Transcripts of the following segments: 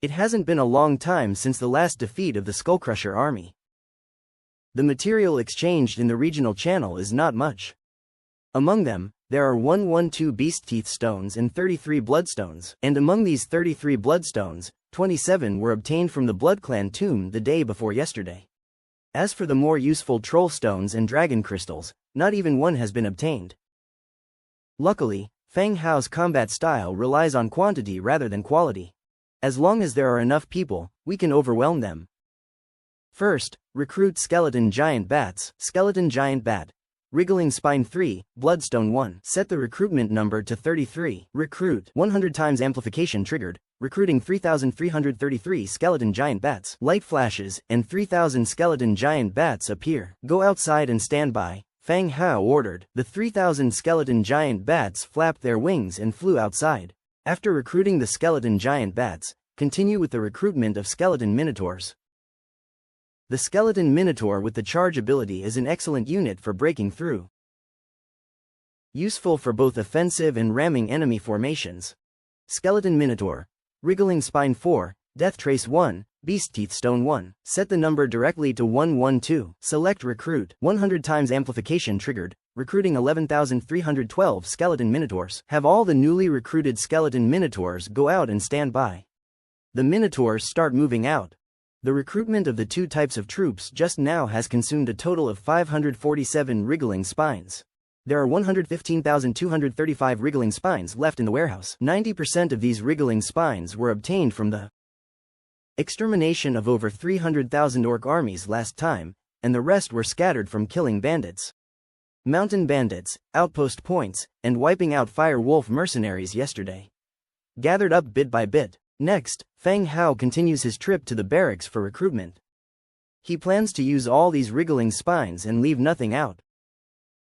It hasn't been a long time since the last defeat of the Skullcrusher army. The material exchanged in the regional channel is not much. Among them, there are 112 Beast Teeth stones and 33 Bloodstones, and among these 33 Bloodstones, 27 were obtained from the Blood Clan tomb the day before yesterday. As for the more useful Troll Stones and Dragon Crystals, not even one has been obtained. Luckily, Feng Hao's combat style relies on quantity rather than quality. As long as there are enough people, we can overwhelm them. First, recruit Skeleton Giant Bats. Skeleton Giant Bat. Wriggling Spine 3, Bloodstone 1. Set the recruitment number to 33. Recruit 100 times amplification triggered, recruiting 3,333 Skeleton Giant Bats. Light flashes, and 3,000 Skeleton Giant Bats appear. Go outside and stand by, Feng Hao ordered. The 3,000 Skeleton Giant Bats flapped their wings and flew outside. After recruiting the Skeleton Giant Bats, continue with the recruitment of Skeleton Minotaurs. The Skeleton Minotaur with the charge ability is an excellent unit for breaking through. Useful for both offensive and ramming enemy formations. Skeleton Minotaur. Wriggling Spine 4, Death Trace 1, Beast Teeth Stone 1. Set the number directly to 112. Select Recruit. 100 times amplification triggered, recruiting 11,312 Skeleton Minotaurs. Have all the newly recruited Skeleton Minotaurs go out and stand by. The Minotaurs start moving out. The recruitment of the two types of troops just now has consumed a total of 547 wriggling spines. There are 115,235 wriggling spines left in the warehouse. 90% of these wriggling spines were obtained from the extermination of over 300,000 orc armies last time, and the rest were scattered from killing bandits, mountain bandits, outpost points, and wiping out fire wolf mercenaries yesterday. Gathered up bit by bit. Next, Feng Hao continues his trip to the barracks for recruitment. He plans to use all these wriggling spines and leave nothing out,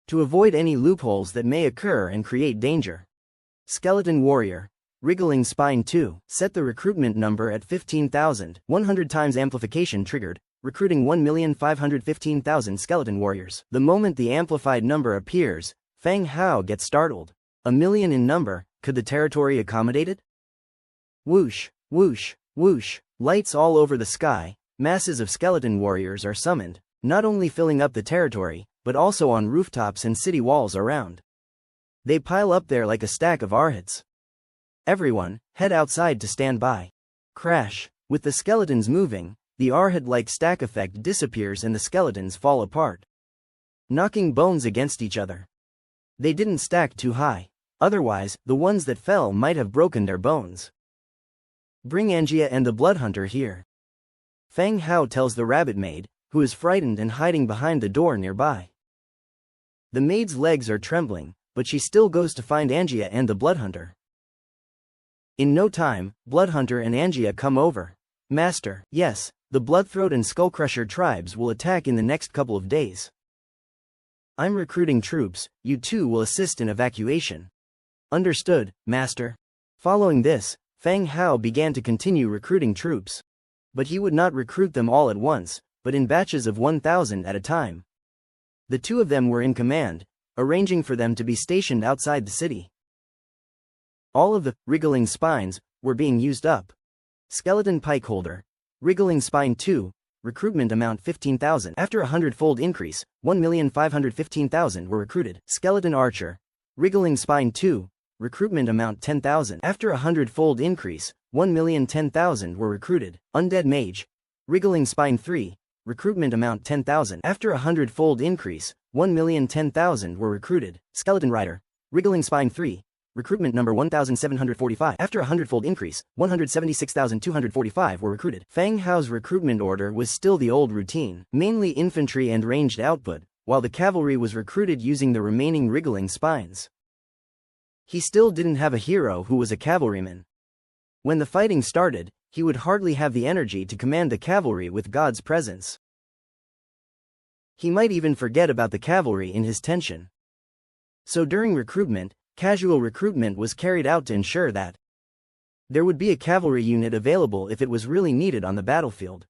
to avoid any loopholes that may occur and create danger. Skeleton Warrior. Wriggling Spine 2. Set the recruitment number at 15,000. 100 times amplification triggered, recruiting 1,515,000 Skeleton Warriors. The moment the amplified number appears, Feng Hao gets startled. 1,000,000 in number, could the territory accommodate it? Whoosh, whoosh, whoosh, lights all over the sky, masses of Skeleton Warriors are summoned, not only filling up the territory, but also on rooftops and city walls around. They pile up there like a stack of arhats. Everyone, head outside to stand by. Crash. With the skeletons moving, the arhat-like stack effect disappears and the skeletons fall apart, knocking bones against each other. They didn't stack too high. Otherwise, the ones that fell might have broken their bones. Bring Angia and the Bloodhunter here. Feng Hao tells the rabbit maid, who is frightened and hiding behind the door nearby. The maid's legs are trembling, but she still goes to find Angia and the Bloodhunter. In no time, Bloodhunter and Angia come over. Master, yes, the Bloodthroat and Skullcrusher tribes will attack in the next couple of days. I'm recruiting troops, you two will assist in evacuation. Understood, Master. Following this, Feng Hao began to continue recruiting troops. But he would not recruit them all at once, but in batches of 1,000 at a time. The two of them were in command, arranging for them to be stationed outside the city. All of the wriggling spines were being used up. Skeleton Pikeholder. Wriggling Spine 2, recruitment amount 15,000. After a 100-fold increase, 1,515,000 were recruited. Skeleton Archer. Wriggling Spine 2, recruitment amount 10,000. After a 100-fold increase, 1,010,000 were recruited. Undead Mage. Wriggling Spine 3, recruitment amount 10,000. After a 100-fold increase, 1,010,000 were recruited. Skeleton Rider. Wriggling Spine 3, recruitment number 1,745. After a 100-fold increase, 176,245 were recruited. Feng Hao's recruitment order was still the old routine, mainly infantry and ranged output, while the cavalry was recruited using the remaining wriggling spines. He still didn't have a hero who was a cavalryman. When the fighting started, he would hardly have the energy to command the cavalry with God's presence. He might even forget about the cavalry in his tension. So during recruitment, casual recruitment was carried out to ensure that there would be a cavalry unit available if it was really needed on the battlefield.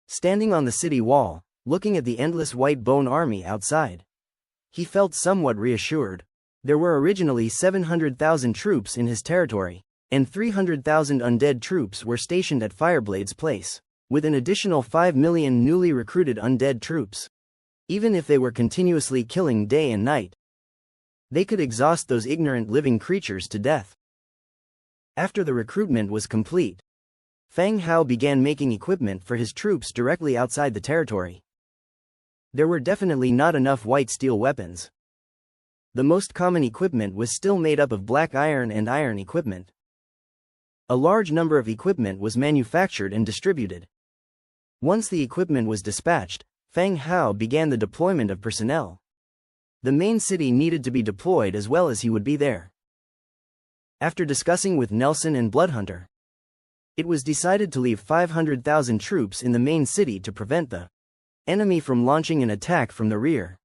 Standing on the city wall, looking at the endless white bone army outside, he felt somewhat reassured. There were originally 700,000 troops in his territory. and 300,000 undead troops were stationed at Fireblade's place, with an additional 5 million newly recruited undead troops. Even if they were continuously killing day and night, they could exhaust those ignorant living creatures to death. After the recruitment was complete, Feng Hao began making equipment for his troops directly outside the territory. There were definitely not enough white steel weapons. The most common equipment was still made up of black iron and iron equipment. A large number of equipment was manufactured and distributed. Once the equipment was dispatched, Feng Hao began the deployment of personnel. The main city needed to be deployed as well as he would be there. After discussing with Nelson and Bloodhunter, it was decided to leave 500,000 troops in the main city to prevent the enemy from launching an attack from the rear.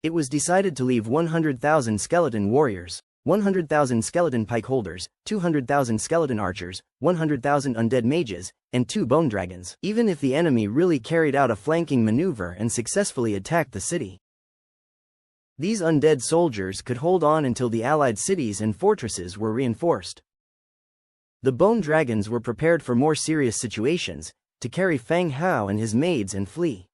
It was decided to leave 100,000 skeleton warriors, 100,000 skeleton pike holders, 200,000 skeleton archers, 100,000 undead mages, and 2 bone dragons, even if the enemy really carried out a flanking maneuver and successfully attacked the city. These undead soldiers could hold on until the allied cities and fortresses were reinforced. The bone dragons were prepared for more serious situations, to carry Feng Hao and his maids and flee.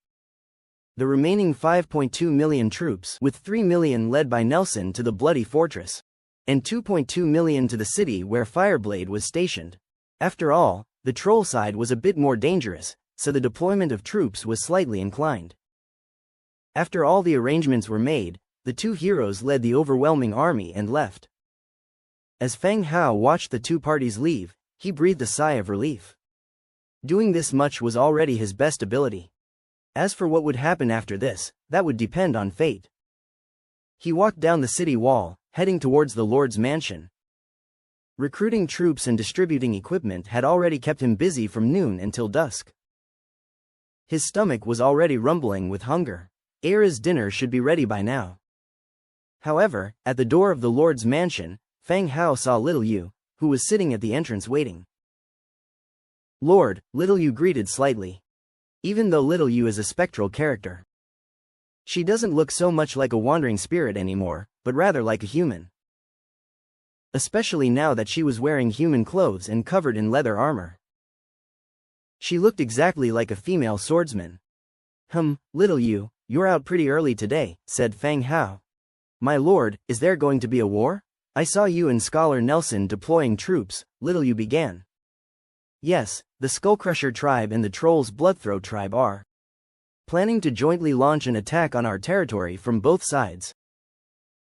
The remaining 5.2 million troops, with 3 million led by Nelson to the Bloody Fortress, and 2.2 million to the city where Fireblade was stationed. After all, the troll side was a bit more dangerous, so the deployment of troops was slightly inclined. After all the arrangements were made, the two heroes led the overwhelming army and left. As Feng Hao watched the two parties leave, he breathed a sigh of relief. Doing this much was already his best ability. As for what would happen after this, that would depend on fate. He walked down the city wall, heading towards the Lord's mansion. Recruiting troops and distributing equipment had already kept him busy from noon until dusk. His stomach was already rumbling with hunger. Era's dinner should be ready by now. However, at the door of the Lord's mansion, Feng Hao saw Little Yu, who was sitting at the entrance waiting. "Lord," Little Yu greeted slightly. Even though Little Yu is a spectral character, she doesn't look so much like a wandering spirit anymore, but rather like a human. Especially now that she was wearing human clothes and covered in leather armor. She looked exactly like a female swordsman. Little Yu, you're out pretty early today," said Feng Hao. "My lord, is there going to be a war? I saw you and Scholar Nelson deploying troops," Little Yu began. "Yes, the Skullcrusher tribe and the Troll's Bloodthroat tribe are planning to jointly launch an attack on our territory from both sides.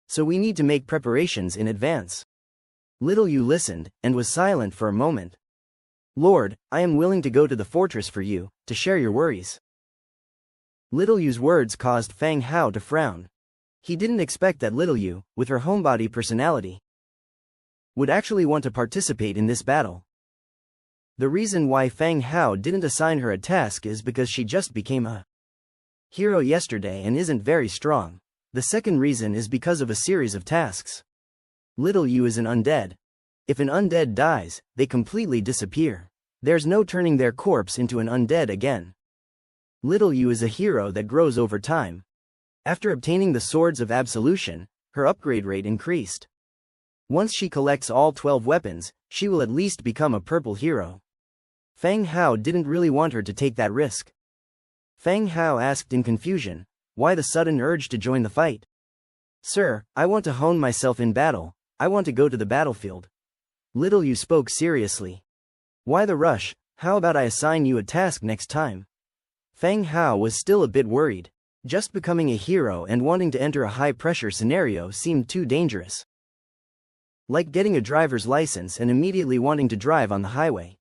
So we need to make preparations in advance." Little Yu listened, and was silent for a moment. "Lord, I am willing to go to the fortress for you, to share your worries." Little Yu's words caused Feng Hao to frown. He didn't expect that Little Yu, with her homebody personality, would actually want to participate in this battle. The reason why Feng Hao didn't assign her a task is because she just became a hero yesterday and isn't very strong. The second reason is because of a series of tasks. Little Yu is an undead. If an undead dies, they completely disappear. There's no turning their corpse into an undead again. Little Yu is a hero that grows over time. After obtaining the Swords of Absolution, her upgrade rate increased. Once she collects all 12 weapons, she will at least become a purple hero. Feng Hao didn't really want her to take that risk. Feng Hao asked in confusion, "Why the sudden urge to join the fight?" "Sir, I want to hone myself in battle. I want to go to the battlefield." Little Yu spoke seriously. "Why the rush? How about I assign you a task next time?" Feng Hao was still a bit worried. Just becoming a hero and wanting to enter a high-pressure scenario seemed too dangerous. Like getting a driver's license and immediately wanting to drive on the highway.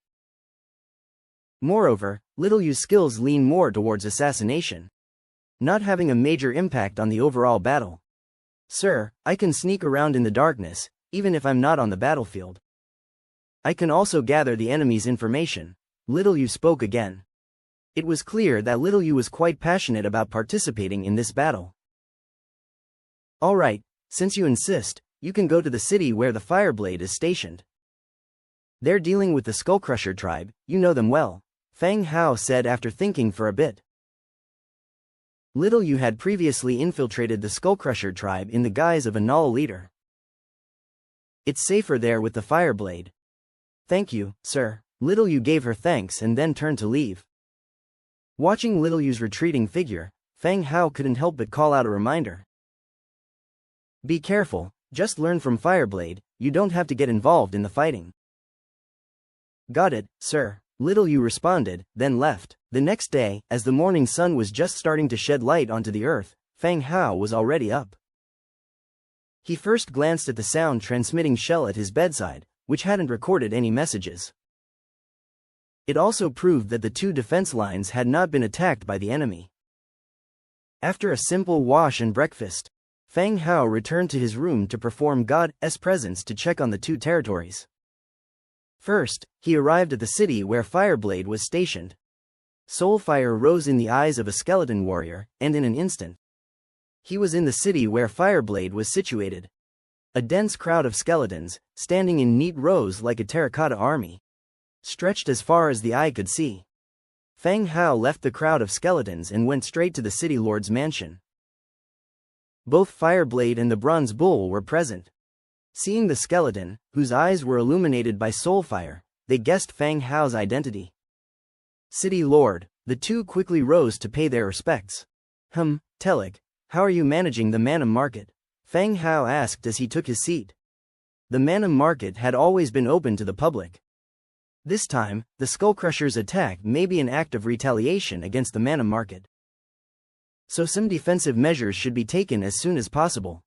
Moreover, Little Yu's skills lean more towards assassination, not having a major impact on the overall battle. "Sir, I can sneak around in the darkness, even if I'm not on the battlefield. I can also gather the enemy's information." Little Yu spoke again. It was clear that Little Yu was quite passionate about participating in this battle. "All right, since you insist, you can go to the city where the Fireblade is stationed. They're dealing with the Skullcrusher tribe, you know them well," Feng Hao said after thinking for a bit. Little Yu had previously infiltrated the Skullcrusher tribe in the guise of a Null leader. It's safer there with the Fireblade. Thank you, sir. Little Yu gave her thanks and then turned to leave. Watching Little Yu's retreating figure, Fang Hao couldn't help but call out a reminder. Be careful, just learn from Fireblade, you don't have to get involved in the fighting. Got it, sir. Little Yu responded, then left. The next day, as the morning sun was just starting to shed light onto the earth, Fang Hao was already up. He first glanced at the sound transmitting shell at his bedside, which hadn't recorded any messages. It also proved that the two defense lines had not been attacked by the enemy. After a simple wash and breakfast, Fang Hao returned to his room to perform God's presence to check on the two territories. First, he arrived at the city where Fireblade was stationed. Soulfire rose in the eyes of a skeleton warrior, and in an instant, he was in the city where Fireblade was situated. A dense crowd of skeletons, standing in neat rows like a terracotta army, stretched as far as the eye could see. Fang Hao left the crowd of skeletons and went straight to the city lord's mansion. Both Fireblade and the Bronze Bull were present. Seeing the skeleton, whose eyes were illuminated by soulfire, they guessed Fang Hao's identity. City Lord, the two quickly rose to pay their respects. Telik, how are you managing the Manam market? Fang Hao asked as he took his seat. The Manam market had always been open to the public. This time, the Skullcrusher's attack may be an act of retaliation against the Manam market. So some defensive measures should be taken as soon as possible.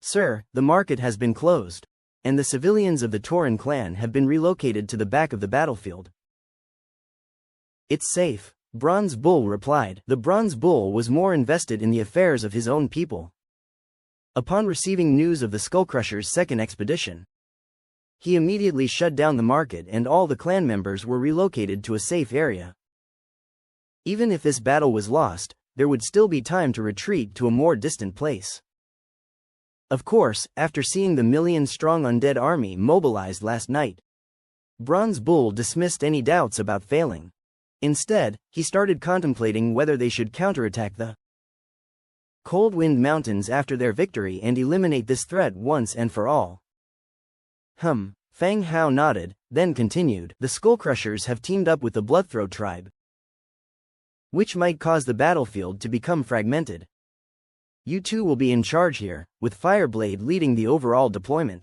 Sir, the market has been closed, and the civilians of the Tauren clan have been relocated to the back of the battlefield. It's safe, Bronze Bull replied. The Bronze Bull was more invested in the affairs of his own people. Upon receiving news of the Skullcrusher's second expedition, he immediately shut down the market and all the clan members were relocated to a safe area. Even if this battle was lost, there would still be time to retreat to a more distant place. Of course, after seeing the million-strong undead army mobilized last night, Bronze Bull dismissed any doubts about failing. Instead, he started contemplating whether they should counterattack the Coldwind Mountains after their victory and eliminate this threat once and for all. Fang Hao nodded, then continued. The Skullcrushers have teamed up with the Bloodthroat tribe, which might cause the battlefield to become fragmented. You two will be in charge here, with Fireblade leading the overall deployment.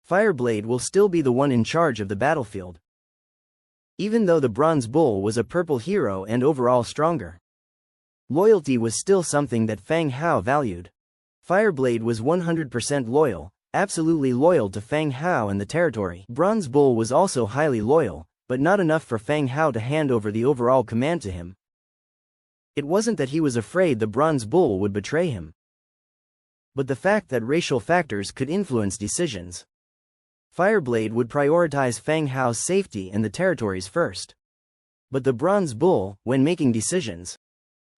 Fireblade will still be the one in charge of the battlefield. Even though the Bronze Bull was a purple hero and overall stronger, loyalty was still something that Fang Hao valued. Fireblade was 100% loyal, absolutely loyal to Fang Hao and the territory. Bronze Bull was also highly loyal, but not enough for Fang Hao to hand over the overall command to him. It wasn't that he was afraid the Bronze Bull would betray him, but the fact that racial factors could influence decisions. Fireblade would prioritize Fang Hao's safety and the territories first. But the Bronze Bull, when making decisions,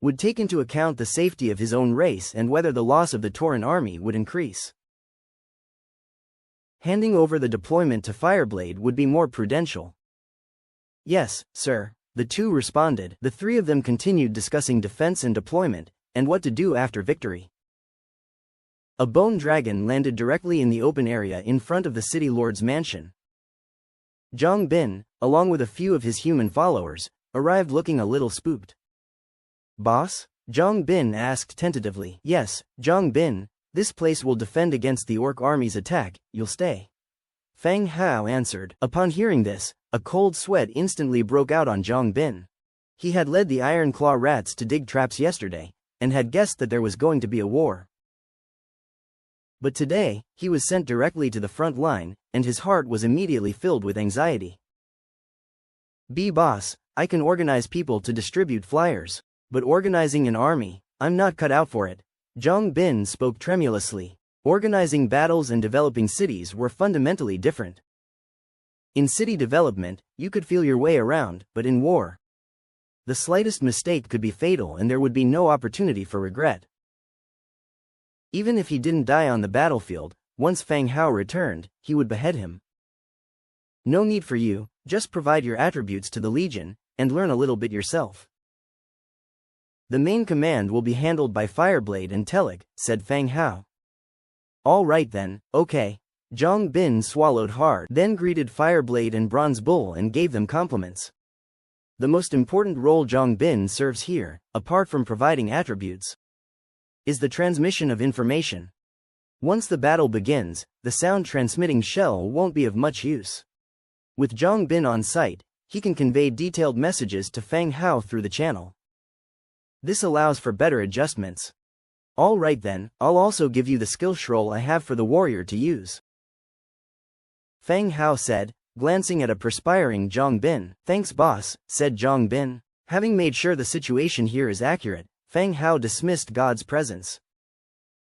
would take into account the safety of his own race and whether the loss of the Tauren army would increase. Handing over the deployment to Fireblade would be more prudential. Yes, sir, the two responded. The three of them continued discussing defense and deployment, and what to do after victory. A bone dragon landed directly in the open area in front of the city lord's mansion. Zhang Bin, along with a few of his human followers, arrived looking a little spooked. Boss? Zhang Bin asked tentatively. Yes, Zhang Bin, this place will defend against the orc army's attack, you'll stay. Fang Hao answered. Upon hearing this, a cold sweat instantly broke out on Zhang Bin. He had led the Iron Claw rats to dig traps yesterday, and had guessed that there was going to be a war. But today, he was sent directly to the front line, and his heart was immediately filled with anxiety. Boss, I can organize people to distribute flyers, but organizing an army, I'm not cut out for it. Zhang Bin spoke tremulously. Organizing battles and developing cities were fundamentally different. In city development, you could feel your way around, but in war, the slightest mistake could be fatal and there would be no opportunity for regret. Even if he didn't die on the battlefield, once Fang Hao returned, he would behead him. No need for you, just provide your attributes to the Legion, and learn a little bit yourself. The main command will be handled by Fireblade and Telik, said Fang Hao. All right then, okay. Zhang Bin swallowed hard, then greeted Fireblade and Bronze Bull and gave them compliments. The most important role Zhang Bin serves here, apart from providing attributes, is the transmission of information. Once the battle begins, the sound-transmitting shell won't be of much use. With Zhang Bin on site, he can convey detailed messages to Feng Hao through the channel. This allows for better adjustments. Alright then, I'll also give you the skill scroll I have for the warrior to use, Feng Hao said, glancing at a perspiring Zhang Bin. Thanks boss, said Zhang Bin. Having made sure the situation here is accurate, Feng Hao dismissed God's presence.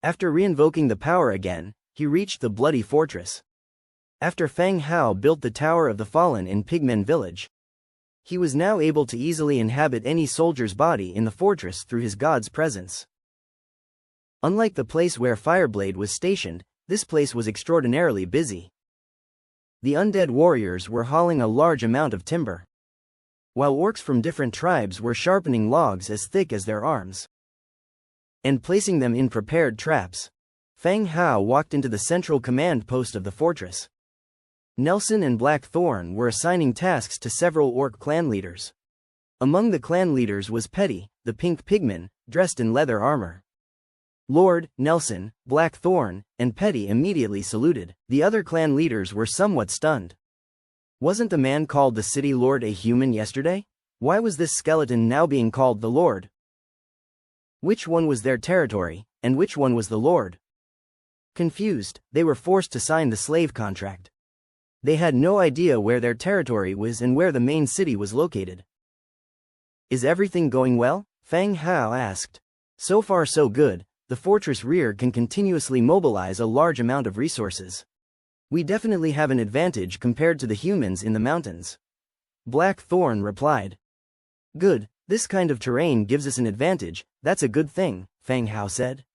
After reinvoking the power again, he reached the bloody fortress. After Feng Hao built the Tower of the Fallen in Pigmen Village, he was now able to easily inhabit any soldier's body in the fortress through his God's presence. Unlike the place where Fireblade was stationed, this place was extraordinarily busy. The undead warriors were hauling a large amount of timber, while orcs from different tribes were sharpening logs as thick as their arms and placing them in prepared traps. Feng Hao walked into the central command post of the fortress. Nelson and Blackthorn were assigning tasks to several orc clan leaders. Among the clan leaders was Petty, the pink pigman, dressed in leather armor. Lord, Nelson, Blackthorn, and Petty immediately saluted. The other clan leaders were somewhat stunned. Wasn't the man called the city lord a human yesterday? Why was this skeleton now being called the lord? Which one was their territory, and which one was the lord? Confused, they were forced to sign the slave contract. They had no idea where their territory was and where the main city was located. Is everything going well? Feng Hao asked. So far so good. The fortress rear can continuously mobilize a large amount of resources. We definitely have an advantage compared to the humans in the mountains, Blackthorn replied. Good, this kind of terrain gives us an advantage, that's a good thing, Feng Hao said.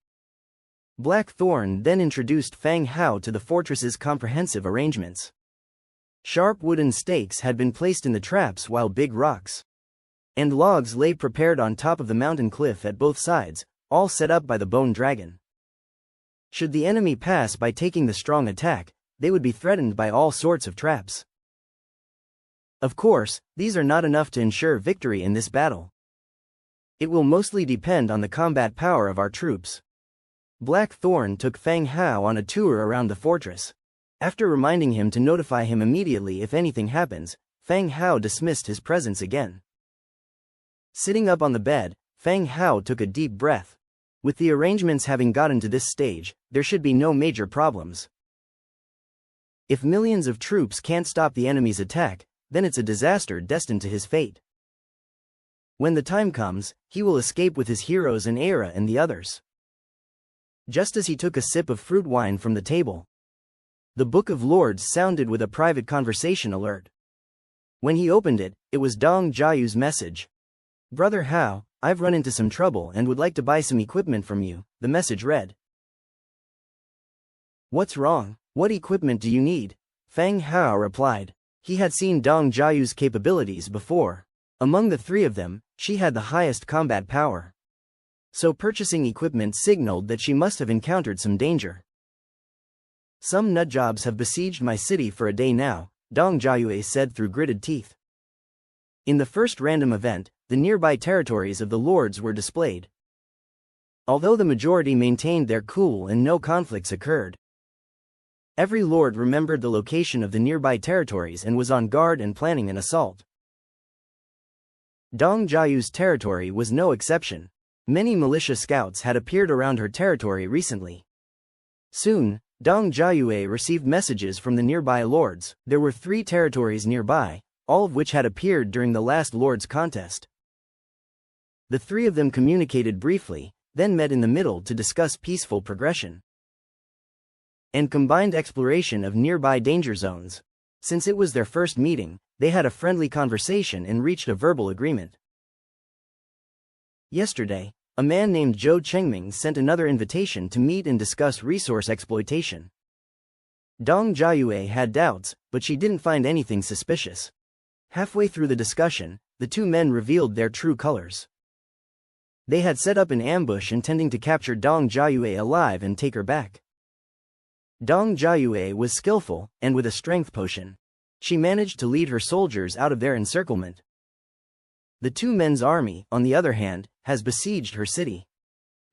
Blackthorn then introduced Feng Hao to the fortress's comprehensive arrangements. Sharp wooden stakes had been placed in the traps while big rocks and logs lay prepared on top of the mountain cliff at both sides, all set up by the bone dragon. Should the enemy pass by taking the strong attack, they would be threatened by all sorts of traps. Of course, these are not enough to ensure victory in this battle. It will mostly depend on the combat power of our troops. Blackthorn took Feng Hao on a tour around the fortress. After reminding him to notify him immediately if anything happens, Feng Hao dismissed his presence again. Sitting up on the bed, Feng Hao took a deep breath. With the arrangements having gotten to this stage, there should be no major problems. If millions of troops can't stop the enemy's attack, then it's a disaster destined to his fate. When the time comes, he will escape with his heroes and Aira and the others. Just as he took a sip of fruit wine from the table, the Book of Lords sounded with a private conversation alert. When he opened it, it was Dong Jiayu's message. Brother Hao, I've run into some trouble and would like to buy some equipment from you, the message read. What's wrong? What equipment do you need? Feng Hao replied. He had seen Dong Jiayu's capabilities before. Among the three of them, she had the highest combat power. So purchasing equipment signaled that she must have encountered some danger. Some nutjobs have besieged my city for a day now, Dong Jiayue said through gritted teeth. In the first random event, the nearby territories of the lords were displayed. Although the majority maintained their cool and no conflicts occurred, every lord remembered the location of the nearby territories and was on guard and planning an assault. Dong Jiayu's territory was no exception. Many militia scouts had appeared around her territory recently. Soon, Dong Jiayue received messages from the nearby lords. There were 3 territories nearby, all of which had appeared during the last lords contest. The 3 of them communicated briefly, then met in the middle to discuss peaceful progression and combined exploration of nearby danger zones. Since it was their first meeting, they had a friendly conversation and reached a verbal agreement. Yesterday, a man named Zhou Chengming sent another invitation to meet and discuss resource exploitation. Dong Jiayue had doubts, but she didn't find anything suspicious. Halfway through the discussion, the 2 men revealed their true colors. They had set up an ambush intending to capture Dong Jiayue alive and take her back. Dong Jiayue was skillful, and with a strength potion, she managed to lead her soldiers out of their encirclement. The two men's army, on the other hand, has besieged her city.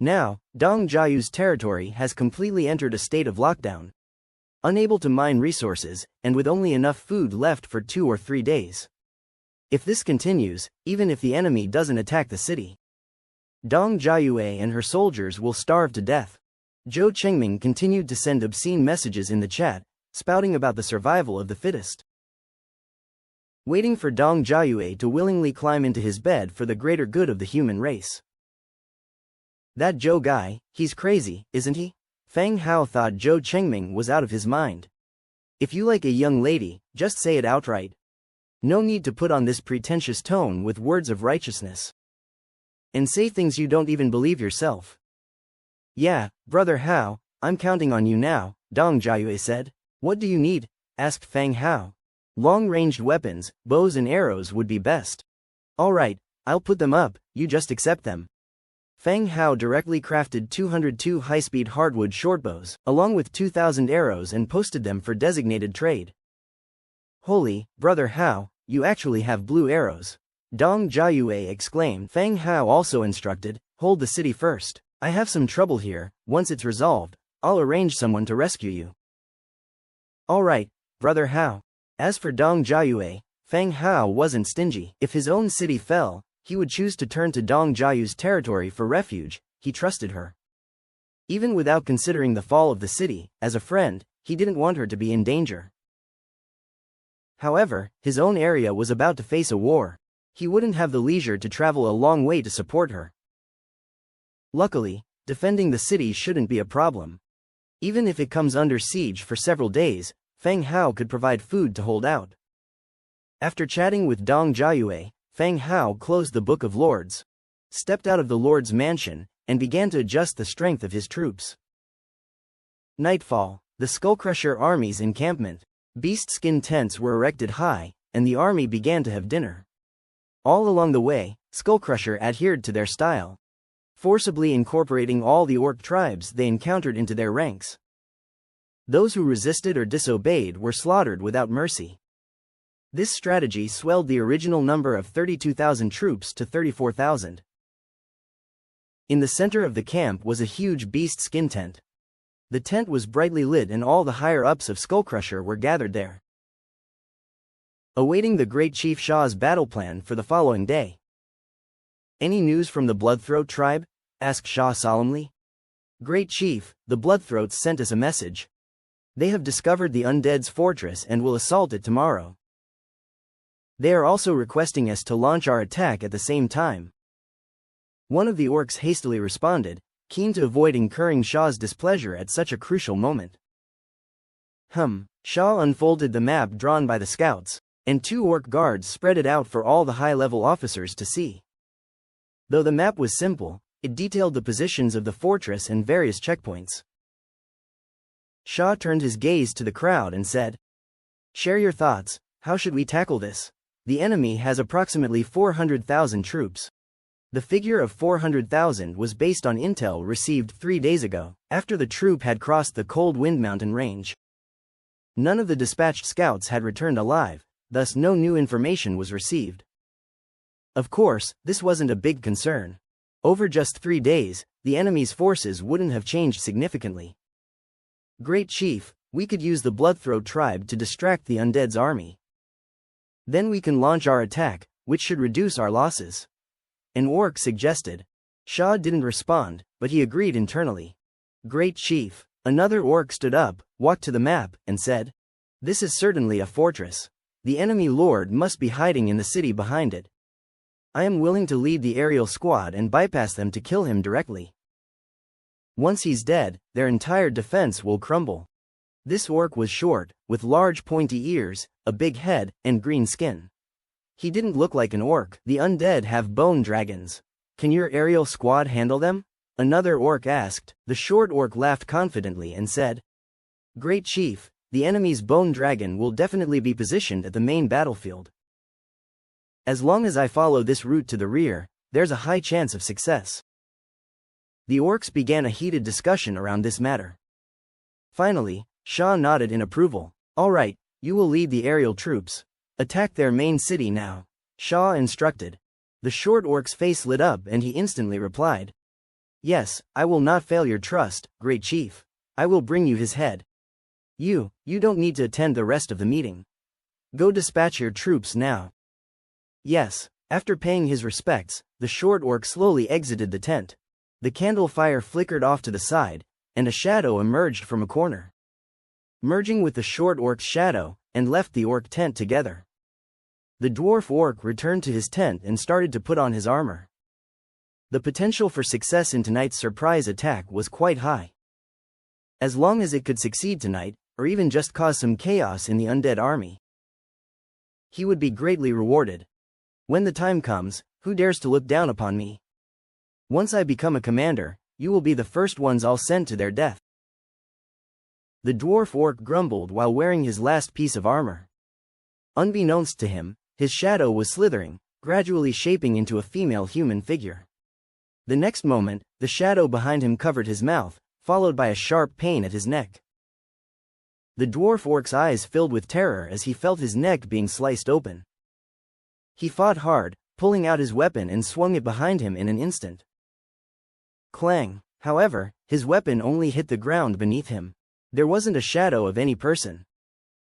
Now, Dong Jiayue's territory has completely entered a state of lockdown. Unable to mine resources, and with only enough food left for 2 or 3 days. If this continues, even if the enemy doesn't attack the city, Dong Jiayue and her soldiers will starve to death. Zhou Chengming continued to send obscene messages in the chat, spouting about the survival of the fittest. Waiting for Dong Jiayue to willingly climb into his bed for the greater good of the human race. That Zhou guy, he's crazy, isn't he? Fang Hao thought Zhou Chengming was out of his mind. If you like a young lady, just say it outright. No need to put on this pretentious tone with words of righteousness. And say things you don't even believe yourself. Yeah, brother Hao, I'm counting on you now, Dong Jiayue said. What do you need? Asked Fang Hao. Long-ranged weapons, bows and arrows would be best. Alright, I'll put them up, you just accept them. Fang Hao directly crafted 202 high-speed hardwood shortbows, along with 2,000 arrows and posted them for designated trade. Holy, brother Hao, you actually have blue arrows. Dong Jiayue exclaimed. Fang Hao also instructed, hold the city first. I have some trouble here, once it's resolved, I'll arrange someone to rescue you. Alright, brother Hao. As for Dong Jiayue, Fang Hao wasn't stingy. If his own city fell, he would choose to turn to Dong Jiayue's territory for refuge. He trusted her. Even without considering the fall of the city, as a friend, he didn't want her to be in danger. However, his own area was about to face a war. He wouldn't have the leisure to travel a long way to support her. Luckily, defending the city shouldn't be a problem. Even if it comes under siege for several days, Fang Hao could provide food to hold out. After chatting with Dong Jiayue, Fang Hao closed the Book of Lords, stepped out of the Lord's mansion, and began to adjust the strength of his troops. Nightfall, the Skullcrusher army's encampment. Beast skin tents were erected high, and the army began to have dinner. All along the way, Skullcrusher adhered to their style, forcibly incorporating all the orc tribes they encountered into their ranks. Those who resisted or disobeyed were slaughtered without mercy. This strategy swelled the original number of 32,000 troops to 34,000. In the center of the camp was a huge beast skin tent. The tent was brightly lit and all the higher-ups of Skullcrusher were gathered there, awaiting the great Chief Shah's battle plan for the following day. Any news from the Bloodthroat tribe? Asked Shah solemnly. Great Chief, the Bloodthroats sent us a message. They have discovered the Undead's fortress and will assault it tomorrow. They are also requesting us to launch our attack at the same time. One of the orcs hastily responded, keen to avoid incurring Shah's displeasure at such a crucial moment. Shah unfolded the map drawn by the scouts, and 2 orc guards spread it out for all the high-level officers to see. Though the map was simple, it detailed the positions of the fortress and various checkpoints. Shah turned his gaze to the crowd and said, "Share your thoughts, how should we tackle this? The enemy has approximately 400,000 troops. The figure of 400,000 was based on intel received 3 days ago, after the troop had crossed the Cold Wind Mountain range. None of the dispatched scouts had returned alive, thus no new information was received. Of course, this wasn't a big concern. Over just 3 days, the enemy's forces wouldn't have changed significantly. Great Chief, we could use the Bloodthroat tribe to distract the Undead's army. Then we can launch our attack, which should reduce our losses." An orc suggested. Shah didn't respond, but he agreed internally. Great Chief. Another orc stood up, walked to the map, and said, "This is certainly a fortress. The enemy lord must be hiding in the city behind it. I am willing to lead the aerial squad and bypass them to kill him directly. Once he's dead, their entire defense will crumble." This orc was short, with large pointy ears, a big head, and green skin. He didn't look like an orc. The undead have bone dragons. Can your aerial squad handle them? Another orc asked. The short orc laughed confidently and said, "Great Chief, the enemy's bone dragon will definitely be positioned at the main battlefield. As long as I follow this route to the rear, there's a high chance of success." The orcs began a heated discussion around this matter. Finally, Shaw nodded in approval. All right, you will lead the aerial troops. Attack their main city now, Shaw instructed. The short orc's face lit up and he instantly replied. Yes, I will not fail your trust, great chief. I will bring you his head. You don't need to attend the rest of the meeting. Go dispatch your troops now. Yes. After paying his respects, the short orc slowly exited the tent. The candle fire flickered off to the side, and a shadow emerged from a corner, merging with the short orc's shadow, and left the orc tent together. The dwarf orc returned to his tent and started to put on his armor. The potential for success in tonight's surprise attack was quite high. As long as it could succeed tonight, or even just cause some chaos in the undead army, he would be greatly rewarded. When the time comes, who dares to look down upon me? Once I become a commander, you will be the first ones I'll send to their death. The dwarf orc grumbled while wearing his last piece of armor. Unbeknownst to him, his shadow was slithering, gradually shaping into a female human figure. The next moment, the shadow behind him covered his mouth, followed by a sharp pain at his neck. The dwarf orc's eyes filled with terror as he felt his neck being sliced open. He fought hard, pulling out his weapon and swung it behind him in an instant. Clang! However, his weapon only hit the ground beneath him. There wasn't a shadow of any person.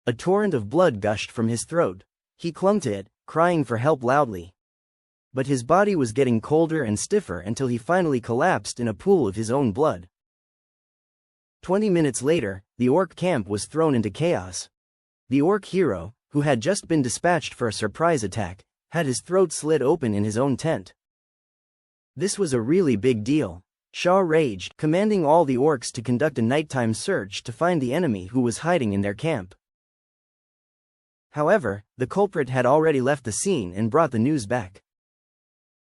A torrent of blood gushed from his throat. He clung to it, crying for help loudly. But his body was getting colder and stiffer until he finally collapsed in a pool of his own blood. 20 minutes later, the orc camp was thrown into chaos. The orc hero, who had just been dispatched for a surprise attack, had his throat slit open in his own tent. This was a really big deal. Shaw raged, commanding all the orcs to conduct a nighttime search to find the enemy who was hiding in their camp. However, the culprit had already left the scene and brought the news back.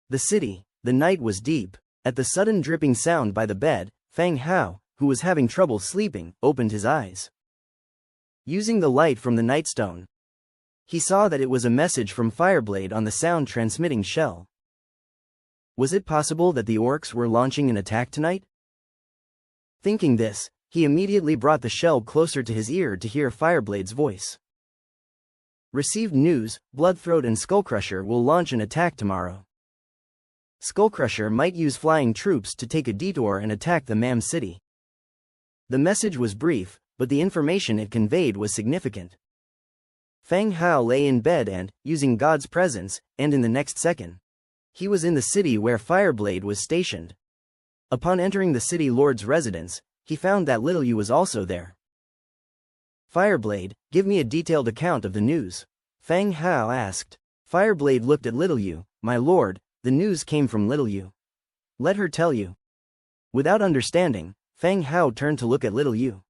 The city. The night was deep. At the sudden dripping sound by the bed, Fang Hao, who was having trouble sleeping, opened his eyes. Using the light from the nightstone, he saw that it was a message from Fireblade on the sound-transmitting shell. Was it possible that the orcs were launching an attack tonight? Thinking this, he immediately brought the shell closer to his ear to hear Fireblade's voice. Received news, Bloodthroat and Skullcrusher will launch an attack tomorrow. Skullcrusher might use flying troops to take a detour and attack the Mam City. The message was brief, but the information it conveyed was significant. Fang Hao lay in bed and, using God's presence, and in the next second, he was in the city where Fireblade was stationed. Upon entering the city lord's residence, he found that Little Yu was also there. Fireblade, give me a detailed account of the news, Fang Hao asked. Fireblade looked at Little Yu. My lord, the news came from Little Yu. Let her tell you. Without understanding, Fang Hao turned to look at Little Yu.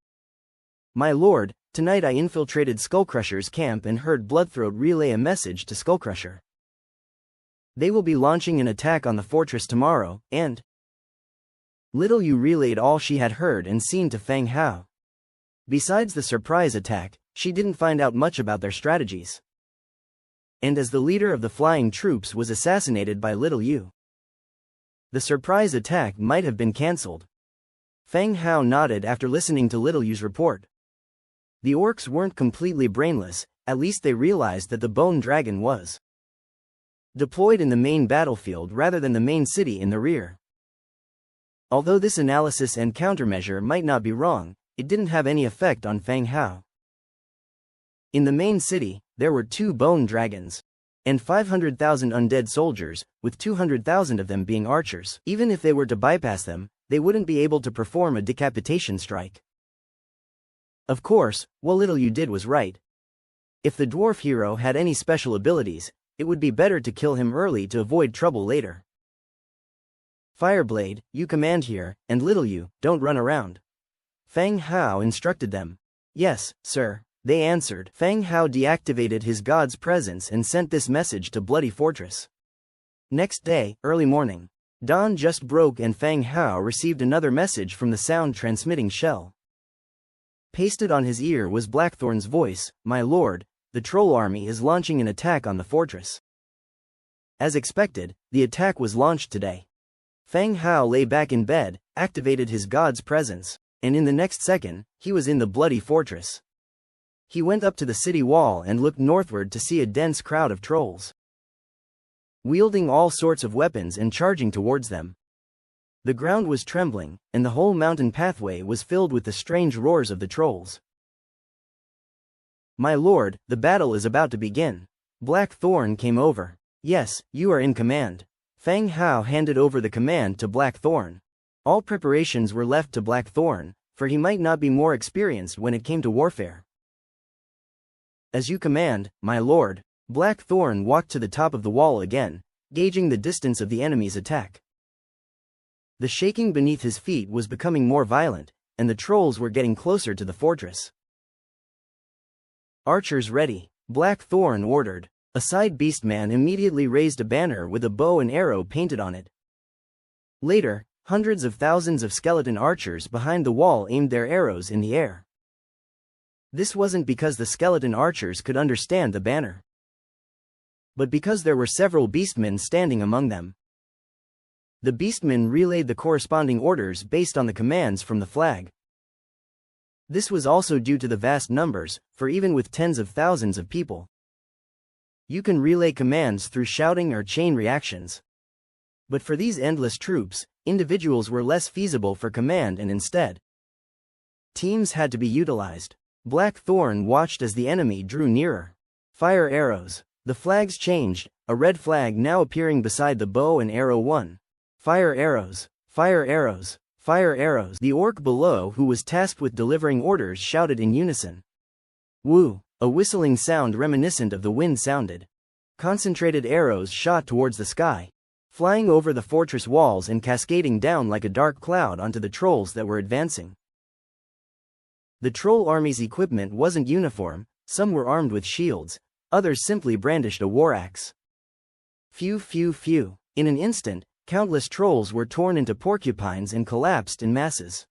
My lord, tonight I infiltrated Skullcrusher's camp and heard Bloodthroat relay a message to Skullcrusher. They will be launching an attack on the fortress tomorrow, and Little Yu relayed all she had heard and seen to Fang Hao. Besides the surprise attack, she didn't find out much about their strategies. And as the leader of the flying troops was assassinated by Little Yu, the surprise attack might have been cancelled. Fang Hao nodded after listening to Little Yu's report. The orcs weren't completely brainless, at least they realized that the bone dragon was deployed in the main battlefield rather than the main city in the rear. Although this analysis and countermeasure might not be wrong, it didn't have any effect on Fang Hao. In the main city, there were 2 bone dragons, and 500,000 undead soldiers, with 200,000 of them being archers. Even if they were to bypass them, they wouldn't be able to perform a decapitation strike. Of course, what Little Yu did was right. If the dwarf hero had any special abilities, it would be better to kill him early to avoid trouble later. Fireblade, you command here, and Little Yu, don't run around. Fang Hao instructed them. Yes, sir, they answered. Fang Hao deactivated his god's presence and sent this message to Bloody Fortress. Next day, early morning, dawn just broke and Fang Hao received another message from the sound-transmitting shell. Pasted on his ear was Blackthorn's voice, My lord, the troll army is launching an attack on the fortress. As expected, the attack was launched today. Fang Hao lay back in bed, activated his god's presence, and in the next second, he was in the bloody fortress. He went up to the city wall and looked northward to see a dense crowd of trolls, wielding all sorts of weapons and charging towards them. The ground was trembling, and the whole mountain pathway was filled with the strange roars of the trolls. "My lord, the battle is about to begin." Blackthorn came over. "Yes, you are in command." Fang Hao handed over the command to Blackthorn. All preparations were left to Blackthorn, for he might not be more experienced when it came to warfare. "As you command, my lord." Blackthorn walked to the top of the wall again, gauging the distance of the enemy's attack. The shaking beneath his feet was becoming more violent, and the trolls were getting closer to the fortress. "Archers ready," Blackthorn ordered. A side beastman immediately raised a banner with a bow and arrow painted on it. Later, hundreds of thousands of skeleton archers behind the wall aimed their arrows in the air. This wasn't because the skeleton archers could understand the banner, but because there were several beastmen standing among them. The beastmen relayed the corresponding orders based on the commands from the flag. This was also due to the vast numbers, for even with tens of thousands of people, you can relay commands through shouting or chain reactions. But for these endless troops, individuals were less feasible for command, and instead, teams had to be utilized. Blackthorn watched as the enemy drew nearer. Fire arrows. The flags changed, a red flag now appearing beside the bow and arrow one. Fire arrows. Fire arrows. Fire arrows. The orc below, who was tasked with delivering orders, shouted in unison. Woo! A whistling sound reminiscent of the wind sounded. Concentrated arrows shot towards the sky, flying over the fortress walls and cascading down like a dark cloud onto the trolls that were advancing. The troll army's equipment wasn't uniform, some were armed with shields, others simply brandished a war axe. Phew phew phew. In an instant, countless trolls were torn into porcupines and collapsed in masses.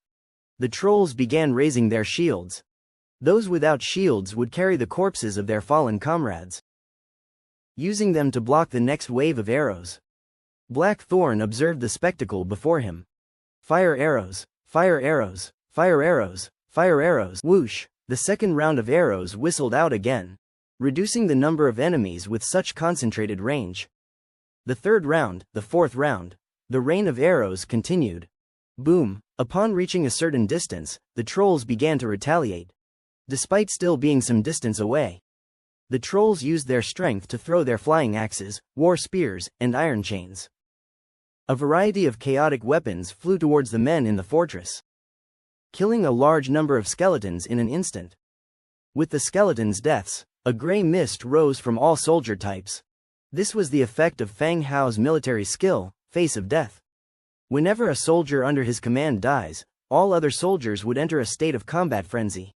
The trolls began raising their shields. Those without shields would carry the corpses of their fallen comrades, using them to block the next wave of arrows. Blackthorn observed the spectacle before him. Fire arrows. Fire arrows. Fire arrows. Fire arrows. Whoosh! The second round of arrows whistled out again, reducing the number of enemies with such concentrated range. The third round, the fourth round. The rain of arrows continued. Boom! Upon reaching a certain distance, the trolls began to retaliate. Despite still being some distance away, the trolls used their strength to throw their flying axes, war spears, and iron chains. A variety of chaotic weapons flew towards the men in the fortress, killing a large number of skeletons in an instant. With the skeletons' deaths, a gray mist rose from all soldier types. This was the effect of Fang Hao's military skill, Face of Death. Whenever a soldier under his command dies, all other soldiers would enter a state of combat frenzy,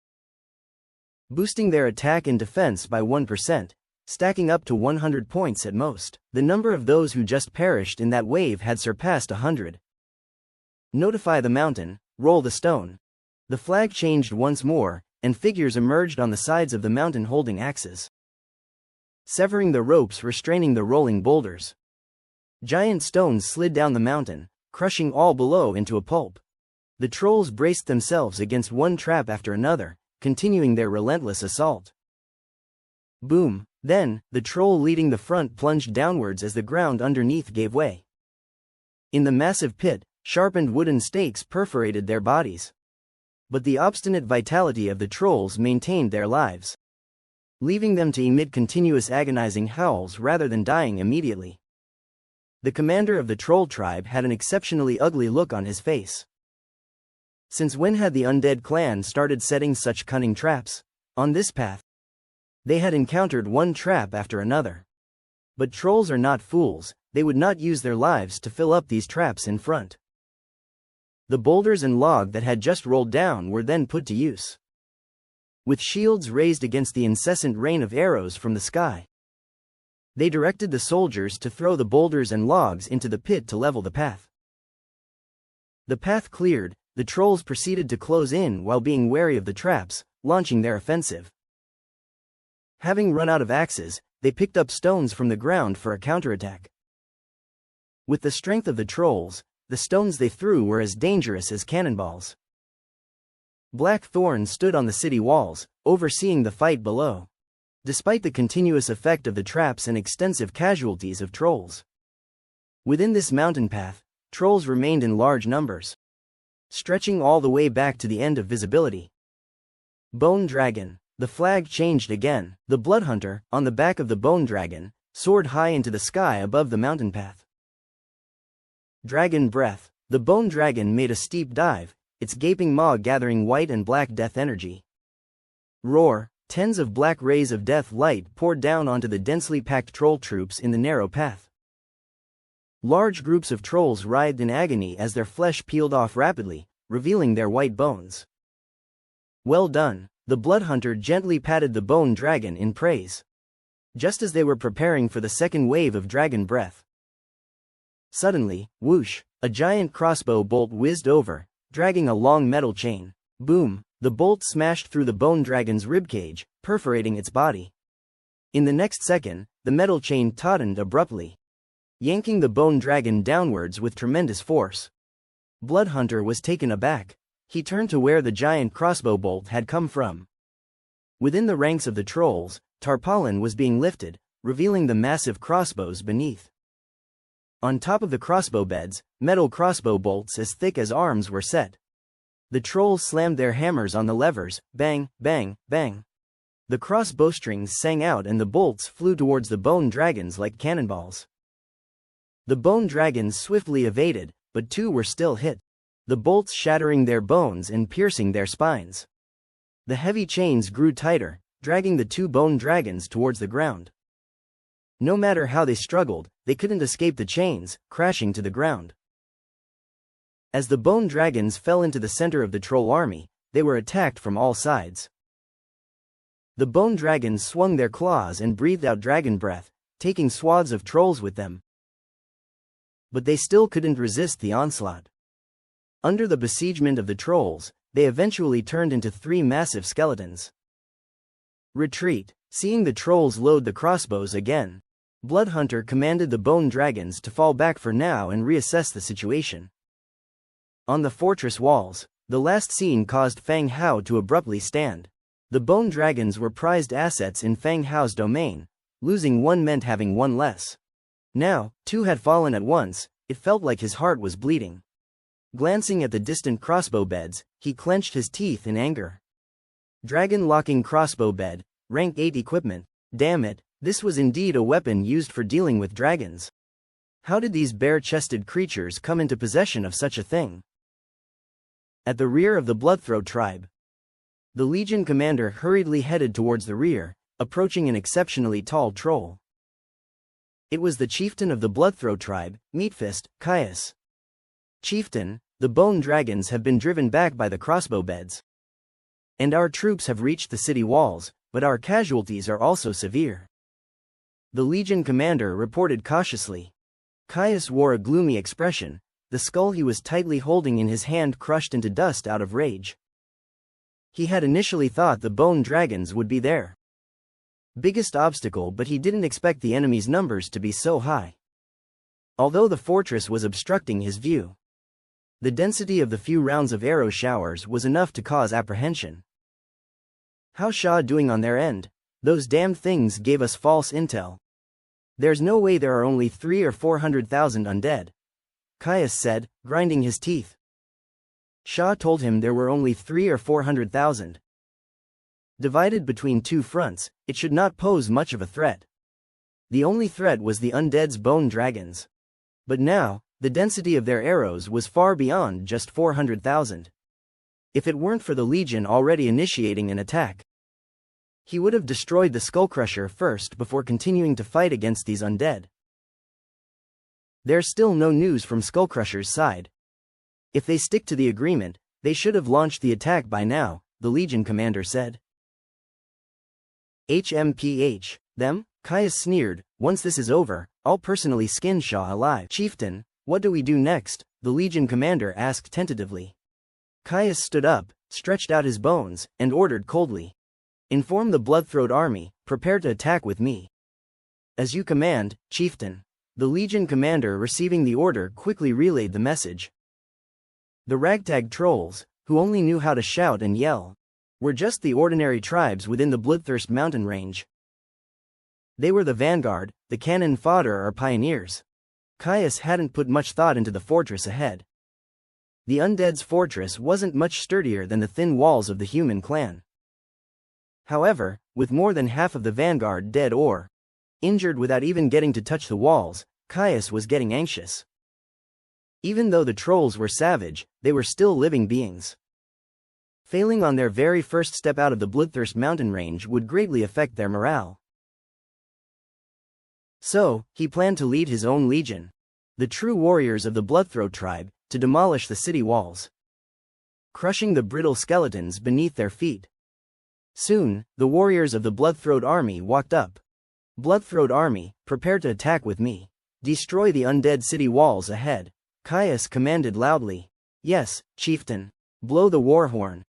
boosting their attack and defense by 1%, stacking up to 100 points at most. The number of those who just perished in that wave had surpassed 100. Notify the mountain, roll the stone. The flag changed once more, and figures emerged on the sides of the mountain holding axes, severing the ropes restraining the rolling boulders. Giant stones slid down the mountain, crushing all below into a pulp. The trolls braced themselves against one trap after another, continuing their relentless assault. Boom! Then, the troll leading the front plunged downwards as the ground underneath gave way. In the massive pit, sharpened wooden stakes perforated their bodies. But the obstinate vitality of the trolls maintained their lives, leaving them to emit continuous agonizing howls rather than dying immediately. The commander of the troll tribe had an exceptionally ugly look on his face. Since when had the Undead clan started setting such cunning traps? On this path, they had encountered one trap after another. But trolls are not fools, they would not use their lives to fill up these traps in front. The boulders and log that had just rolled down were then put to use, with shields raised against the incessant rain of arrows from the sky. They directed the soldiers to throw the boulders and logs into the pit to level the path. The path cleared, the trolls proceeded to close in while being wary of the traps, launching their offensive. Having run out of axes, they picked up stones from the ground for a counterattack. With the strength of the trolls, the stones they threw were as dangerous as cannonballs. Blackthorn stood on the city walls, overseeing the fight below. Despite the continuous effect of the traps and extensive casualties of trolls within this mountain path, trolls remained in large numbers, stretching all the way back to the end of visibility. Bone Dragon. The flag changed again. The Bloodhunter, on the back of the Bone Dragon, soared high into the sky above the mountain path. Dragon Breath. The Bone Dragon made a steep dive, its gaping maw gathering white and black death energy. Roar. Tens of black rays of death light poured down onto the densely packed troll troops in the narrow path. Large groups of trolls writhed in agony as their flesh peeled off rapidly, revealing their white bones. Well done. The Bloodhunter gently patted the Bone Dragon in praise. Just as they were preparing for the second wave of Dragon Breath. Suddenly, whoosh, a giant crossbow bolt whizzed over, dragging a long metal chain. Boom, the bolt smashed through the Bone Dragon's ribcage, perforating its body. In the next second, the metal chain tautened abruptly, yanking the Bone Dragon downwards with tremendous force. Bloodhunter was taken aback. He turned to where the giant crossbow bolt had come from. Within the ranks of the trolls, tarpaulin was being lifted, revealing the massive crossbows beneath. On top of the crossbow beds, metal crossbow bolts as thick as arms were set. The trolls slammed their hammers on the levers, bang, bang, bang. The crossbow strings sang out and the bolts flew towards the Bone Dragons like cannonballs. The Bone Dragons swiftly evaded, but two were still hit, the bolts shattering their bones and piercing their spines. The heavy chains grew tighter, dragging the two Bone Dragons towards the ground. No matter how they struggled, they couldn't escape the chains, crashing to the ground. As the Bone Dragons fell into the center of the troll army, they were attacked from all sides. The Bone Dragons swung their claws and breathed out dragon breath, taking swaths of trolls with them. But they still couldn't resist the onslaught. Under the besiegement of the trolls, they eventually turned into three massive skeletons. Retreat. Seeing the trolls load the crossbows again, Bloodhunter commanded the Bone Dragons to fall back for now and reassess the situation. On the fortress walls, the last scene caused Fang Hao to abruptly stand. The Bone Dragons were prized assets in Fang Hao's domain, losing one meant having one less. Now, two had fallen at once, it felt like his heart was bleeding. Glancing at the distant crossbow beds, he clenched his teeth in anger. Dragon locking crossbow bed, rank 8 equipment, damn it, this was indeed a weapon used for dealing with dragons. How did these bare-chested creatures come into possession of such a thing? At the rear of the Bloodthroat tribe, the Legion commander hurriedly headed towards the rear, approaching an exceptionally tall troll. It was the chieftain of the Bloodthroat tribe, Meatfist, Caius. Chieftain, the Bone Dragons have been driven back by the crossbow beds. And our troops have reached the city walls, but our casualties are also severe. The Legion commander reported cautiously. Caius wore a gloomy expression, the skull he was tightly holding in his hand crushed into dust out of rage. He had initially thought the Bone Dragons would be their biggest obstacle, but he didn't expect the enemy's numbers to be so high. Although the fortress was obstructing his view, the density of the few rounds of arrow showers was enough to cause apprehension. How's Shaw doing on their end? Those damned things gave us false intel. There's no way there are only 300,000 or 400,000 undead, Caius said, grinding his teeth. Shaw told him there were only 300,000 or 400,000. Divided between two fronts, it should not pose much of a threat. The only threat was the undead's Bone Dragons. But now, the density of their arrows was far beyond just 400,000. If it weren't for the Legion already initiating an attack, he would have destroyed the Skullcrusher first before continuing to fight against these undead. There's still no news from Skullcrusher's side. If they stick to the agreement, they should have launched the attack by now, the Legion commander said. HMPH, them? Caius sneered, once this is over, I'll personally skin Shaw alive. Chieftain, what do we do next? The Legion commander asked tentatively. Caius stood up, stretched out his bones, and ordered coldly. Inform the Bloodthroat army, prepare to attack with me. As you command, Chieftain. The Legion commander receiving the order quickly relayed the message. The ragtag trolls, who only knew how to shout and yell, were just the ordinary tribes within the Bloodthirst mountain range. They were the vanguard, the cannon fodder or pioneers. Caius hadn't put much thought into the fortress ahead. The Undead's fortress wasn't much sturdier than the thin walls of the human clan. However, with more than half of the vanguard dead or injured without even getting to touch the walls, Caius was getting anxious. Even though the trolls were savage, they were still living beings. Failing on their very first step out of the Bloodthirst mountain range would greatly affect their morale. So, he planned to lead his own legion, the true warriors of the Bloodthroat tribe, to demolish the city walls, crushing the brittle skeletons beneath their feet. Soon, the warriors of the Bloodthroat army walked up. Bloodthroat army, prepare to attack with me. Destroy the undead city walls ahead. Caius commanded loudly. Yes, chieftain. Blow the war horn.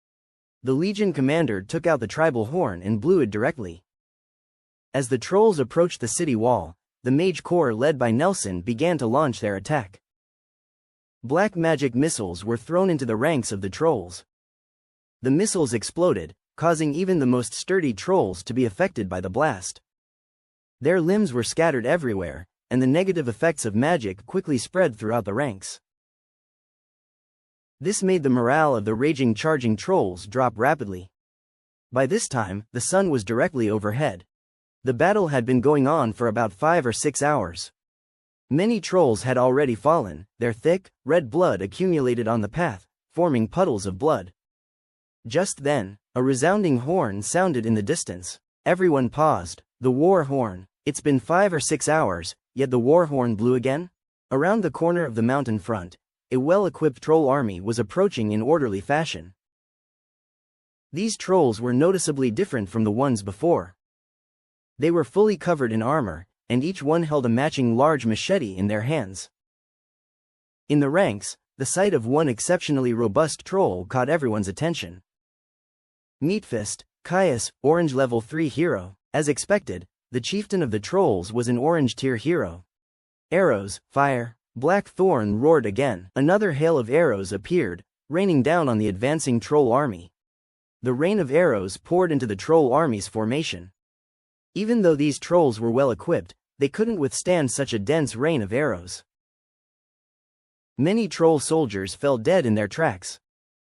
The legion commander took out the tribal horn and blew it directly. As the trolls approached the city wall, the mage corps led by Nelson began to launch their attack. Black magic missiles were thrown into the ranks of the trolls. The missiles exploded, causing even the most sturdy trolls to be affected by the blast. Their limbs were scattered everywhere, and the negative effects of magic quickly spread throughout the ranks. This made the morale of the raging charging trolls drop rapidly. By this time, the sun was directly overhead. The battle had been going on for about 5 or 6 hours. Many trolls had already fallen, their thick, red blood accumulated on the path, forming puddles of blood. Just then, a resounding horn sounded in the distance. Everyone paused. The war horn. It's been 5 or 6 hours, yet the war horn blew again? Around the corner of the mountain front, a well-equipped troll army was approaching in orderly fashion. These trolls were noticeably different from the ones before. They were fully covered in armor, and each one held a matching large machete in their hands. In the ranks, the sight of one exceptionally robust troll caught everyone's attention. Meatfist, Caius, Orange Level 3 hero. As expected, the chieftain of the trolls was an Orange Tier hero. Arrows, fire. Blackthorn roared again. Another hail of arrows appeared, raining down on the advancing troll army. The rain of arrows poured into the troll army's formation. Even though these trolls were well equipped, they couldn't withstand such a dense rain of arrows. Many troll soldiers fell dead in their tracks.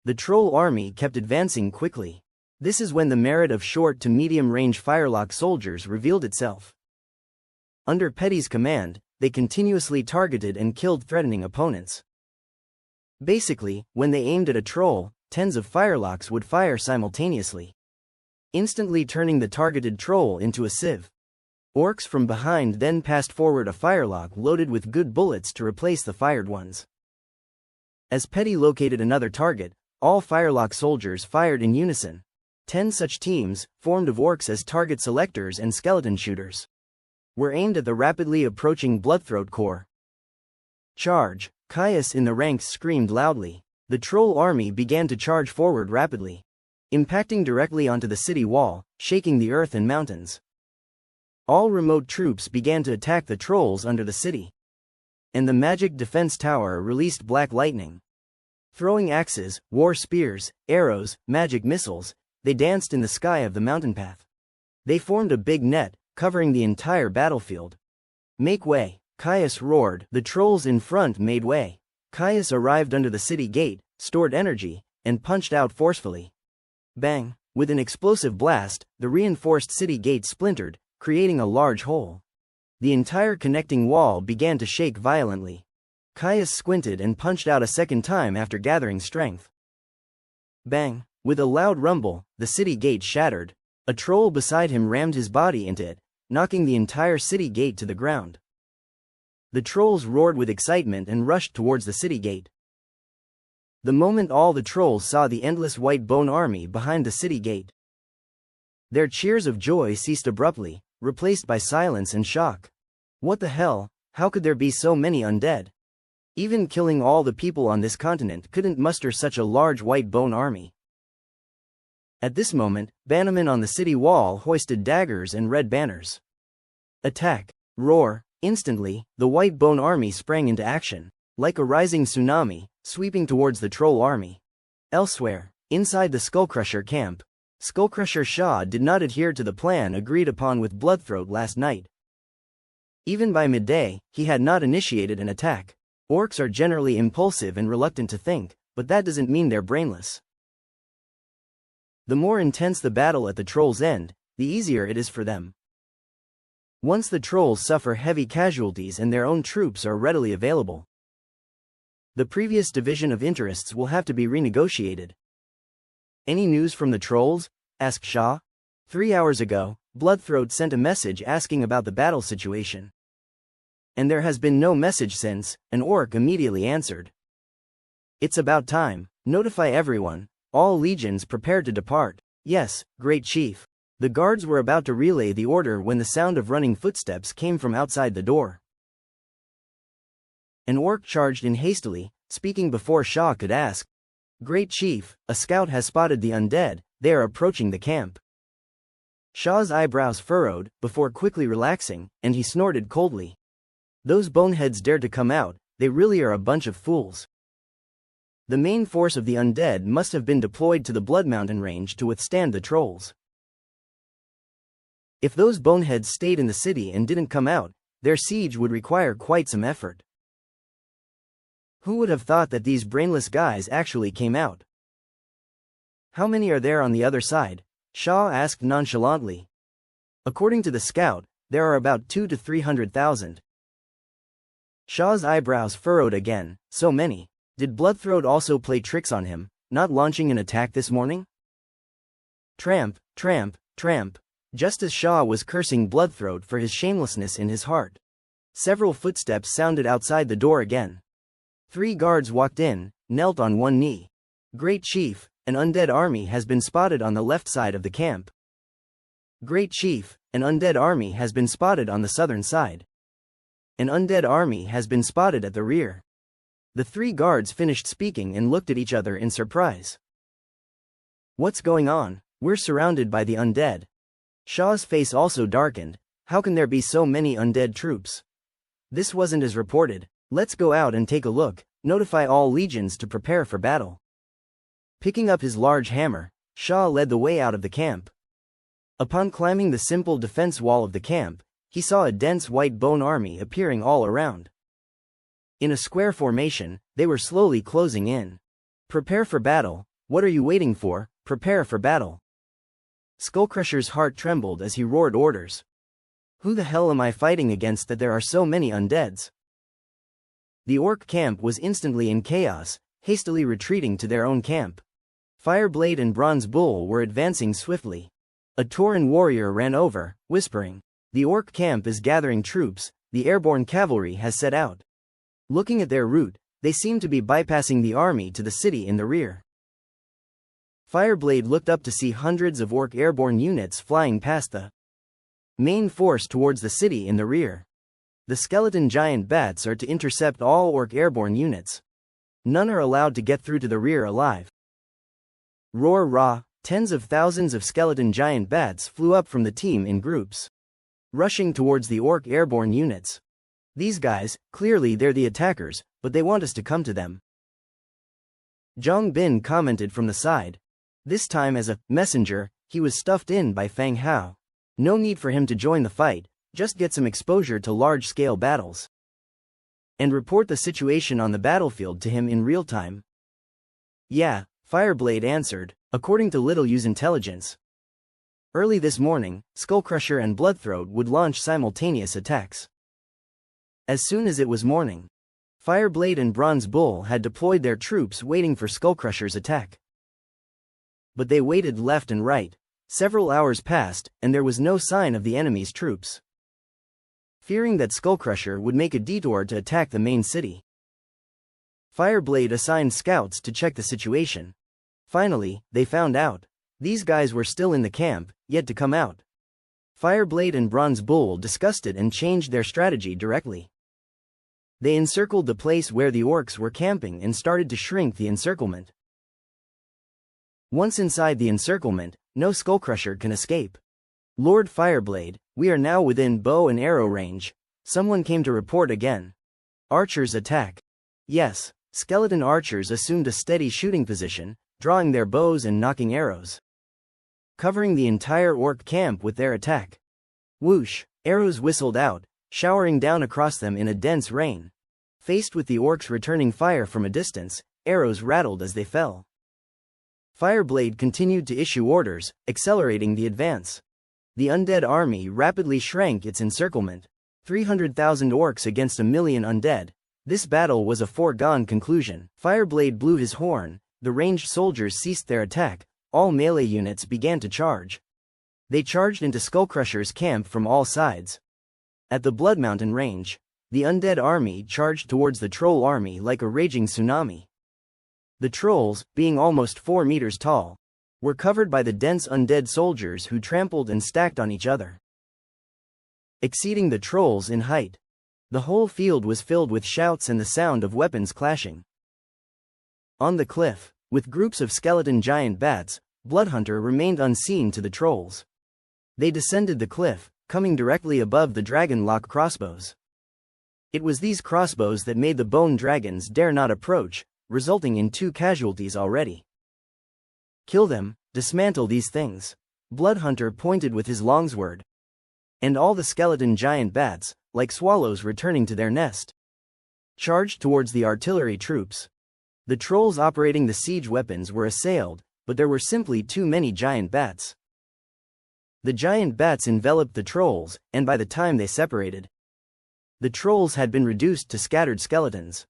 The troll army kept advancing quickly. This is when the merit of short to medium-range firelock soldiers revealed itself. Under Petty's command, they continuously targeted and killed threatening opponents. Basically, when they aimed at a troll, tens of firelocks would fire simultaneously, instantly turning the targeted troll into a sieve. Orcs from behind then passed forward a firelock loaded with good bullets to replace the fired ones. As Petty located another target, all firelock soldiers fired in unison. 10 such teams, formed of orcs as target selectors and skeleton shooters, were aimed at the rapidly approaching Bloodthroat corps. Charge! Caius in the ranks screamed loudly. The troll army began to charge forward rapidly, impacting directly onto the city wall, shaking the earth and mountains. All remote troops began to attack the trolls under the city, and the magic defense tower released black lightning. Throwing axes, war spears, arrows, magic missiles, they danced in the sky of the mountain path. They formed a big net, covering the entire battlefield. Make way! Caius roared. The trolls in front made way. Caius arrived under the city gate, stored energy, and punched out forcefully. Bang! With an explosive blast, the reinforced city gate splintered, creating a large hole. The entire connecting wall began to shake violently. Caius squinted and punched out a second time after gathering strength. Bang! With a loud rumble, the city gate shattered. A troll beside him rammed his body into it, knocking the entire city gate to the ground. The trolls roared with excitement and rushed towards the city gate. The moment all the trolls saw the endless white bone army behind the city gate, their cheers of joy ceased abruptly, replaced by silence and shock. What the hell? How could there be so many undead? Even killing all the people on this continent couldn't muster such a large white bone army. At this moment, bannermen on the city wall hoisted daggers and red banners. Attack! Roar! Instantly, the white bone army sprang into action, like a rising tsunami, sweeping towards the troll army. Elsewhere, inside the Skullcrusher camp, Skullcrusher Shaw did not adhere to the plan agreed upon with Bloodthroat last night. Even by midday, he had not initiated an attack. Orcs are generally impulsive and reluctant to think, but that doesn't mean they're brainless. The more intense the battle at the Troll's end, the easier it is for them. Once the Trolls suffer heavy casualties and their own troops are readily available, the previous division of interests will have to be renegotiated. Any news from the Trolls? Asked Shaw. 3 hours ago, Bloodthroat sent a message asking about the battle situation. And there has been no message since, an orc immediately answered. It's about time. Notify everyone. All legions prepared to depart. Yes, Great Chief. The guards were about to relay the order when the sound of running footsteps came from outside the door. An orc charged in hastily, speaking before Shaw could ask. Great Chief, a scout has spotted the undead, they are approaching the camp. Shaw's eyebrows furrowed, before quickly relaxing, and he snorted coldly. Those boneheads dared to come out, they really are a bunch of fools. The main force of the undead must have been deployed to the Blood Mountain range to withstand the Trolls. If those boneheads stayed in the city and didn't come out, their siege would require quite some effort. Who would have thought that these brainless guys actually came out? How many are there on the other side? Shaw asked nonchalantly. According to the scout, there are about 200,000 to 300,000. Shaw's eyebrows furrowed again. So many. Did Bloodthroat also play tricks on him, not launching an attack this morning? Tramp, tramp, tramp. Just as Shaw was cursing Bloodthroat for his shamelessness in his heart, several footsteps sounded outside the door again. 3 guards walked in, knelt on one knee. Great Chief, an undead army has been spotted on the left side of the camp. Great Chief, an undead army has been spotted on the southern side. An undead army has been spotted at the rear. The 3 guards finished speaking and looked at each other in surprise. What's going on? We're surrounded by the undead. Shaw's face also darkened. How can there be so many undead troops? This wasn't as reported. Let's go out and take a look. Notify all legions to prepare for battle. Picking up his large hammer, Shaw led the way out of the camp. Upon climbing the simple defense wall of the camp, he saw a dense white bone army appearing all around. In a square formation, they were slowly closing in. Prepare for battle. What are you waiting for? Prepare for battle. Skullcrusher's heart trembled as he roared orders. Who the hell am I fighting against that there are so many undeads? The orc camp was instantly in chaos, hastily retreating to their own camp. Fireblade and Bronze Bull were advancing swiftly. A Tauren warrior ran over, whispering, "The orc camp is gathering troops, the airborne cavalry has set out." Looking at their route, they seemed to be bypassing the army to the city in the rear. Fireblade looked up to see hundreds of orc airborne units flying past the main force towards the city in the rear. The skeleton giant bats are to intercept all orc airborne units. None are allowed to get through to the rear alive. Roar rah, tens of thousands of skeleton giant bats flew up from the team in groups, rushing towards the orc airborne units. These guys, clearly they're the attackers, but they want us to come to them. Zhang Bin commented from the side. This time as a messenger, he was stuffed in by Fang Hao. No need for him to join the fight, just get some exposure to large-scale battles. And report the situation on the battlefield to him in real time. Yeah, Fireblade answered, according to Little U's intelligence. Early this morning, Skullcrusher and Bloodthroat would launch simultaneous attacks. As soon as it was morning, Fireblade and Bronze Bull had deployed their troops waiting for Skullcrusher's attack. But they waited left and right. Several hours passed, and there was no sign of the enemy's troops. Fearing that Skullcrusher would make a detour to attack the main city, Fireblade assigned scouts to check the situation. Finally, they found out. These guys were still in the camp, yet to come out. Fireblade and Bronze Bull discussed it and changed their strategy directly. They encircled the place where the orcs were camping and started to shrink the encirclement. Once inside the encirclement, no Skullcrusher can escape. Lord Fireblade, we are now within bow and arrow range. Someone came to report again. Archers attack. Yes, skeleton archers assumed a steady shooting position, drawing their bows and knocking arrows, covering the entire orc camp with their attack. Whoosh! Arrows whistled out, showering down across them in a dense rain. Faced with the orcs returning fire from a distance, arrows rattled as they fell. Fireblade continued to issue orders, accelerating the advance. The undead army rapidly shrank its encirclement. 300,000 orcs against 1,000,000 undead. This battle was a foregone conclusion. Fireblade blew his horn, the ranged soldiers ceased their attack, all melee units began to charge. They charged into Skullcrusher's camp from all sides. At the Blood Mountain range, the undead army charged towards the troll army like a raging tsunami. The trolls, being almost 4 meters tall, were covered by the dense undead soldiers who trampled and stacked on each other, exceeding the trolls in height. The whole field was filled with shouts and the sound of weapons clashing. On the cliff, with groups of skeleton giant bats, Bloodhunter remained unseen to the trolls. They descended the cliff, coming directly above the dragon-lock crossbows. It was these crossbows that made the bone dragons dare not approach, resulting in 2 casualties already. Kill them, dismantle these things. Bloodhunter pointed with his longsword. And all the skeleton giant bats, like swallows returning to their nest, charged towards the artillery troops. The trolls operating the siege weapons were assailed, but there were simply too many giant bats. The giant bats enveloped the trolls, and by the time they separated, the trolls had been reduced to scattered skeletons.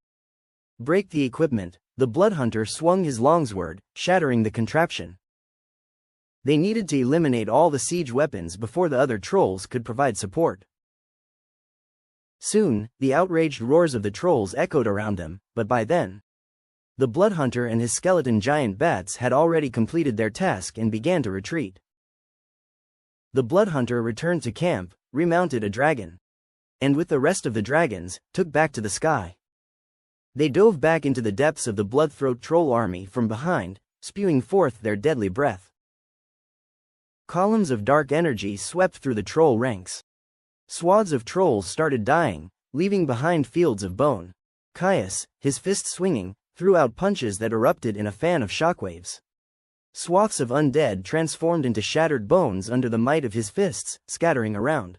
Break the equipment. The Bloodhunter swung his longsword, shattering the contraption. They needed to eliminate all the siege weapons before the other trolls could provide support. Soon, the outraged roars of the trolls echoed around them, but by then, the Bloodhunter and his skeleton giant bats had already completed their task and began to retreat. The Bloodhunter returned to camp, remounted a dragon, and with the rest of the dragons, took back to the sky. They dove back into the depths of the Bloodthroat troll army from behind, spewing forth their deadly breath. Columns of dark energy swept through the troll ranks. Swaths of trolls started dying, leaving behind fields of bone. Caius, his fist swinging, threw out punches that erupted in a fan of shockwaves. Swaths of undead transformed into shattered bones under the might of his fists, scattering around.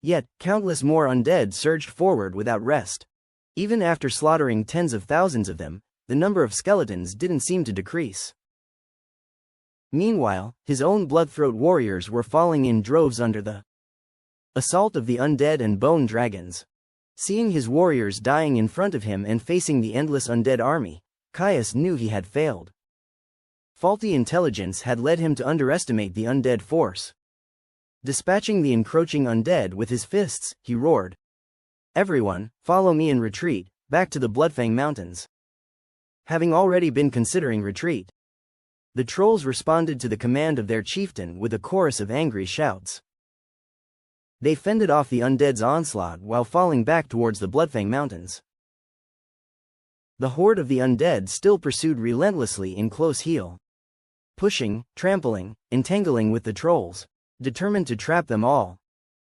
Yet, countless more undead surged forward without rest. Even after slaughtering tens of thousands of them, the number of skeletons didn't seem to decrease. Meanwhile, his own Bloodthroat warriors were falling in droves under the assault of the undead and bone dragons. Seeing his warriors dying in front of him and facing the endless undead army, Caius knew he had failed. Faulty intelligence had led him to underestimate the undead force. Dispatching the encroaching undead with his fists, he roared, "Everyone, follow me in retreat, back to the Bloodfang Mountains." Having already been considering retreat, the trolls responded to the command of their chieftain with a chorus of angry shouts. They fended off the undead's onslaught while falling back towards the Bloodfang Mountains. The horde of the undead still pursued relentlessly in close heel, pushing, trampling, entangling with the trolls, determined to trap them all.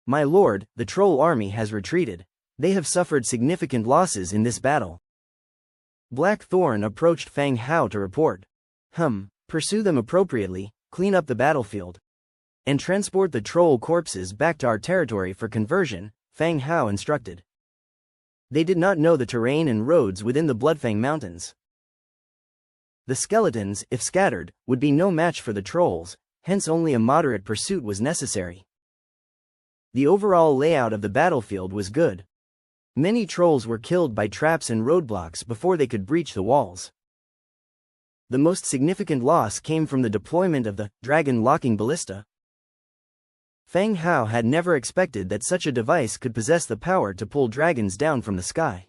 "My lord, the troll army has retreated. They have suffered significant losses in this battle." Blackthorn approached Fang Hao to report. Pursue them appropriately, clean up the battlefield, and transport the troll corpses back to our territory for conversion, Fang Hao instructed. They did not know the terrain and roads within the Bloodfang Mountains. The skeletons, if scattered, would be no match for the trolls, hence only a moderate pursuit was necessary. The overall layout of the battlefield was good. Many trolls were killed by traps and roadblocks before they could breach the walls. The most significant loss came from the deployment of the dragon-locking ballista. Fang Hao had never expected that such a device could possess the power to pull dragons down from the sky.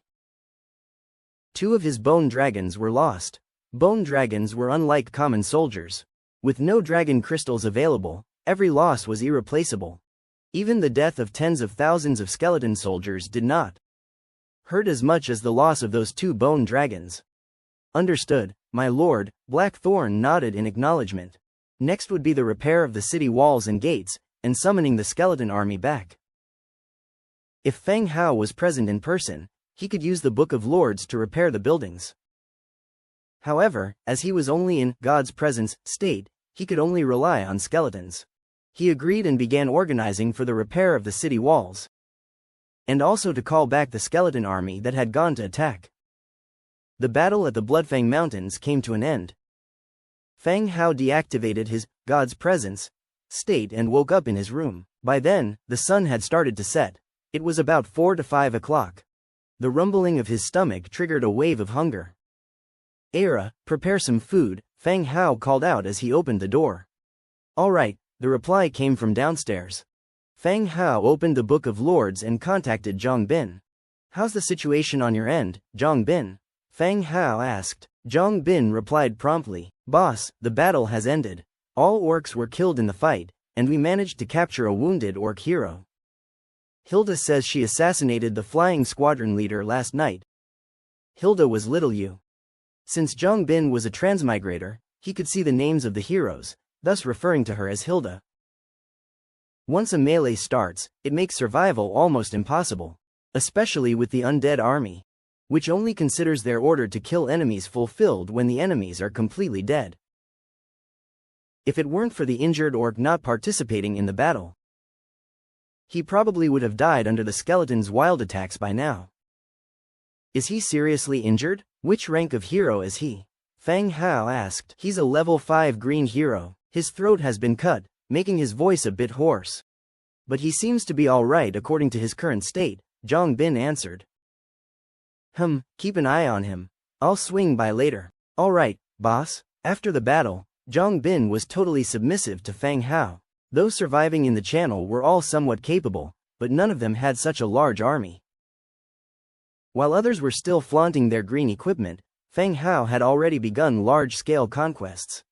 2 of his bone dragons were lost. Bone dragons were unlike common soldiers. With no dragon crystals available, every loss was irreplaceable. Even the death of tens of thousands of skeleton soldiers did not hurt as much as the loss of those 2 bone dragons. "Understood, my lord," Blackthorn nodded in acknowledgement. Next would be the repair of the city walls and gates, and summoning the skeleton army back. If Fang Hao was present in person, he could use the Book of Lords to repair the buildings. However, as he was only in God's presence state, he could only rely on skeletons. He agreed and began organizing for the repair of the city walls, and also to call back the skeleton army that had gone to attack. The battle at the Bloodfang Mountains came to an end. Fang Hao deactivated his God's presence state and woke up in his room. By then, the sun had started to set. It was about 4 to 5 o'clock. The rumbling of his stomach triggered a wave of hunger. "Era, prepare some food," Fang Hao called out as he opened the door. "All right," the reply came from downstairs. Fang Hao opened the Book of Lords and contacted Zhang Bin. "How's the situation on your end, Zhang Bin?" Fang Hao asked. Zhang Bin replied promptly, "Boss, the battle has ended. All orcs were killed in the fight, and we managed to capture a wounded orc hero. Hilda says she assassinated the flying squadron leader last night." Hilda was Little Yu. Since Zhang Bin was a transmigrator, he could see the names of the heroes, thus referring to her as Hilda. Once a melee starts, it makes survival almost impossible, especially with the undead army, which only considers their order to kill enemies fulfilled when the enemies are completely dead. If it weren't for the injured orc not participating in the battle, he probably would have died under the skeleton's wild attacks by now. "Is he seriously injured? Which rank of hero is he?" Fang Hao asked. "He's a level 5 green hero. His throat has been cut, making his voice a bit hoarse. But he seems to be alright according to his current state," Zhang Bin answered. Keep an eye on him. I'll swing by later." "Alright, boss." After the battle, Zhang Bin was totally submissive to Fang Hao. Those surviving in the channel were all somewhat capable, but none of them had such a large army. While others were still flaunting their green equipment, Fang Hao had already begun large-scale conquests.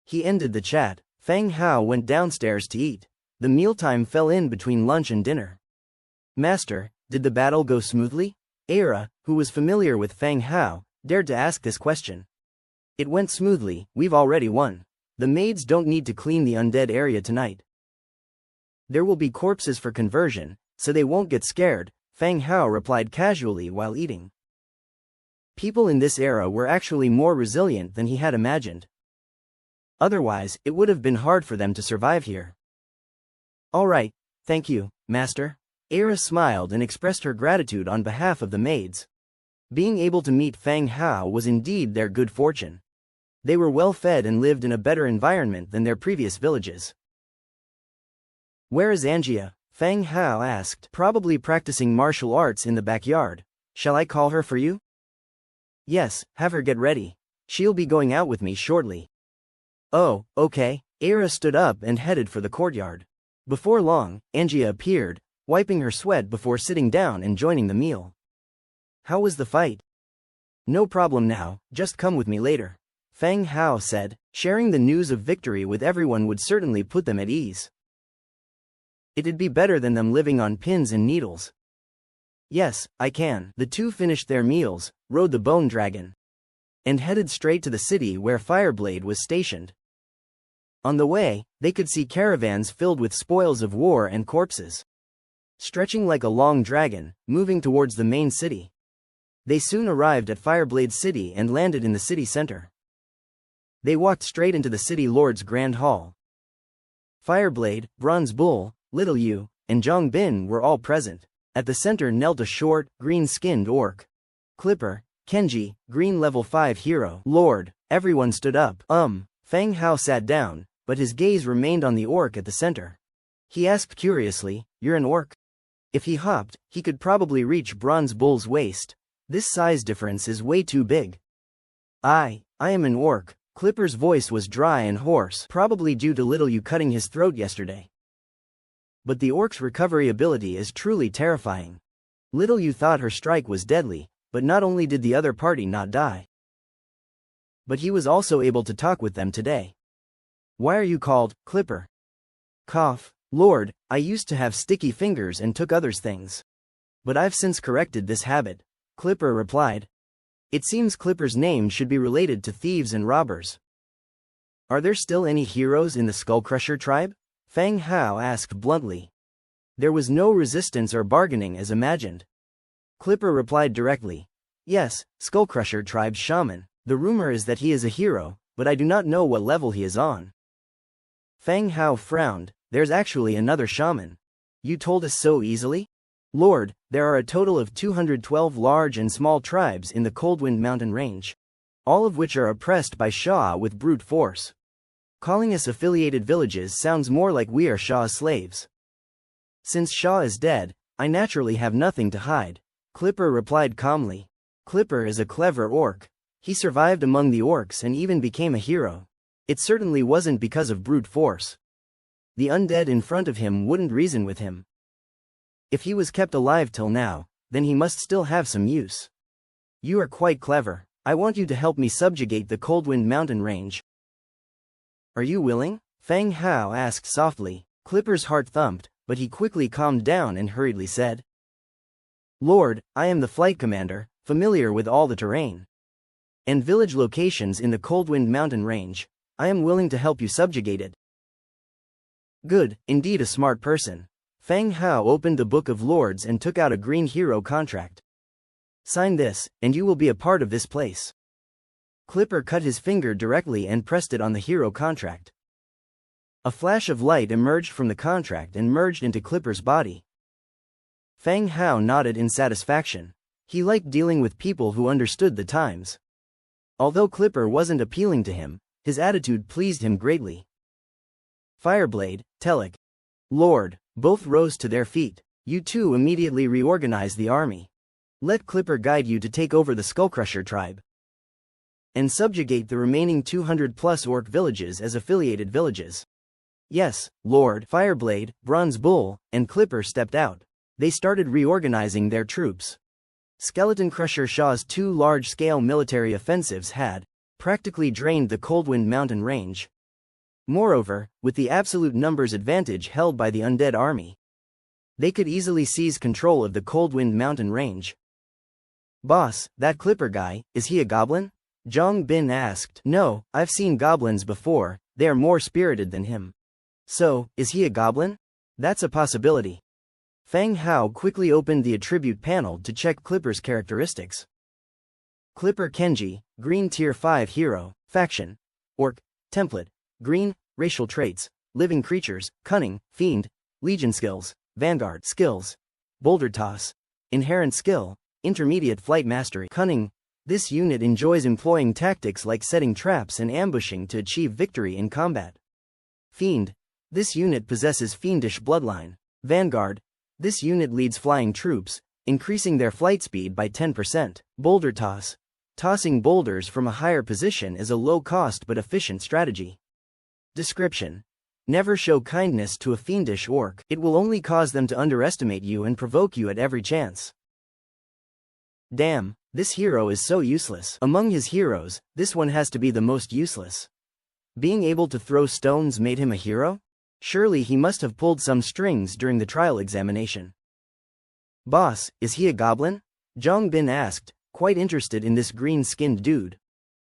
He ended the chat. Fang Hao went downstairs to eat. The mealtime fell in between lunch and dinner. "Master, did the battle go smoothly?" Era, who was familiar with Fang Hao, dared to ask this question. "It went smoothly, we've already won. The maids don't need to clean the undead area tonight. There will be corpses for conversion, so they won't get scared," Fang Hao replied casually while eating. People in this era were actually more resilient than he had imagined. Otherwise, it would have been hard for them to survive here. "Alright, thank you, master." Era smiled and expressed her gratitude on behalf of the maids. Being able to meet Fang Hao was indeed their good fortune. They were well fed and lived in a better environment than their previous villages. "Where is Angia?" Fang Hao asked. "Probably practicing martial arts in the backyard. Shall I call her for you?" "Yes, have her get ready. She'll be going out with me shortly." "Oh, okay." Era stood up and headed for the courtyard. Before long, Angia appeared, wiping her sweat before sitting down and joining the meal. "How was the fight?" "No problem now, just come with me later," Fang Hao said. Sharing the news of victory with everyone would certainly put them at ease. It'd be better than them living on pins and needles. "Yes, I can." The two finished their meals, rode the bone dragon, and headed straight to the city where Fireblade was stationed. On the way, they could see caravans filled with spoils of war and corpses, stretching like a long dragon, moving towards the main city. They soon arrived at Fireblade City and landed in the city center. They walked straight into the city lord's grand hall. Fireblade, Bronze Bull, Little Yu, and Zhang Bin were all present. At the center knelt a short, green-skinned orc. Clipper, Kenji, green level 5 hero. "Lord." Everyone stood up. Fang Hao sat down, but his gaze remained on the orc at the center. He asked curiously, "You're an orc?" If he hopped, he could probably reach Bronze Bull's waist. This size difference is way too big. I am an orc." Clipper's voice was dry and hoarse, probably due to Little Yu cutting his throat yesterday. But the orc's recovery ability is truly terrifying. Little Yu thought her strike was deadly, but not only did the other party not die, but he was also able to talk with them today. "Why are you called Clipper?" Cough. "Lord, I used to have sticky fingers and took others' things, but I've since corrected this habit," Clipper replied. It seems Clipper's name should be related to thieves and robbers. "Are there still any heroes in the Skullcrusher tribe?" Fang Hao asked bluntly. There was no resistance or bargaining as imagined. Clipper replied directly, "Yes, Skullcrusher tribe's shaman. The rumor is that he is a hero, but I do not know what level he is on. Fang Hao frowned. There's actually another shaman. You told us so easily? Lord, there are a total of 212 large and small tribes in the Coldwind Mountain Range, all of which are oppressed by Shah with brute force. Calling us affiliated villages sounds more like we are Shah's slaves. Since Shah is dead, I naturally have nothing to hide, Clipper replied calmly. Clipper is a clever orc. He survived among the orcs and even became a hero. It certainly wasn't because of brute force. The undead in front of him wouldn't reason with him. If he was kept alive till now, then he must still have some use. You are quite clever. I want you to help me subjugate the Coldwind Mountain Range. Are you willing? Fang Hao asked softly. Clipper's heart thumped, but he quickly calmed down and hurriedly said, Lord, I am the flight commander, familiar with all the terrain and village locations in the Coldwind Mountain Range. I am willing to help you subjugate it. Good, indeed a smart person. Fang Hao opened the Book of Lords and took out a green hero contract. Sign this, and you will be a part of this place. Clipper cut his finger directly and pressed it on the hero contract. A flash of light emerged from the contract and merged into Clipper's body. Fang Hao nodded in satisfaction. He liked dealing with people who understood the times. Although Clipper wasn't appealing to him, his attitude pleased him greatly. Fireblade, Telek, Lord, both rose to their feet. You two immediately reorganized the army. Let Clipper guide you to take over the Skullcrusher tribe and subjugate the remaining 200+ orc villages as affiliated villages. Yes, Lord. Fireblade, Bronze Bull, and Clipper stepped out. They started reorganizing their troops. Skeleton Crusher Shah's 2 large-scale military offensives had practically drained the Coldwind Mountain Range. Moreover, with the absolute numbers advantage held by the undead army, they could easily seize control of the Coldwind Mountain Range. Boss, that Clipper guy, is he a goblin? Zhang Bin asked. No, I've seen goblins before, they are more spirited than him. So, is he a goblin? That's a possibility. Fang Hao quickly opened the attribute panel to check Clipper's characteristics. Clipper Kenji, Green Tier 5 Hero, Faction, Orc, Template, Green, Racial Traits, Living Creatures, Cunning, Fiend, Legion Skills, Vanguard Skills, Boulder Toss, Inherent Skill, Intermediate Flight Mastery. Cunning. This unit enjoys employing tactics like setting traps and ambushing to achieve victory in combat. Fiend. This unit possesses fiendish bloodline. Vanguard. This unit leads flying troops, increasing their flight speed by 10%. Boulder Toss. Tossing boulders from a higher position is a low-cost but efficient strategy. Description. Never show kindness to a fiendish orc. It will only cause them to underestimate you and provoke you at every chance. Damn, this hero is so useless. Among his heroes, this one has to be the most useless. Being able to throw stones made him a hero? Surely he must have pulled some strings during the trial examination. Boss, is he a goblin? Zhang Bin asked, quite interested in this green-skinned dude.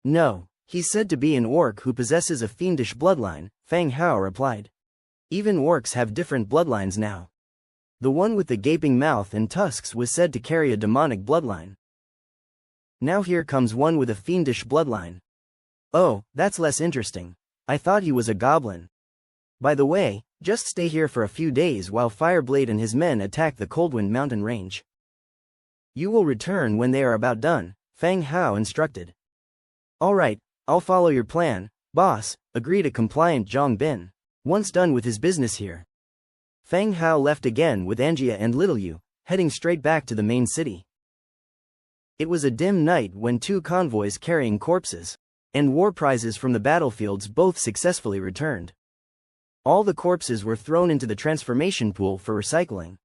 No, he's said to be an orc who possesses a fiendish bloodline, Fang Hao replied. Even orcs have different bloodlines now. The one with the gaping mouth and tusks was said to carry a demonic bloodline. Now here comes one with a fiendish bloodline. Oh, that's less interesting. I thought he was a goblin. By the way, just stay here for a few days while Fireblade and his men attack the Coldwind Mountain Range. You will return when they are about done, Fang Hao instructed. Alright, I'll follow your plan, boss, agreed a compliant Zhang Bin. Once done with his business here, Fang Hao left again with Anjia and Little Yu, heading straight back to the main city. It was a dim night when 2 convoys carrying corpses and war prizes from the battlefields both successfully returned. All the corpses were thrown into the transformation pool for recycling.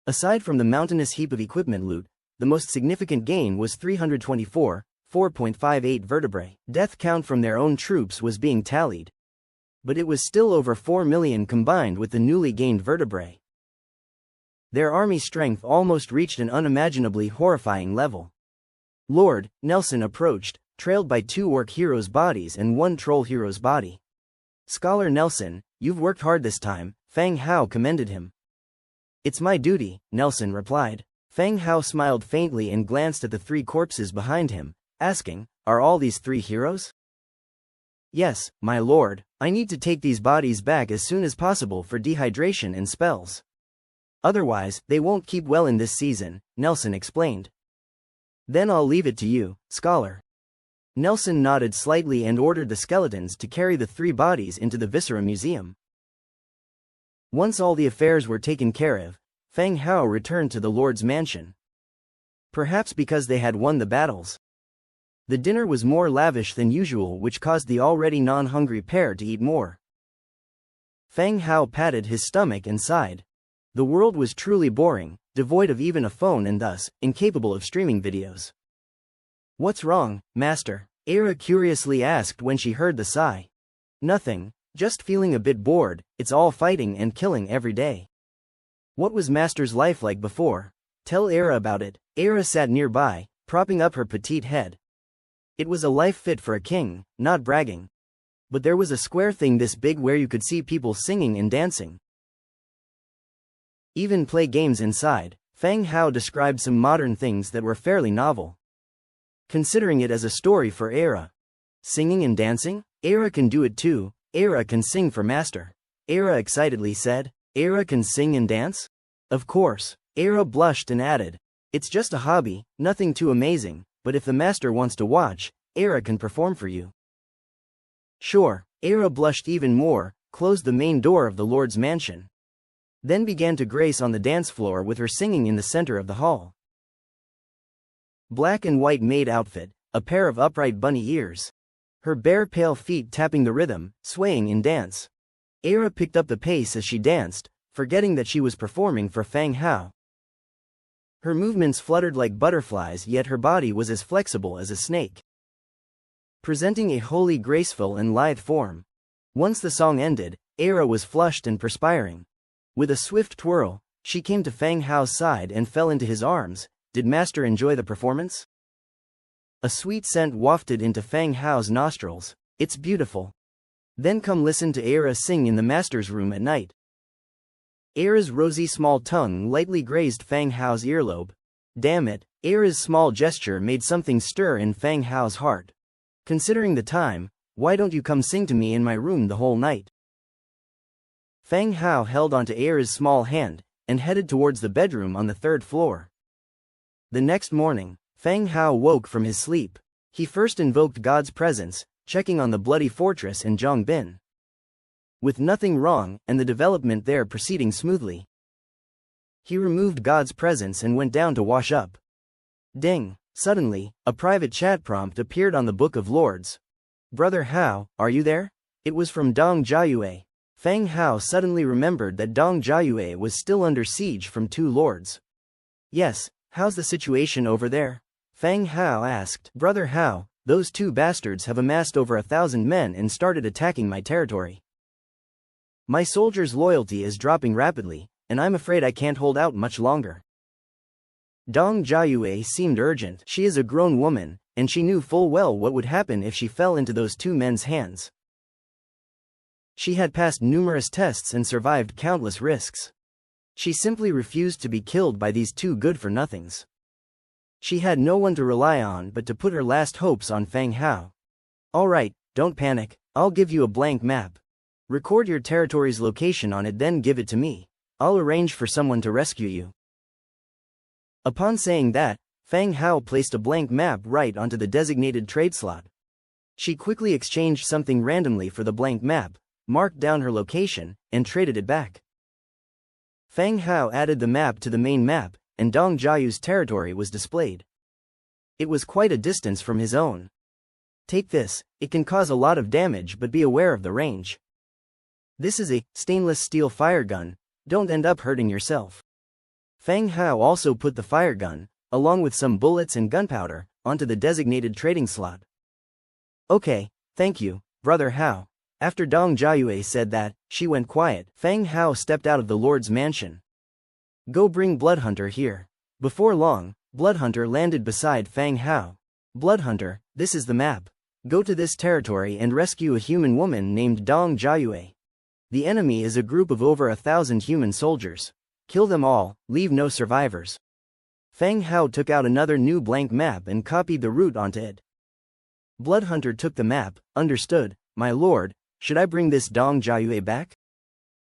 Aside from the mountainous heap of equipment loot, the most significant gain was 324, 4.58 vertebrae. Death count from their own troops was being tallied, but it was still over 4 million combined with the newly gained vertebrae. Their army strength almost reached an unimaginably horrifying level. Lord Nelson approached, trailed by 2 orc heroes' bodies and 1 troll hero's body. Scholar Nelson, you've worked hard this time, Fang Hao commended him. It's my duty, Nelson replied. Fang Hao smiled faintly and glanced at the 3 corpses behind him, asking, Are all these 3 heroes? Yes, my lord, I need to take these bodies back as soon as possible for dehydration and spells. Otherwise, they won't keep well in this season, Nelson explained. Then I'll leave it to you, scholar. Nelson nodded slightly and ordered the skeletons to carry the 3 bodies into the Viscera Museum. Once all the affairs were taken care of, Feng Hao returned to the Lord's mansion. Perhaps because they had won the battles. The dinner was more lavish than usual, which caused the already non-hungry pair to eat more. Feng Hao patted his stomach and sighed. The world was truly boring, devoid of even a phone and thus, incapable of streaming videos. What's wrong, master? Era curiously asked when she heard the sigh. Nothing, just feeling a bit bored, it's all fighting and killing every day. What was master's life like before? Tell Era about it. Era sat nearby, propping up her petite head. It was a life fit for a king, not bragging. But there was a square thing this big where you could see people singing and dancing. Even play games inside. Feng Hao described some modern things that were fairly novel. Considering it as a story for Era. Singing and dancing? Era can do it too. Era can sing for master. Era excitedly said. Era can sing and dance? Of course. Era blushed and added. It's just a hobby, nothing too amazing, but if the master wants to watch, Era can perform for you. Sure. Era blushed even more, closed the main door of the Lord's mansion. Then began to grace on the dance floor with her singing in the center of the hall. Black and white maid outfit, a pair of upright bunny ears. Her bare pale feet tapping the rhythm, swaying in dance. Era picked up the pace as she danced, forgetting that she was performing for Feng Hao. Her movements fluttered like butterflies, yet her body was as flexible as a snake, presenting a wholly graceful and lithe form. Once the song ended, Era was flushed and perspiring. With a swift twirl, she came to Feng Hao's side and fell into his arms. Did master enjoy the performance? A sweet scent wafted into Feng Hao's nostrils. It's beautiful. Then come listen to Era sing in the master's room at night. Era's rosy small tongue lightly grazed Feng Hao's earlobe. Damn it, Era's small gesture made something stir in Feng Hao's heart. Considering the time, why don't you come sing to me in my room the whole night? Feng Hao held onto Era's small hand, and headed towards the bedroom on the 3rd floor. The next morning, Feng Hao woke from his sleep. He first invoked God's presence, checking on the bloody fortress in Zhongbin. With nothing wrong, and the development there proceeding smoothly. He removed God's presence and went down to wash up. Ding! Suddenly, a private chat prompt appeared on the Book of Lords. Brother Hao, are you there? It was from Dong Jiayue. Feng Hao suddenly remembered that Dong Jiayue was still under siege from 2 lords. Yes, how's the situation over there? Feng Hao asked. Brother Hao, those 2 bastards have amassed over 1,000 men and started attacking my territory. My soldiers' loyalty is dropping rapidly, and I'm afraid I can't hold out much longer. Dong Jiayue seemed urgent. She is a grown woman, and she knew full well what would happen if she fell into those 2 men's hands. She had passed numerous tests and survived countless risks. She simply refused to be killed by these 2 good-for-nothings. She had no one to rely on but to put her last hopes on Feng Hao. Alright, don't panic, I'll give you a blank map. Record your territory's location on it, then give it to me. I'll arrange for someone to rescue you. Upon saying that, Feng Hao placed a blank map right onto the designated trade slot. She quickly exchanged something randomly for the blank map, marked down her location, and traded it back. Feng Hao added the map to the main map, and Dong Jiayue's territory was displayed. It was quite a distance from his own. Take this, it can cause a lot of damage, but be aware of the range. This is a stainless steel fire gun, don't end up hurting yourself. Feng Hao also put the fire gun, along with some bullets and gunpowder, onto the designated trading slot. Okay, thank you, Brother Hao. After Dong Jiayue said that, she went quiet. Feng Hao stepped out of the Lord's mansion. Go bring Bloodhunter here. Before long, Bloodhunter landed beside Feng Hao. Bloodhunter, this is the map. Go to this territory and rescue a human woman named Dong Jiayue. The enemy is a group of over 1,000 human soldiers. Kill them all, leave no survivors. Feng Hao took out another new blank map and copied the route onto it. Bloodhunter took the map. Understood, my lord. Should I bring this Dong Jiayue back?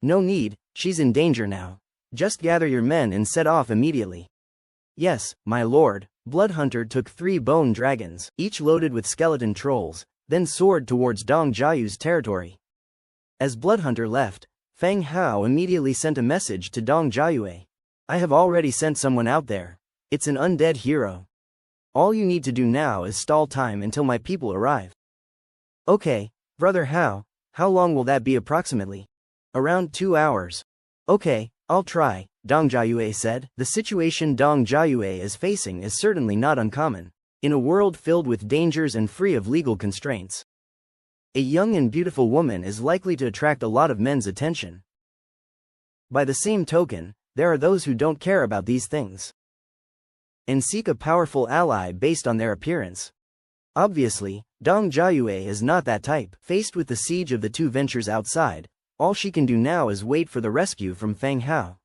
No need, she's in danger now. Just gather your men and set off immediately. Yes, my lord. Bloodhunter took 3 bone dragons, each loaded with skeleton trolls, then soared towards Dong Jiayue's territory. As Bloodhunter left, Feng Hao immediately sent a message to Dong Jiayue. I have already sent someone out there. It's an undead hero. All you need to do now is stall time until my people arrive. Okay, brother Hao, how long will that be approximately? Around 2 hours. Okay, I'll try, Dong Jiayue said. The situation Dong Jiayue is facing is certainly not uncommon, in a world filled with dangers and free of legal constraints. A young and beautiful woman is likely to attract a lot of men's attention. By the same token, there are those who don't care about these things and seek a powerful ally based on their appearance. Obviously, Dong Jiayue is not that type. Faced with the siege of the 2 ventures outside, all she can do now is wait for the rescue from Feng Hao.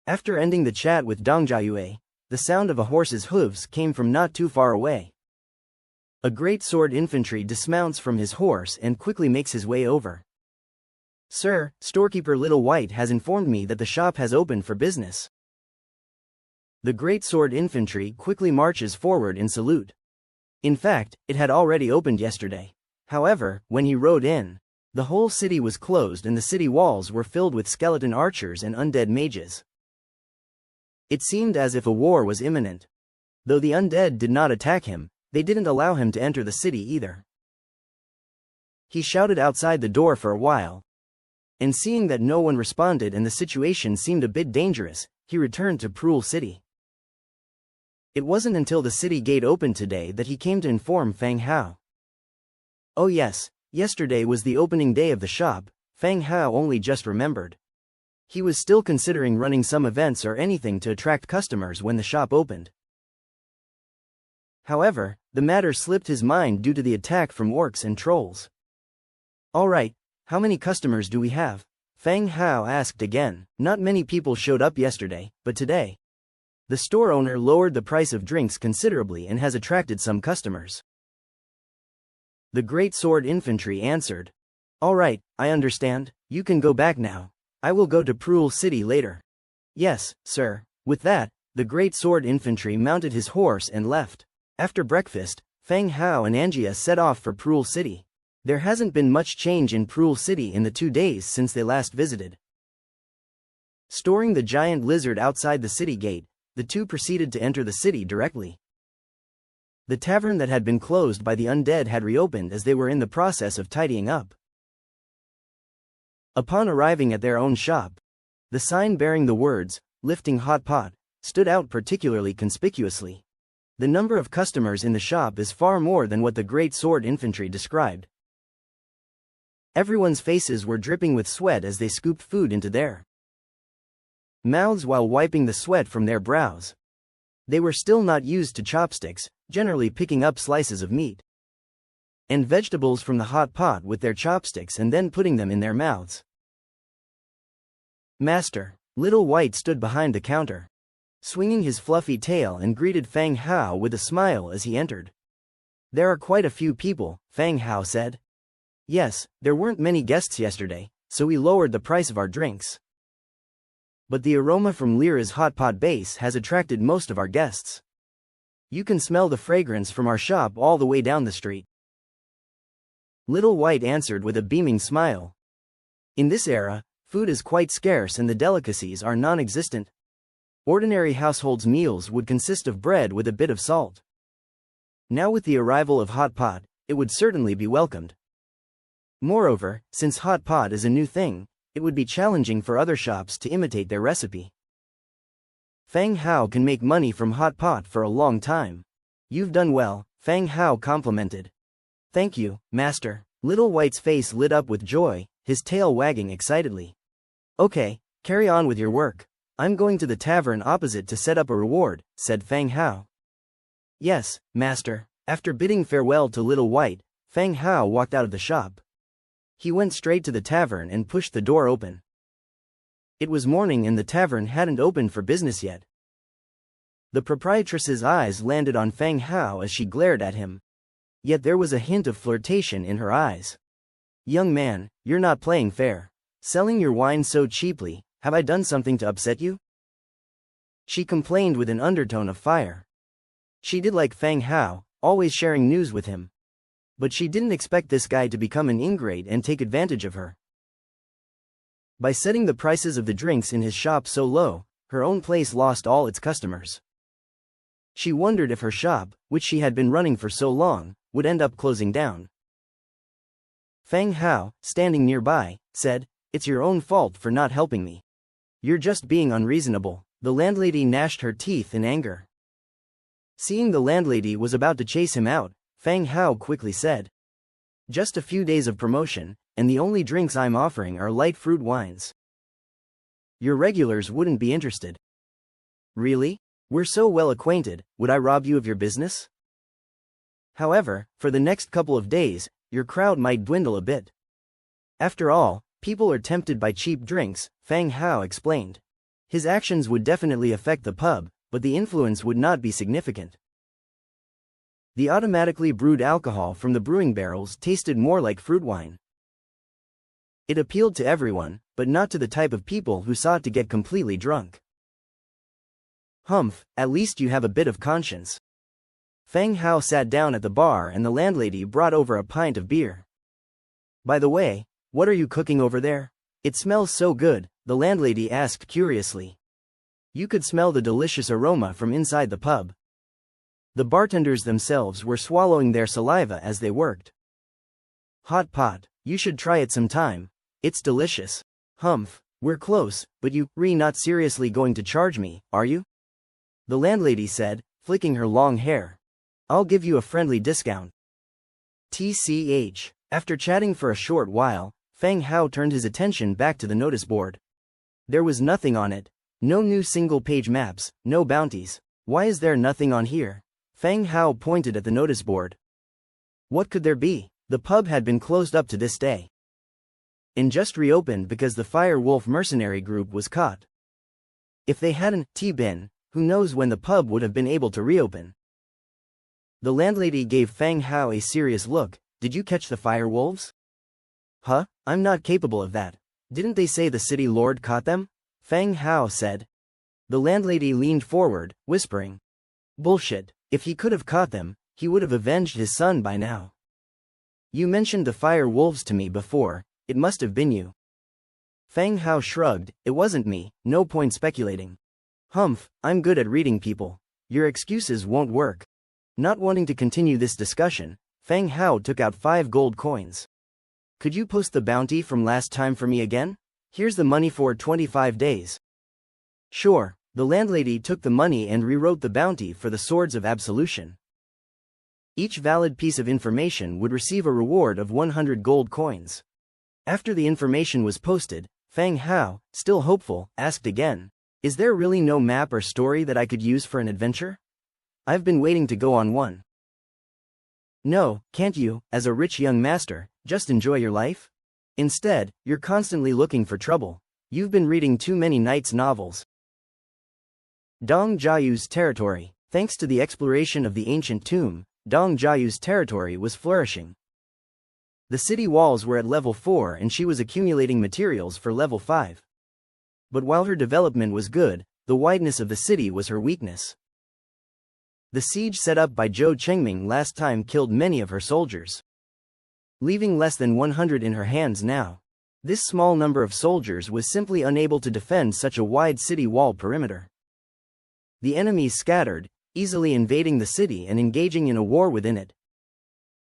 After ending the chat with Dong Jiayue, the sound of a horse's hooves came from not too far away. A great sword infantry dismounts from his horse and quickly makes his way over. Sir, storekeeper Little White has informed me that the shop has opened for business. The great sword infantry quickly marches forward in salute. In fact, it had already opened yesterday. However, when he rode in, the whole city was closed and the city walls were filled with skeleton archers and undead mages. It seemed as if a war was imminent. Though the undead did not attack him, they didn't allow him to enter the city either. He shouted outside the door for a while, and seeing that no one responded and the situation seemed a bit dangerous, he returned to Prul City. It wasn't until the city gate opened today that he came to inform Feng Hao. Oh yes, yesterday was the opening day of the shop. Feng Hao only just remembered. He was still considering running some events or anything to attract customers when the shop opened. However, the matter slipped his mind due to the attack from orcs and trolls. Alright, how many customers do we have? Feng Hao asked again. Not many people showed up yesterday, but today, the store owner lowered the price of drinks considerably and has attracted some customers. The great sword infantry answered. Alright, I understand, you can go back now. I will go to Prul City later. Yes, sir. With that, the great sword infantry mounted his horse and left. After breakfast, Feng Hao and Angia set off for Prul City. There hasn't been much change in Prul City in the 2 days since they last visited. Storing the giant lizard outside the city gate, the 2 proceeded to enter the city directly. The tavern that had been closed by the undead had reopened as they were in the process of tidying up. Upon arriving at their own shop, the sign bearing the words, "Lifting Hot Pot," stood out particularly conspicuously. The number of customers in the shop is far more than what the great sword infantry described. Everyone's faces were dripping with sweat as they scooped food into their mouths while wiping the sweat from their brows. They were still not used to chopsticks, generally picking up slices of meat and vegetables from the hot pot with their chopsticks and then putting them in their mouths. Master, Little White stood behind the counter, swinging his fluffy tail and greeted Feng Hao with a smile as he entered. There are quite a few people, Feng Hao said. Yes, there weren't many guests yesterday, so we lowered the price of our drinks. But the aroma from Lyra's hot pot base has attracted most of our guests. You can smell the fragrance from our shop all the way down the street. Little White answered with a beaming smile. In this era, food is quite scarce and the delicacies are non-existent. Ordinary households' meals would consist of bread with a bit of salt. Now with the arrival of hot pot, it would certainly be welcomed. Moreover, since hot pot is a new thing, it would be challenging for other shops to imitate their recipe. Feng Hao can make money from hot pot for a long time. You've done well, Feng Hao complimented. Thank you, master. Little White's face lit up with joy, his tail wagging excitedly. Okay, carry on with your work. I'm going to the tavern opposite to set up a reward, said Feng Hao. Yes, master. After bidding farewell to Little White, Feng Hao walked out of the shop. He went straight to the tavern and pushed the door open. It was morning and the tavern hadn't opened for business yet. The proprietress's eyes landed on Feng Hao as she glared at him. Yet there was a hint of flirtation in her eyes. Young man, you're not playing fair. Selling your wine so cheaply, have I done something to upset you? She complained with an undertone of fire. She did like Feng Hao, always sharing news with him. But she didn't expect this guy to become an ingrate and take advantage of her. By setting the prices of the drinks in his shop so low, her own place lost all its customers. She wondered if her shop, which she had been running for so long, would end up closing down. Feng Hao, standing nearby, said, "It's your own fault for not helping me. You're just being unreasonable." The landlady gnashed her teeth in anger. Seeing the landlady was about to chase him out, Feng Hao quickly said, "Just a few days of promotion, and the only drinks I'm offering are light fruit wines. Your regulars wouldn't be interested." "Really? We're so well acquainted, would I rob you of your business? However, for the next couple of days, your crowd might dwindle a bit. After all, people are tempted by cheap drinks," Feng Hao explained. His actions would definitely affect the pub, but the influence would not be significant. The automatically brewed alcohol from the brewing barrels tasted more like fruit wine. It appealed to everyone, but not to the type of people who sought to get completely drunk. "Humph, at least you have a bit of conscience." Feng Hao sat down at the bar and the landlady brought over a pint of beer. "By the way, what are you cooking over there? It smells so good," the landlady asked curiously. You could smell the delicious aroma from inside the pub. The bartenders themselves were swallowing their saliva as they worked. "Hot pot, you should try it sometime. It's delicious." "Humph, we're close, but you're not seriously going to charge me, are you?" the landlady said, flicking her long hair. "I'll give you a friendly discount." TCH. After chatting for a short while, Feng Hao turned his attention back to the notice board. There was nothing on it. No new single-page maps, no bounties. "Why is there nothing on here?" Feng Hao pointed at the notice board. What could there be? The pub had been closed up to this day. And just reopened because the Fire Wolf mercenary group was caught. If they hadn't been, who knows when the pub would have been able to reopen. The landlady gave Feng Hao a serious look. "Did you catch the Fire Wolves?" "Huh? I'm not capable of that. Didn't they say the city lord caught them?" Feng Hao said. The landlady leaned forward, whispering, "Bullshit. If he could have caught them, he would have avenged his son by now. You mentioned the Fire Wolves to me before, it must have been you." Feng Hao shrugged. "It wasn't me, no point speculating." "Humph, I'm good at reading people. Your excuses won't work." Not wanting to continue this discussion, Feng Hao took out 5 gold coins. "Could you post the bounty from last time for me again? Here's the money for 25 days. "Sure." The landlady took the money and rewrote the bounty for the Swords of Absolution. Each valid piece of information would receive a reward of 100 gold coins. After the information was posted, Feng Hao, still hopeful, asked again, "Is there really no map or story that I could use for an adventure? I've been waiting to go on one." "No, can't you, as a rich young master, just enjoy your life? Instead, you're constantly looking for trouble. You've been reading too many knights' novels." Dong Jiayu's territory. Thanks to the exploration of the ancient tomb, Dong Jiayu's territory was flourishing. The city walls were at level 4 and she was accumulating materials for level 5. But while her development was good, the wideness of the city was her weakness. The siege set up by Zhou Chengming last time killed many of her soldiers, leaving less than 100 in her hands now. This small number of soldiers was simply unable to defend such a wide city wall perimeter. The enemies scattered, easily invading the city and engaging in a war within it.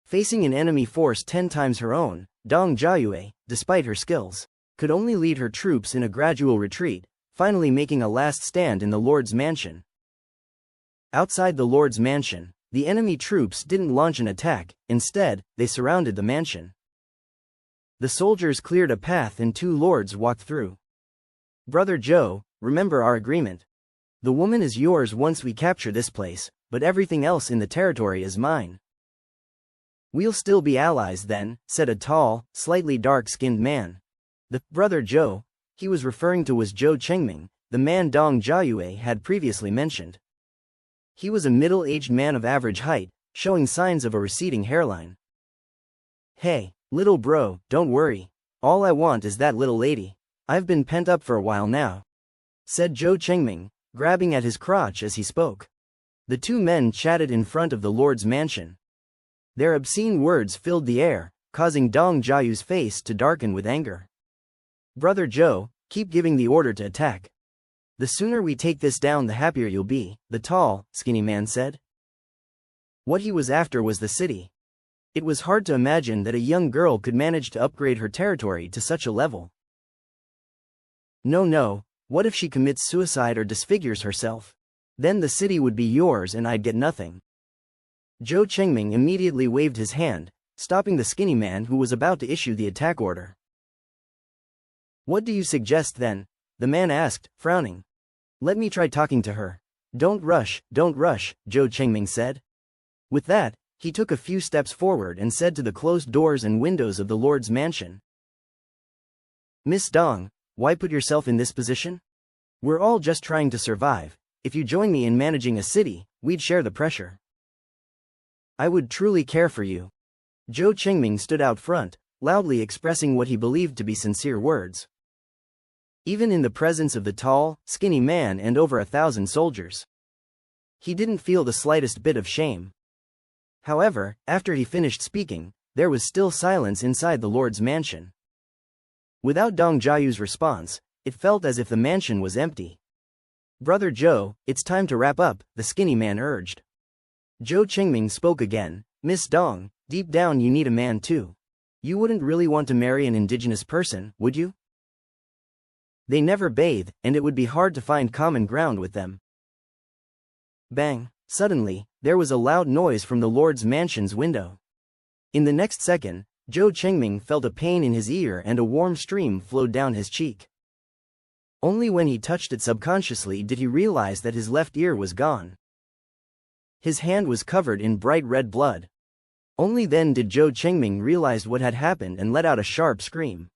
Facing an enemy force 10 times her own, Dong Jiayue, despite her skills, could only lead her troops in a gradual retreat, finally making a last stand in the Lord's mansion. Outside the Lord's mansion, the enemy troops didn't launch an attack, instead, they surrounded the mansion. The soldiers cleared a path and 2 lords walked through. "Brother Zhou, remember our agreement. The woman is yours once we capture this place, but everything else in the territory is mine." "We'll still be allies then," said a tall, slightly dark-skinned man. The brother Zhou he was referring to was Zhou Chengming, the man Dong Jiayue had previously mentioned. He was a middle-aged man of average height, showing signs of a receding hairline. "Hey, little bro, don't worry. All I want is that little lady. I've been pent up for a while now," said Zhou Chengming, grabbing at his crotch as he spoke. The two men chatted in front of the Lord's mansion. Their obscene words filled the air, causing Dong Jiayu's face to darken with anger. "Brother Zhou, keep giving the order to attack. The sooner we take this down, the happier you'll be," the tall, skinny man said. What he was after was the city. It was hard to imagine that a young girl could manage to upgrade her territory to such a level. No, what if she commits suicide or disfigures herself? Then the city would be yours and I'd get nothing. Zhou Chengming immediately waved his hand, stopping the skinny man who was about to issue the attack order. "What do you suggest then?" the man asked, frowning. "Let me try talking to her." Don't rush, Zhou Chengming said. With that, he took a few steps forward and said to the closed doors and windows of the Lord's mansion, "Miss Dong, why put yourself in this position? We're all just trying to survive. If you join me in managing a city, we'd share the pressure. I would truly care for you." Zhou Chengming stood out front, loudly expressing what he believed to be sincere words. Even in the presence of the tall, skinny man and over 1,000 soldiers, he didn't feel the slightest bit of shame. However, after he finished speaking, there was still silence inside the Lord's mansion. Without Dong Jiayu's response, it felt as if the mansion was empty. "Brother Zhou, it's time to wrap up," the skinny man urged. Zhou Chengming spoke again. "Miss Dong, deep down you need a man too. You wouldn't really want to marry an indigenous person, would you? They never bathe, and it would be hard to find common ground with them." Bang! Suddenly, there was a loud noise from the Lord's mansion's window. In the next second, Zhou Chengming felt a pain in his ear and a warm stream flowed down his cheek. Only when he touched it subconsciously did he realize that his left ear was gone. His hand was covered in bright red blood. Only then did Zhou Chengming realize what had happened and let out a sharp scream.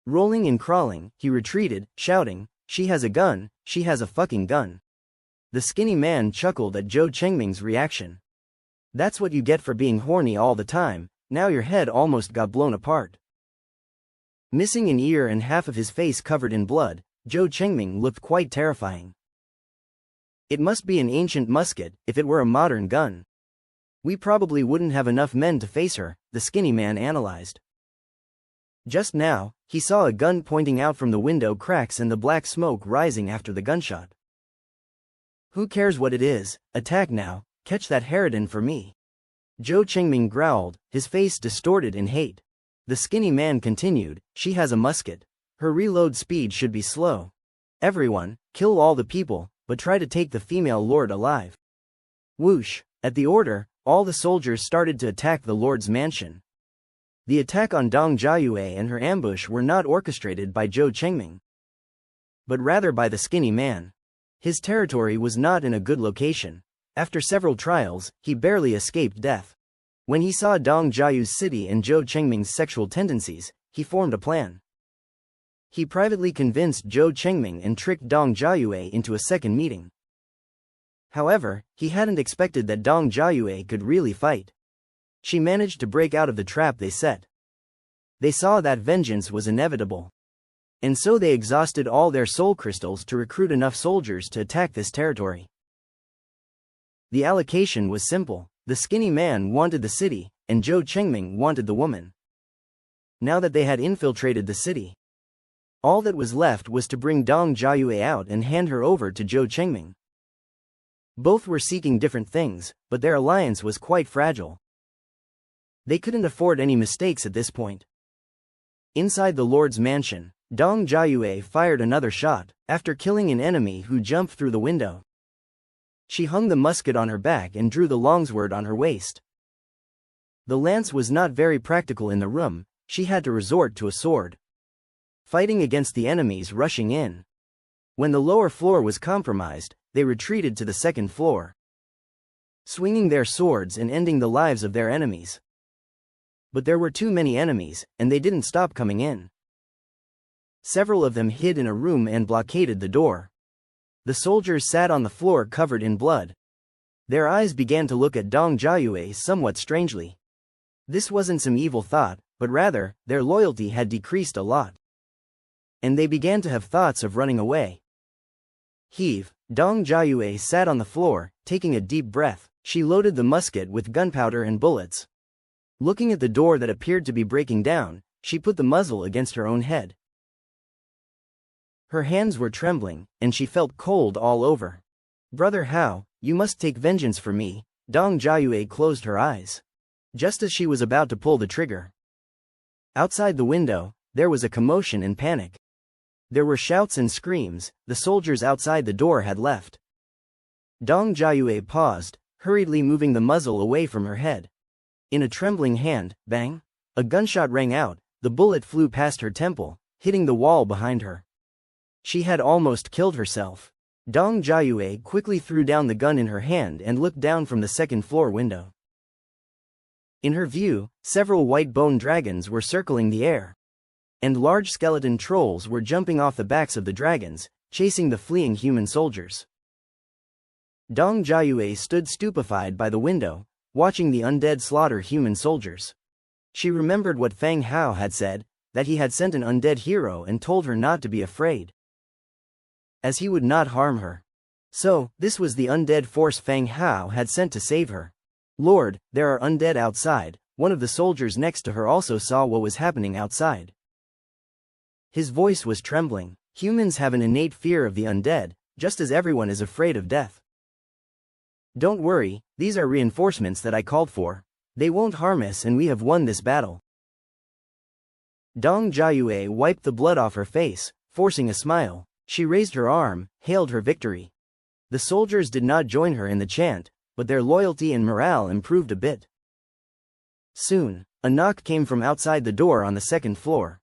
Rolling and crawling, he retreated, shouting, "She has a gun, she has a fucking gun." The skinny man chuckled at Zhou Chengming's reaction. "That's what you get for being horny all the time, now your head almost got blown apart." Missing an ear and half of his face covered in blood, Zhou Chengming looked quite terrifying. It must be an ancient musket. If it were a modern gun, we probably wouldn't have enough men to face her, the skinny man analyzed. Just now, he saw a gun pointing out from the window cracks and the black smoke rising after the gunshot. "Who cares what it is, attack now, catch that harridan for me." Zhou Chengming growled, his face distorted in hate. The skinny man continued, "She has a musket. Her reload speed should be slow. Everyone, kill all the people, but try to take the female lord alive." Whoosh! At the order, all the soldiers started to attack the Lord's mansion. The attack on Dong Jiayue and her ambush were not orchestrated by Zhou Chengming, but rather by the skinny man. His territory was not in a good location. After several trials, he barely escaped death. When he saw Dong Jiayu's city and Zhou Chengming's sexual tendencies, he formed a plan. He privately convinced Zhou Chengming and tricked Dong Jiayue into a second meeting. However, he hadn't expected that Dong Jiayue could really fight. She managed to break out of the trap they set. They saw that vengeance was inevitable. And so they exhausted all their soul crystals to recruit enough soldiers to attack this territory. The allocation was simple. The skinny man wanted the city, and Zhou Chengming wanted the woman. Now that they had infiltrated the city, all that was left was to bring Dong Jiayue out and hand her over to Zhou Chengming. Both were seeking different things, but their alliance was quite fragile. They couldn't afford any mistakes at this point. Inside the Lord's mansion, Dong Jiayue fired another shot, after killing an enemy who jumped through the window. She hung the musket on her back and drew the longsword on her waist. The lance was not very practical in the room, she had to resort to a sword, fighting against the enemies rushing in. When the lower floor was compromised, they retreated to the second floor, swinging their swords and ending the lives of their enemies. But there were too many enemies, and they didn't stop coming in. Several of them hid in a room and blockaded the door. The soldiers sat on the floor covered in blood. Their eyes began to look at Dong Jiayue somewhat strangely. This wasn't some evil thought, but rather, their loyalty had decreased a lot. And they began to have thoughts of running away. Heave. Dong Jiayue sat on the floor, taking a deep breath. She loaded the musket with gunpowder and bullets. Looking at the door that appeared to be breaking down, she put the muzzle against her own head. Her hands were trembling, and she felt cold all over. Brother Hao, you must take vengeance for me. Dong Jiayue closed her eyes. Just as she was about to pull the trigger. Outside the window, there was a commotion and panic. There were shouts and screams. The soldiers outside the door had left. Dong Jiayue paused, hurriedly moving the muzzle away from her head. In a trembling hand, bang! A gunshot rang out. The bullet flew past her temple, hitting the wall behind her. She had almost killed herself. Dong Jiayue quickly threw down the gun in her hand and looked down from the second-floor window. In her view, several white bone dragons were circling the air. And large skeleton trolls were jumping off the backs of the dragons, chasing the fleeing human soldiers. Dong Jiayue stood stupefied by the window, watching the undead slaughter human soldiers. She remembered what Fang Hao had said, that he had sent an undead hero and told her not to be afraid, as he would not harm her. So, this was the undead force Fang Hao had sent to save her. Lord, there are undead outside. One of the soldiers next to her also saw what was happening outside. His voice was trembling. Humans have an innate fear of the undead, just as everyone is afraid of death. Don't worry, these are reinforcements that I called for. They won't harm us and we have won this battle. Dong Jiayue wiped the blood off her face, forcing a smile. She raised her arm, hailed her victory. The soldiers did not join her in the chant, but their loyalty and morale improved a bit. Soon, a knock came from outside the door on the second floor.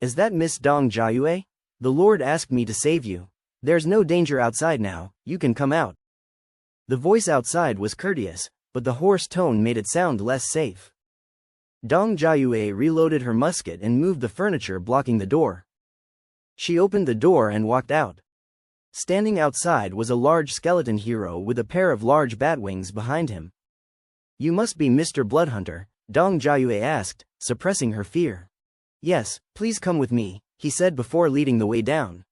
Is that Miss Dong Jiayue? The Lord asked me to save you. There's no danger outside now, you can come out. The voice outside was courteous, but the hoarse tone made it sound less safe. Dong Jiayue reloaded her musket and moved the furniture blocking the door. She opened the door and walked out. Standing outside was a large skeleton hero with a pair of large bat wings behind him. You must be Mr. Bloodhunter, Dong Jiayue asked, suppressing her fear. Yes, please come with me, he said before leading the way down.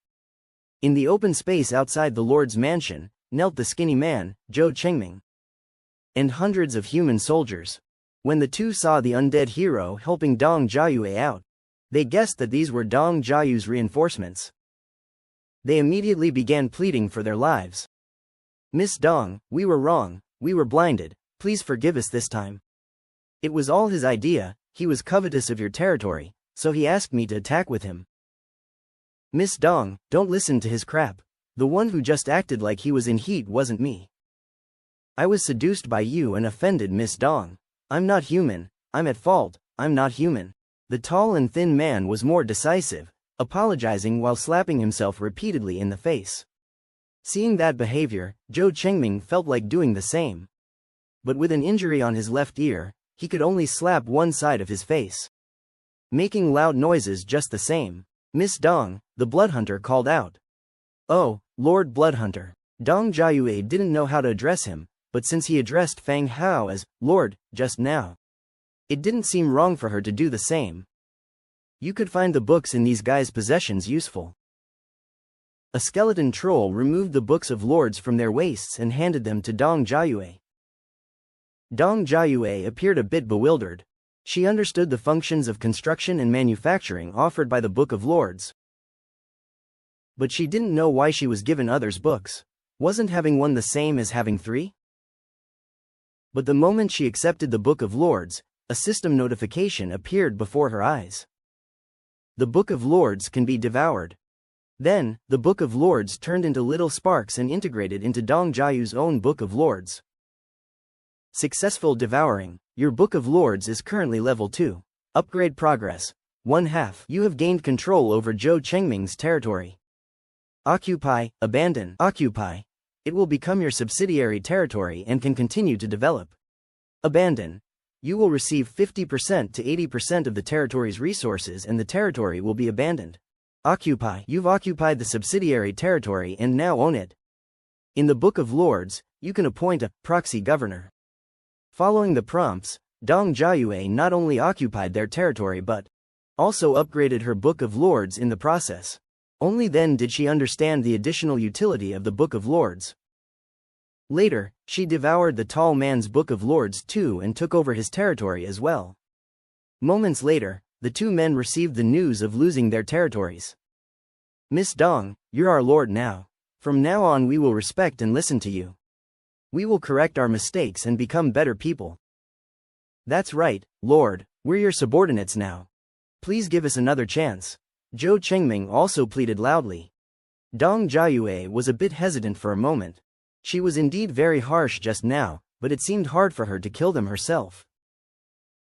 In the open space outside the Lord's mansion, knelt the skinny man, Zhou Chengming, and hundreds of human soldiers. When the two saw the undead hero helping Dong Jiayue out, they guessed that these were Dong Jiayue's reinforcements. They immediately began pleading for their lives. Miss Dong, we were wrong, we were blinded, please forgive us this time. It was all his idea, he was covetous of your territory, so he asked me to attack with him. Miss Dong, don't listen to his crap. The one who just acted like he was in heat wasn't me. I was seduced by you and offended Miss Dong. I'm not human, I'm at fault, I'm not human. The tall and thin man was more decisive, apologizing while slapping himself repeatedly in the face. Seeing that behavior, Zhou Chengming felt like doing the same. But with an injury on his left ear, he could only slap one side of his face, making loud noises just the same. Miss Dong, the Bloodhunter called out. Oh, Lord Bloodhunter. Dong Jiayue didn't know how to address him, but since he addressed Fang Hao as Lord just now, it didn't seem wrong for her to do the same. You could find the books in these guys' possessions useful. A skeleton troll removed the books of lords from their waists and handed them to Dong Jiayue. Dong Jiayue appeared a bit bewildered. She understood the functions of construction and manufacturing offered by the Book of Lords, but she didn't know why she was given others' books. Wasn't having one the same as having three? But the moment she accepted the Book of Lords, a system notification appeared before her eyes. The Book of Lords can be devoured. Then, the Book of Lords turned into little sparks and integrated into Dong Jiayue's own Book of Lords. Successful devouring. Your Book of Lords is currently level 2. Upgrade progress. 1/2. You have gained control over Zhou Chengming's territory. Occupy, abandon, occupy. It will become your subsidiary territory and can continue to develop. Abandon. You will receive 50% to 80% of the territory's resources and the territory will be abandoned. Occupy. You've occupied the subsidiary territory and now own it. In the Book of Lords, you can appoint a proxy governor. Following the prompts, Dong Jiayue not only occupied their territory but also upgraded her Book of Lords in the process. Only then did she understand the additional utility of the Book of Lords. Later, she devoured the tall man's Book of Lords too and took over his territory as well. Moments later, the two men received the news of losing their territories. Miss Dong, you're our lord now. From now on we will respect and listen to you. We will correct our mistakes and become better people. That's right, Lord, we're your subordinates now. Please give us another chance. Zhou Chengming also pleaded loudly. Dong Jiayue was a bit hesitant for a moment. She was indeed very harsh just now, but it seemed hard for her to kill them herself.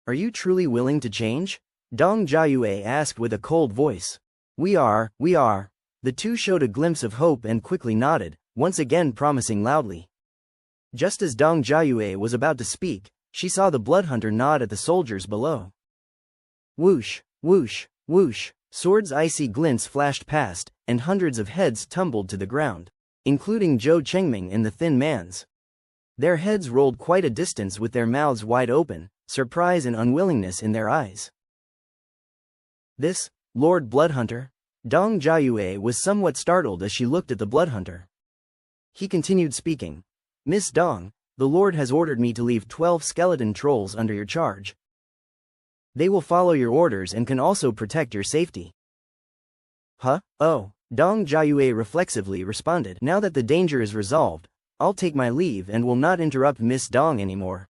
Are you truly willing to change? Dong Jiayue asked with a cold voice. We are. The two showed a glimpse of hope and quickly nodded, once again promising loudly. Just as Dong Jiayue was about to speak, she saw the bloodhunter nod at the soldiers below. Whoosh, whoosh, whoosh, swords' icy glints flashed past, and hundreds of heads tumbled to the ground, including Zhou Chengming and the thin man's. Their heads rolled quite a distance with their mouths wide open, surprise and unwillingness in their eyes. This, Lord Bloodhunter? Dong Jiayue was somewhat startled as she looked at the bloodhunter. He continued speaking. Miss Dong, the Lord has ordered me to leave 12 skeleton trolls under your charge. They will follow your orders and can also protect your safety. Huh? Oh, Dong Jiayue reflexively responded. Now that the danger is resolved, I'll take my leave and will not interrupt Miss Dong anymore.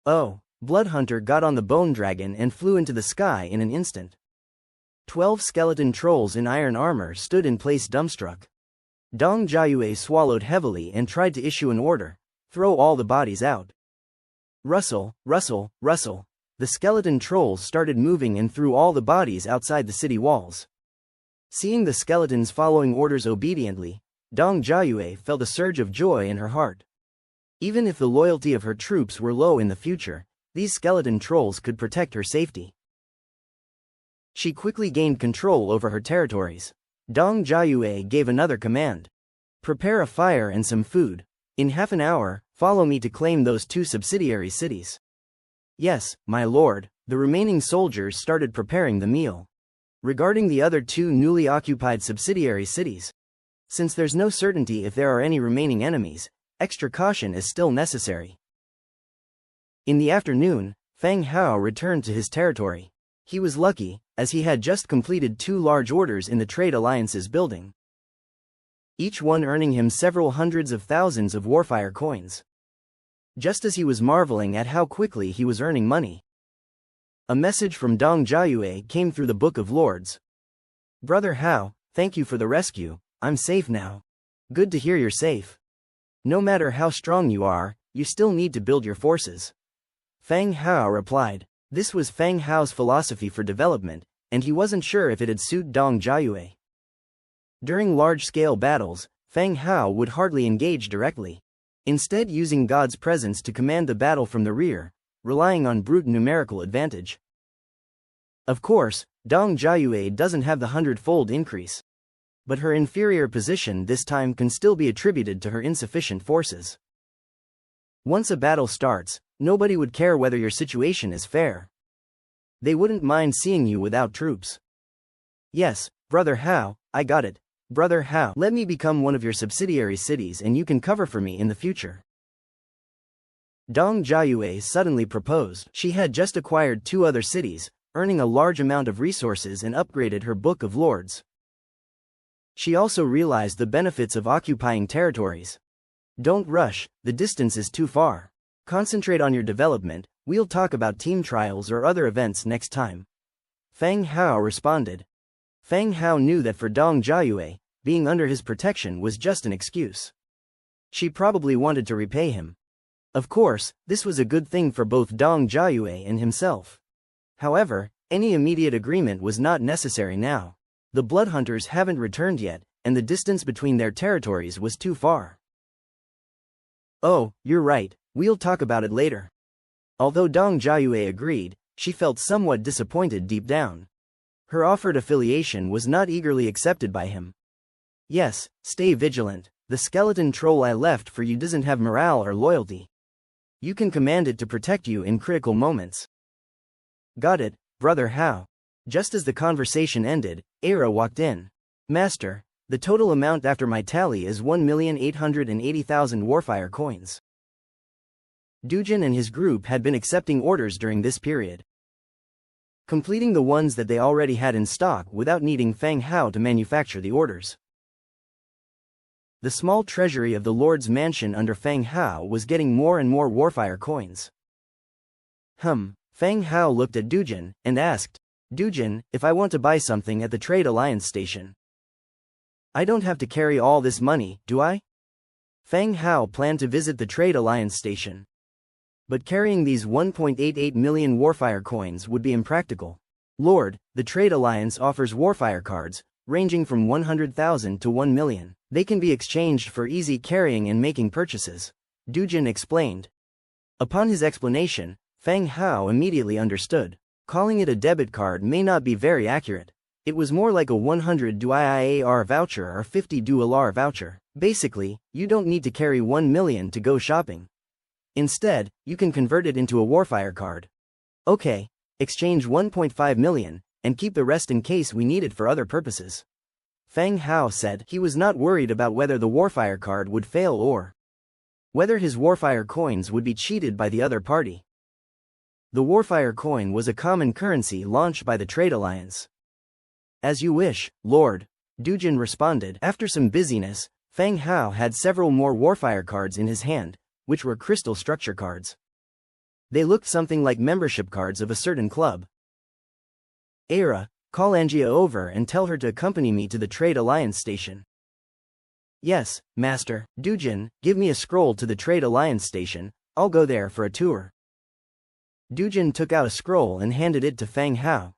Oh, Bloodhunter got on the bone dragon and flew into the sky in an instant. 12 skeleton trolls in iron armor stood in place dumbstruck. Dong Jiayue swallowed heavily and tried to issue an order. Throw all the bodies out. Rustle, rustle, rustle. The skeleton trolls started moving and threw all the bodies outside the city walls. Seeing the skeletons following orders obediently, Dong Jiayue felt a surge of joy in her heart. Even if the loyalty of her troops were low in the future, these skeleton trolls could protect her safety. She quickly gained control over her territories. Dong Jiayue gave another command. Prepare a fire and some food. In half an hour, follow me to claim those 2 subsidiary cities. Yes, my lord. The remaining soldiers started preparing the meal. Regarding the other 2 newly occupied subsidiary cities, since there's no certainty if there are any remaining enemies, extra caution is still necessary. In the afternoon, Fang Hao returned to his territory. He was lucky, as he had just completed 2 large orders in the Trade Alliance's building, each one earning him several hundreds of thousands of Warfire coins. Just as he was marveling at how quickly he was earning money, a message from Dong Jiayue came through the Book of Lords. Brother Hao, thank you for the rescue. I'm safe now. Good to hear you're safe. No matter how strong you are, you still need to build your forces. Fang Hao replied. This was Fang Hao's philosophy for development, and he wasn't sure if it'd suit Dong Jiayue. During large-scale battles, Fang Hao would hardly engage directly, instead using God's presence to command the battle from the rear, relying on brute numerical advantage. Of course, Dong Jiayue doesn't have the 100-fold increase, but her inferior position this time can still be attributed to her insufficient forces. Once a battle starts, nobody would care whether your situation is fair. They wouldn't mind seeing you without troops. Yes, Brother Hao, I got it. Brother Hao, let me become one of your subsidiary cities and you can cover for me in the future. Dong Jiayue suddenly proposed. She had just acquired 2 other cities, earning a large amount of resources and upgraded her Book of Lords. She also realized the benefits of occupying territories. Don't rush, the distance is too far. Concentrate on your development, we'll talk about team trials or other events next time. Fang Hao responded. Fang Hao knew that for Dong Jiayue, being under his protection was just an excuse. She probably wanted to repay him. Of course, this was a good thing for both Dong Jiayue and himself. However, any immediate agreement was not necessary now. The Bloodhunters haven't returned yet, and the distance between their territories was too far. Oh, you're right, we'll talk about it later. Although Dong Jiayue agreed, she felt somewhat disappointed deep down. Her offered affiliation was not eagerly accepted by him. Yes, stay vigilant. The skeleton troll I left for you doesn't have morale or loyalty. You can command it to protect you in critical moments. Got it, brother How. Just as the conversation ended, Aira walked in. Master, the total amount after my tally is 1,880,000 Warfire coins. Dujin and his group had been accepting orders during this period, completing the ones that they already had in stock without needing Fang Hao to manufacture the orders. The small treasury of the Lord's mansion under Fang Hao was getting more and more Warfire coins. Fang Hao looked at Dujin and asked, Dujin, if I want to buy something at the Trade Alliance station, I don't have to carry all this money, do I? Fang Hao planned to visit the Trade Alliance station, but carrying these 1.88 million Warfire coins would be impractical. Lord, the Trade Alliance offers Warfire cards, ranging from 100,000 to 1 million. They can be exchanged for easy carrying and making purchases, Dujin explained. Upon his explanation, Fang Hao immediately understood. Calling it a debit card may not be very accurate. It was more like a 100 DIAR voucher or 50 DULAR voucher. Basically, you don't need to carry 1 million to go shopping. Instead, you can convert it into a Warfire card. Okay, exchange 1.5 million, and keep the rest in case we need it for other purposes. Fang Hao said he was not worried about whether the Warfire card would fail or whether his Warfire coins would be cheated by the other party. The Warfire coin was a common currency launched by the Trade Alliance. As you wish, Lord, Dujin responded. After some busyness, Fang Hao had several more Warfire cards in his hand, which were crystal structure cards. They looked something like membership cards of a certain club. Aira, call Angia over and tell her to accompany me to the Trade Alliance station. Yes, Master. Dujin, give me a scroll to the Trade Alliance station, I'll go there for a tour. Dujin took out a scroll and handed it to Fang Hao.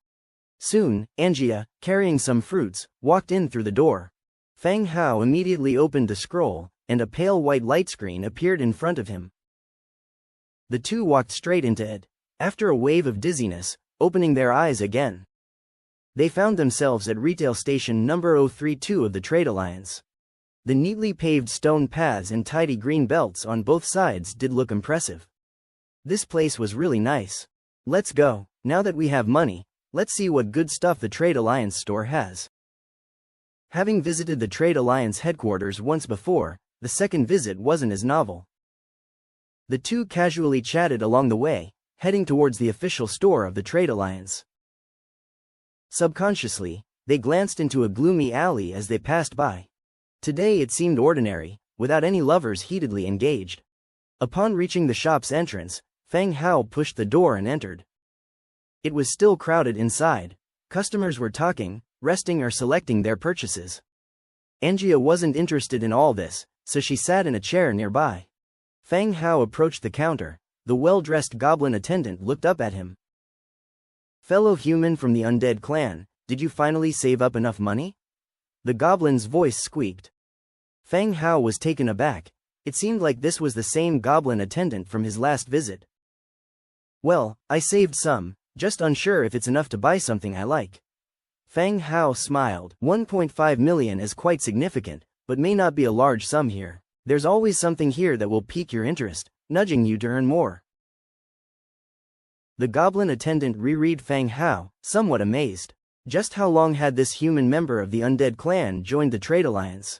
Soon, Angia, carrying some fruits, walked in through the door. Fang Hao immediately opened the scroll, and a pale white light screen appeared in front of him. The two walked straight into it, after a wave of dizziness, opening their eyes again. They found themselves at retail station number 032 of the Trade Alliance. The neatly paved stone paths and tidy green belts on both sides did look impressive. This place was really nice. Let's go. Now that we have money, let's see what good stuff the Trade Alliance store has. Having visited the Trade Alliance headquarters once before, the second visit wasn't as novel. The two casually chatted along the way, heading towards the official store of the Trade Alliance. Subconsciously, they glanced into a gloomy alley as they passed by. Today it seemed ordinary, without any lovers heatedly engaged. Upon reaching the shop's entrance, Fang Hao pushed the door and entered. It was still crowded inside. Customers were talking, resting or selecting their purchases. Angia wasn't interested in all this, so she sat in a chair nearby. Fang Hao approached the counter. The well-dressed goblin attendant looked up at him. Fellow human from the Undead clan, did you finally save up enough money? The goblin's voice squeaked. Fang Hao was taken aback. It seemed like this was the same goblin attendant from his last visit. Well, I saved some, just unsure if it's enough to buy something I like. Fang Hao smiled. 1.5 million is quite significant, but may not be a large sum here. There's always something here that will pique your interest, nudging you to earn more. The goblin attendant reread Fang Hao, somewhat amazed. Just how long had this human member of the Undead clan joined the Trade Alliance?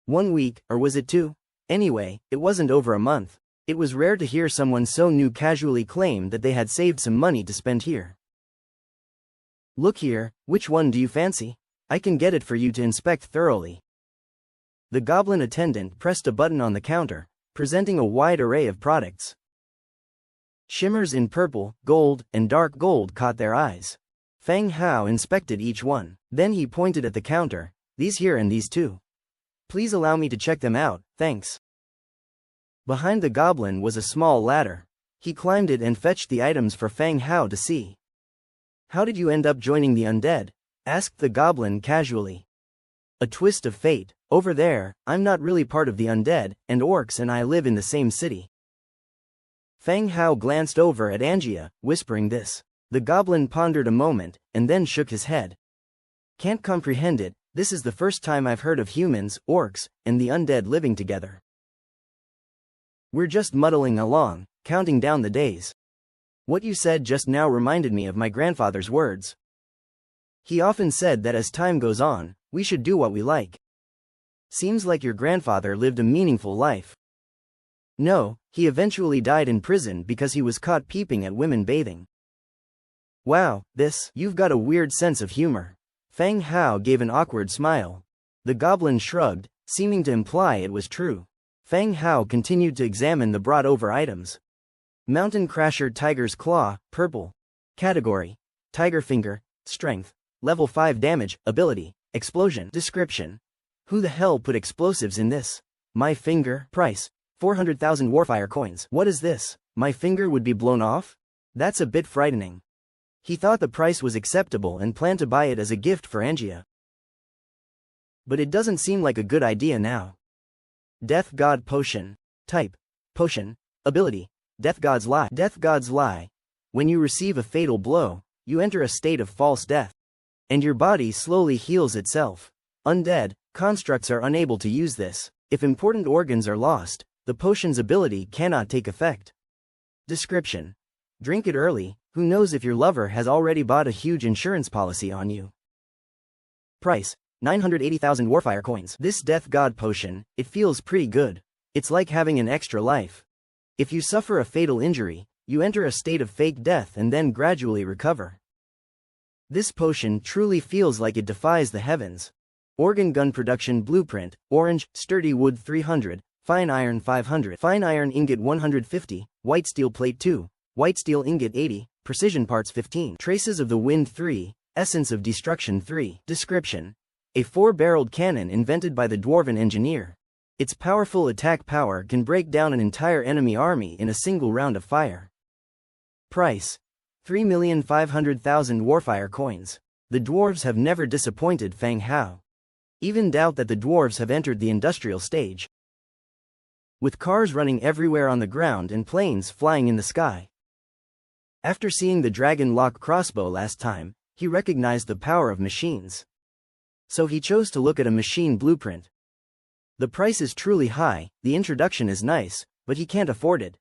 1 week, or was it 2? Anyway, it wasn't over a month. It was rare to hear someone so new casually claim that they had saved some money to spend here. Look here, which one do you fancy? I can get it for you to inspect thoroughly. The goblin attendant pressed a button on the counter, presenting a wide array of products. Shimmers in purple, gold, and dark gold caught their eyes. Fang Hao inspected each one. Then he pointed at the counter. These here and these too. Please allow me to check them out, thanks. Behind the goblin was a small ladder. He climbed it and fetched the items for Fang Hao to see. How did you end up joining the Undead? Asked the goblin casually. A twist of fate. Over there, I'm not really part of the Undead, and orcs and I live in the same city. Fang Hao glanced over at Angia, whispering this. The goblin pondered a moment, and then shook his head. Can't comprehend it, This is the first time I've heard of humans, orcs, and the undead living together. We're just muddling along, counting down the days. What you said just now reminded me of my grandfather's words. He often said that as time goes on, we should do what we like. Seems like your grandfather lived a meaningful life. No, he eventually died in prison because he was caught peeping at women bathing. Wow, you've got a weird sense of humor. Feng Hao gave an awkward smile. The goblin shrugged, seeming to imply it was true. Feng Hao continued to examine the brought-over items. Mountain Crasher Tiger's Claw, purple. Category: Tiger Finger, Strength, Level 5 Damage, Ability, Explosion. Description: Who the hell put explosives in this? My finger. Price: 400,000 Warfire coins. What is this? My finger would be blown off? That's a bit frightening. He thought the price was acceptable and planned to buy it as a gift for Angia. But it doesn't seem like a good idea now. Death God Potion. Type: Potion. Ability: Death God's Lie. Death God's Lie. When you receive a fatal blow, you enter a state of false death, and your body slowly heals itself. Undead constructs are unable to use this. If important organs are lost, the potion's ability cannot take effect. Description: Drink it early. Who knows if your lover has already bought a huge insurance policy on you. Price: 980,000 Warfire coins. This Death God Potion, it feels pretty good. It's like having an extra life. If you suffer a fatal injury, you enter a state of fake death and then gradually recover. This potion truly feels like it defies the heavens. Organ Gun Production Blueprint: Orange, Sturdy Wood 300, Fine Iron 500, Fine Iron Ingot 150, White Steel Plate 2, White Steel Ingot 80, Precision Parts 15, Traces of the Wind 3, Essence of Destruction 3. Description: A 4-barreled cannon invented by the Dwarven engineer. Its powerful attack power can break down an entire enemy army in a single round of fire. Price: 3,500,000 Warfire coins. The dwarves have never disappointed Feng Hao. Even doubt that the dwarves have entered the industrial stage. With cars running everywhere on the ground and planes flying in the sky. After seeing the Dragon Lock crossbow last time, he recognized the power of machines. So he chose to look at a machine blueprint. The price is truly high, the introduction is nice, but he can't afford it.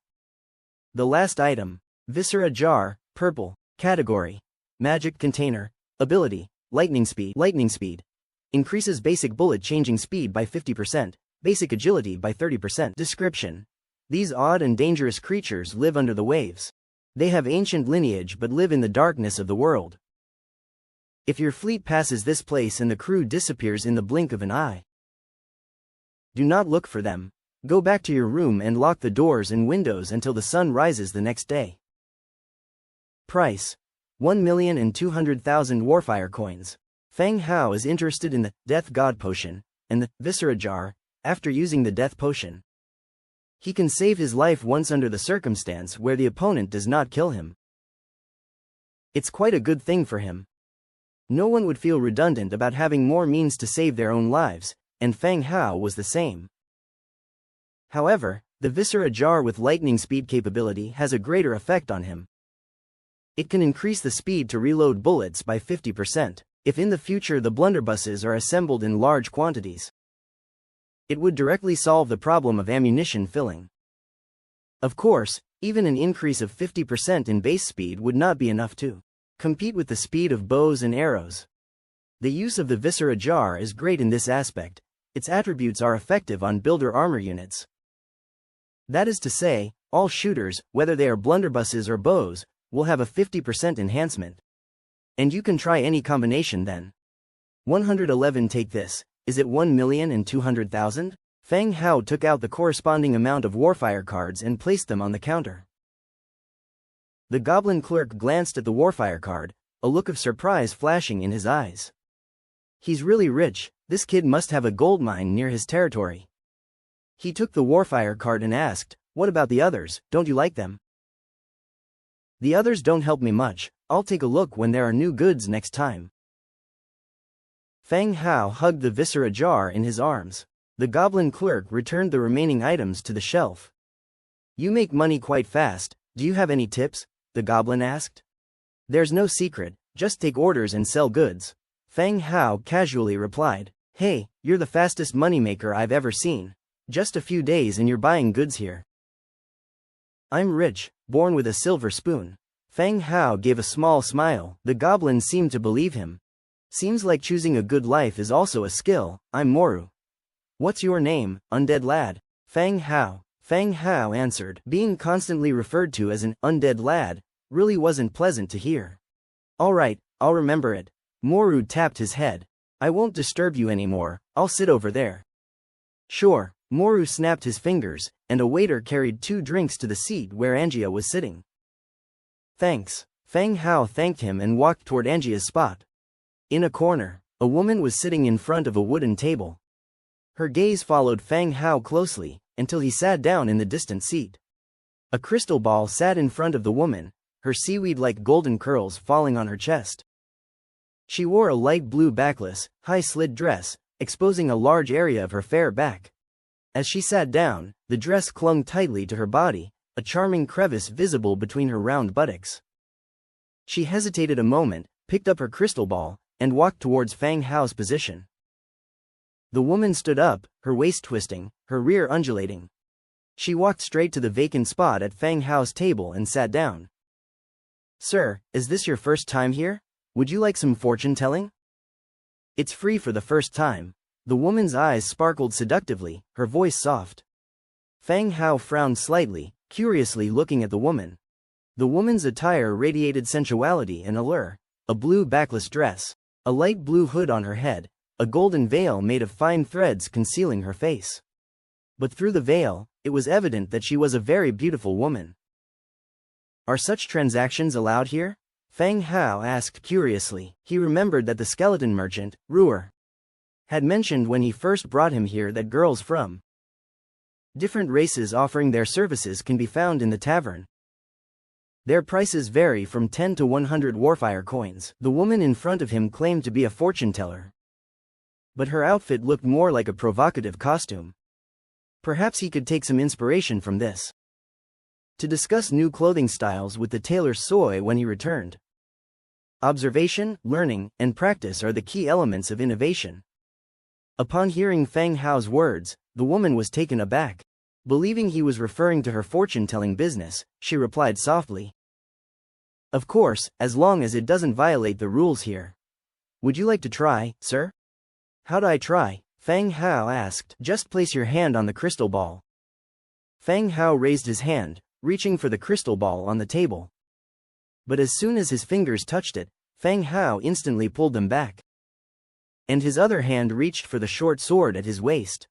The last item: Viscera Jar, purple. Category: Magic Container. Ability: Lightning Speed. Lightning Speed. Increases basic bullet changing speed by 50%, basic agility by 30%. Description: These odd and dangerous creatures live under the waves. They have ancient lineage but live in the darkness of the world. If your fleet passes this place and the crew disappears in the blink of an eye, do not look for them. Go back to your room and lock the doors and windows until the sun rises the next day. Price: 1,200,000 Warfire coins. Feng Hao is interested in the Death God Potion and the Viscera Jar. After using the Death Potion, he can save his life once under the circumstance where the opponent does not kill him. It's quite a good thing for him. No one would feel redundant about having more means to save their own lives, and Feng Hao was the same. However, the Viscera Jar with lightning speed capability has a greater effect on him. It can increase the speed to reload bullets by 50%, if in the future the blunderbusses are assembled in large quantities. It would directly solve the problem of ammunition filling. Of course, even an increase of 50% in base speed would not be enough to compete with the speed of bows and arrows. The use of the Viscera Jar is great in this aspect. Its attributes are effective on builder armor units. That is to say, all shooters, whether they are blunderbusses or bows, will have a 50% enhancement. And you can try any combination then. 111. Take this. Is it 1,200,000? Feng Hao took out the corresponding amount of Warfire cards and placed them on the counter. The goblin clerk glanced at the Warfire card, a look of surprise flashing in his eyes. He's really rich. This kid must have a gold mine near his territory. He took the Warfire card and asked, "What about the others, don't you like them?" "The others don't help me much. I'll take a look when there are new goods next time." Feng Hao hugged the Viscera Jar in his arms. The goblin clerk returned the remaining items to the shelf. "You make money quite fast. Do you have any tips?" the goblin asked. "There's no secret, just take orders and sell goods." Fang Hao casually replied. Hey, you're the fastest moneymaker I've ever seen. Just a few days and you're buying goods here. I'm rich, born with a silver spoon. Fang Hao gave a small smile. The goblin seemed to believe him. Seems like choosing a good life is also a skill. I'm Moru. What's your name, undead lad? Fang Hao. Fang Hao answered. Being constantly referred to as an undead lad really wasn't pleasant to hear. Alright, I'll remember it. Moru tapped his head. I won't disturb you anymore, I'll sit over there. Sure. Moru snapped his fingers, and a waiter carried 2 drinks to the seat where Angia was sitting. Thanks. Fang Hao thanked him and walked toward Angia's spot. In a corner, a woman was sitting in front of a wooden table. Her gaze followed Fang Hao closely, until he sat down in the distant seat. A crystal ball sat in front of the woman, her seaweed-like golden curls falling on her chest. She wore a light blue backless, high-slid dress, exposing a large area of her fair back. As she sat down, the dress clung tightly to her body, a charming crevice visible between her round buttocks. She hesitated a moment, picked up her crystal ball, and walked towards Fang Hao's position. The woman stood up, her waist twisting, her rear undulating. She walked straight to the vacant spot at Fang Hao's table and sat down. Sir, is this your first time here? Would you like some fortune-telling? It's free for the first time. The woman's eyes sparkled seductively, her voice soft. Fang Hao frowned slightly, curiously looking at the woman. The woman's attire radiated sensuality and allure, a blue backless dress, a light blue hood on her head, a golden veil made of fine threads concealing her face. But through the veil, it was evident that she was a very beautiful woman. Are such transactions allowed here? Fang Hao asked curiously. He remembered that the skeleton merchant, Ruer, had mentioned when he first brought him here that girls from different races offering their services can be found in the tavern. Their prices vary from 10 to 100 warfire coins. The woman in front of him claimed to be a fortune teller, but her outfit looked more like a provocative costume. Perhaps he could take some inspiration from this. To discuss new clothing styles with the tailor Soy when he returned. Observation, learning, and practice are the key elements of innovation. Upon hearing Fang Hao's words, the woman was taken aback. Believing he was referring to her fortune-telling business, she replied softly. Of course, as long as it doesn't violate the rules here. Would you like to try, sir? How do I try? Fang Hao asked. Just place your hand on the crystal ball. Fang Hao raised his hand, reaching for the crystal ball on the table. But as soon as his fingers touched it, Fang Hao instantly pulled them back. And his other hand reached for the short sword at his waist.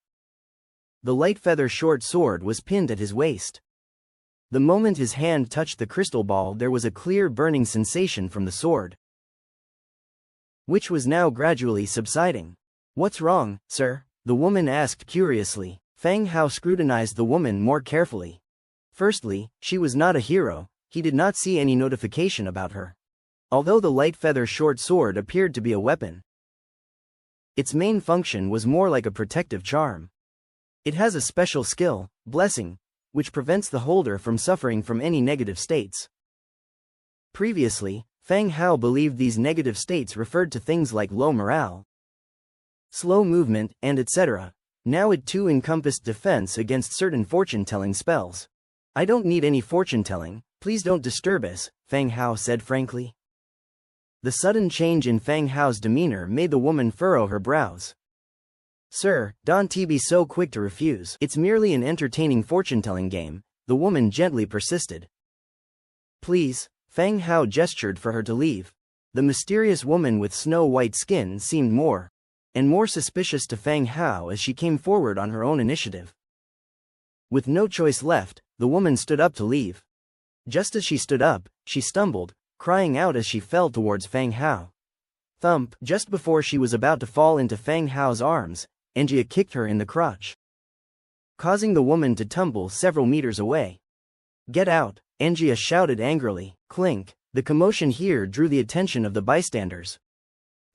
The light feather short sword was pinned at his waist. The moment his hand touched the crystal ball, there was a clear burning sensation from the sword, which was now gradually subsiding. What's wrong, sir? The woman asked curiously. Fang Hao scrutinized the woman more carefully. Firstly, she was not a hero. He did not see any notification about her. Although the light feather short sword appeared to be a weapon, its main function was more like a protective charm. It has a special skill, blessing, which prevents the holder from suffering from any negative states. Previously, Fang Hao believed these negative states referred to things like low morale, slow movement, and etc. Now it too encompassed defense against certain fortune-telling spells. I don't need any fortune-telling, please don't disturb us, Fang Hao said frankly. The sudden change in Fang Hao's demeanor made the woman furrow her brows. Sir, don't be so quick to refuse. It's merely an entertaining fortune-telling game, the woman gently persisted. Please, Fang Hao gestured for her to leave. The mysterious woman with snow-white skin seemed more and more suspicious to Fang Hao as she came forward on her own initiative. With no choice left, the woman stood up to leave. Just as she stood up, she stumbled, crying out as she fell towards Fang Hao. Thump! Just before she was about to fall into Fang Hao's arms, Angia kicked her in the crotch, causing the woman to tumble several meters away. Get out! Angia shouted angrily. Clink! The commotion here drew the attention of the bystanders.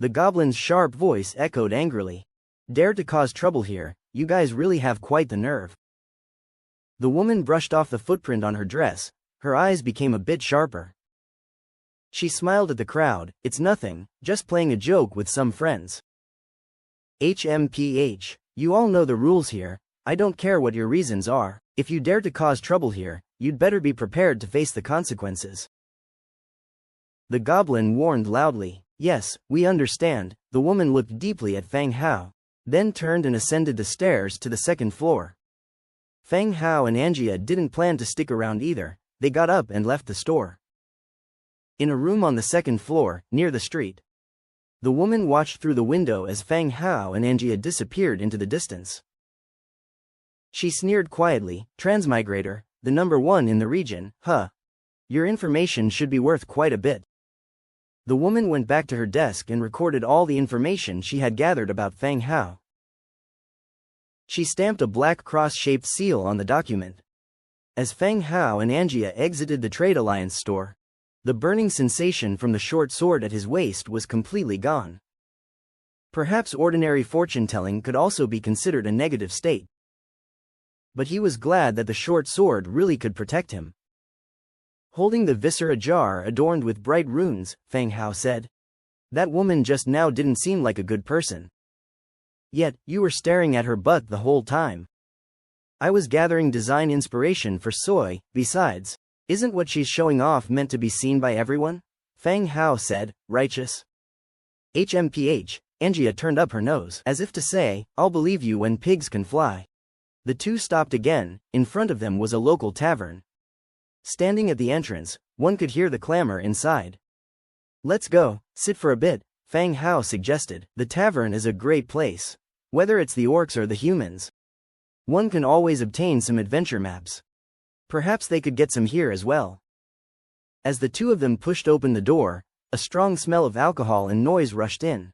The goblin's sharp voice echoed angrily. Dare to cause trouble here, you guys really have quite the nerve. The woman brushed off the footprint on her dress, her eyes became a bit sharper. She smiled at the crowd. It's nothing, just playing a joke with some friends. HMPH. You all know the rules here. I don't care what your reasons are. If you dare to cause trouble here, you'd better be prepared to face the consequences. The goblin warned loudly. Yes, we understand. The woman looked deeply at Fang Hao, then turned and ascended the stairs to the second floor. Fang Hao and Angia didn't plan to stick around either. They got up and left the store. In a room on the second floor, near the street, the woman watched through the window as Fang Hao and Angia disappeared into the distance. She sneered quietly. Transmigrator, the #1 in the region, huh? Your information should be worth quite a bit. The woman went back to her desk and recorded all the information she had gathered about Fang Hao. She stamped a black cross-shaped seal on the document. As Fang Hao and Angia exited the Trade Alliance store, the burning sensation from the short sword at his waist was completely gone. Perhaps ordinary fortune-telling could also be considered a negative state. But he was glad that the short sword really could protect him. Holding the viscera jar adorned with bright runes, Fang Hao said, "That woman just now didn't seem like a good person. Yet, you were staring at her butt the whole time." "I was gathering design inspiration for Soy. Besides, isn't what she's showing off meant to be seen by everyone?" Fang Hao said, righteous. HMPH, Angia turned up her nose, as if to say, "I'll believe you when pigs can fly." The two stopped again. In front of them was a local tavern. Standing at the entrance, one could hear the clamor inside. "Let's go, sit for a bit," Fang Hao suggested. "The tavern is a great place. Whether it's the orcs or the humans, one can always obtain some adventure maps. Perhaps they could get some here as well." As the two of them pushed open the door, a strong smell of alcohol and noise rushed in.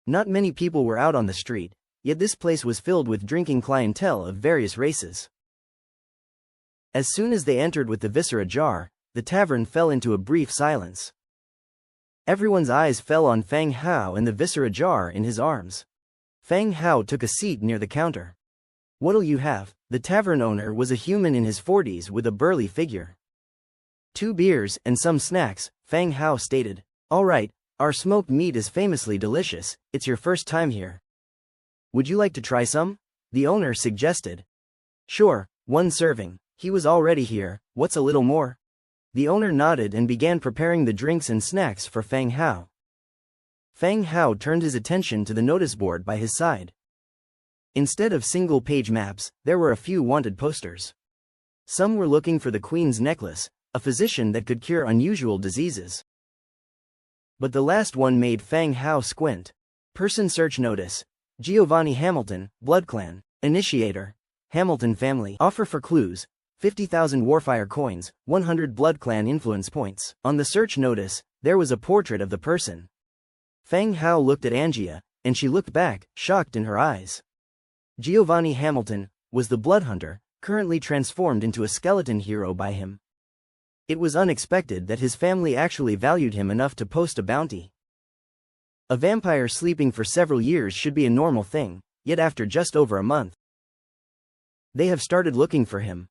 Not many people were out on the street, yet this place was filled with drinking clientele of various races. As soon as they entered with the viscera jar, the tavern fell into a brief silence. Everyone's eyes fell on Fang Hao and the viscera jar in his arms. Fang Hao took a seat near the counter. "What'll you have?" The tavern owner was a human in his 40s with a burly figure. "2 beers and some snacks," Fang Hao stated. "All right, our smoked meat is famously delicious. It's your first time here. Would you like to try some?" the owner suggested. "Sure, 1 serving. He was already here. What's a little more?" The owner nodded and began preparing the drinks and snacks for Fang Hao. Fang Hao turned his attention to the notice board by his side. Instead of single-page maps, there were a few wanted posters. Some were looking for the Queen's necklace, a physician that could cure unusual diseases. But the last one made Fang Hao squint. Person search notice. Giovanni Hamilton, Blood Clan. Initiator. Hamilton family. Offer for clues. 50,000 Warfire coins, 100 Blood Clan influence points. On the search notice, there was a portrait of the person. Fang Hao looked at Angia, and she looked back, shocked in her eyes. Giovanni Hamilton was the blood hunter, currently transformed into a skeleton hero by him. It was unexpected that his family actually valued him enough to post a bounty. A vampire sleeping for several years should be a normal thing, yet after just over a month, they have started looking for him.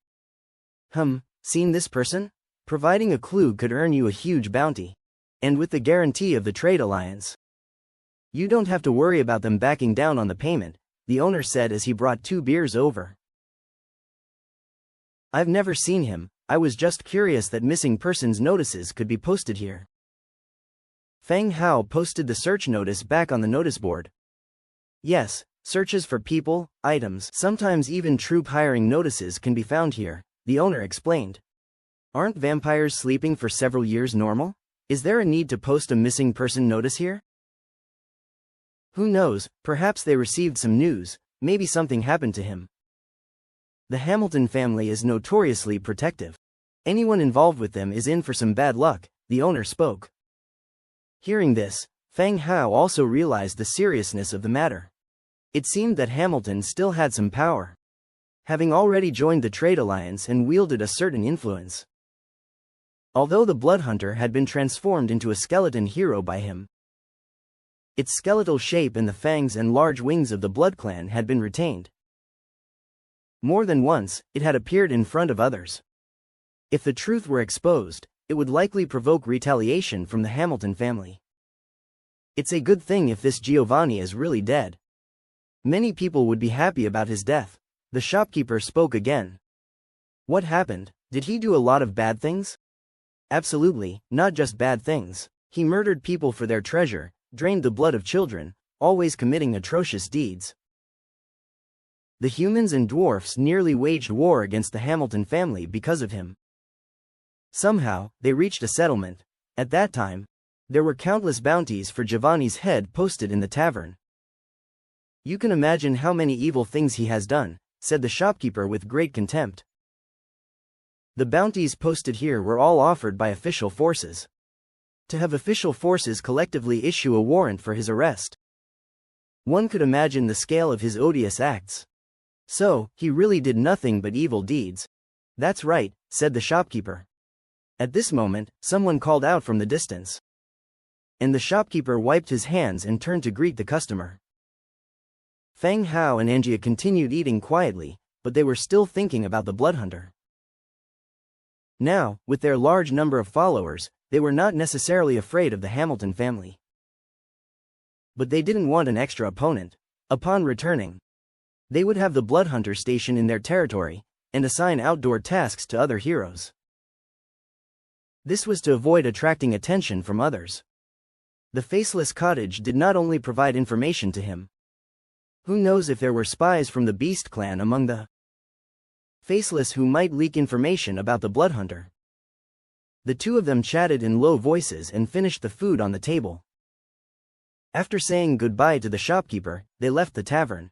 Seen this person? Providing a clue could earn you a huge bounty. And with the guarantee of the Trade Alliance, you don't have to worry about them backing down on the payment, the owner said as he brought 2 beers over. "I've never seen him. I was just curious that missing persons notices could be posted here." Fang Hao posted the search notice back on the notice board. "Yes, searches for people, items, sometimes even troop hiring notices can be found here," the owner explained. "Aren't vampires sleeping for several years normal? Is there a need to post a missing person notice here?" "Who knows, perhaps they received some news, maybe something happened to him." The Hamilton family is notoriously protective. Anyone involved with them is in for some bad luck, the owner spoke. Hearing this, Fang Hao also realized the seriousness of the matter. It seemed that Hamilton still had some power, having already joined the Trade Alliance and wielded a certain influence. Although the Blood Hunter had been transformed into a skeleton hero by him, its skeletal shape and the fangs and large wings of the Blood Clan had been retained. More than once, it had appeared in front of others. If the truth were exposed, it would likely provoke retaliation from the Hamilton family. It's a good thing if this Giovanni is really dead. Many people would be happy about his death. The shopkeeper spoke again. What happened? Did he do a lot of bad things? Absolutely, not just bad things. He murdered people for their treasure, drained the blood of children, always committing atrocious deeds. The humans and dwarfs nearly waged war against the Hamilton family because of him. Somehow, they reached a settlement. At that time, there were countless bounties for Giovanni's head posted in the tavern. You can imagine how many evil things he has done, said the shopkeeper with great contempt. The bounties posted here were all offered by official forces. To have official forces collectively issue a warrant for his arrest. One could imagine the scale of his odious acts. So, he really did nothing but evil deeds. That's right, said the shopkeeper. At this moment, someone called out from the distance. And the shopkeeper wiped his hands and turned to greet the customer. Feng Hao and Angia continued eating quietly, but they were still thinking about the bloodhunter. Now, with their large number of followers, they were not necessarily afraid of the Hamilton family. But they didn't want an extra opponent. Upon returning, they would have the bloodhunter station in their territory, and assign outdoor tasks to other heroes. This was to avoid attracting attention from others. The Faceless Cottage did not only provide information to him. Who knows if there were spies from the Beast clan among the Faceless who might leak information about the bloodhunter. The two of them chatted in low voices and finished the food on the table. After saying goodbye to the shopkeeper, they left the tavern.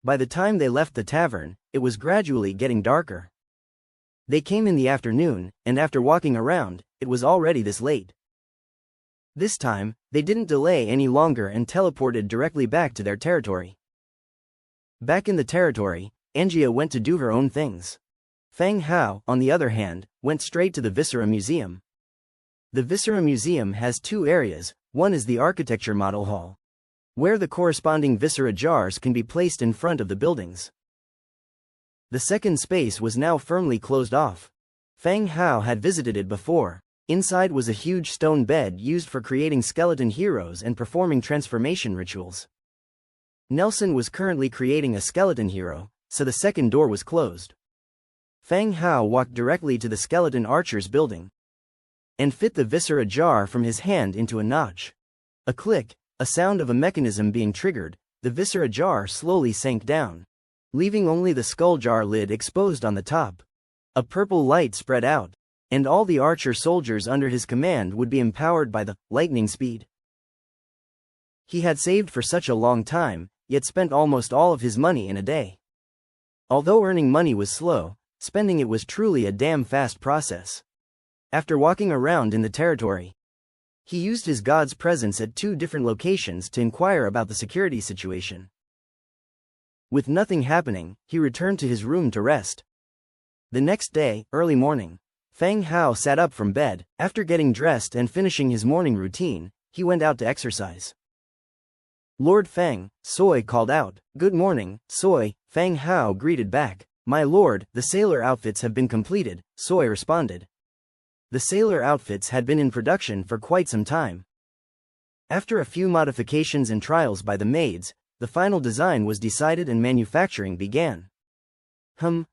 By the time they left the tavern, it was gradually getting darker. They came in the afternoon, and after walking around, it was already this late. This time, they didn't delay any longer and teleported directly back to their territory. Back in the territory, Angia went to do her own things. Feng Hao, on the other hand, went straight to the Viscera Museum. The Viscera Museum has two areas. One is the Architecture Model Hall, where the corresponding viscera jars can be placed in front of the buildings. The second space was now firmly closed off. Feng Hao had visited it before. Inside was a huge stone bed used for creating skeleton heroes and performing transformation rituals. Nelson was currently creating a skeleton hero, so the second door was closed. Feng Hao walked directly to the skeleton archer's building and fit the viscera jar from his hand into a notch. A click, a sound of a mechanism being triggered, the viscera jar slowly sank down, leaving only the skull jar lid exposed on the top. A purple light spread out, and all the archer soldiers under his command would be empowered by the lightning speed he had saved for such a long time, yet spent almost all of his money in a day. Although earning money was slow, spending it was truly a damn fast process. After walking around in the territory, he used his god's presence at 2 different locations to inquire about the security situation. With nothing happening, he returned to his room to rest. The next day, early morning, Feng Hao sat up from bed. After getting dressed and finishing his morning routine, he went out to exercise. Lord Feng, Soy called out. Good morning, Soy. Feng Hao greeted back. My lord, the sailor outfits have been completed, Soy responded. The sailor outfits had been in production for quite some time. After a few modifications and trials by the maids, the final design was decided and manufacturing began.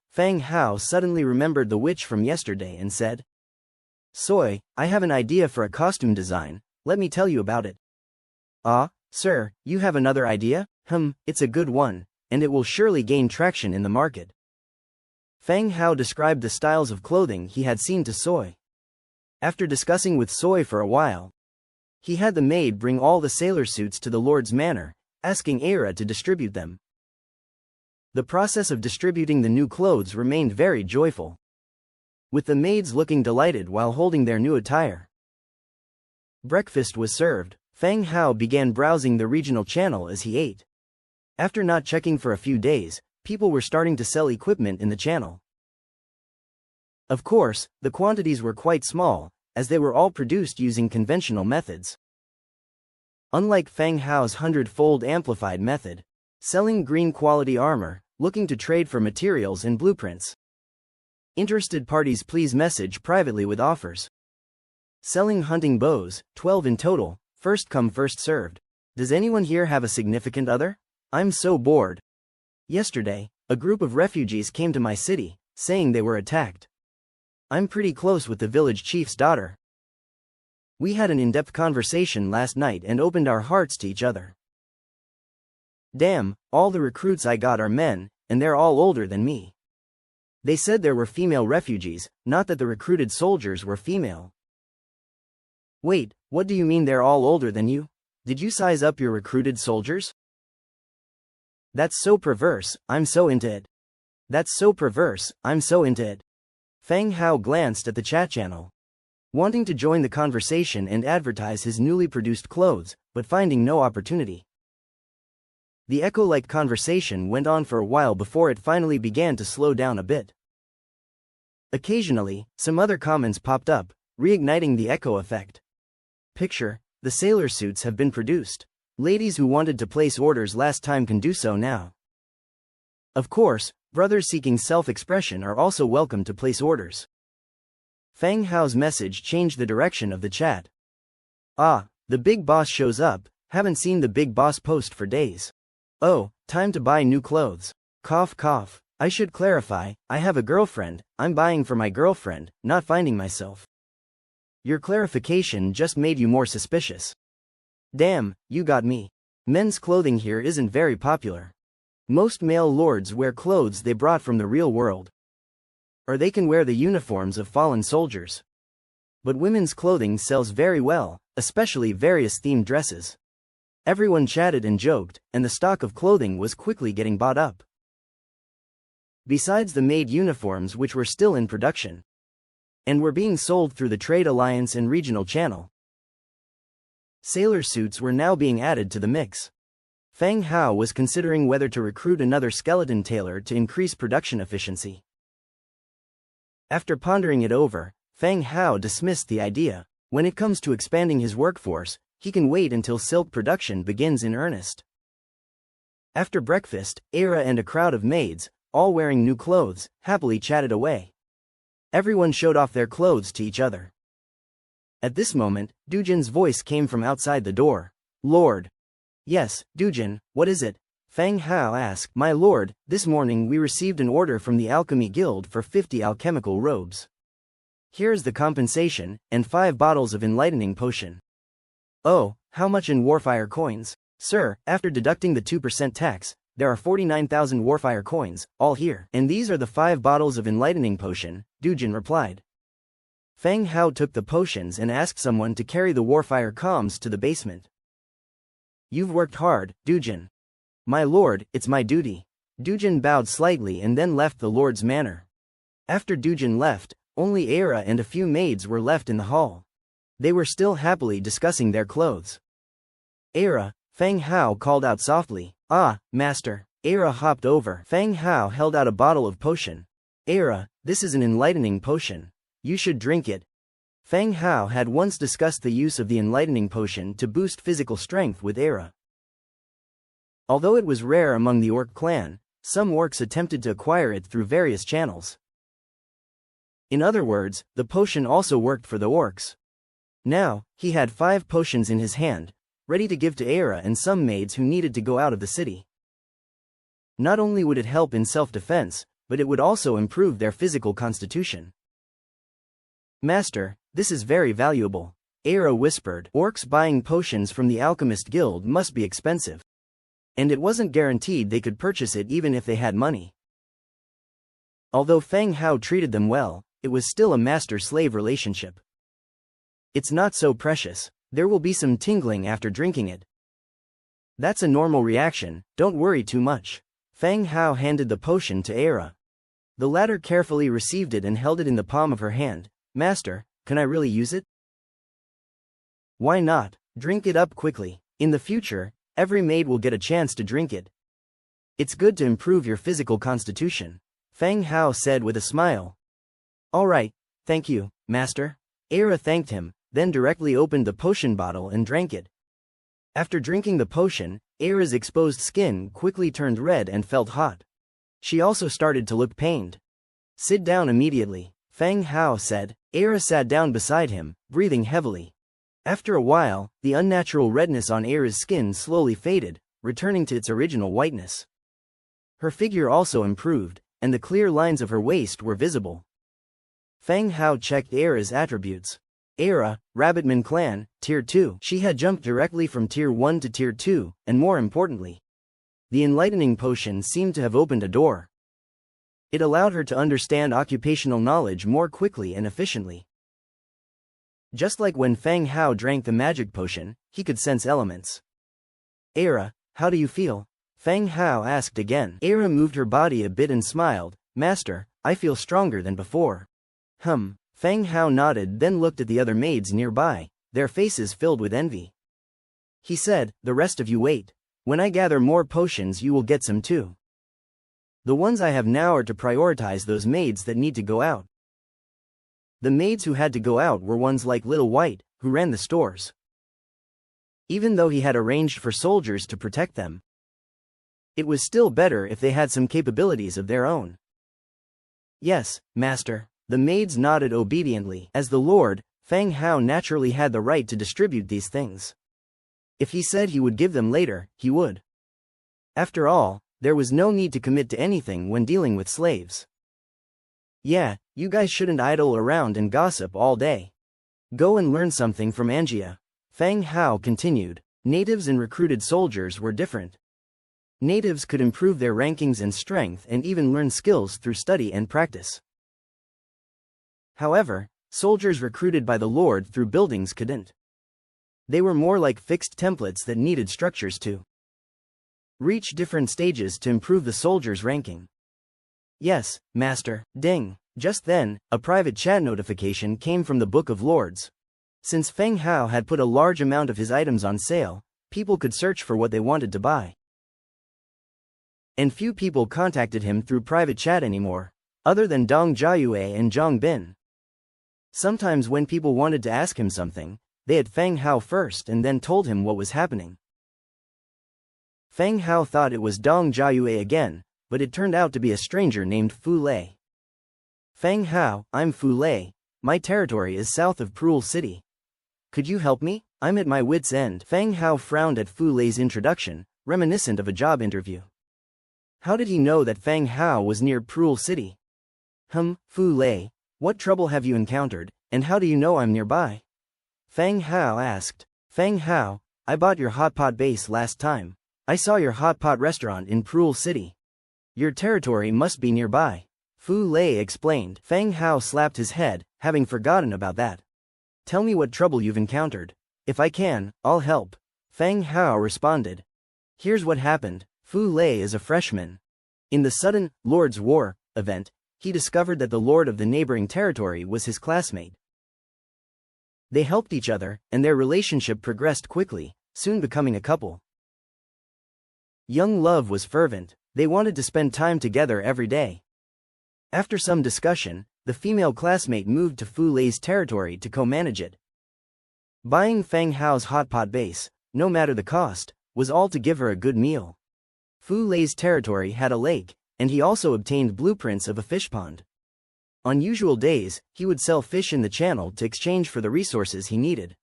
Feng Hao suddenly remembered the witch from yesterday and said, Soy, I have an idea for a costume design, let me tell you about it. Ah, sir, you have another idea? It's a good one, and it will surely gain traction in the market. Feng Hao described the styles of clothing he had seen to Soy. After discussing with Soy for a while, he had the maid bring all the sailor suits to the Lord's manor, asking Aira to distribute them. The process of distributing the new clothes remained very joyful, with the maids looking delighted while holding their new attire. Breakfast was served. Feng Hao began browsing the regional channel as he ate. After not checking for a few days, people were starting to sell equipment in the channel. Of course, the quantities were quite small, as they were all produced using conventional methods. Unlike Feng Hao's 100-fold amplified method, selling green quality armor, looking to trade for materials and blueprints. Interested parties please message privately with offers. Selling hunting bows, 12 in total, first come first served. Does anyone here have a significant other? I'm so bored. Yesterday, a group of refugees came to my city, saying they were attacked. I'm pretty close with the village chief's daughter. We had an in-depth conversation last night and opened our hearts to each other. Damn, all the recruits I got are men, and they're all older than me. They said there were female refugees, not that the recruited soldiers were female. Wait, what do you mean they're all older than you? Did you size up your recruited soldiers? That's so perverse, I'm so into it. That's so perverse, I'm so into it. Feng Hao glanced at the chat channel, wanting to join the conversation and advertise his newly produced clothes, but finding no opportunity. The echo-like conversation went on for a while before it finally began to slow down a bit. Occasionally, some other comments popped up, reigniting the echo effect. Picture, the sailor suits have been produced. Ladies who wanted to place orders last time can do so now. Of course, brothers seeking self-expression are also welcome to place orders. Feng Hao's message changed the direction of the chat. Ah, the big boss shows up, haven't seen the big boss post for days. Oh, time to buy new clothes. Cough cough, I should clarify, I have a girlfriend, I'm buying for my girlfriend, not finding myself. Your clarification just made you more suspicious. Damn, you got me. Men's clothing here isn't very popular. Most male lords wear clothes they brought from the real world. Or they can wear the uniforms of fallen soldiers. But women's clothing sells very well, especially various themed dresses. Everyone chatted and joked, and the stock of clothing was quickly getting bought up. Besides the made uniforms which were still in production, and were being sold through the trade alliance and regional channel, sailor suits were now being added to the mix. Feng Hao was considering whether to recruit another skeleton tailor to increase production efficiency. After pondering it over, Feng Hao dismissed the idea. When it comes to expanding his workforce, he can wait until silk production begins in earnest. After breakfast, Era and a crowd of maids, all wearing new clothes, happily chatted away. Everyone showed off their clothes to each other. At this moment, Dujin's voice came from outside the door. Lord. Yes, Dujin, what is it? Feng Hao asked. My lord, this morning we received an order from the Alchemy Guild for 50 alchemical robes. Here is the compensation, and 5 bottles of enlightening potion. Oh, how much in Warfire coins? Sir, after deducting the 2% tax, there are 49,000 Warfire coins, all here. And these are the 5 bottles of enlightening potion, Dujin replied. Feng Hao took the potions and asked someone to carry the Warfire comms to the basement. You've worked hard, Dujin. My lord, it's my duty. Dujin bowed slightly and then left the lord's manor. After Dujin left, only Era and a few maids were left in the hall. They were still happily discussing their clothes. Era, Feng Hao called out softly. Ah, master. Era hopped over. Feng Hao held out a bottle of potion. Era, this is an enlightening potion. You should drink it. Feng Hao had once discussed the use of the enlightening potion to boost physical strength with Era. Although it was rare among the orc clan, some orcs attempted to acquire it through various channels. In other words, the potion also worked for the orcs. Now, he had 5 potions in his hand, ready to give to Era and some maids who needed to go out of the city. Not only would it help in self-defense, but it would also improve their physical constitution. Master, this is very valuable. Era whispered. Orcs buying potions from the Alchemist Guild must be expensive. And it wasn't guaranteed they could purchase it even if they had money. Although Feng Hao treated them well, it was still a master-slave relationship. It's not so precious. There will be some tingling after drinking it. That's a normal reaction, don't worry too much. Feng Hao handed the potion to Era. The latter carefully received it and held it in the palm of her hand. Master, can I really use it? Why not? Drink it up quickly. In the future, every maid will get a chance to drink it. It's good to improve your physical constitution, Feng Hao said with a smile. All right, thank you, master. Era thanked him, then directly opened the potion bottle and drank it. After drinking the potion, Era's exposed skin quickly turned red and felt hot. She also started to look pained. Sit down immediately, Feng Hao said. Era sat down beside him, breathing heavily. After a while, the unnatural redness on Era's skin slowly faded, returning to its original whiteness. Her figure also improved, and the clear lines of her waist were visible. Fang Hao checked Era's attributes. Era, Rabbitman Clan, Tier 2. She had jumped directly from Tier 1 to Tier 2, and more importantly, the enlightening potion seemed to have opened a door. It allowed her to understand occupational knowledge more quickly and efficiently. Just like when Fang Hao drank the magic potion, he could sense elements. Era, how do you feel? Fang Hao asked again. Era moved her body a bit and smiled. Master, I feel stronger than before. Fang Hao nodded, then looked at the other maids nearby, their faces filled with envy. He said, the rest of you wait. When I gather more potions you will get some too. The ones I have now are to prioritize those maids that need to go out. The maids who had to go out were ones like Little White, who ran the stores. Even though he had arranged for soldiers to protect them, it was still better if they had some capabilities of their own. Yes, master. The maids nodded obediently. As the Lord, Fang Hao naturally had the right to distribute these things. If he said he would give them later, he would. After all, there was no need to commit to anything when dealing with slaves. Yeah, you guys shouldn't idle around and gossip all day. Go and learn something from Angia. Fang Hao continued. Natives and recruited soldiers were different. Natives could improve their rankings and strength and even learn skills through study and practice. However, soldiers recruited by the Lord through buildings couldn't. They were more like fixed templates that needed structures to reach different stages to improve the soldier's ranking. Yes, master. Ding. Just then, a private chat notification came from the Book of Lords. Since Feng Hao had put a large amount of his items on sale, people could search for what they wanted to buy. And few people contacted him through private chat anymore, other than Dong Jiayue and Zhang Bin. Sometimes when people wanted to ask him something, they had Feng Hao first and then told him what was happening. Feng Hao thought it was Dong Jiayue again, but it turned out to be a stranger named Fu Lei. Feng Hao, I'm Fu Lei. My territory is south of Pruel City. Could you help me? I'm at my wit's end. Feng Hao frowned at Fu Lei's introduction, reminiscent of a job interview. How did he know that Feng Hao was near Pruel City? Fu Lei, what trouble have you encountered, and how do you know I'm nearby? Feng Hao asked. Feng Hao, I bought your hot pot base last time. I saw your hot pot restaurant in Pruel City. Your territory must be nearby. Fu Lei explained. Feng Hao slapped his head, having forgotten about that. Tell me what trouble you've encountered. If I can, I'll help. Feng Hao responded. Here's what happened. Fu Lei is a freshman. In the sudden Lord's War event, he discovered that the lord of the neighboring territory was his classmate. They helped each other, and their relationship progressed quickly, soon becoming a couple. Young love was fervent. They wanted to spend time together every day. After some discussion, the female classmate moved to Fu Lei's territory to co-manage it. Buying Feng Hao's hot pot base, no matter the cost, was all to give her a good meal. Fu Lei's territory had a lake, and he also obtained blueprints of a fish pond. On usual days, he would sell fish in the channel to exchange for the resources he needed.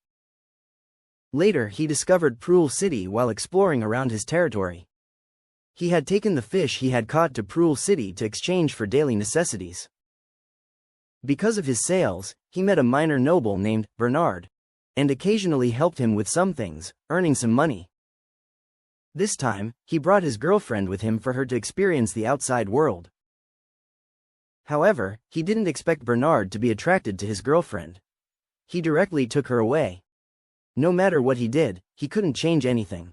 Later he discovered Pruel City while exploring around his territory. He had taken the fish he had caught to Pruel City to exchange for daily necessities. Because of his sales, he met a minor noble named Bernard, and occasionally helped him with some things, earning some money. This time, he brought his girlfriend with him for her to experience the outside world. However, he didn't expect Bernard to be attracted to his girlfriend. He directly took her away. No matter what he did, he couldn't change anything.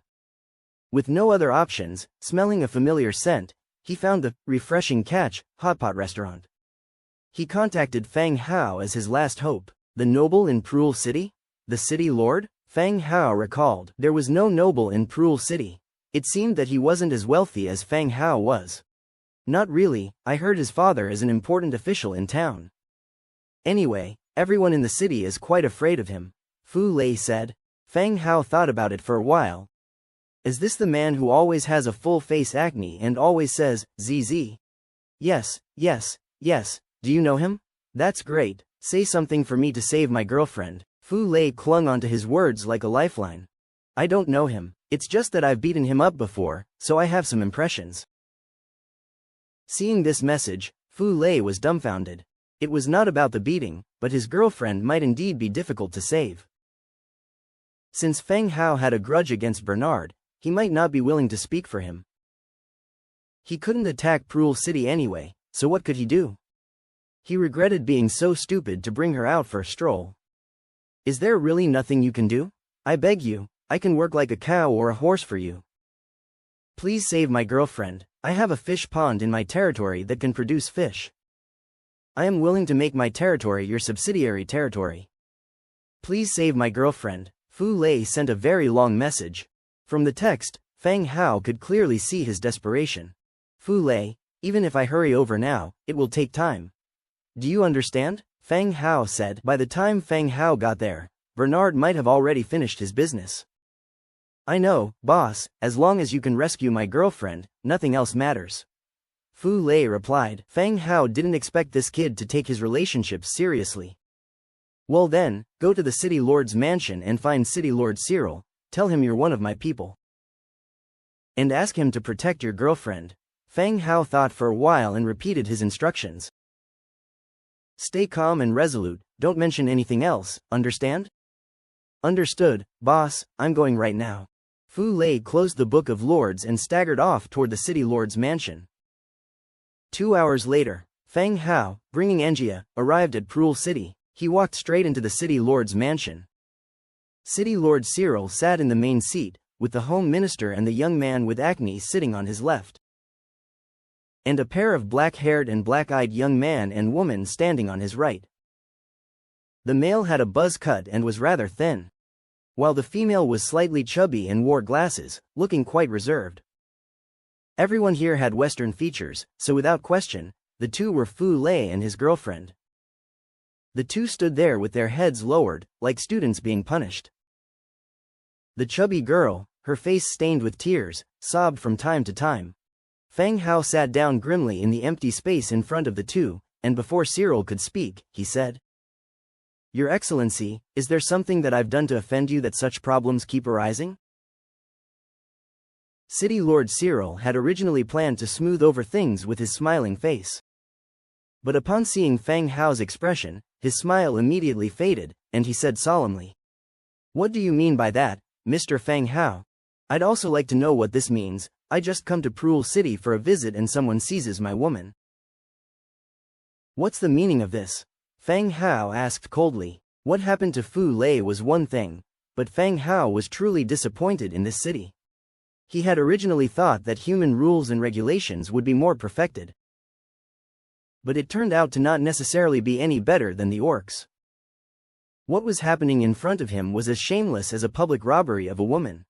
With no other options, smelling a familiar scent, he found the refreshing catch hot pot restaurant. He contacted Feng Hao as his last hope. The noble in Pruel City? The city lord? Feng Hao recalled. There was no noble in Pruel City. It seemed that he wasn't as wealthy as Feng Hao was. Not really, I heard his father is an important official in town. Anyway, everyone in the city is quite afraid of him, Fu Lei said. Feng Hao thought about it for a while. Is this the man who always has a full face acne and always says, ZZ? Yes. Do you know him? That's great. Say something for me to save my girlfriend. Fu Lei clung onto his words like a lifeline. I don't know him, it's just that I've beaten him up before, so I have some impressions. Seeing this message, Fu Lei was dumbfounded. It was not about the beating, but his girlfriend might indeed be difficult to save. Since Feng Hao had a grudge against Bernard, he might not be willing to speak for him. He couldn't attack Proul City anyway, so what could he do? He regretted being so stupid to bring her out for a stroll. Is there really nothing you can do? I beg you, I can work like a cow or a horse for you. Please save my girlfriend. I have a fish pond in my territory that can produce fish. I am willing to make my territory your subsidiary territory. Please save my girlfriend. Fu Lei sent a very long message. From the text, Feng Hao could clearly see his desperation. Fu Lei, even if I hurry over now, it will take time. Do you understand? Feng Hao said. By the time Feng Hao got there, Bernard might have already finished his business. I know, boss, as long as you can rescue my girlfriend, nothing else matters. Fu Lei replied. Feng Hao didn't expect this kid to take his relationships seriously. Well then, go to the City Lord's mansion and find City Lord Cyril, tell him you're one of my people. And ask him to protect your girlfriend. Feng Hao thought for a while and repeated his instructions. Stay calm and resolute, don't mention anything else, understand? Understood, boss, I'm going right now. Fu Lei closed the Book of Lords and staggered off toward the City Lord's mansion. 2 hours later, Feng Hao, bringing Angia, arrived at Proul City. He walked straight into the City Lord's mansion. City Lord Cyril sat in the main seat, with the Home Minister and the young man with acne sitting on his left. And a pair of black-haired and black-eyed young man and woman standing on his right. The male had a buzz cut and was rather thin, while the female was slightly chubby and wore glasses, looking quite reserved. Everyone here had Western features, so without question, the two were Fu Lei and his girlfriend. The two stood there with their heads lowered, like students being punished. The chubby girl, her face stained with tears, sobbed from time to time. Feng Hao sat down grimly in the empty space in front of the two, and before Cyril could speak, he said, Your Excellency, is there something that I've done to offend you that such problems keep arising? City Lord Cyril had originally planned to smooth over things with his smiling face. But upon seeing Feng Hao's expression, his smile immediately faded, and he said solemnly, What do you mean by that, Mr. Feng Hao? I'd also like to know what this means. I just come to Proul City for a visit and someone seizes my woman. What's the meaning of this? Feng Hao asked coldly. What happened to Fu Lei was one thing, but Feng Hao was truly disappointed in this city. He had originally thought that human rules and regulations would be more perfected. But it turned out to not necessarily be any better than the orcs. What was happening in front of him was as shameless as a public robbery of a woman.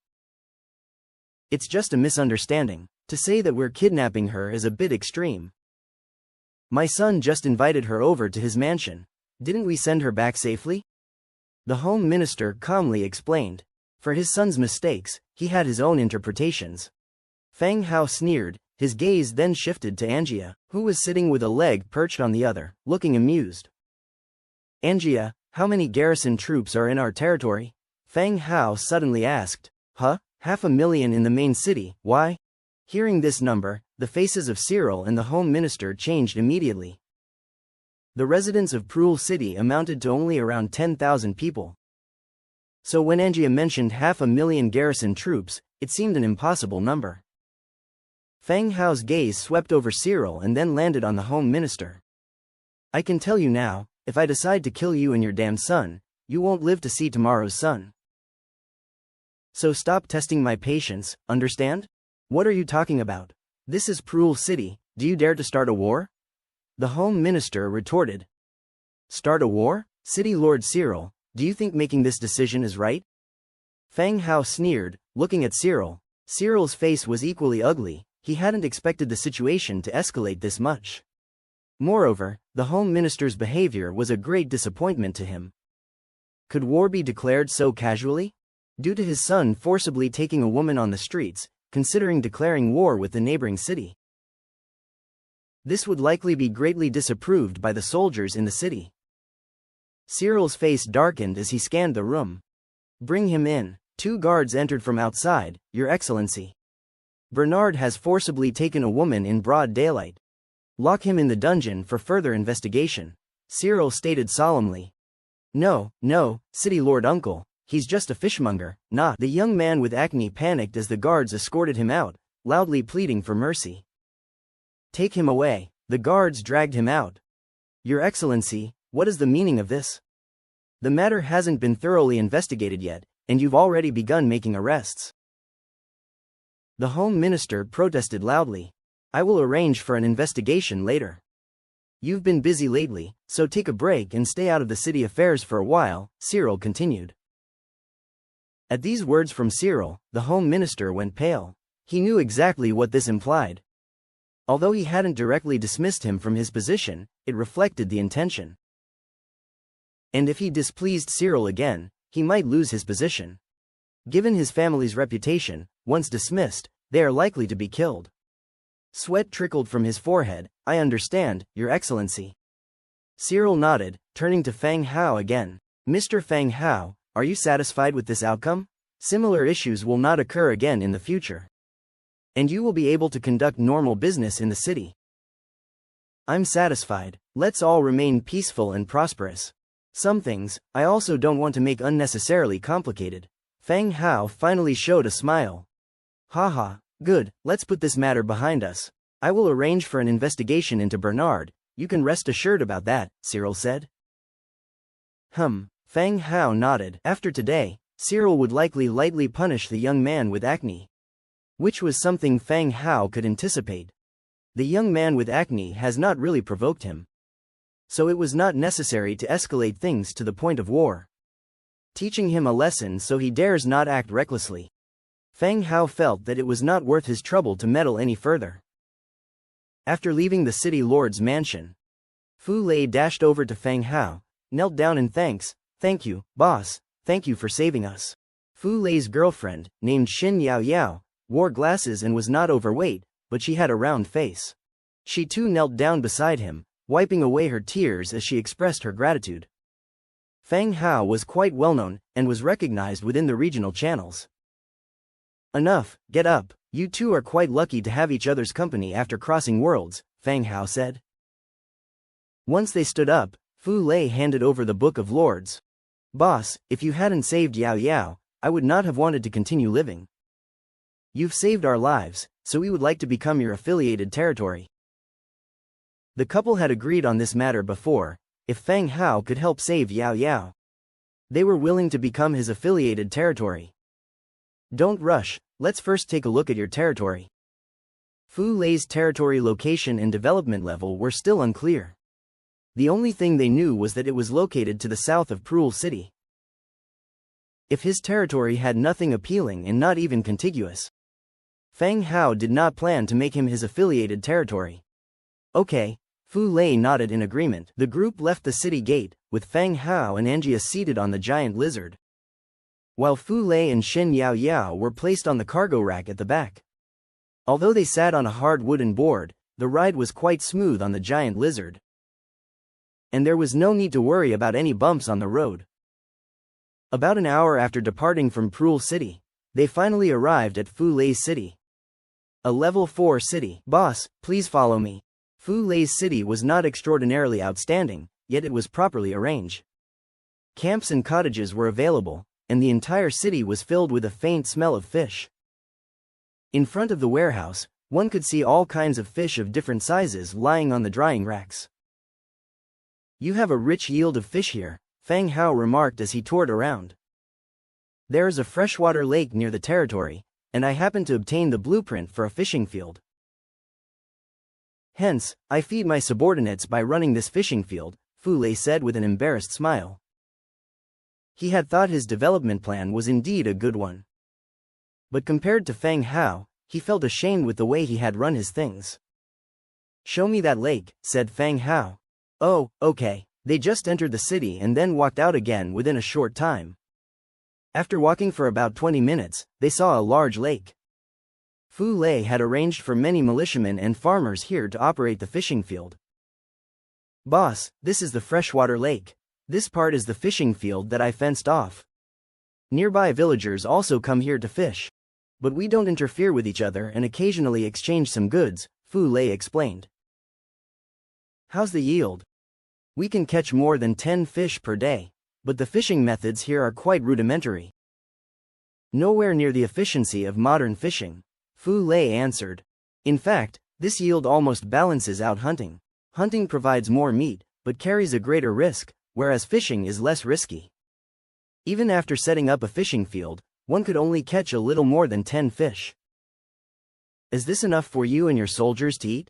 It's just a misunderstanding. To say that we're kidnapping her is a bit extreme. My son just invited her over to his mansion. Didn't we send her back safely? The Home Minister calmly explained. For his son's mistakes, he had his own interpretations. Feng Hao sneered, his gaze then shifted to Angia, who was sitting with a leg perched on the other, looking amused. Angia, how many garrison troops are in our territory? Feng Hao suddenly asked. 500,000 in the main city, why? Hearing this number, the faces of Cyril and the Home Minister changed immediately. The residents of Proul City amounted to only around 10,000 people. So when Angia mentioned 500,000 garrison troops, it seemed an impossible number. Feng Hao's gaze swept over Cyril and then landed on the Home Minister. I can tell you now, if I decide to kill you and your damn son, you won't live to see tomorrow's sun. So stop testing my patience, understand? What are you talking about? This is Proul City, do you dare to start a war? The Home Minister retorted. Start a war? City Lord Cyril, do you think making this decision is right? Feng Hao sneered, looking at Cyril. Cyril's face was equally ugly, he hadn't expected the situation to escalate this much. Moreover, the Home Minister's behavior was a great disappointment to him. Could war be declared so casually? Due to his son forcibly taking a woman on the streets, considering declaring war with the neighboring city. This would likely be greatly disapproved by the soldiers in the city. Cyril's face darkened as he scanned the room. Bring him in. 2 guards entered from outside, Your Excellency. Bernard has forcibly taken a woman in broad daylight. Lock him in the dungeon for further investigation, Cyril stated solemnly. No, City Lord Uncle, he's just a fishmonger, not. The young man with acne panicked as the guards escorted him out, loudly pleading for mercy. Take him away. The guards dragged him out. Your Excellency, what is the meaning of this? The matter hasn't been thoroughly investigated yet, and you've already begun making arrests. The Home Minister protested loudly. I will arrange for an investigation later. You've been busy lately, so take a break and stay out of the city affairs for a while, Cyril continued. At these words from Cyril, the Home Minister went pale. He knew exactly what this implied. Although he hadn't directly dismissed him from his position, it reflected the intention. And if he displeased Cyril again, he might lose his position. Given his family's reputation, once dismissed, they are likely to be killed. Sweat trickled from his forehead. I understand, Your Excellency. Cyril nodded, turning to Fang Hao again. Mr. Fang Hao, are you satisfied with this outcome? Similar issues will not occur again in the future. And you will be able to conduct normal business in the city. I'm satisfied. Let's all remain peaceful and prosperous. Some things, I also don't want to make unnecessarily complicated. Fang Hao finally showed a smile. Haha, good, let's put this matter behind us. I will arrange for an investigation into Bernard, you can rest assured about that, Cyril said. Fang Hao nodded. After today, Cyril would likely lightly punish the young man with acne. Which was something Fang Hao could anticipate. The young man with acne has not really provoked him. So it was not necessary to escalate things to the point of war. Teaching him a lesson so he dares not act recklessly. Fang Hao felt that it was not worth his trouble to meddle any further. After leaving the city lord's mansion, Fu Lei dashed over to Fang Hao, knelt down in thanks. Thank you, boss, thank you for saving us. Fu Lei's girlfriend, named Xin Yao Yao, wore glasses and was not overweight, but she had a round face. She too knelt down beside him, wiping away her tears as she expressed her gratitude. Fang Hao was quite well known, and was recognized within the regional channels. Enough, get up, you two are quite lucky to have each other's company after crossing worlds, Fang Hao said. Once they stood up, Fu Lei handed over the Book of Lords. Boss, if you hadn't saved Yao Yao, I would not have wanted to continue living. You've saved our lives, so we would like to become your affiliated territory. The couple had agreed on this matter before, if Fang Hao could help save Yao Yao. They were willing to become his affiliated territory. Don't rush, let's first take a look at your territory. Fu Lei's territory location and development level were still unclear. The only thing they knew was that it was located to the south of Prul City. If his territory had nothing appealing and not even contiguous, Fang Hao did not plan to make him his affiliated territory. Okay, Fu Lei nodded in agreement. The group left the city gate, with Fang Hao and Angia seated on the giant lizard, while Fu Lei and Xin Yao Yao were placed on the cargo rack at the back. Although they sat on a hard wooden board, the ride was quite smooth on the giant lizard. And there was no need to worry about any bumps on the road. About an hour after departing from Prul City, they finally arrived at Fu Lei's city. A level 4 city. Boss, please follow me. Fu Lei's city was not extraordinarily outstanding, yet it was properly arranged. Camps and cottages were available, and the entire city was filled with a faint smell of fish. In front of the warehouse, one could see all kinds of fish of different sizes lying on the drying racks. You have a rich yield of fish here, Fang Hao remarked as he toured around. There is a freshwater lake near the territory, and I happen to obtain the blueprint for a fishing field. Hence, I feed my subordinates by running this fishing field, Fu Lei said with an embarrassed smile. He had thought his development plan was indeed a good one. But compared to Fang Hao, he felt ashamed with the way he had run his things. Show me that lake, said Fang Hao. Oh, okay. They just entered the city and then walked out again within a short time. After walking for about 20 minutes, they saw a large lake. Fu Lei had arranged for many militiamen and farmers here to operate the fishing field. Boss, this is the freshwater lake. This part is the fishing field that I fenced off. Nearby villagers also come here to fish. But we don't interfere with each other and occasionally exchange some goods, Fu Lei explained. How's the yield? We can catch more than 10 fish per day, but the fishing methods here are quite rudimentary. Nowhere near the efficiency of modern fishing, Fu Lei answered. In fact, this yield almost balances out hunting. Hunting provides more meat, but carries a greater risk, whereas fishing is less risky. Even after setting up a fishing field, one could only catch a little more than 10 fish. Is this enough for you and your soldiers to eat?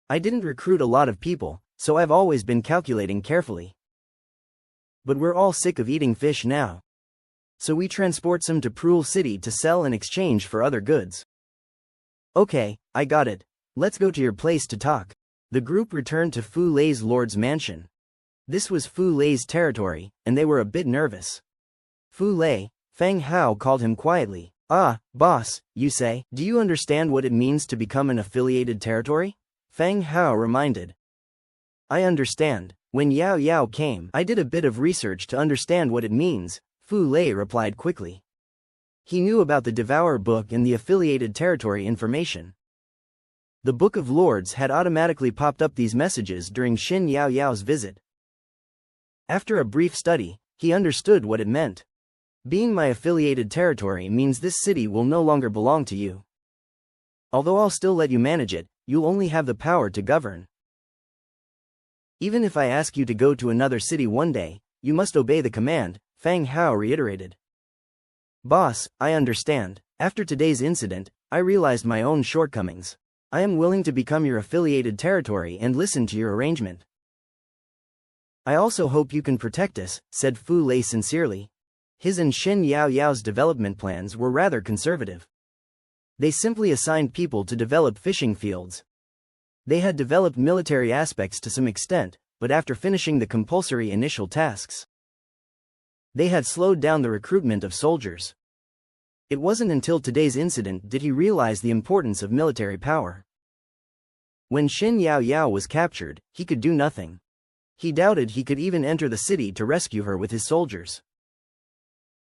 I didn't recruit a lot of people, so I've always been calculating carefully. But we're all sick of eating fish now. So we transport some to Prul City to sell and exchange for other goods. Okay, I got it. Let's go to your place to talk. The group returned to Fu Lei's lord's mansion. This was Fu Lei's territory, and they were a bit nervous. Fu Lei, Feng Hao called him quietly. Ah, boss, you say, do you understand what it means to become an affiliated territory? Feng Hao reminded. I understand. When Yao Yao came, I did a bit of research to understand what it means, Fu Lei replied quickly. He knew about the Devour Book and the affiliated territory information. The Book of Lords had automatically popped up these messages during Xin Yao Yao's visit. After a brief study, he understood what it meant. Being my affiliated territory means this city will no longer belong to you. Although I'll still let you manage it, you'll only have the power to govern. Even if I ask you to go to another city one day, you must obey the command, Feng Hao reiterated. Boss, I understand. After today's incident, I realized my own shortcomings. I am willing to become your affiliated territory and listen to your arrangement. I also hope you can protect us, said Fu Lei sincerely. His and Xin Yao Yao's development plans were rather conservative. They simply assigned people to develop fishing fields. They had developed military aspects to some extent, but after finishing the compulsory initial tasks, they had slowed down the recruitment of soldiers. It wasn't until today's incident did he realize the importance of military power. When Xin Yao Yao was captured, he could do nothing. He doubted he could even enter the city to rescue her with his soldiers.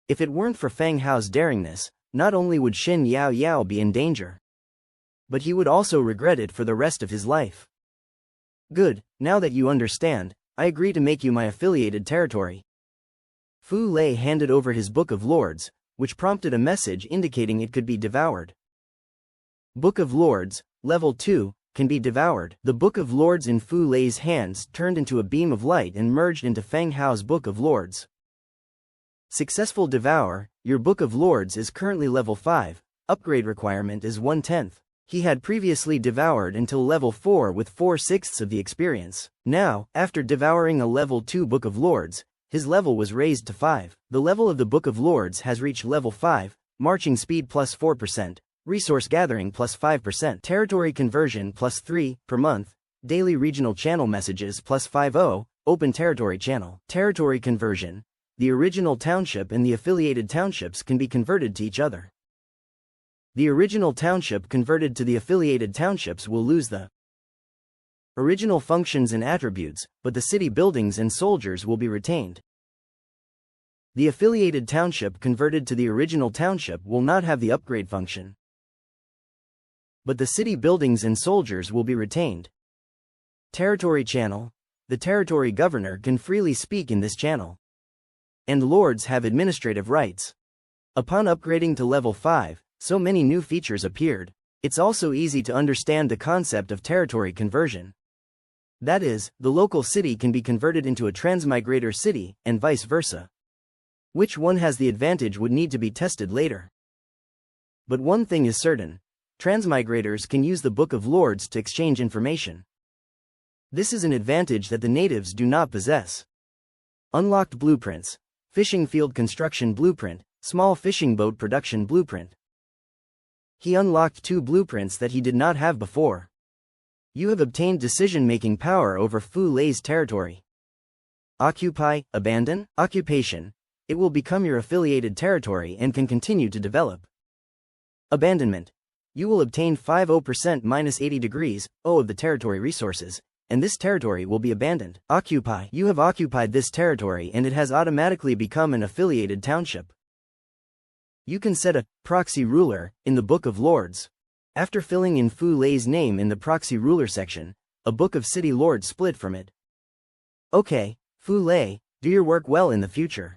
If it weren't for Feng Hao's daringness, not only would Xin Yao Yao be in danger, but he would also regret it for the rest of his life. Good, now that you understand, I agree to make you my affiliated territory. Fu Lei handed over his Book of Lords, which prompted a message indicating it could be devoured. Book of Lords, Level 2, can be devoured. The Book of Lords in Fu Lei's hands turned into a beam of light and merged into Feng Hao's Book of Lords. Successful devour, your Book of Lords is currently level 5, upgrade requirement is 1/10. He had previously devoured until level 4 with 4/6 of the experience. Now, after devouring a level 2 Book of Lords, his level was raised to 5. The level of the Book of Lords has reached level 5, marching speed plus 4%, resource gathering plus 5%, territory conversion plus 3 per month, daily regional channel messages plus 50, open territory channel. Territory conversion. The original township and the affiliated townships can be converted to each other. The original township converted to the affiliated townships will lose the original functions and attributes, but the city buildings and soldiers will be retained. The affiliated township converted to the original township will not have the upgrade function, but the city buildings and soldiers will be retained. Territory channel. The territory governor can freely speak in this channel, and lords have administrative rights. Upon upgrading to level 5, so many new features appeared. It's also easy to understand the concept of territory conversion. That is, the local city can be converted into a transmigrator city, and vice versa. Which one has the advantage would need to be tested later. But one thing is certain. Transmigrators can use the Book of Lords to exchange information. This is an advantage that the natives do not possess. Unlocked blueprints. Fishing field construction blueprint, small fishing boat production blueprint. He unlocked 2 blueprints that he did not have before. You have obtained decision-making power over Fu Lei's territory. Occupy, abandon, occupation. It will become your affiliated territory and can continue to develop. Abandonment. You will obtain 50% minus 80 degrees, of the territory resources, and this territory will be abandoned. Occupy. You have occupied this territory and it has automatically become an affiliated township. You can set a proxy ruler in the Book of Lords. After filling in Fu Lei's name in the proxy ruler section, a book of city lords split from it. Okay, Fu Lei, do your work well in the future.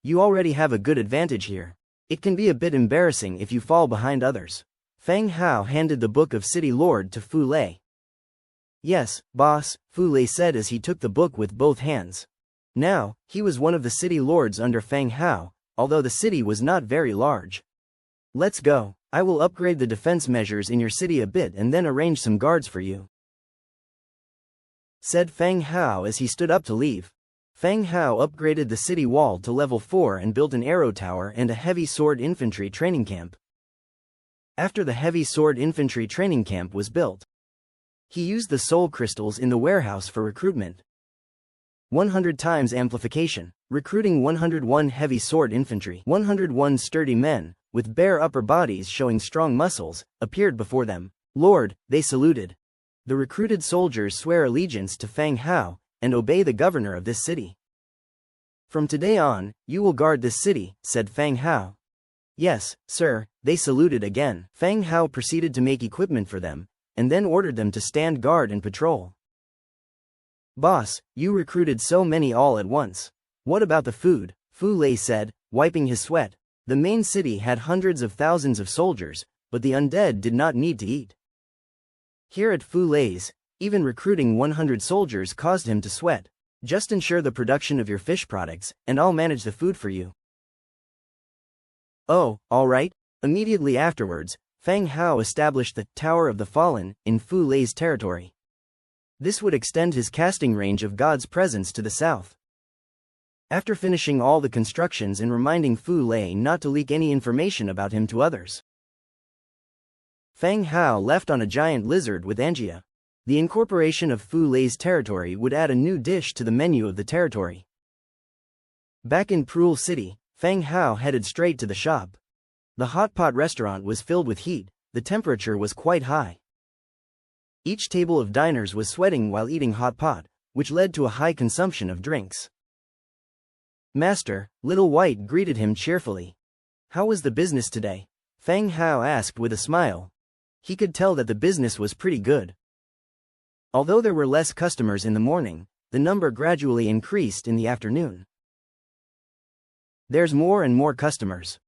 You already have a good advantage here. It can be a bit embarrassing if you fall behind others. Fang Hao handed the book of city lord to Fu Lei. Yes, boss, Fu Lei said as he took the book with both hands. Now, he was one of the city lords under Fang Hao, although the city was not very large. Let's go. I will upgrade the defense measures in your city a bit and then arrange some guards for you, said Fang Hao as he stood up to leave. Fang Hao upgraded the city wall to level 4 and built an arrow tower and a heavy sword infantry training camp. After the heavy sword infantry training camp was built, he used the soul crystals in the warehouse for recruitment. 100 times amplification, recruiting 101 heavy sword infantry. 101 sturdy men, with bare upper bodies showing strong muscles, appeared before them. Lord, they saluted. The recruited soldiers swear allegiance to Fang Hao and obey the governor of this city. From today on, you will guard this city, said Fang Hao. Yes, sir, they saluted again. Fang Hao proceeded to make equipment for them, and then ordered them to stand guard and patrol. Boss, you recruited so many all at once. What about the food? Fu Lei said, wiping his sweat. The main city had hundreds of thousands of soldiers, but the undead did not need to eat. Here at Fu Lei's, even recruiting 100 soldiers caused him to sweat. Just ensure the production of your fish products, and I'll manage the food for you. Oh, all right. Immediately afterwards, Fang Hao established the Tower of the Fallen in Fu Lei's territory. This would extend his casting range of God's presence to the south. After finishing all the constructions and reminding Fu Lei not to leak any information about him to others, Fang Hao left on a giant lizard with Angia. The incorporation of Fu Lei's territory would add a new dish to the menu of the territory. Back in Prul City, Fang Hao headed straight to the shop. The hot pot restaurant was filled with heat, the temperature was quite high. Each table of diners was sweating while eating hot pot, which led to a high consumption of drinks. Master, Little White greeted him cheerfully. How was the business today? Fang Hao asked with a smile. He could tell that the business was pretty good. Although there were less customers in the morning, the number gradually increased in the afternoon. There's more and more customers.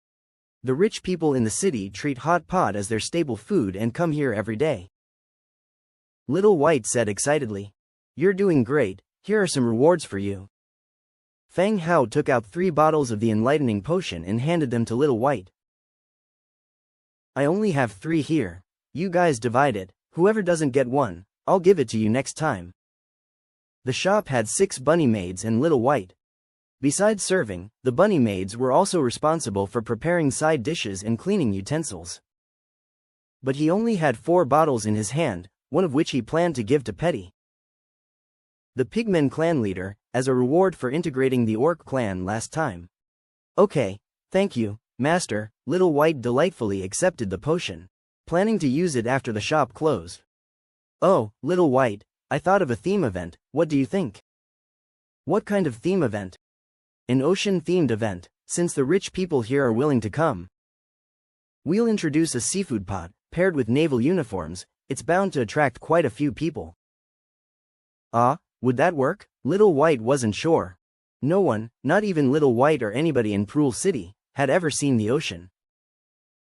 The rich people in the city treat hot pot as their staple food and come here every day. Little White said excitedly. You're doing great, here are some rewards for you. Fang Hao took out 3 bottles of the enlightening potion and handed them to Little White. I only have 3 here. You guys divide it, whoever doesn't get one, I'll give it to you next time. The shop had 6 bunny maids and Little White. Besides serving, the bunny maids were also responsible for preparing side dishes and cleaning utensils. But he only had 4 bottles in his hand, one of which he planned to give to Petty, the Pigmen clan leader, as a reward for integrating the Orc clan last time. Okay, thank you, Master. Little White delightfully accepted the potion, planning to use it after the shop closed. Oh, Little White, I thought of a theme event, what do you think? What kind of theme event? An ocean-themed event, since the rich people here are willing to come. We'll introduce a seafood pot, paired with naval uniforms, it's bound to attract quite a few people. Ah, would that work? Little White wasn't sure. No one, not even Little White or anybody in Prul City, had ever seen the ocean.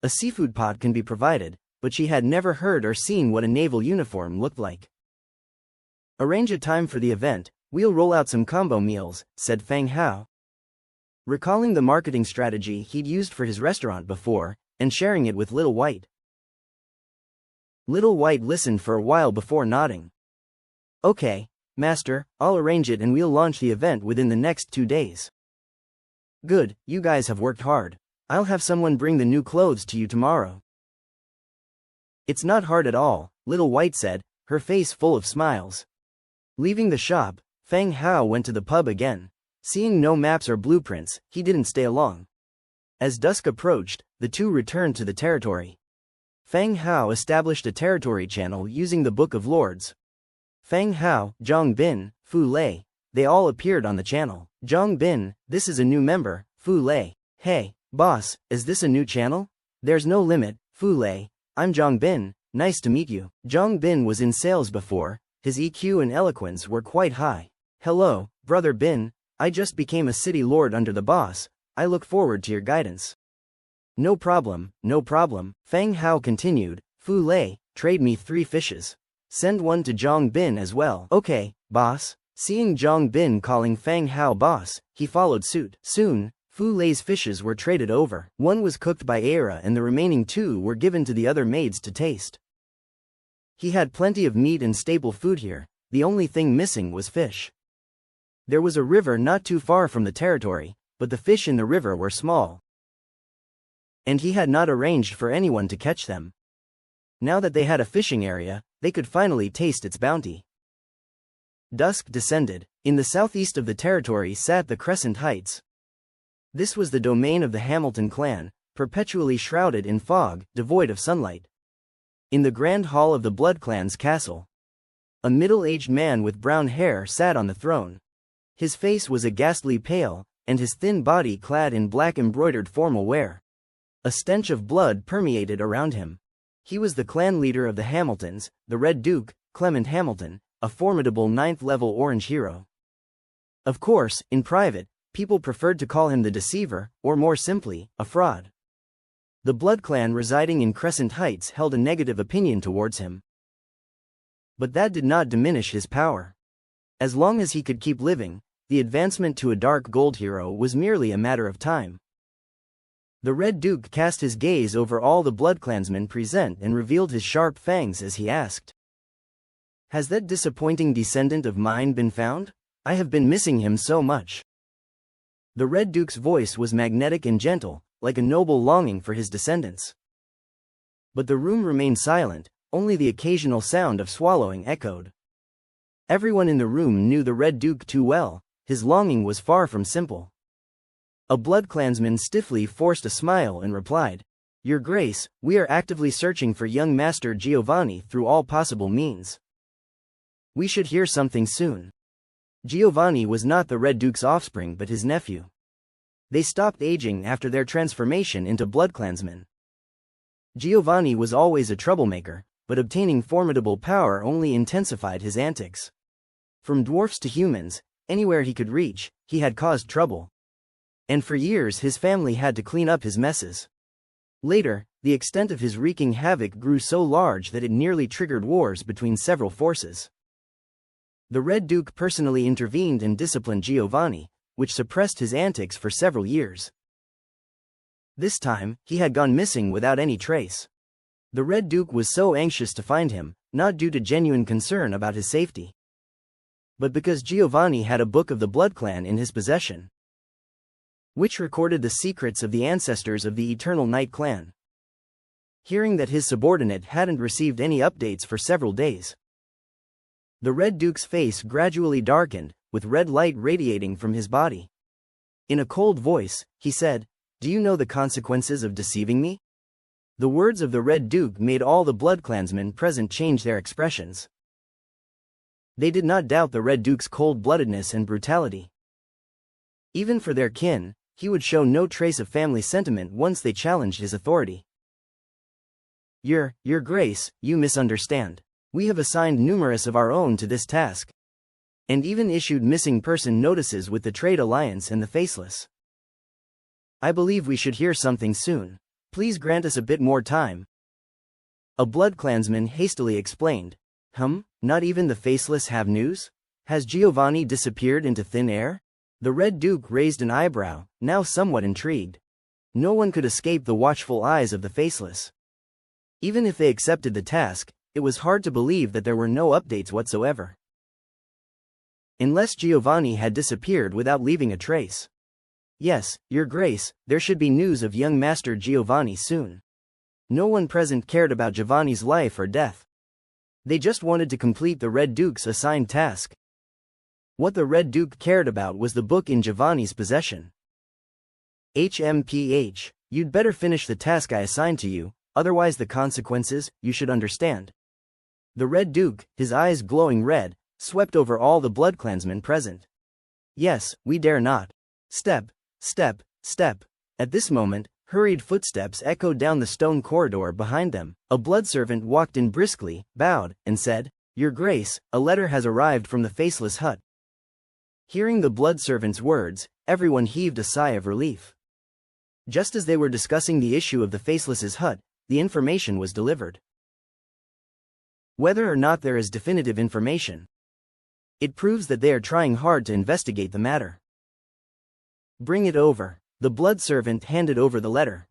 A seafood pot can be provided, but she had never heard or seen what a naval uniform looked like. Arrange a time for the event, we'll roll out some combo meals, said Fang Hao, recalling the marketing strategy he'd used for his restaurant before, and sharing it with Little White. Little White listened for a while before nodding. Okay, Master, I'll arrange it and we'll launch the event within the next 2 days. Good, you guys have worked hard. I'll have someone bring the new clothes to you tomorrow. It's not hard at all, Little White said, her face full of smiles. Leaving the shop, Fang Hao went to the pub again. Seeing no maps or blueprints, he didn't stay long. As dusk approached, the two returned to the territory. Fang Hao established a territory channel using the Book of Lords. Fang Hao, Zhang Bin, Fu Lei, they all appeared on the channel. Zhang Bin, this is a new member. Fu Lei, hey, boss, is this a new channel? There's no limit. Fu Lei, I'm Zhang Bin, nice to meet you. Zhang Bin was in sales before, his EQ and eloquence were quite high. Hello, brother Bin, I just became a city lord under the boss, I look forward to your guidance. No problem, no problem, Fang Hao continued. Fu Lei, trade me 3 fishes. Send one to Zhang Bin as well. Okay, boss. Seeing Zhang Bin calling Fang Hao boss, he followed suit. Soon, Fu Lei's fishes were traded over. One was cooked by Aira and the remaining 2 were given to the other maids to taste. He had plenty of meat and staple food here, the only thing missing was fish. There was a river not too far from the territory, but the fish in the river were small. And he had not arranged for anyone to catch them. Now that they had a fishing area, they could finally taste its bounty. Dusk descended. In the southeast of the territory sat the Crescent Heights. This was the domain of the Hamilton clan, perpetually shrouded in fog, devoid of sunlight. In the grand hall of the Blood Clan's castle, a middle-aged man with brown hair sat on the throne. His face was a ghastly pale, and his thin body clad in black embroidered formal wear. A stench of blood permeated around him. He was the clan leader of the Hamiltons, the Red Duke, Clement Hamilton, a formidable 9th-level Orange hero. Of course, in private, people preferred to call him the Deceiver, or more simply, a fraud. The Blood Clan residing in Crescent Heights held a negative opinion towards him. But that did not diminish his power. As long as he could keep living, the advancement to a Dark Gold hero was merely a matter of time. The Red Duke cast his gaze over all the BloodClansmen present and revealed his sharp fangs as he asked, "Has that disappointing descendant of mine been found? I have been missing him so much." The Red Duke's voice was magnetic and gentle, like a noble longing for his descendants. But the room remained silent, only the occasional sound of swallowing echoed. Everyone in the room knew the Red Duke too well, his longing was far from simple. A BloodClansman stiffly forced a smile and replied, "Your Grace, we are actively searching for young Master Giovanni through all possible means. We should hear something soon." Giovanni was not the Red Duke's offspring but his nephew. They stopped aging after their transformation into BloodClansmen. Giovanni was always a troublemaker, but obtaining formidable power only intensified his antics. From dwarfs to humans, anywhere he could reach, he had caused trouble. And for years his family had to clean up his messes. Later, the extent of his wreaking havoc grew so large that it nearly triggered wars between several forces. The Red Duke personally intervened and disciplined Giovanni, which suppressed his antics for several years. This time, he had gone missing without any trace. The Red Duke was so anxious to find him, not due to genuine concern about his safety, but because Giovanni had a book of the Blood Clan in his possession, which recorded the secrets of the ancestors of the Eternal Night Clan. Hearing that his subordinate hadn't received any updates for several days, the Red Duke's face gradually darkened, with red light radiating from his body. In a cold voice, he said, "Do you know the consequences of deceiving me?" The words of the Red Duke made all the BloodClansmen present change their expressions. They did not doubt the Red Duke's cold-bloodedness and brutality. Even for their kin, he would show no trace of family sentiment once they challenged his authority. Your Grace, you misunderstand. We have assigned numerous of our own to this task, and even issued missing person notices with the Trade Alliance and the Faceless. I believe we should hear something soon. Please grant us a bit more time." A BloodClansman hastily explained, Not even the Faceless have news? Has Giovanni disappeared into thin air?" The Red Duke raised an eyebrow, now somewhat intrigued. No one could escape the watchful eyes of the Faceless. Even if they accepted the task, it was hard to believe that there were no updates whatsoever. Unless Giovanni had disappeared without leaving a trace. "Yes, Your Grace, there should be news of young Master Giovanni soon." No one present cared about Giovanni's life or death. They just wanted to complete the Red Duke's assigned task. What the Red Duke cared about was the book in Giovanni's possession. You'd better finish the task I assigned to you, otherwise the consequences, you should understand." The Red Duke, his eyes glowing red, swept over all the bloodclansmen present. Yes, we dare not. Step, step, step. At this moment, hurried footsteps echoed down the stone corridor behind them. A bloodservant walked in briskly, bowed, and said, "Your Grace, a letter has arrived from the Faceless Hut." Hearing the bloodservant's words, everyone heaved a sigh of relief. Just as they were discussing the issue of the Faceless's hut, the information was delivered. Whether or not there is definitive information, it proves that they are trying hard to investigate the matter. Bring it over. The bloodservant handed over the letter.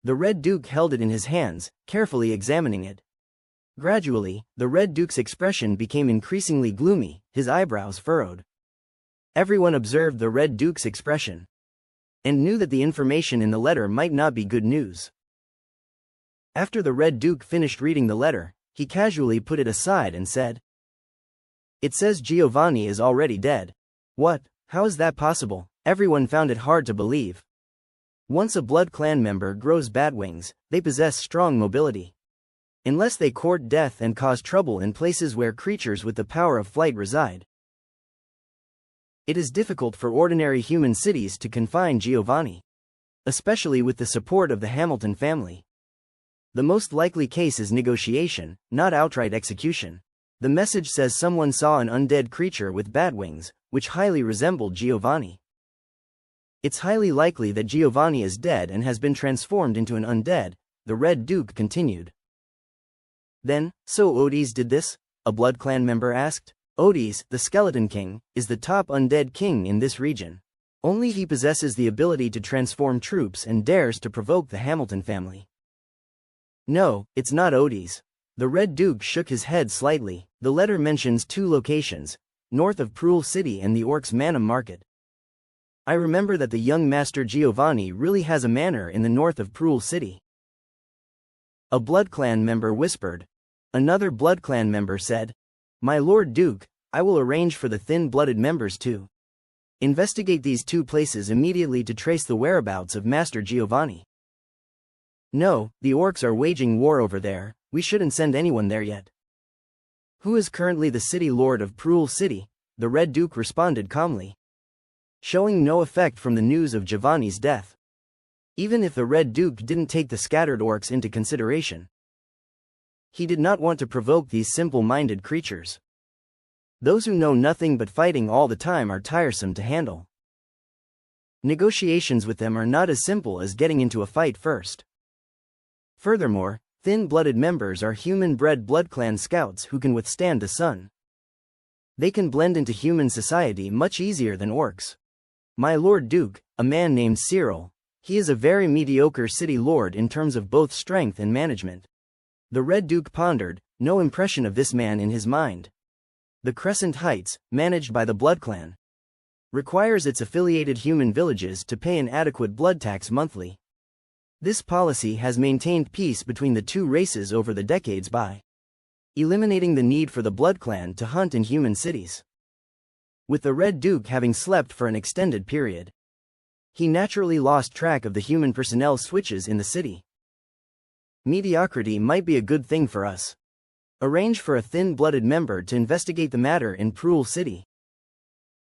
The Red Duke held it in his hands, carefully examining it. Gradually, the Red Duke's expression became increasingly gloomy, his eyebrows furrowed. Everyone observed the Red Duke's expression and knew that the information in the letter might not be good news. After the Red Duke finished reading the letter, he casually put it aside and said, "It says Giovanni is already dead. What? How is that possible?" Everyone found it hard to believe. Once a Blood Clan member grows batwings, they possess strong mobility. Unless they court death and cause trouble in places where creatures with the power of flight reside, it is difficult for ordinary human cities to confine Giovanni, especially with the support of the Hamilton family. The most likely case is negotiation, not outright execution. The message says someone saw an undead creature with batwings, which highly resembled Giovanni. It's highly likely that Giovanni is dead and has been transformed into an undead, the Red Duke continued. Then, so Odes did this? A Blood Clan member asked. Odes, the Skeleton King, is the top undead king in this region. Only he possesses the ability to transform troops and dares to provoke the Hamilton family. No, it's not Odes. The Red Duke shook his head slightly. The letter mentions 2 locations, north of Prule City and the Orcs' Manum Market. I remember that the young Master Giovanni really has a manor in the north of Prule City. A Blood Clan member whispered. Another Blood Clan member said, "My Lord Duke, I will arrange for the thin-blooded members to investigate these 2 places immediately to trace the whereabouts of Master Giovanni." No, the orcs are waging war over there, we shouldn't send anyone there yet. Who is currently the city lord of Prule City? The Red Duke responded calmly, showing no effect from the news of Giovanni's death. Even if the Red Duke didn't take the scattered orcs into consideration, he did not want to provoke these simple-minded creatures. Those who know nothing but fighting all the time are tiresome to handle. Negotiations with them are not as simple as getting into a fight first. Furthermore, thin-blooded members are human-bred Blood Clan scouts who can withstand the sun. They can blend into human society much easier than orcs. My Lord Duke, a man named Cyril, he is a very mediocre city lord in terms of both strength and management. The Red Duke pondered, no impression of this man in his mind. The Crescent Heights, managed by the Blood Clan, requires its affiliated human villages to pay an adequate blood tax monthly. This policy has maintained peace between the 2 races over the decades by eliminating the need for the Blood Clan to hunt in human cities. With the Red Duke having slept for an extended period, he naturally lost track of the human personnel switches in the city. Mediocrity might be a good thing for us. Arrange for a thin-blooded member to investigate the matter in Prule City.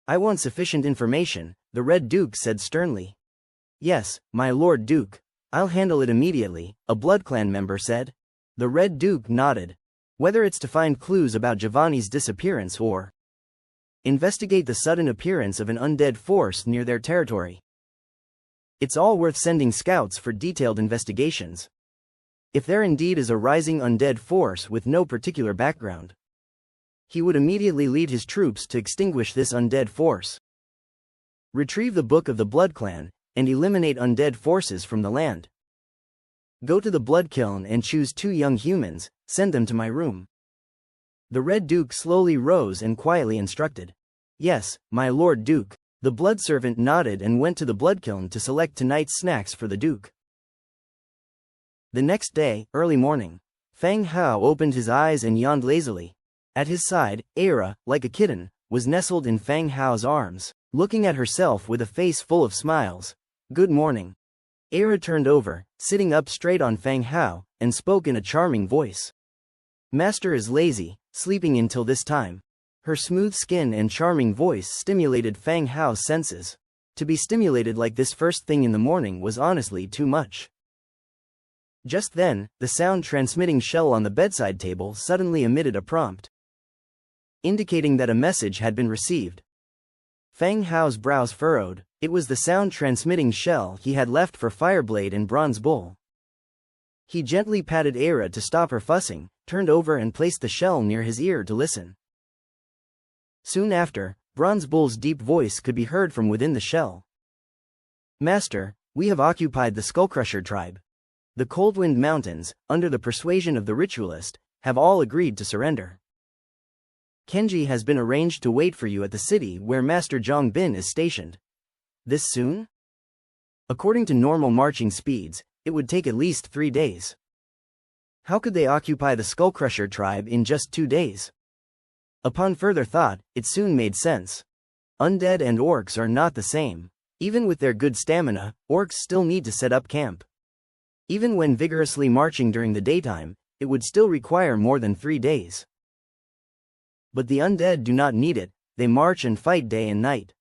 I want sufficient information, the Red Duke said sternly. Yes, my Lord Duke. I'll handle it immediately, a Blood Clan member said. The Red Duke nodded. Whether it's to find clues about Giovanni's disappearance or investigate the sudden appearance of an undead force near their territory, it's all worth sending scouts for detailed investigations. If there indeed is a rising undead force with no particular background, he would immediately lead his troops to extinguish this undead force. Retrieve the Book of the Blood Clan, and eliminate undead forces from the land. Go to the Blood Kiln and choose 2 young humans, send them to my room. The Red Duke slowly rose and quietly instructed. Yes, my Lord Duke. The blood servant nodded and went to the Blood Kiln to select tonight's snacks for the Duke. The next day, early morning, Fang Hao opened his eyes and yawned lazily. At his side, Aira, like a kitten, was nestled in Fang Hao's arms, looking at herself with a face full of smiles. Good morning. Aira turned over, sitting up straight on Fang Hao, and spoke in a charming voice. Master is lazy, sleeping until this time. Her smooth skin and charming voice stimulated Fang Hao's senses. To be stimulated like this first thing in the morning was honestly too much. Just then, the sound transmitting shell on the bedside table suddenly emitted a prompt, indicating that a message had been received. Fang Hao's brows furrowed. It was the sound transmitting shell he had left for Fireblade and Bronze Bull. He gently patted Aira to stop her fussing, turned over and placed the shell near his ear to listen. Soon after, Bronze Bull's deep voice could be heard from within the shell. Master, we have occupied the Skullcrusher tribe. The Coldwind Mountains, under the persuasion of the ritualist, have all agreed to surrender. Kenji has been arranged to wait for you at the city where Master Zhang Bin is stationed. This soon? According to normal marching speeds, it would take at least 3 days. How could they occupy the Skullcrusher tribe in just 2 days? Upon further thought, it soon made sense. Undead and orcs are not the same. Even with their good stamina, orcs still need to set up camp. Even when vigorously marching during the daytime, it would still require more than 3 days. But the undead do not need it, they march and fight day and night.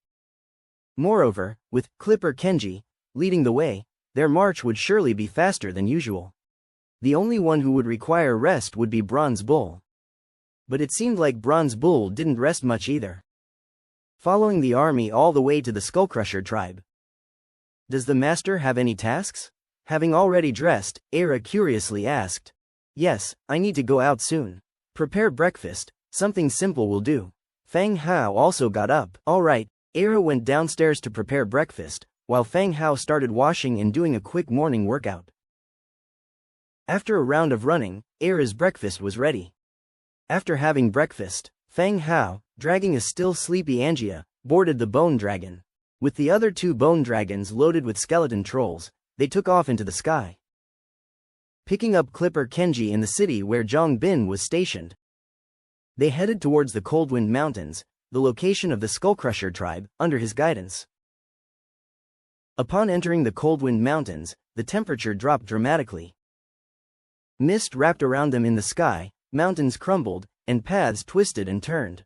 Moreover, with Clipper Kenji leading the way, their march would surely be faster than usual. The only one who would require rest would be Bronze Bull. But it seemed like Bronze Bull didn't rest much either, following the army all the way to the Skullcrusher tribe. Does the master have any tasks? Having already dressed, Aira curiously asked. Yes, I need to go out soon. Prepare breakfast, something simple will do. Fang Hao also got up. Alright, Aira went downstairs to prepare breakfast, while Fang Hao started washing and doing a quick morning workout. After a round of running, Aira's breakfast was ready. After having breakfast, Fang Hao, dragging a still sleepy Angia, boarded the bone dragon. With the other 2 bone dragons loaded with skeleton trolls, they took off into the sky, picking up Clipper Kenji in the city where Zhang Bin was stationed. They headed towards the Coldwind Mountains, the location of the Skullcrusher tribe, under his guidance. Upon entering the Coldwind Mountains, the temperature dropped dramatically. Mist wrapped around them in the sky, mountains crumbled, and paths twisted and turned.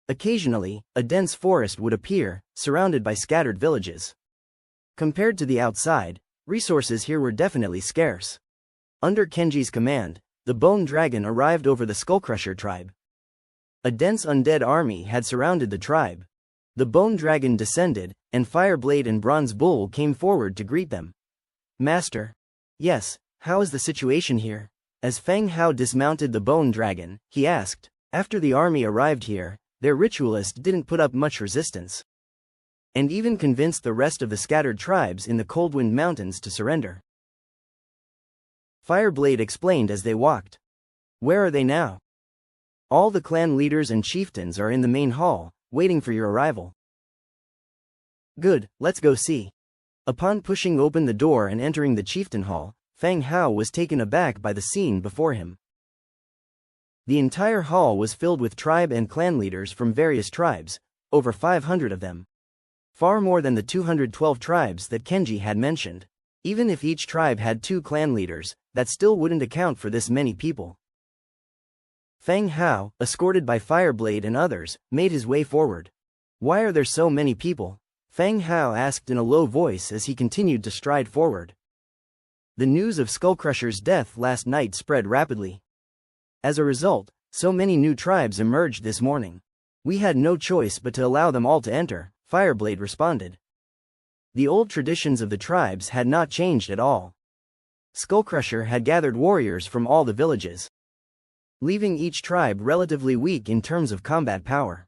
Occasionally, a dense forest would appear, surrounded by scattered villages. Compared to the outside, resources here were definitely scarce. Under Kenji's command, the Bone Dragon arrived over the Skullcrusher tribe. A dense undead army had surrounded the tribe. The Bone Dragon descended, and Fireblade and Bronze Bull came forward to greet them. Master. Yes, how is the situation here? As Fang Hao dismounted the Bone Dragon, he asked. After the army arrived here, their ritualist didn't put up much resistance, and even convinced the rest of the scattered tribes in the Coldwind Mountains to surrender. Fireblade explained as they walked. Where are they now? All the clan leaders and chieftains are in the main hall, waiting for your arrival. Good, let's go see. Upon pushing open the door and entering the chieftain hall, Fang Hao was taken aback by the scene before him. The entire hall was filled with tribe and clan leaders from various tribes, over 500 of them. Far more than the 212 tribes that Kenji had mentioned. Even if each tribe had 2 clan leaders, that still wouldn't account for this many people. Fang Hao, escorted by Fireblade and others, made his way forward. Why are there so many people? Fang Hao asked in a low voice as he continued to stride forward. The news of Skullcrusher's death last night spread rapidly. As a result, so many new tribes emerged this morning. We had no choice but to allow them all to enter, Fireblade responded. The old traditions of the tribes had not changed at all. Skullcrusher had gathered warriors from all the villages, leaving each tribe relatively weak in terms of combat power.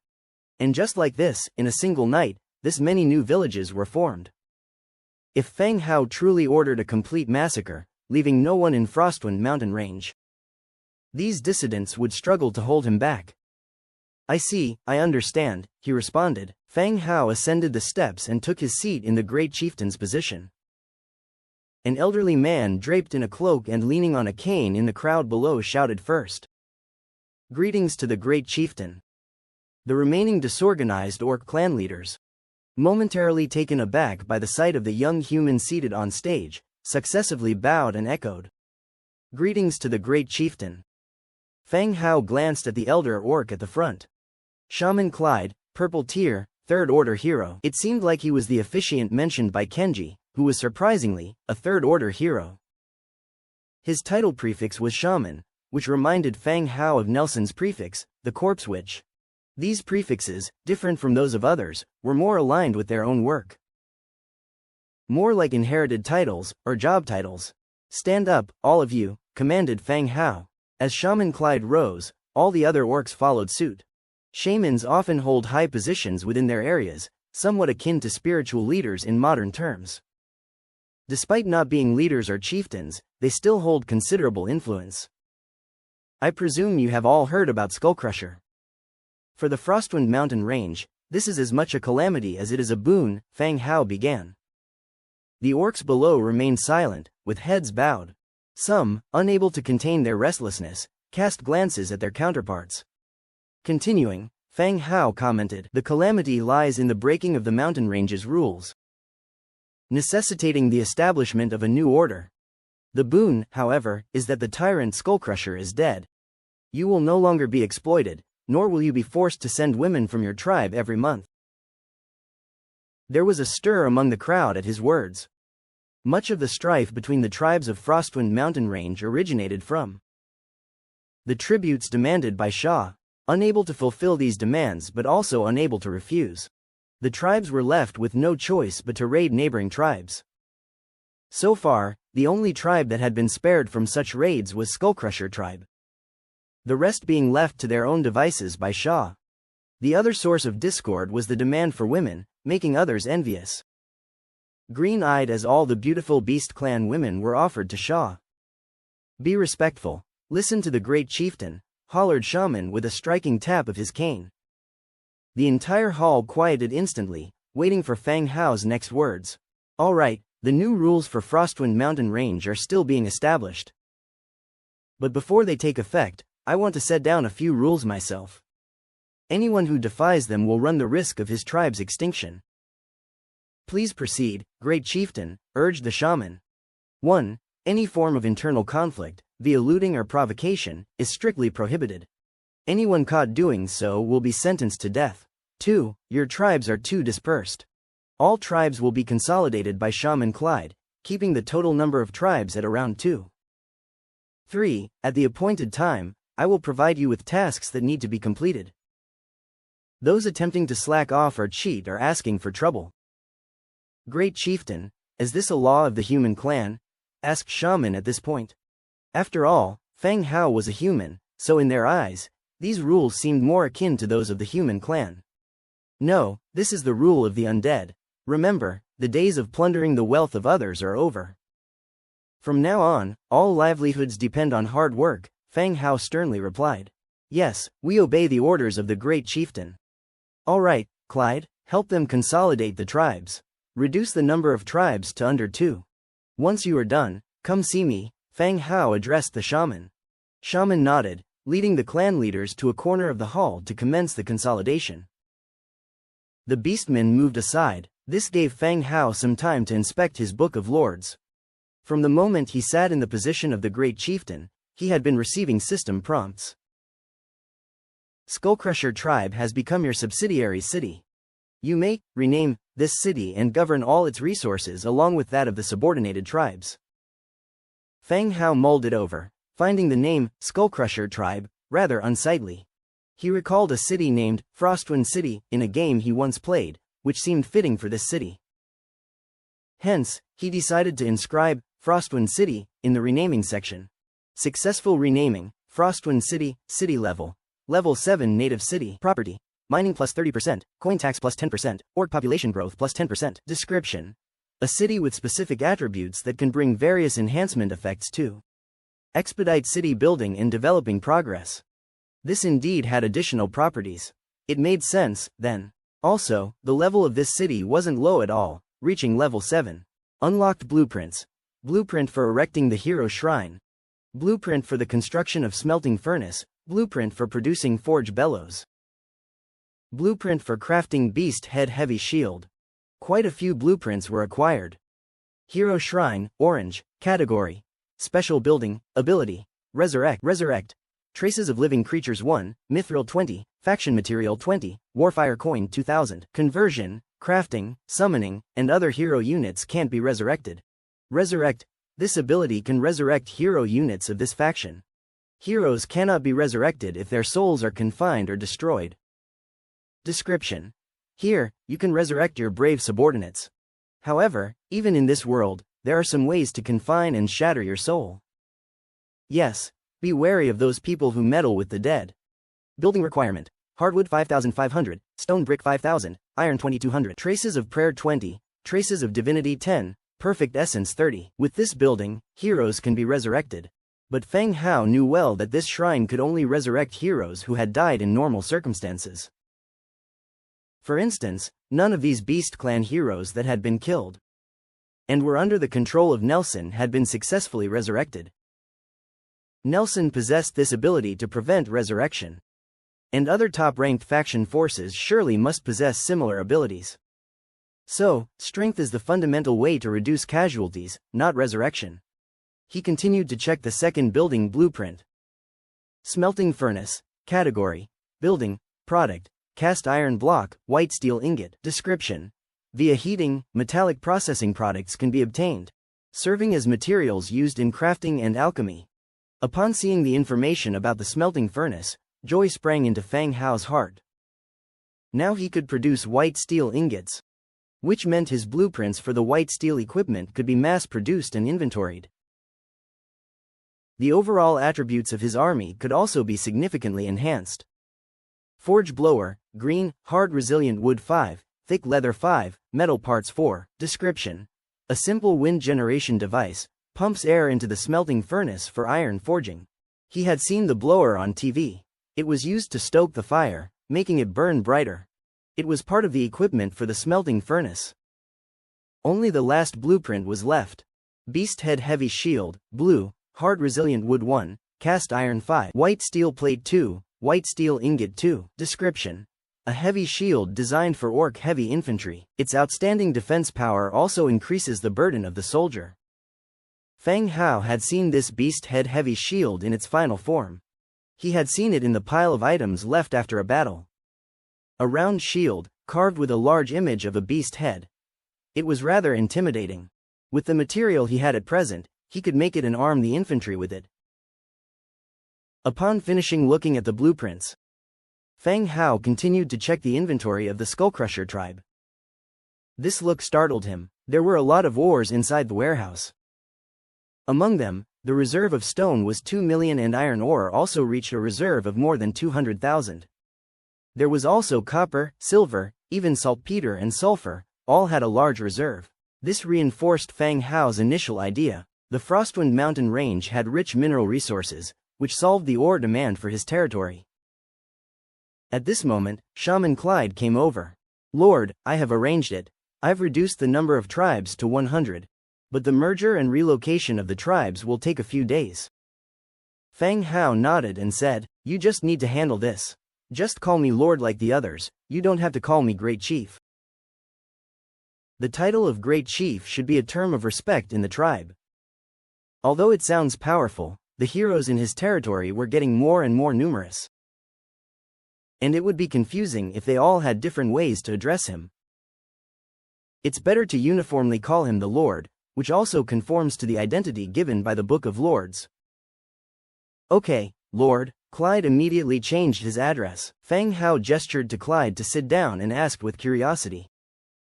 And just like this, in a single night, this many new villages were formed. If Fang Hao truly ordered a complete massacre, leaving no one in Frostwind mountain range, these dissidents would struggle to hold him back. I see, I understand, he responded. Fang Hao ascended the steps and took his seat in the great chieftain's position. An elderly man draped in a cloak and leaning on a cane in the crowd below shouted first. Greetings to the great chieftain. The remaining disorganized orc clan leaders, momentarily taken aback by the sight of the young human seated on stage, successively bowed and echoed. Greetings to the great chieftain. Fang Hao glanced at the elder orc at the front. Shaman Clyde, purple tier, third-order hero. It seemed like he was the officiant mentioned by Kenji, who was surprisingly a third-order hero. His title prefix was Shaman, which reminded Fang Hao of Nelson's prefix, the Corpse Witch. These prefixes, different from those of others, were more aligned with their own work. More like inherited titles, or job titles. "Stand up, all of you," commanded Fang Hao. As Shaman Clyde rose, all the other orcs followed suit. Shamans often hold high positions within their areas, somewhat akin to spiritual leaders in modern terms. Despite not being leaders or chieftains, they still hold considerable influence. I presume you have all heard about Skullcrusher. For the Frostwind mountain range, this is as much a calamity as it is a boon, Fang Hao began. The orcs below remained silent, with heads bowed. Some, unable to contain their restlessness, cast glances at their counterparts. Continuing, Fang Hao commented, "The calamity lies in the breaking of the mountain range's rules, necessitating the establishment of a new order. The boon, however, is that the tyrant Skullcrusher is dead. You will no longer be exploited, nor will you be forced to send women from your tribe every month." There was a stir among the crowd at his words. Much of the strife between the tribes of Frostwind mountain range originated from the tributes demanded by Shah. Unable to fulfill these demands but also unable to refuse, the tribes were left with no choice but to raid neighboring tribes. So far, the only tribe that had been spared from such raids was Skullcrusher tribe, the rest being left to their own devices by Shah. The other source of discord was the demand for women, making others envious. Green-eyed as all the beautiful Beast Clan women were offered to Shah. "Be respectful. Listen to the great chieftain," hollered Shaman with a striking tap of his cane. The entire hall quieted instantly, waiting for Fang Hao's next words. "All right, the new rules for Frostwind mountain range are still being established. But before they take effect, I want to set down a few rules myself. Anyone who defies them will run the risk of his tribe's extinction." "Please proceed, great chieftain," urged the shaman. 1. Any form of internal conflict, via looting or provocation, is strictly prohibited. Anyone caught doing so will be sentenced to death. 2. Your tribes are too dispersed. All tribes will be consolidated by Shaman Clyde, keeping the total number of tribes at around 2. 3. At the appointed time, I will provide you with tasks that need to be completed. Those attempting to slack off or cheat are asking for trouble. "Great chieftain, is this a law of the human clan?" asked Shaman at this point. After all, Fang Hao was a human, so in their eyes, these rules seemed more akin to those of the human clan. "No, this is the rule of the undead. Remember, the days of plundering the wealth of others are over. From now on, all livelihoods depend on hard work," Fang Hao sternly replied. "Yes, we obey the orders of the great chieftain." "All right, Clyde, help them consolidate the tribes. Reduce the number of tribes to under 2. Once you are done, come see me," Fang Hao addressed the shaman. Shaman nodded, leading the clan leaders to a corner of the hall to commence the consolidation. The beastmen moved aside. This gave Fang Hao some time to inspect his Book of Lords. From the moment he sat in the position of the great chieftain, he had been receiving system prompts. Skullcrusher tribe has become your subsidiary city. You may rename this city and govern all its resources along with that of the subordinated tribes. Fang Hao mulled it over, finding the name Skullcrusher tribe rather unsightly. He recalled a city named Frostwind City in a game he once played, which seemed fitting for this city. Hence, he decided to inscribe Frostwind City in the renaming section. Successful renaming: Frostwind City, city level. Level 7 native city property. Mining plus 30%, coin tax plus 10%, orc population growth plus 10%. Description: a city with specific attributes that can bring various enhancement effects to expedite city building and developing progress. This indeed had additional properties. It made sense, then. Also, the level of this city wasn't low at all, reaching level 7. Unlocked blueprints. Blueprint for erecting the hero shrine. Blueprint for the construction of smelting furnace. Blueprint for producing forge bellows. Blueprint for crafting beast head heavy shield. Quite a few blueprints were acquired. Hero shrine, orange, category. Special building, ability. Resurrect. Traces of living creatures 1, Mithril 20, faction material 20, Warfire coin 2000. Conversion, crafting, summoning, and other hero units can't be resurrected. Resurrect. This ability can resurrect hero units of this faction. Heroes cannot be resurrected if their souls are confined or destroyed. Description. Here, you can resurrect your brave subordinates. However, even in this world, there are some ways to confine and shatter your soul. Yes, be wary of those people who meddle with the dead. Building requirement. Hardwood 5500, stone brick 5000, iron 2200. Traces of prayer 20, traces of divinity 10, perfect essence 30. With this building, heroes can be resurrected. But Feng Hao knew well that this shrine could only resurrect heroes who had died in normal circumstances. For instance, none of these Beast Clan heroes that had been killed and were under the control of Nelson had been successfully resurrected. Nelson possessed this ability to prevent resurrection. And other top-ranked faction forces surely must possess similar abilities. So, strength is the fundamental way to reduce casualties, not resurrection. He continued to check the second building blueprint. Smelting furnace, category, building, product, cast iron block, white steel ingot. Description. Via heating, metallic processing products can be obtained, serving as materials used in crafting and alchemy. Upon seeing the information about the smelting furnace, joy sprang into Feng Hao's heart. Now he could produce white steel ingots, which meant his blueprints for the white steel equipment could be mass-produced and inventoried. The overall attributes of his army could also be significantly enhanced. Forge blower, green, hard resilient wood 5, thick leather 5, metal parts 4. Description. A simple wind generation device, pumps air into the smelting furnace for iron forging. He had seen the blower on TV. It was used to stoke the fire, making it burn brighter. It was part of the equipment for the smelting furnace. Only the last blueprint was left. Beast head heavy shield, blue, hard resilient wood 1, cast iron 5, white steel plate 2, white steel ingot 2. Description. A heavy shield designed for orc heavy infantry. Its outstanding defense power also increases the burden of the soldier. Feng Hao had seen this beast head heavy shield in its final form. He had seen it in the pile of items left after a battle. A round shield, carved with a large image of a beast head. It was rather intimidating. With the material he had at present, he could make it and arm the infantry with it. Upon finishing looking at the blueprints, Feng Hao continued to check the inventory of the Skullcrusher tribe. This look startled him. There were a lot of ores inside the warehouse. Among them, the reserve of stone was 2 million and iron ore also reached a reserve of more than 200,000. There was also copper, silver, even saltpeter and sulfur, all had a large reserve. This reinforced Feng Hao's initial idea. The Frostwind mountain range had rich mineral resources, which solved the ore demand for his territory. At this moment, Shaman Clyde came over. Lord, I have arranged it. I've reduced the number of tribes to 100. But the merger and relocation of the tribes will take a few days. Feng Hao nodded and said, you just need to handle this. Just call me Lord like the others, you don't have to call me Great Chief. The title of Great Chief should be a term of respect in the tribe. Although it sounds powerful, the heroes in his territory were getting more and more numerous. And it would be confusing if they all had different ways to address him. It's better to uniformly call him the Lord, which also conforms to the identity given by the Book of Lords. Okay, Lord. Clyde immediately changed his address. Feng Hao gestured to Clyde to sit down and asked with curiosity.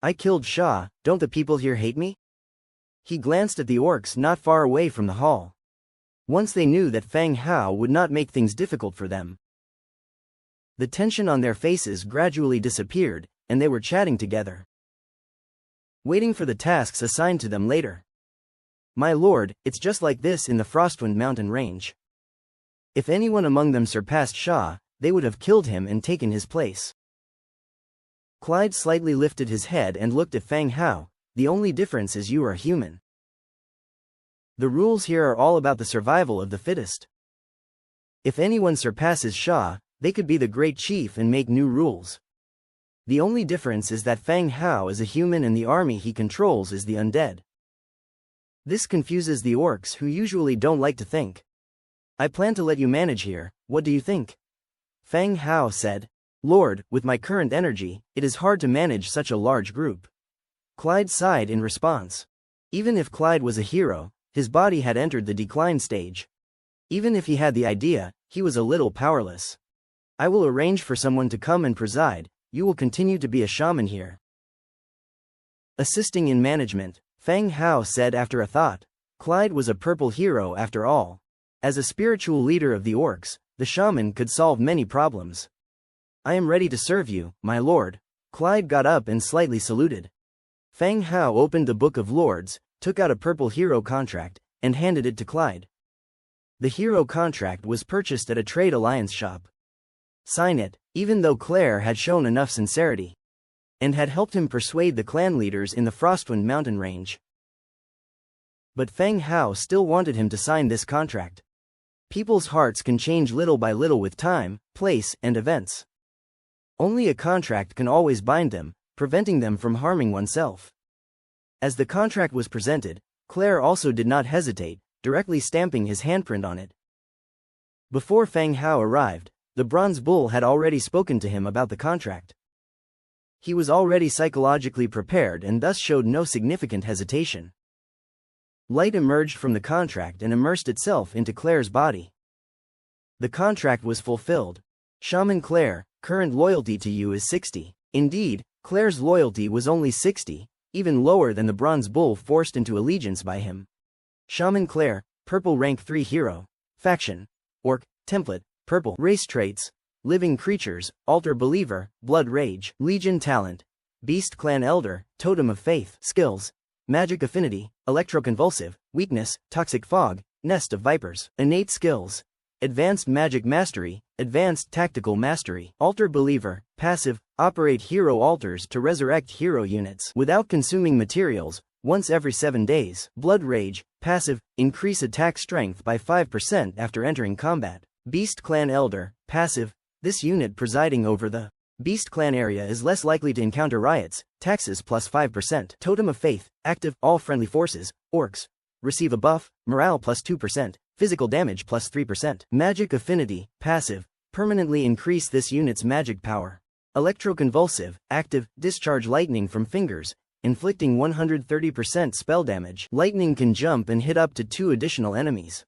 I killed Shah, don't the people here hate me? He glanced at the orcs not far away from the hall. Once they knew that Feng Hao would not make things difficult for them. The tension on their faces gradually disappeared, and they were chatting together, waiting for the tasks assigned to them later. My lord, it's just like this in the Frostwind mountain range. If anyone among them surpassed Shah, they would have killed him and taken his place. Clyde slightly lifted his head and looked at Feng Hao. The only difference is you are human. The rules here are all about the survival of the fittest. If anyone surpasses Shah, they could be the Great Chief and make new rules. The only difference is that Feng Hao is a human and the army he controls is the undead. This confuses the orcs who usually don't like to think. I plan to let you manage here, what do you think? Feng Hao said. Lord, with my current energy, it is hard to manage such a large group. Clyde sighed in response. Even if Clyde was a hero, his body had entered the decline stage. Even if he had the idea, he was a little powerless. I will arrange for someone to come and preside, you will continue to be a shaman here. Assisting in management, Feng Hao said after a thought. Clyde was a purple hero after all. As a spiritual leader of the orcs, the shaman could solve many problems. I am ready to serve you, my lord. Clyde got up and slightly saluted. Feng Hao opened the Book of Lords, took out a purple hero contract, and handed it to Clyde. The hero contract was purchased at a trade alliance shop. Sign it, even though Claire had shown enough sincerity and had helped him persuade the clan leaders in the Frostwind mountain range. But Feng Hao still wanted him to sign this contract. People's hearts can change little by little with time, place, and events. Only a contract can always bind them, preventing them from harming oneself. As the contract was presented, Claire also did not hesitate, directly stamping his handprint on it. Before Feng Hao arrived, the Bronze Bull had already spoken to him about the contract. He was already psychologically prepared and thus showed no significant hesitation. Light emerged from the contract and immersed itself into Claire's body. The contract was fulfilled. Shaman Claire, current loyalty to you is 60. Indeed, Claire's loyalty was only 60, even lower than the Bronze Bull forced into allegiance by him. Shaman Claire, purple rank 3 hero. Faction. Orc, template, purple. Race traits. Living creatures, altar believer, blood rage. Legion talent. Beast clan elder, totem of faith. Skills. Magic affinity, electroconvulsive, weakness, toxic fog, nest of vipers. Innate skills. Advanced magic mastery, advanced tactical mastery. Altar believer, passive, operate hero altars to resurrect hero units without consuming materials, once every 7 days. Blood rage, passive, increase attack strength by 5% after entering combat. Beast clan elder, passive, this unit presiding over the Beast clan area is less likely to encounter riots, taxes plus 5%. Totem of faith, active, all friendly forces, orcs. Receive a buff, morale plus 2%, physical damage plus 3%. Magic affinity, passive, permanently increase this unit's magic power. Electroconvulsive, active, discharge lightning from fingers, inflicting 130% spell damage. Lightning can jump and hit up to 2 additional enemies.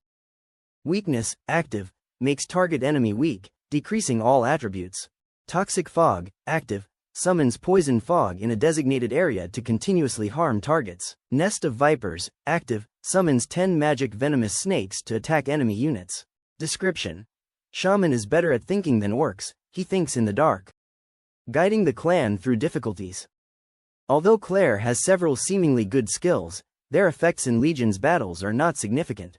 Weakness, active, makes target enemy weak, decreasing all attributes. Toxic fog, active, summons poison fog in a designated area to continuously harm targets. Nest of vipers, active, summons 10 magic venomous snakes to attack enemy units. Description: Shaman is better at thinking than orcs, he thinks in the dark, guiding the clan through difficulties. Although Claire has several seemingly good skills, their effects in Legion's battles are not significant.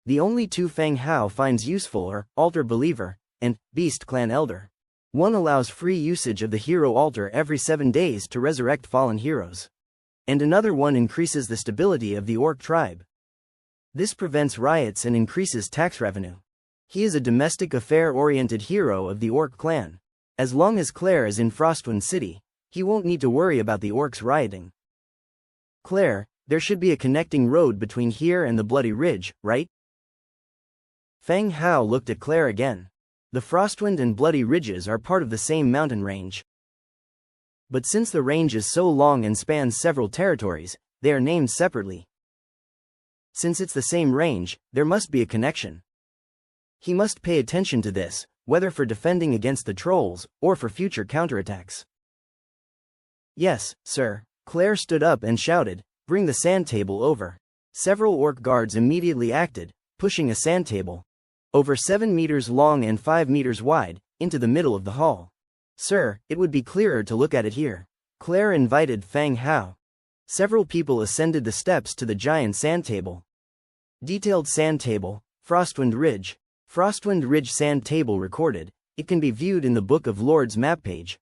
The only 2 Feng Hao finds useful are Altar Believer and Beast Clan Elder. One allows free usage of the hero altar every 7 days to resurrect fallen heroes, and another one increases the stability of the orc tribe. This prevents riots and increases tax revenue. He is a domestic affair-oriented hero of the orc clan. As long as Claire is in Frostwind City, he won't need to worry about the orcs rioting. Claire, there should be a connecting road between here and the Bloody Ridge, right? Feng Hao looked at Claire again. The Frostwind and Bloody Ridges are part of the same mountain range. But since the range is so long and spans several territories, they are named separately. Since it's the same range, there must be a connection. He must pay attention to this, whether for defending against the trolls, or for future counterattacks. Yes, sir. Claire stood up and shouted, "Bring the sand table over." Several orc guards immediately acted, pushing a sand table, over 7 meters long and 5 meters wide, into the middle of the hall. Sir, it would be clearer to look at it here. Claire invited Feng Hao. Several people ascended the steps to the giant sand table. Detailed sand table, Frostwind Ridge. Frostwind Ridge sand table recorded, it can be viewed in the Book of Lords map page.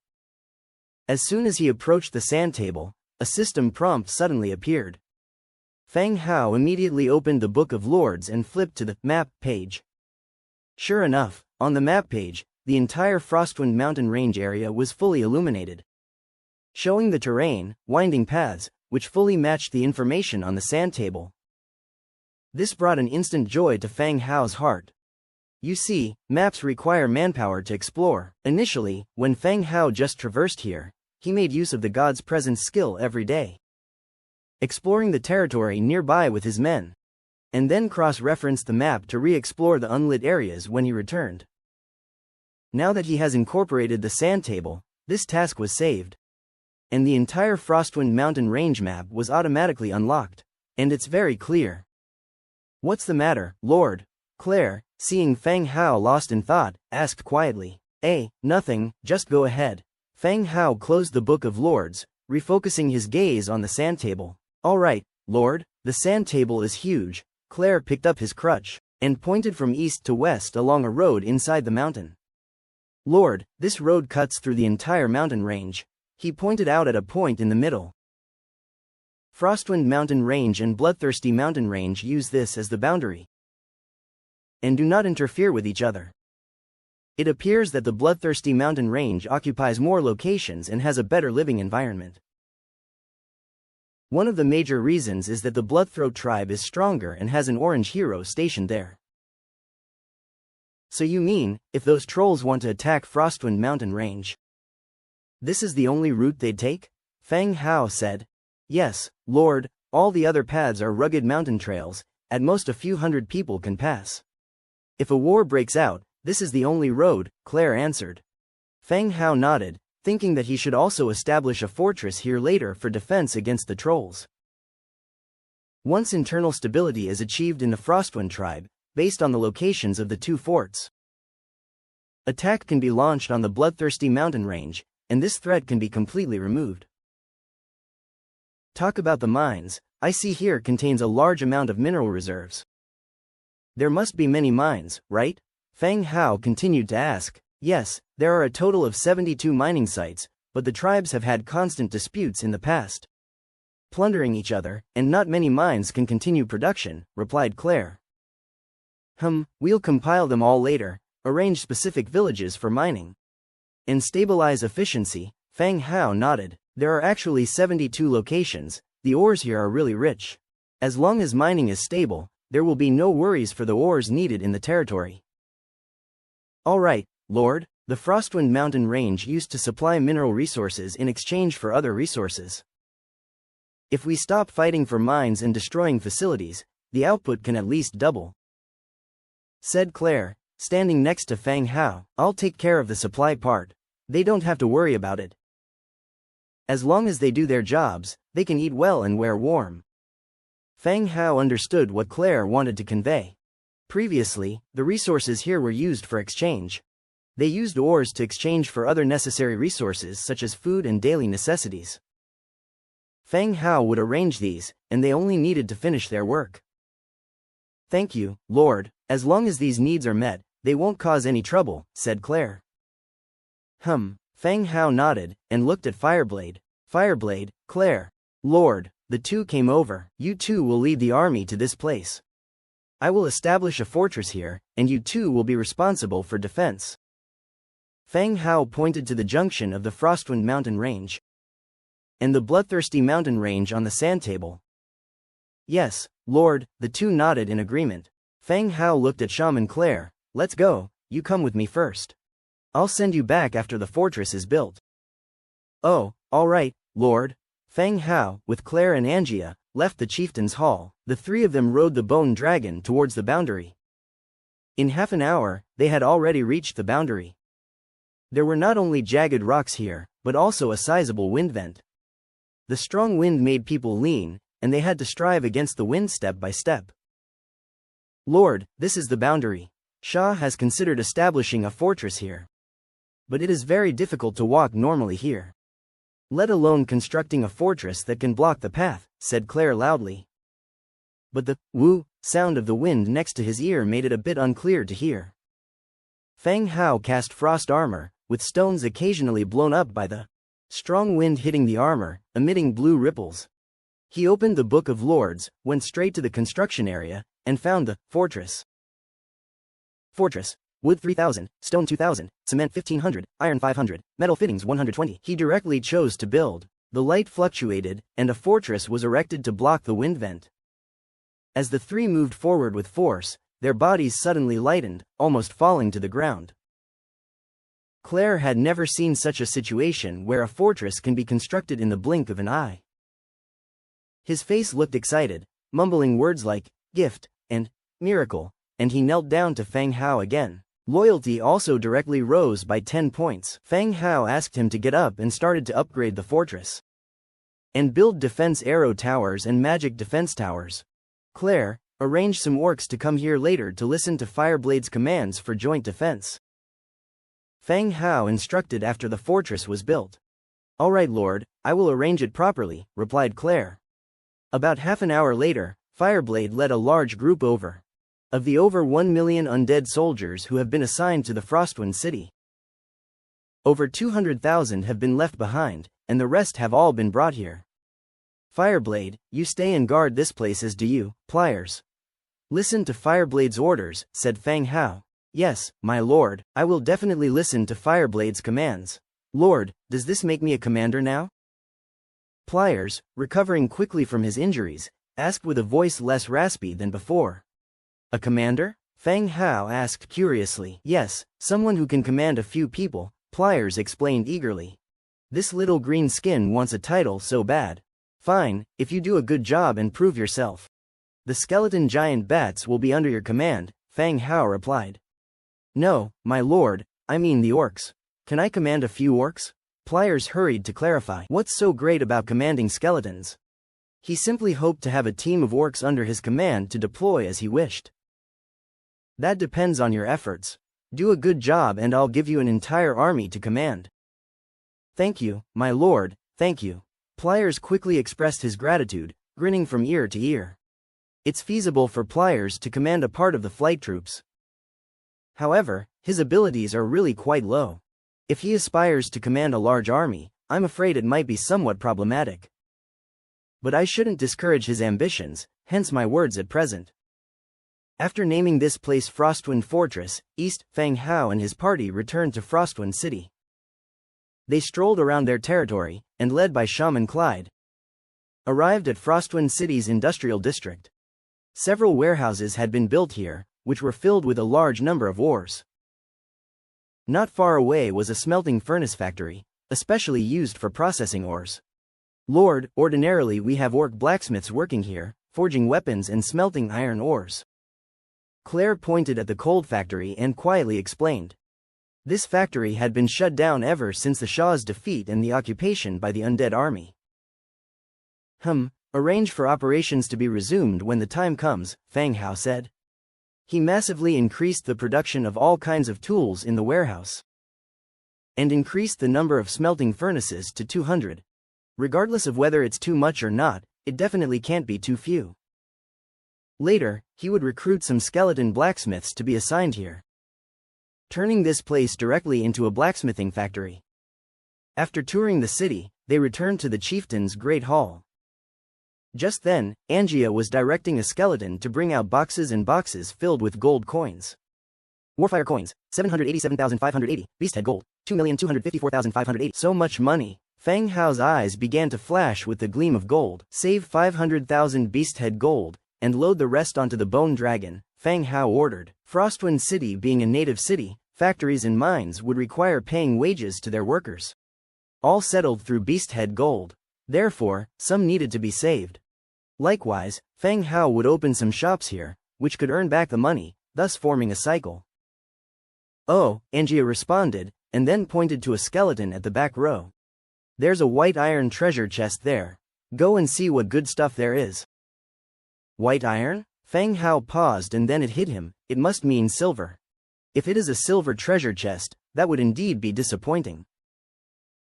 As soon as he approached the sand table, a system prompt suddenly appeared. Feng Hao immediately opened the Book of Lords and flipped to the map page. Sure enough, on the map page, the entire Frostwind mountain range area was fully illuminated, showing the terrain, winding paths, which fully matched the information on the sand table. This brought an instant joy to Fang Hao's heart. You see, maps require manpower to explore. Initially, when Fang Hao just traversed here, he made use of the god's presence skill every day, exploring the territory nearby with his men, and then cross-referenced the map to re-explore the unlit areas when he returned. Now that he has incorporated the sand table, this task was saved, and the entire Frostwind Mountain Range map was automatically unlocked, and it's very clear. What's the matter, Lord? Claire, seeing Fang Hao lost in thought, asked quietly. Nothing, just go ahead. Fang Hao closed the Book of Lords, refocusing his gaze on the sand table. All right, Lord, the sand table is huge. Claire picked up his crutch and pointed from east to west along a road inside the mountain. Lord, this road cuts through the entire mountain range. He pointed out at a point in the middle. Frostwind Mountain Range and Bloodthirsty Mountain Range use this as the boundary and do not interfere with each other. It appears that the Bloodthirsty Mountain Range occupies more locations and has a better living environment. One of the major reasons is that the Bloodthroat tribe is stronger and has an orange hero stationed there. So you mean, if those trolls want to attack Frostwind Mountain Range, this is the only route they'd take? Fang Hao said. Yes, Lord, all the other paths are rugged mountain trails, at most a few hundred people can pass. If a war breaks out, this is the only road, Claire answered. Fang Hao nodded, thinking that he should also establish a fortress here later for defense against the trolls. Once internal stability is achieved in the Frostwind tribe, based on the locations of the two forts, attack can be launched on the Bloodthirsty Mountain Range, and this threat can be completely removed. Talk about the mines. I see here contains a large amount of mineral reserves. There must be many mines, right? Fang Hao continued to ask. Yes, there are a total of 72 mining sites, but the tribes have had constant disputes in the past, plundering each other, and not many mines can continue production, replied Claire. We'll compile them all later, arrange specific villages for mining, and stabilize efficiency. Fang Hao nodded. There are actually 72 locations. The ores here are really rich. As long as mining is stable, there will be no worries for the ores needed in the territory. All right, Lord, the Frostwind Mountain Range used to supply mineral resources in exchange for other resources. If we stop fighting for mines and destroying facilities, the output can at least double, said Claire, standing next to Fang Hao. I'll take care of the supply part. They don't have to worry about it. As long as they do their jobs, they can eat well and wear warm. Fang Hao understood what Claire wanted to convey. Previously, the resources here were used for exchange. They used ores to exchange for other necessary resources such as food and daily necessities. Fang Hao would arrange these, and they only needed to finish their work. Thank you, Lord. As long as these needs are met, they won't cause any trouble, said Claire. Fang Hao nodded, and looked at Fireblade. Fireblade, Claire. Lord, the two came over. You two will lead the army to this place. I will establish a fortress here, and you two will be responsible for defense. Fang Hao pointed to the junction of the Frostwind Mountain Range and the Bloodthirsty Mountain Range on the sand table. Yes, Lord, the two nodded in agreement. Fang Hao looked at Shaman Claire. Let's go, you come with me first. I'll send you back after the fortress is built. Oh, all right, Lord. Fang Hao, with Claire and Angia, left the chieftain's hall. The three of them rode the bone dragon towards the boundary. In half an hour, they had already reached the boundary. There were not only jagged rocks here, but also a sizable wind vent. The strong wind made people lean, and they had to strive against the wind step by step. Lord, this is the boundary. Shah has considered establishing a fortress here, but it is very difficult to walk normally here, let alone constructing a fortress that can block the path, said Claire loudly. But the woo sound of the wind next to his ear made it a bit unclear to hear. Fang Hao cast frost armor, with stones occasionally blown up by the strong wind hitting the armor, emitting blue ripples. He opened the Book of Lords, went straight to the construction area, and found the fortress. Fortress. Wood 3000, stone 2000, cement 1500, iron 500, metal fittings 120. He directly chose to build. The light fluctuated, and a fortress was erected to block the wind vent. As the three moved forward with force, their bodies suddenly lightened, almost falling to the ground. Claire had never seen such a situation where a fortress can be constructed in the blink of an eye. His face looked excited, mumbling words like, gift, and miracle, and he knelt down to Feng Hao again. Loyalty also directly rose by 10 points. Feng Hao asked him to get up and started to upgrade the fortress and build defense arrow towers and magic defense towers. Claire, arrange some orcs to come here later to listen to Fireblade's commands for joint defense. Feng Hao instructed after the fortress was built. All right, Lord, I will arrange it properly, replied Claire. About half an hour later, Fireblade led a large group over. Of the over 1 million undead soldiers who have been assigned to the Frostwind City, over 200,000 have been left behind, and the rest have all been brought here. Fireblade, you stay and guard this place, as do you, Pliers. Listen to Fireblade's orders, said Feng Hao. Yes, my lord, I will definitely listen to Fireblade's commands. Lord, does this make me a commander now? Pliers, recovering quickly from his injuries, asked with a voice less raspy than before. A commander? Feng Hao asked curiously. Yes, someone who can command a few people, Pliers explained eagerly. This little green skin wants a title so bad. Fine, if you do a good job and prove yourself. The skeleton giant bats will be under your command, Feng Hao replied. No, my lord, I mean the orcs. Can I command a few orcs? Pliers hurried to clarify. What's so great about commanding skeletons? He simply hoped to have a team of orcs under his command to deploy as he wished. That depends on your efforts. Do a good job and I'll give you an entire army to command. Thank you, my lord, thank you. Pliers quickly expressed his gratitude, grinning from ear to ear. It's feasible for Pliers to command a part of the flight troops. However, his abilities are really quite low. If he aspires to command a large army, I'm afraid it might be somewhat problematic. But I shouldn't discourage his ambitions, hence my words at present. After naming this place Frostwind Fortress, East, Feng Hao and his party returned to Frostwind City. They strolled around their territory, and led by Shaman Clyde, arrived at Frostwind City's industrial district. Several warehouses had been built here, which were filled with a large number of ores. Not far away was a smelting furnace factory, especially used for processing ores. Lord, ordinarily we have orc blacksmiths working here, forging weapons and smelting iron ores. Claire pointed at the cold factory and quietly explained. This factory had been shut down ever since the Shah's defeat and the occupation by the Undead army. Arrange for operations to be resumed when the time comes, Feng Hao said. He massively increased the production of all kinds of tools in the warehouse and increased the number of smelting furnaces to 200. Regardless of whether it's too much or not, it definitely can't be too few. Later, he would recruit some skeleton blacksmiths to be assigned here, turning this place directly into a blacksmithing factory. After touring the city, they returned to the chieftain's great hall. Just then, Angia was directing a skeleton to bring out boxes and boxes filled with gold coins. Warfire coins, 787,580, Beasthead gold, 2,254,580. So much money. Feng Hao's eyes began to flash with the gleam of gold. Save 500,000 Beasthead gold, and load the rest onto the Bone Dragon, Feng Hao ordered. Frostwind City being a native city, factories and mines would require paying wages to their workers. All settled through Beasthead gold. Therefore, some needed to be saved. Likewise, Feng Hao would open some shops here, which could earn back the money, thus forming a cycle. Oh, Angia responded, and then pointed to a skeleton at the back row. There's a white iron treasure chest there. Go and see what good stuff there is. White iron? Feng Hao paused and then it hit him, it must mean silver. If it is a silver treasure chest, that would indeed be disappointing.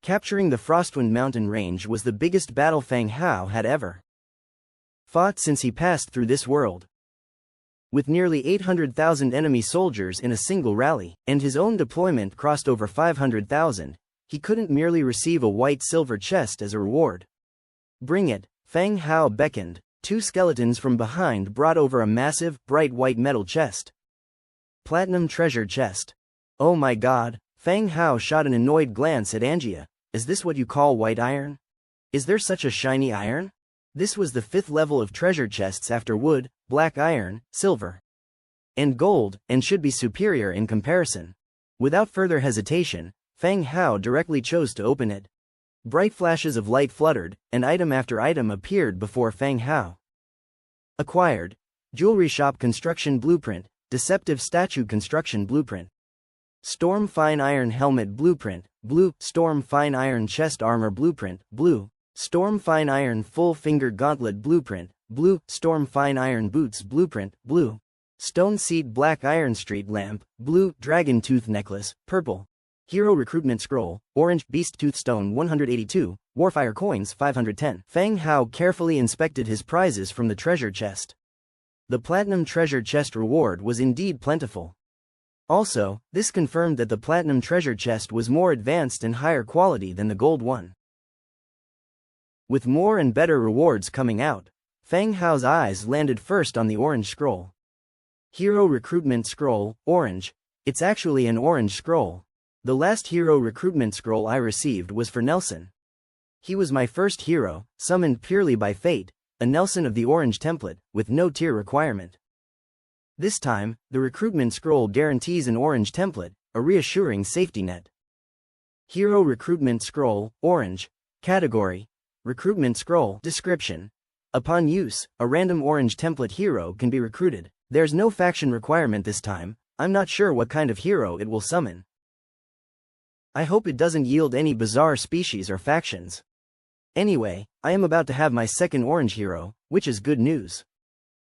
Capturing the Frostwind mountain range was the biggest battle Feng Hao had ever fought since he passed through this world. With nearly 800,000 enemy soldiers in a single rally, and his own deployment crossed over 500,000, he couldn't merely receive a white silver chest as a reward. Bring it, Feng Hao beckoned. Two skeletons from behind brought over a massive, bright white metal chest. Platinum treasure chest. Oh my god, Feng Hao shot an annoyed glance at Angia. Is this what you call white iron? Is there such a shiny iron? This was the 5th level of treasure chests after wood, black iron, silver, and gold, and should be superior in comparison. Without further hesitation, Feng Hao directly chose to open it. Bright flashes of light fluttered, and item after item appeared before Feng Hao. Acquired. Jewelry Shop Construction Blueprint, Deceptive Statue Construction Blueprint. Storm Fine Iron Helmet Blueprint, blue. Storm Fine Iron Chest Armor Blueprint, blue. Storm Fine Iron Full Finger Gauntlet Blueprint, blue. Storm Fine Iron Boots Blueprint, blue. Stone Seat Black Iron Street Lamp, blue. Dragon Tooth Necklace, purple. Hero Recruitment Scroll, orange. Beast Tooth Stone 182, Warfire Coins 510. Feng Hao carefully inspected his prizes from the treasure chest. The Platinum Treasure Chest reward was indeed plentiful. Also, this confirmed that the Platinum Treasure Chest was more advanced and higher quality than the Gold one. With more and better rewards coming out, Feng Hao's eyes landed first on the Orange Scroll. Hero Recruitment Scroll, orange. It's actually an orange scroll. The last Hero Recruitment Scroll I received was for Nelson. He was my first hero, summoned purely by fate, a Nelson of the Orange template, with no tier requirement. This time, the Recruitment Scroll guarantees an orange template, a reassuring safety net. Hero Recruitment Scroll, orange. Category: Recruitment Scroll. Description: upon use, a random orange template hero can be recruited. There's no faction requirement this time. I'm not sure what kind of hero it will summon. I hope it doesn't yield any bizarre species or factions. Anyway, I am about to have my second orange hero, which is good news.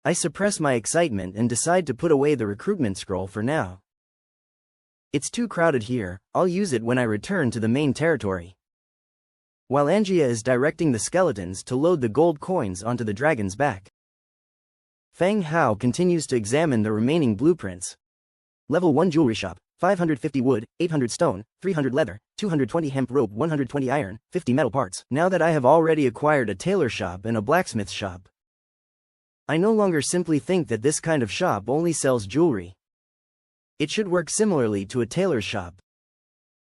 I suppress my excitement and decide to put away the recruitment scroll for now. It's too crowded here, I'll use it when I return to the main territory. While Angia is directing the skeletons to load the gold coins onto the dragon's back, Feng Hao continues to examine the remaining blueprints. Level 1 Jewelry Shop, 550 wood, 800 stone, 300 leather, 220 hemp rope, 120 iron, 50 metal parts. Now that I have already acquired a tailor shop and a blacksmith shop, I no longer simply think that this kind of shop only sells jewelry. It should work similarly to a tailor's shop,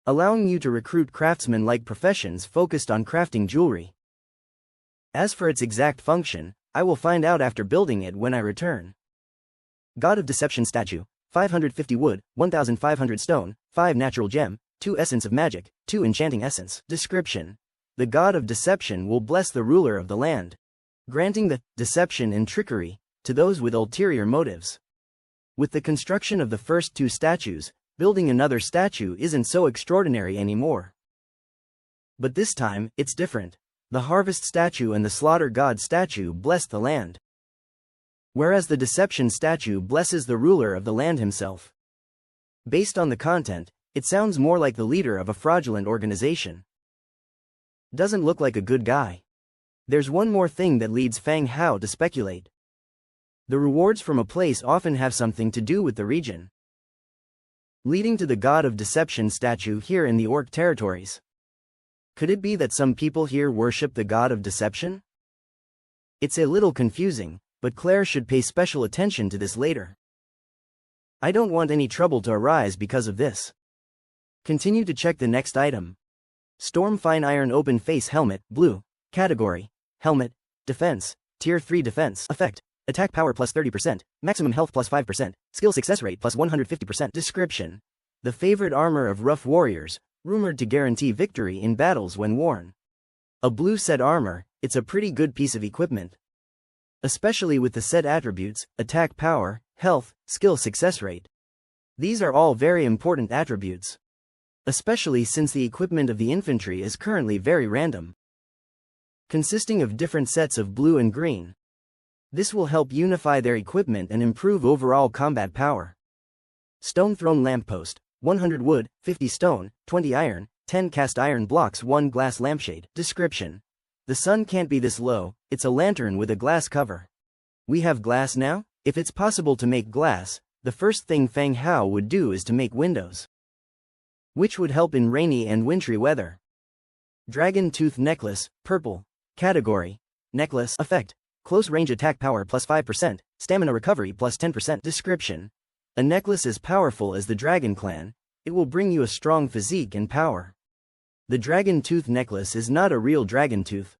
allowing you to recruit craftsmen-like professions focused on crafting jewelry. As for its exact function, I will find out after building it when I return. God of Deception Statue, 550 wood, 1500 stone, 5 natural gem, 2 essence of magic, 2 enchanting essence. Description: the God of Deception will bless the ruler of the land, granting the deception and trickery to those with ulterior motives. With the construction of the first 2 statues, building another statue isn't so extraordinary anymore. But this time, it's different. The Harvest statue and the Slaughter God statue bless the land, whereas the Deception statue blesses the ruler of the land himself. Based on the content, it sounds more like the leader of a fraudulent organization. Doesn't look like a good guy. There's one more thing that leads Feng Hao to speculate. The rewards from a place often have something to do with the region, leading to the God of Deception statue here in the Orc territories. Could it be that some people here worship the God of Deception? It's a little confusing, but Claire should pay special attention to this later. I don't want any trouble to arise because of this. Continue to check the next item. Storm Fine Iron Open Face Helmet, blue. Category: Helmet. Defense, Tier 3 Defense. Effect: Attack Power plus 30%, Maximum Health plus 5%, Skill Success Rate plus 150%. Description: the favorite armor of rough warriors, rumored to guarantee victory in battles when worn. A blue set armor, it's a pretty good piece of equipment, especially with the set attributes: attack power, health, skill success rate. These are all very important attributes, especially since the equipment of the infantry is currently very random, consisting of different sets of blue and green. This will help unify their equipment and improve overall combat power. Stone Throne Lamppost, 100 wood, 50 stone, 20 iron, 10 cast iron blocks, 1 glass lampshade. Description: the sun can't be this low, it's a lantern with a glass cover. We have glass now? If it's possible to make glass, the first thing Feng Hao would do is to make windows, which would help in rainy and wintry weather. Dragon Tooth Necklace, purple. Category: Necklace. Effect: Close range attack power plus 5%, stamina recovery plus 10%. Description: a necklace as powerful as the Dragon Clan, it will bring you a strong physique and power. The Dragon Tooth Necklace is not a real dragon tooth.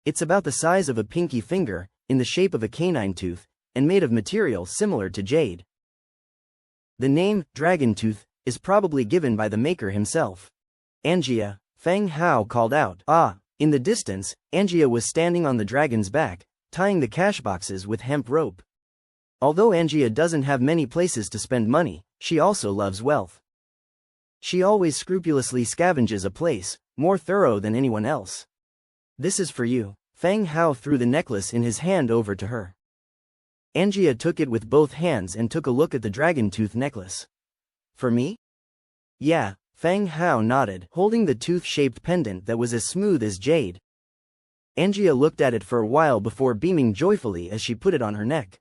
It's about the size of a pinky finger, in the shape of a canine tooth, and made of material similar to jade. The name, Dragon Tooth, is probably given by the maker himself. Angia, Feng Hao called out. Ah! In the distance, Angia was standing on the dragon's back, tying the cash boxes with hemp rope. Although Angia doesn't have many places to spend money, she also loves wealth. She always scrupulously scavenges a place, more thorough than anyone else. This is for you. Feng Hao threw the necklace in his hand over to her. Angia took it with both hands and took a look at the dragon tooth necklace. For me? Yeah, Feng Hao nodded, holding the tooth-shaped pendant that was as smooth as jade. Angia looked at it for a while before beaming joyfully as she put it on her neck.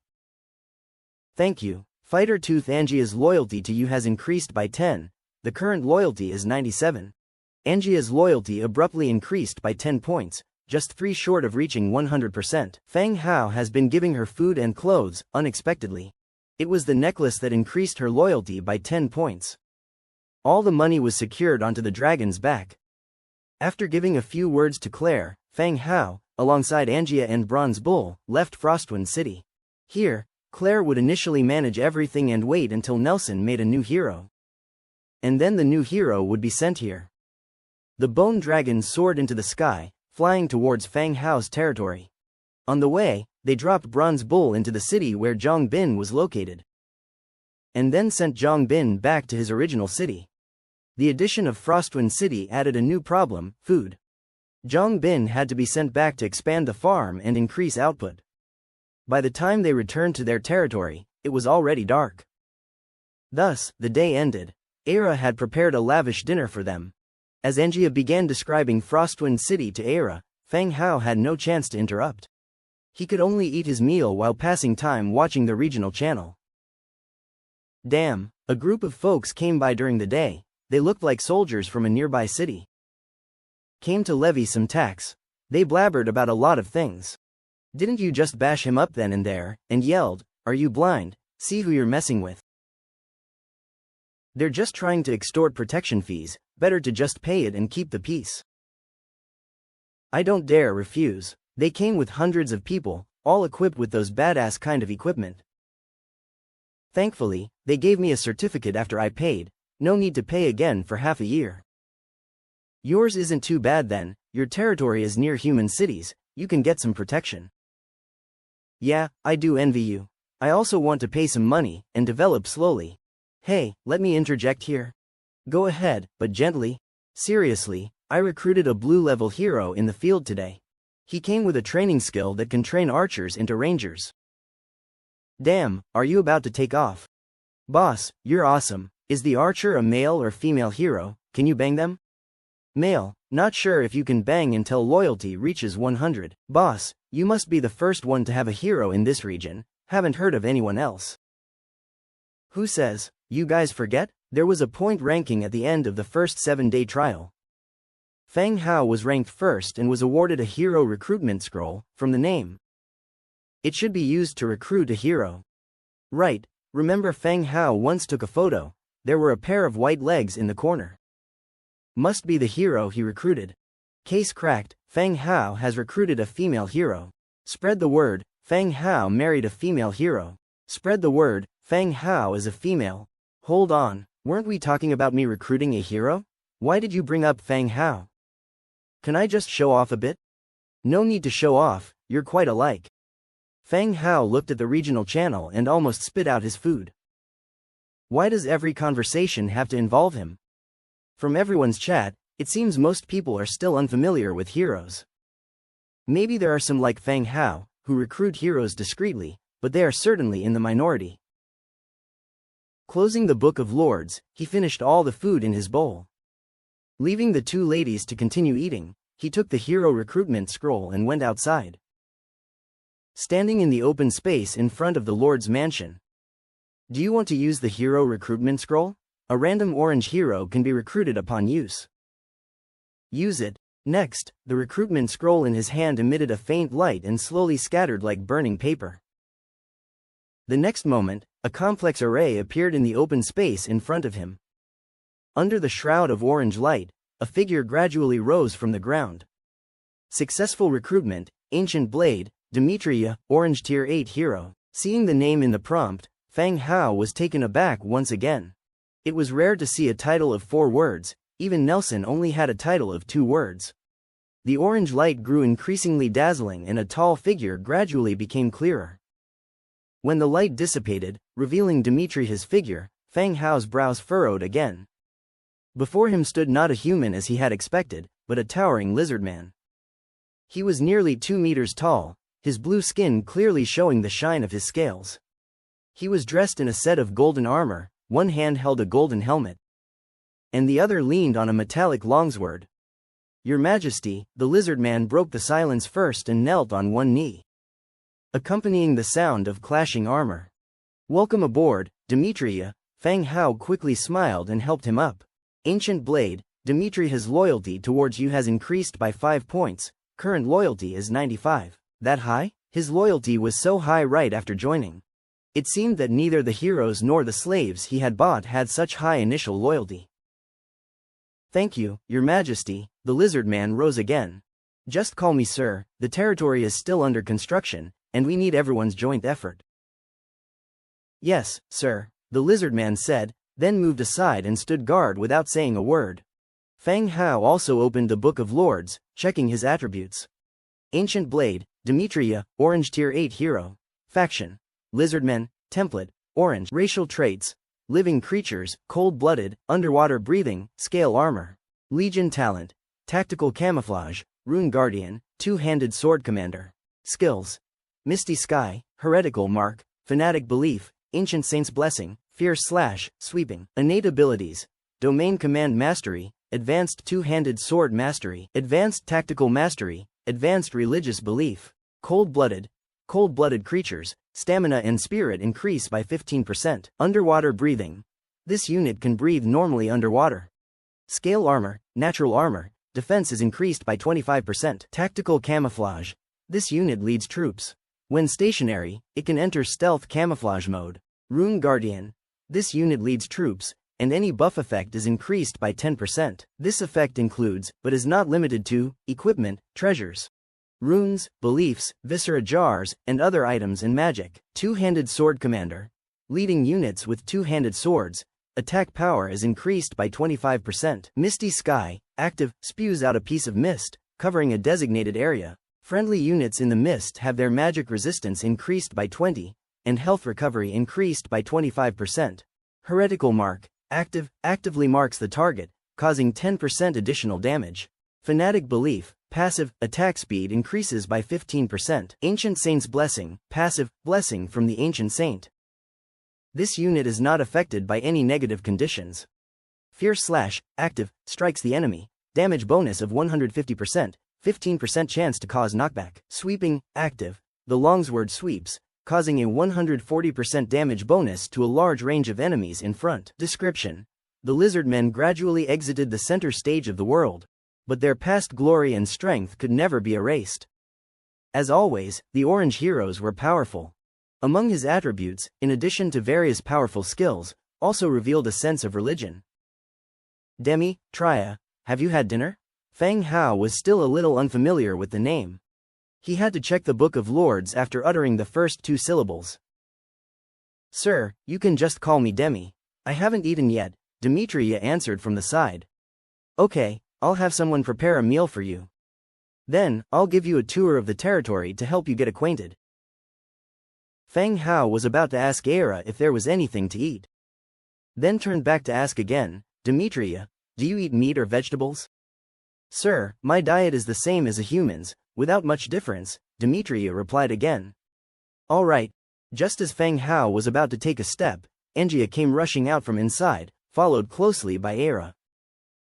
Thank you, Fighter Tooth. Angia's loyalty to you has increased by 10, the current loyalty is 97. Angia's loyalty abruptly increased by 10 points, just 3 short of reaching 100%. Feng Hao has been giving her food and clothes, unexpectedly. It was the necklace that increased her loyalty by 10 points. All the money was secured onto the dragon's back. After giving a few words to Claire, Feng Hao, alongside Angia and Bronze Bull, left Frostwind City. Here, Claire would initially manage everything and wait until Nelson made a new hero. And then the new hero would be sent here. The bone dragon soared into the sky, flying towards Feng Hao's territory. On the way, they dropped Bronze Bull into the city where Zhang Bin was located. And then sent Zhang Bin back to his original city. The addition of Frostwind City added a new problem, food. Zhang Bin had to be sent back to expand the farm and increase output. By the time they returned to their territory, it was already dark. Thus, the day ended. Aira had prepared a lavish dinner for them. As Angia began describing Frostwind City to Aira, Feng Hao had no chance to interrupt. He could only eat his meal while passing time watching the regional channel. Damn, a group of folks came by during the day. They looked like soldiers from a nearby city. Came to levy some tax. They blabbered about a lot of things. Didn't you just bash him up then and there, and yelled, "Are you blind? See who you're messing with." They're just trying to extort protection fees, better to just pay it and keep the peace. I don't dare refuse. They came with hundreds of people, all equipped with those badass kind of equipment. Thankfully, they gave me a certificate after I paid. No need to pay again for half a year. Yours isn't too bad then, your territory is near human cities, you can get some protection. Yeah, I do envy you. I also want to pay some money, and develop slowly. Hey, let me interject here. Go ahead, but gently. Seriously, I recruited a blue-level hero in the field today. He came with a training skill that can train archers into rangers. Damn, are you about to take off? Boss, you're awesome. Is the archer a male or female hero? Can you bang them? Male, not sure if you can bang until loyalty reaches 100. Boss, you must be the first one to have a hero in this region, haven't heard of anyone else. Who says? You guys forget? There was a point ranking at the end of the first 7-day trial. Feng Hao was ranked first and was awarded a hero recruitment scroll, from the name. It should be used to recruit a hero. Right, remember Feng Hao once took a photo. There were a pair of white legs in the corner. Must be the hero he recruited. Case cracked, Feng Hao has recruited a female hero. Spread the word, Feng Hao married a female hero. Spread the word, Feng Hao is a female. Hold on, weren't we talking about me recruiting a hero? Why did you bring up Feng Hao? Can I just show off a bit? No need to show off, you're quite alike. Feng Hao looked at the regional channel and almost spit out his food. Why does every conversation have to involve him? From everyone's chat, it seems most people are still unfamiliar with heroes. Maybe there are some like Feng Hao, who recruit heroes discreetly, but they are certainly in the minority. Closing the Book of Lords, he finished all the food in his bowl. Leaving the two ladies to continue eating, he took the hero recruitment scroll and went outside. Standing in the open space in front of the Lord's mansion. Do you want to use the hero recruitment scroll? A random orange hero can be recruited upon use. Use it. Next, the recruitment scroll in his hand emitted a faint light and slowly scattered like burning paper. The next moment, a complex array appeared in the open space in front of him. Under the shroud of orange light, a figure gradually rose from the ground. Successful recruitment, Ancient Blade, Demetria, Orange Tier 8 hero. Seeing the name in the prompt, Fang Hao was taken aback once again. It was rare to see a title of 4 words, even Nelson only had a title of 2 words. The orange light grew increasingly dazzling and a tall figure gradually became clearer. When the light dissipated, revealing Demetria's figure, Fang Hao's brows furrowed again. Before him stood not a human as he had expected, but a towering lizard man. He was nearly 2 meters tall, his blue skin clearly showing the shine of his scales. He was dressed in a set of golden armor, one hand held a golden helmet, and the other leaned on a metallic longsword. "Your Majesty," the lizard man broke the silence first and knelt on one knee, accompanying the sound of clashing armor. "Welcome aboard, Demetria." Fang Hao quickly smiled and helped him up. "Ancient Blade, Demetria's loyalty towards you has increased by 5 points, current loyalty is 95. That high?" His loyalty was so high right after joining. It seemed that neither the heroes nor the slaves he had bought had such high initial loyalty. "Thank you, Your Majesty." The lizard man rose again. "Just call me sir, the territory is still under construction, and we need everyone's joint effort." "Yes, sir," the lizard man said, then moved aside and stood guard without saying a word. Fang Hao also opened the Book of Lords, checking his attributes. Ancient Blade, Demetria, Orange Tier 8 hero. Faction: Lizardmen, Template, Orange. Racial traits: Living creatures, cold-blooded, underwater breathing, scale armor. Legion talent: Tactical camouflage, Rune Guardian, Two-handed sword commander. Skills: Misty Sky, Heretical mark, Fanatic belief, Ancient Saint's blessing, Fierce/Sweeping. Innate abilities: Domain command mastery, Advanced two-handed sword mastery, Advanced tactical mastery, Advanced religious belief. Cold-blooded creatures, stamina and spirit increase by 15%. Underwater breathing: this unit can breathe normally underwater. Scale armor, natural armor, defense is increased by 25%. Tactical camouflage: this unit leads troops. When stationary, it can enter stealth camouflage mode. Rune Guardian: this unit leads troops, and any buff effect is increased by 10%. This effect includes, but is not limited to, equipment, treasures, runes, beliefs, viscera jars, and other items and magic. Two-handed sword commander: leading units with two-handed swords, attack power is increased by 25%. Misty Sky, active, spews out a piece of mist, covering a designated area. Friendly units in the mist have their magic resistance increased by 20, and health recovery increased by 25%. Heretical mark, actively marks the target, causing 10% additional damage. Fanatic belief, passive, attack speed increases by 15%. Ancient Saint's blessing, passive, blessing from the Ancient Saint. This unit is not affected by any negative conditions. Fierce/Active, strikes the enemy, damage bonus of 150%, 15% chance to cause knockback. Sweeping, active, the longsword sweeps, causing a 140% damage bonus to a large range of enemies in front. Description: the lizardmen gradually exited the center stage of the world, but their past glory and strength could never be erased. As always, the orange heroes were powerful. Among his attributes, in addition to various powerful skills, also revealed a sense of religion. Demetria, have you had dinner? Fang Hao was still a little unfamiliar with the name. He had to check the Book of Lords after uttering the first 2 syllables. "Sir, you can just call me Demi. I haven't eaten yet," Demetria answered from the side. "Okay, I'll have someone prepare a meal for you. Then, I'll give you a tour of the territory to help you get acquainted." Fang Hao was about to ask Aira if there was anything to eat, then turned back to ask again, "Demetria, do you eat meat or vegetables?" "Sir, my diet is the same as a human's, without much difference," Demetria replied again. "All right." Just as Fang Hao was about to take a step, Angia came rushing out from inside, followed closely by Aira.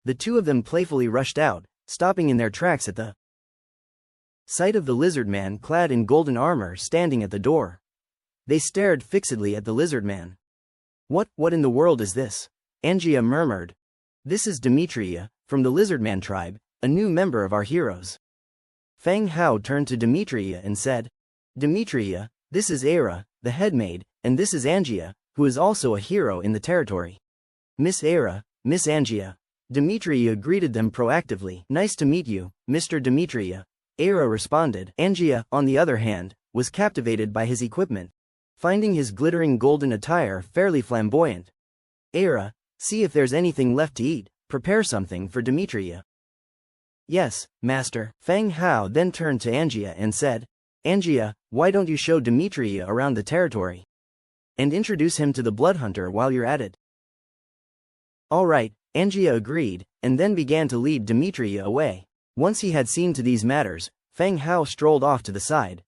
The two of them playfully rushed out, stopping in their tracks at the sight of the lizard man clad in golden armor standing at the door. They stared fixedly at the lizard man. What in the world is this?" Angia murmured. "This is Demetria, from the Lizardman tribe, a new member of our heroes." Fang Hao turned to Demetria and said, "Demetria, this is Aira, the headmaid, and this is Angia, who is also a hero in the territory." "Miss Aira, Miss Angia." Demetria greeted them proactively. "Nice to meet you, Mr. Demetria." Aira responded. Angia, on the other hand, was captivated by his equipment, finding his glittering golden attire fairly flamboyant. Aira, see if there's anything left to eat, prepare something for Demetria. Yes, master. Feng Hao then turned to Angia and said, Angia, why don't you show Demetria around the territory? And introduce him to the Bloodhunter while you're at it. All right, Angia agreed, and then began to lead Demetria away. Once he had seen to these matters, Feng Hao strolled off to the side.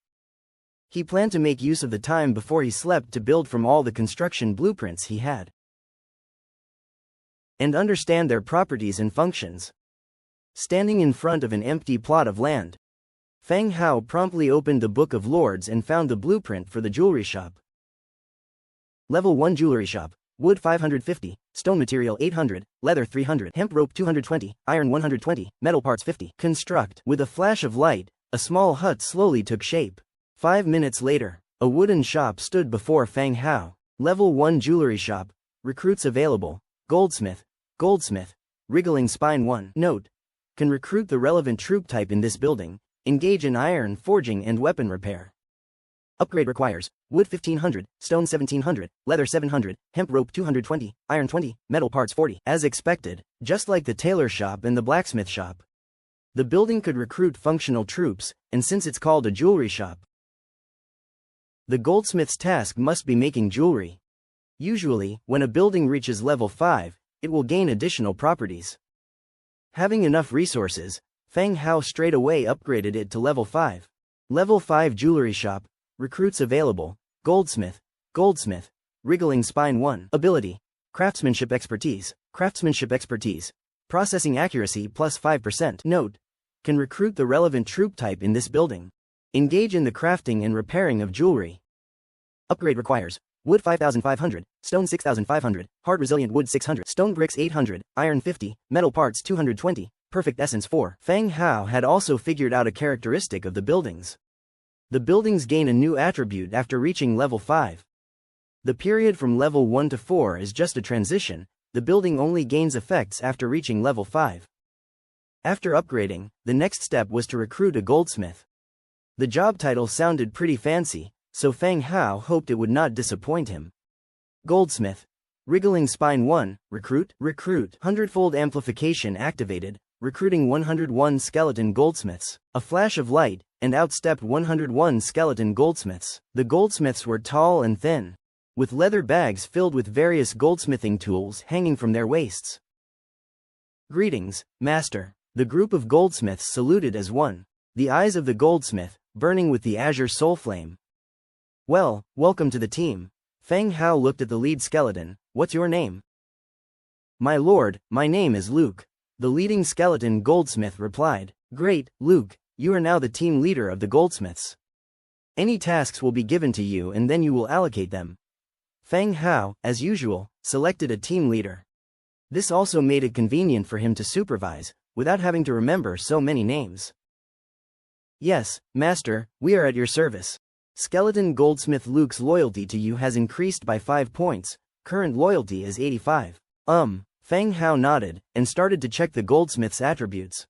He planned to make use of the time before he slept to build from all the construction blueprints he had, and understand their properties and functions. Standing in front of an empty plot of land, Feng Hao promptly opened the Book of Lords and found the blueprint for the jewelry shop. Level 1 Jewelry Shop. Wood 550, stone material 800, leather 300, hemp rope 220, iron 120, metal parts 50. Construct. With a flash of light, a small hut slowly took shape. 5 minutes later, a wooden shop stood before Feng Hao. Level 1 Jewelry Shop. Recruits available. Goldsmith. Goldsmith. Wriggling Spine 1. Note: can recruit the relevant troop type in this building. Engage in iron forging and weapon repair. Upgrade requires wood 1500, stone 1700, leather 700, hemp rope 220, iron 20, metal parts 40. As expected, just like the tailor shop and the blacksmith shop, the building could recruit functional troops, and since it's called a jewelry shop, the goldsmith's task must be making jewelry. Usually, when a building reaches level 5, it will gain additional properties. Having enough resources, Feng Hao straight away upgraded it to level 5. Level 5 Jewelry Shop. Recruits available. Goldsmith. Goldsmith. Wriggling Spine 1. Ability: Craftsmanship Expertise. Craftsmanship Expertise. Processing Accuracy plus 5%. Note: can recruit the relevant troop type in this building. Engage in the crafting and repairing of jewelry. Upgrade requires wood 5500, stone 6500, hard resilient wood 600, stone bricks 800, iron 50, metal parts 220, perfect essence 4. Feng Hao had also figured out a characteristic of the buildings. The buildings gain a new attribute after reaching level 5. The period from level 1 to 4 is just a transition. The building only gains effects after reaching level 5. After upgrading, the next step was to recruit a goldsmith. The job title sounded pretty fancy, so Feng Hao hoped it would not disappoint him. Goldsmith. Wriggling Spine 1, Recruit. Recruit. 100-fold amplification activated, recruiting 101 skeleton goldsmiths. A flash of light, and outstepped 101 skeleton goldsmiths. The goldsmiths were tall and thin, with leather bags filled with various goldsmithing tools hanging from their waists. Greetings, Master. The group of goldsmiths saluted as one, the eyes of the goldsmith burning with the azure soul flame. Well, welcome to the team. Feng Hao looked at the lead skeleton. What's your name? My lord, my name is Luke. The leading skeleton goldsmith replied. Great, Luke, you are now the team leader of the goldsmiths. Any tasks will be given to you and then you will allocate them. Feng Hao, as usual, selected a team leader. This also made it convenient for him to supervise, without having to remember so many names. Yes, Master, we are at your service. Skeleton goldsmith Luke's loyalty to you has increased by 5 points, current loyalty is 85. Feng Hao nodded, and started to check the goldsmith's attributes.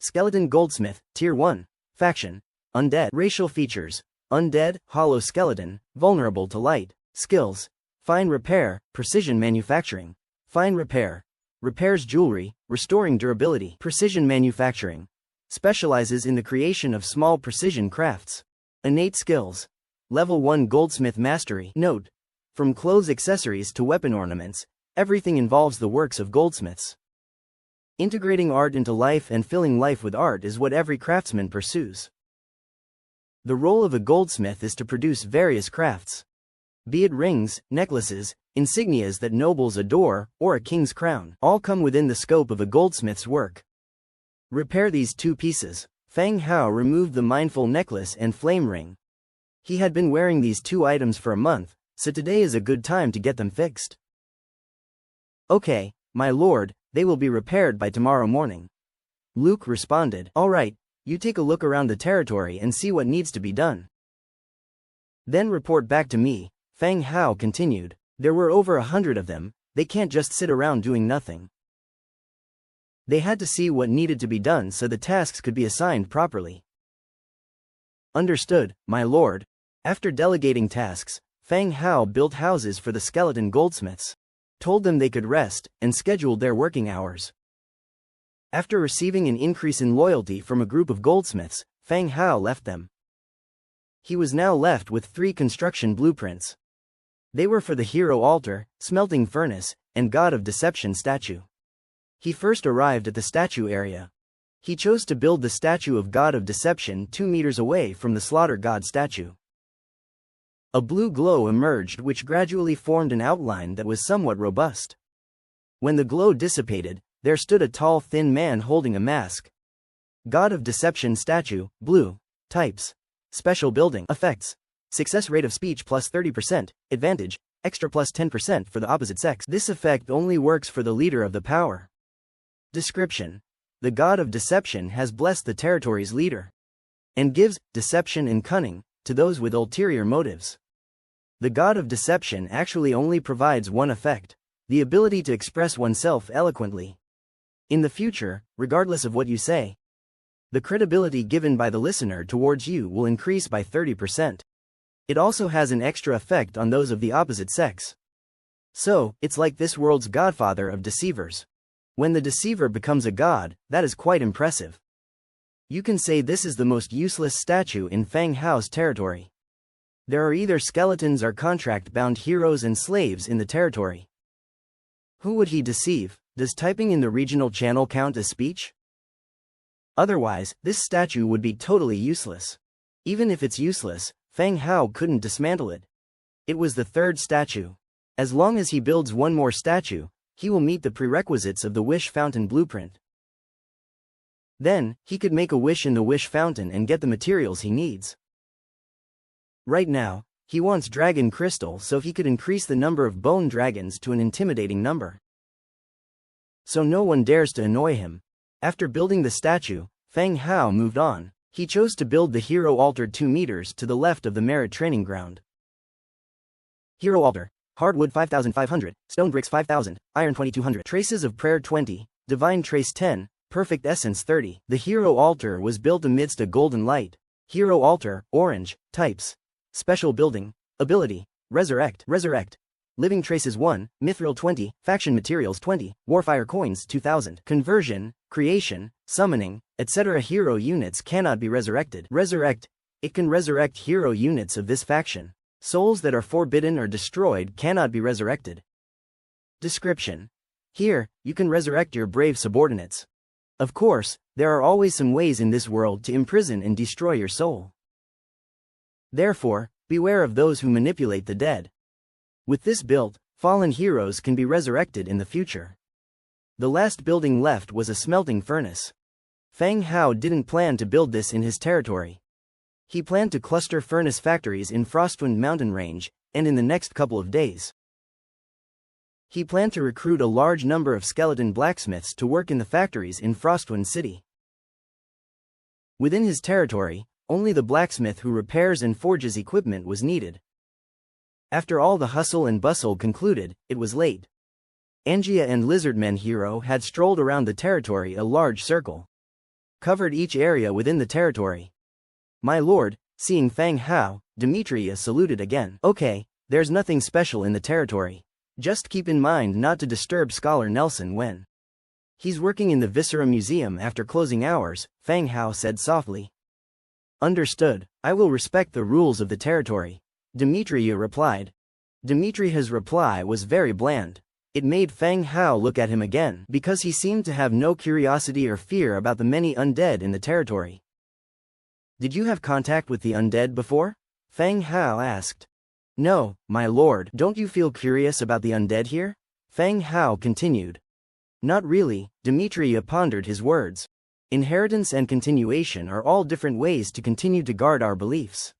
Skeleton goldsmith, Tier 1, Faction, Undead. Racial features: Undead, Hollow skeleton, vulnerable to light. Skills: Fine repair, precision manufacturing. Fine repair. Repairs jewelry, restoring durability. Precision manufacturing. Specializes in the creation of small precision crafts. Innate skills: Level 1 Goldsmith Mastery. Note: from clothes accessories to weapon ornaments, everything involves the works of goldsmiths. Integrating art into life and filling life with art is what every craftsman pursues. The role of a goldsmith is to produce various crafts. Be it rings, necklaces, insignias that nobles adore, or a king's crown, all come within the scope of a goldsmith's work. Repair these 2 pieces. Feng Hao removed the mindful necklace and flame ring. He had been wearing these 2 items for a month, so today is a good time to get them fixed. Okay, my lord, they will be repaired by tomorrow morning. Luke responded. All right, you take a look around the territory and see what needs to be done. Then report back to me, Feng Hao continued. There were over 100 of them, they can't just sit around doing nothing. They had to see what needed to be done so the tasks could be assigned properly. Understood, my lord. After delegating tasks, Fang Hao built houses for the skeleton goldsmiths, told them they could rest, and scheduled their working hours. After receiving an increase in loyalty from a group of goldsmiths, Fang Hao left them. He was now left with 3 construction blueprints. They were for the hero altar, smelting furnace, and god of deception statue. He first arrived at the statue area. He chose to build the statue of god of deception 2 meters away from the slaughter god statue. A blue glow emerged which gradually formed an outline that was somewhat robust. When the glow dissipated, there stood a tall thin man holding a mask. God of Deception statue, blue. Types. Special building effects. Success rate of speech plus 30%, advantage, extra plus 10% for the opposite sex. This effect only works for the leader of the power. Description. The God of Deception has blessed the territory's leader and gives deception and cunning to those with ulterior motives. The God of Deception actually only provides one effect, the ability to express oneself eloquently. In the future, regardless of what you say, the credibility given by the listener towards you will increase by 30%. It also has an extra effect on those of the opposite sex. So, it's like this world's godfather of deceivers. When the deceiver becomes a god, that is quite impressive. You can say this is the most useless statue in Fang Hao's territory. There are either skeletons or contract-bound heroes and slaves in the territory. Who would he deceive? Does typing in the regional channel count as speech? Otherwise, this statue would be totally useless. Even if it's useless, Fang Hao couldn't dismantle it. It was the 3rd statue. As long as he builds one more statue, he will meet the prerequisites of the Wish Fountain blueprint. Then, he could make a wish in the Wish Fountain and get the materials he needs. Right now, he wants Dragon Crystal so he could increase the number of bone dragons to an intimidating number. So no one dares to annoy him. After building the statue, Fang Hao moved on. He chose to build the hero altar 2 meters to the left of the merit training ground. Hero altar. Hardwood 5,500, stone bricks 5,000, iron 2,200. Traces of prayer 20, divine trace 10, perfect essence 30. The hero altar was built amidst a golden light. Hero altar, orange, types. Special building, ability, resurrect. Living traces 1, mithril 20, faction materials 20, warfire coins 2,000. Conversion, creation, summoning, etc. Hero units cannot be resurrected. Resurrect. It can resurrect hero units of this faction. Souls that are forbidden or destroyed cannot be resurrected. Description. Here, you can resurrect your brave subordinates. Of course, there are always some ways in this world to imprison and destroy your soul. Therefore, beware of those who manipulate the dead. With this build, fallen heroes can be resurrected in the future. The last building left was a smelting furnace. Fang Hao didn't plan to build this in his territory. He planned to cluster furnace factories in Frostwind Mountain Range, and in the next couple of days, he planned to recruit a large number of skeleton blacksmiths to work in the factories in Frostwind City. Within his territory, only the blacksmith who repairs and forges equipment was needed. After all the hustle and bustle concluded, it was late. Angia and Lizardmen Hero had strolled around the territory a large circle, covered each area within the territory. My lord, seeing Fang Hao, Demetria saluted again. Okay, there's nothing special in the territory. Just keep in mind not to disturb Scholar Nelson when he's working in the Viscera Museum after closing hours, Fang Hao said softly. Understood, I will respect the rules of the territory, Demetria replied. Demetria's reply was very bland. It made Fang Hao look at him again because he seemed to have no curiosity or fear about the many undead in the territory. Did you have contact with the undead before? Fang Hao asked. No, my lord. Don't you feel curious about the undead here? Fang Hao continued. Not really, Demetria pondered his words. Inheritance and continuation are all different ways to continue to guard our beliefs.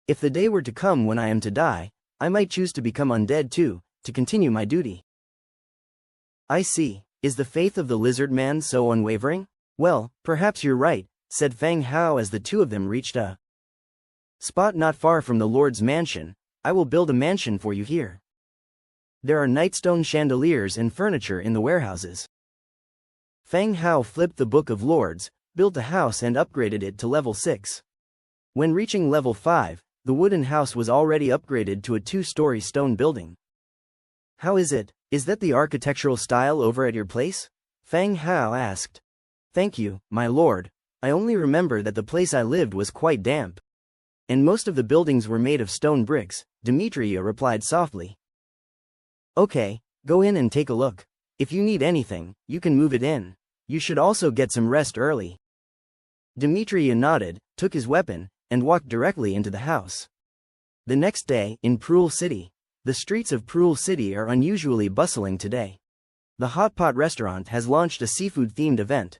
If the day were to come when I am to die, I might choose to become undead too, to continue my duty. I see. Is the faith of the lizard man so unwavering? Well, perhaps you're right, said Fang Hao as the two of them reached a spot not far from the Lord's mansion. I will build a mansion for you here. There are nightstone chandeliers and furniture in the warehouses. Fang Hao flipped the Book of Lords, built a house and upgraded it to level 6. When reaching level 5, the wooden house was already upgraded to a 2-story stone building. How is it? Is that the architectural style over at your place? Fang Hao asked. Thank you, my lord. I only remember that the place I lived was quite damp. And most of the buildings were made of stone bricks, Demetria replied softly. Okay, go in and take a look. If you need anything, you can move it in. You should also get some rest early. Demetria nodded, took his weapon, and walked directly into the house. The next day, in Prul City. The streets of Prul City are unusually bustling today. The Hot Pot restaurant has launched a seafood-themed event.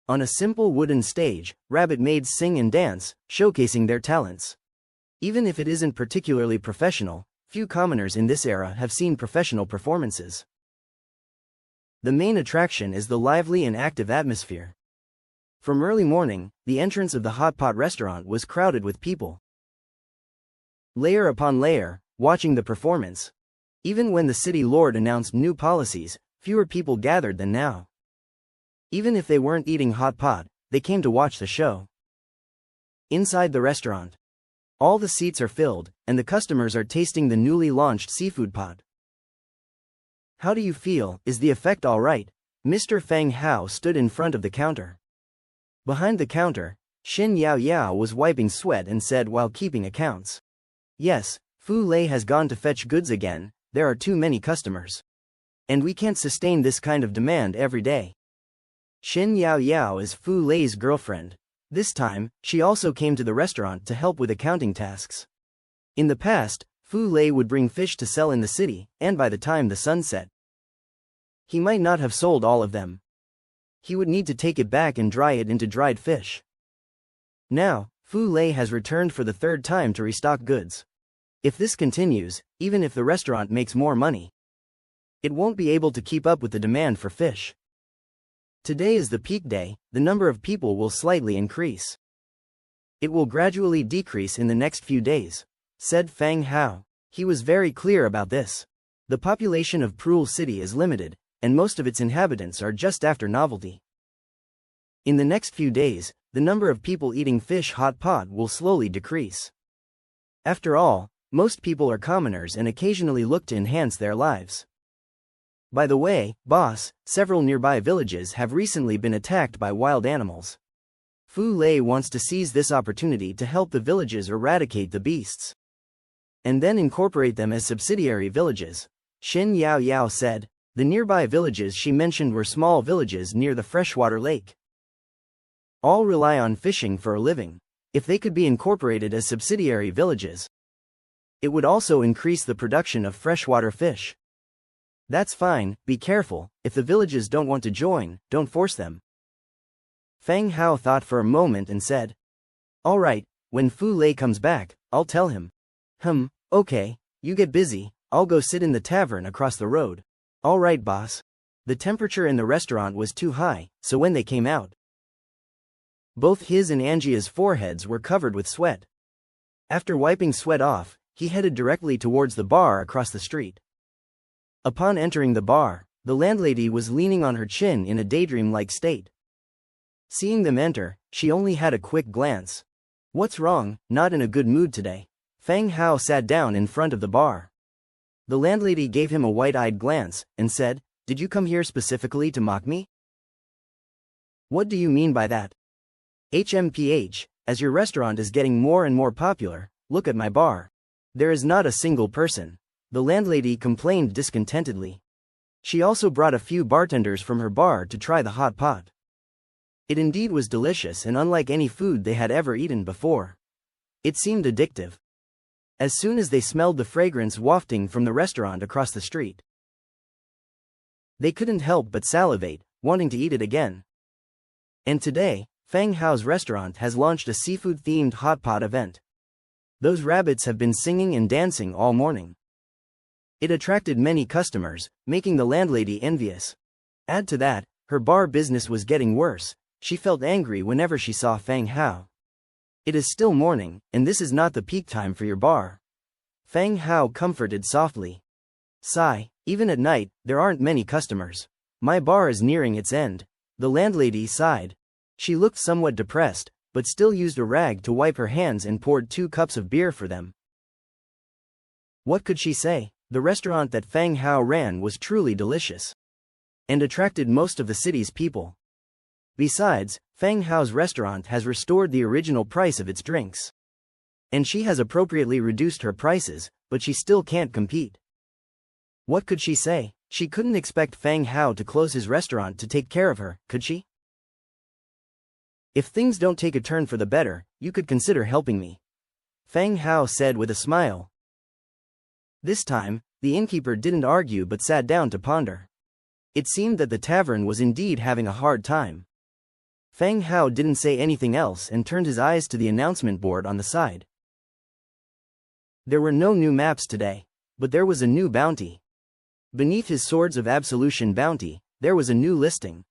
On a simple wooden stage, rabbit maids sing and dance, showcasing their talents. Even if it isn't particularly professional, few commoners in this era have seen professional performances. The main attraction is the lively and active atmosphere. From early morning, the entrance of the Hot Pot restaurant was crowded with people. Layer upon layer, watching the performance. Even when the city lord announced new policies, fewer people gathered than now. Even if they weren't eating hot pot, they came to watch the show. Inside the restaurant, all the seats are filled, and the customers are tasting the newly launched seafood pot. How do you feel? Is the effect all right? Mr. Fang Hao stood in front of the counter. Behind the counter, Xin Yao Yao was wiping sweat and said while keeping accounts. Yes, Fu Lei has gone to fetch goods again, there are too many customers. And we can't sustain this kind of demand every day. Xin Yao Yao is Fu Lei's girlfriend. This time, she also came to the restaurant to help with accounting tasks. In the past, Fu Lei would bring fish to sell in the city, and by the time the sun set, he might not have sold all of them. He would need to take it back and dry it into dried fish. Now, Fu Lei has returned for the third time to restock goods. If this continues, even if the restaurant makes more money, it won't be able to keep up with the demand for fish. Today is the peak day, the number of people will slightly increase. It will gradually decrease in the next few days, said Fang Hao. He was very clear about this. The population of Prul City is limited, and most of its inhabitants are just after novelty. In the next few days, the number of people eating fish hot pot will slowly decrease. After all, most people are commoners and occasionally look to enhance their lives. By the way, boss, several nearby villages have recently been attacked by wild animals. Fu Lei wants to seize this opportunity to help the villages eradicate the beasts, and then incorporate them as subsidiary villages. Xin Yao Yao said. The nearby villages she mentioned were small villages near the freshwater lake. All rely on fishing for a living. If they could be incorporated as subsidiary villages, it would also increase the production of freshwater fish. That's fine, be careful, if the villages don't want to join, don't force them. Fang Hao thought for a moment and said, all right, when Fu Lei comes back, I'll tell him. Okay, you get busy, I'll go sit in the tavern across the road. All right, boss. The temperature in the restaurant was too high, so when they came out, both his and Angia's foreheads were covered with sweat. After wiping sweat off, he headed directly towards the bar across the street. Upon entering the bar, the landlady was leaning on her chin in a daydream-like state. Seeing them enter, she only had a quick glance. What's wrong? Not in a good mood today. Fang Hao sat down in front of the bar. The landlady gave him a wide-eyed glance, and said, Did you come here specifically to mock me? What do you mean by that? HMPH, as your restaurant is getting more and more popular, look at my bar. There is not a single person. The landlady complained discontentedly. She also brought a few bartenders from her bar to try the hot pot. It indeed was delicious and unlike any food they had ever eaten before. It seemed addictive. As soon as they smelled the fragrance wafting from the restaurant across the street, they couldn't help but salivate, wanting to eat it again. And today, Fang Hao's restaurant has launched a seafood-themed hot pot event. Those rabbits have been singing and dancing all morning. It attracted many customers, making the landlady envious. Add to that, her bar business was getting worse. She felt angry whenever she saw Fang Hao. It is still morning, and this is not the peak time for your bar. Fang Hao comforted softly. Sigh, even at night, there aren't many customers. My bar is nearing its end. The landlady sighed. She looked somewhat depressed, but still used a rag to wipe her hands and poured 2 cups of beer for them. What could she say? The restaurant that Feng Hao ran was truly delicious and attracted most of the city's people. Besides, Feng Hao's restaurant has restored the original price of its drinks. And she has appropriately reduced her prices, but she still can't compete. What could she say? She couldn't expect Feng Hao to close his restaurant to take care of her, could she? If things don't take a turn for the better, you could consider helping me, Feng Hao said with a smile. This time, the innkeeper didn't argue but sat down to ponder. It seemed that the tavern was indeed having a hard time. Feng Hao didn't say anything else and turned his eyes to the announcement board on the side. There were no new maps today, but there was a new bounty. Beneath his Swords of Absolution bounty, there was a new listing.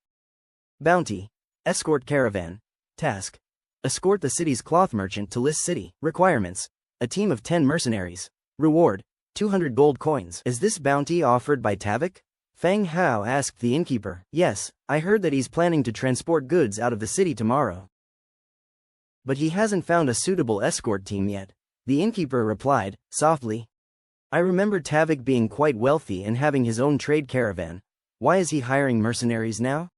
Bounty: Escort Caravan. Task: Escort the city's cloth merchant to List City. Requirements: a team of 10 mercenaries. Reward: 200 gold coins. Is this bounty offered by Tavik? Feng Hao asked the innkeeper. Yes, I heard that he's planning to transport goods out of the city tomorrow. But he hasn't found a suitable escort team yet, the innkeeper replied, softly. I remember Tavik being quite wealthy and having his own trade caravan. Why is he hiring mercenaries now?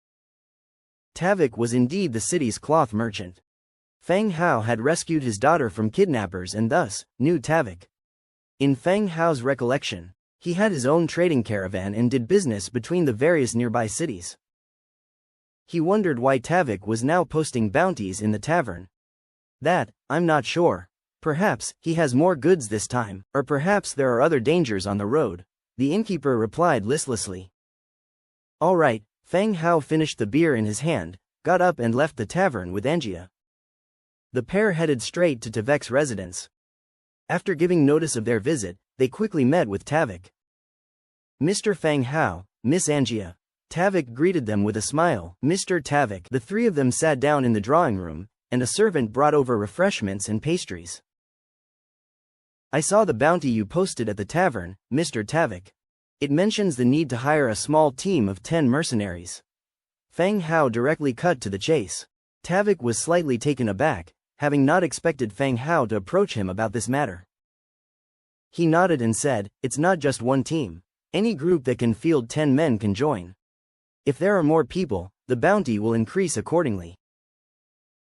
Tavik was indeed the city's cloth merchant. Feng Hao had rescued his daughter from kidnappers and thus knew Tavik. In Feng Hao's recollection, he had his own trading caravan and did business between the various nearby cities. He wondered why Tavik was now posting bounties in the tavern. That, I'm not sure. Perhaps he has more goods this time, or perhaps there are other dangers on the road, the innkeeper replied listlessly. All right, Feng Hao finished the beer in his hand, got up and left the tavern with Angia. The pair headed straight to Tavik's residence. After giving notice of their visit, they quickly met with Tavik. Mr. Feng Hao, Miss Angia. Tavik greeted them with a smile. Mr. Tavik. The 3 of them sat down in the drawing room, and a servant brought over refreshments and pastries. I saw the bounty you posted at the tavern, Mr. Tavik. It mentions the need to hire a small team of 10 mercenaries. Feng Hao directly cut to the chase. Tavik was slightly taken aback, having not expected Feng Hao to approach him about this matter. He nodded and said, it's not just one team. Any group that can field 10 men can join. If there are more people, the bounty will increase accordingly.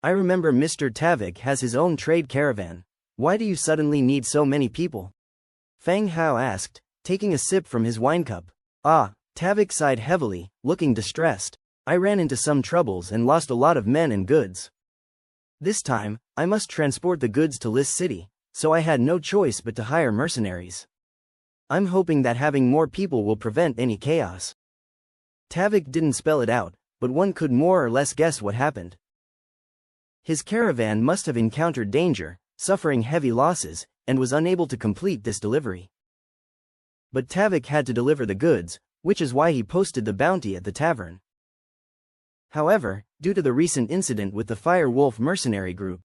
I remember Mr. Tavik has his own trade caravan. Why do you suddenly need so many people? Feng Hao asked, taking a sip from his wine cup. Ah, Tavik sighed heavily, looking distressed. I ran into some troubles and lost a lot of men and goods. This time, I must transport the goods to List City, so I had no choice but to hire mercenaries. I'm hoping that having more people will prevent any chaos. Tavik didn't spell it out, but one could more or less guess what happened. His caravan must have encountered danger, suffering heavy losses, and was unable to complete this delivery. But Tavik had to deliver the goods, which is why he posted the bounty at the tavern. However, due to the recent incident with the Fire Wolf mercenary group,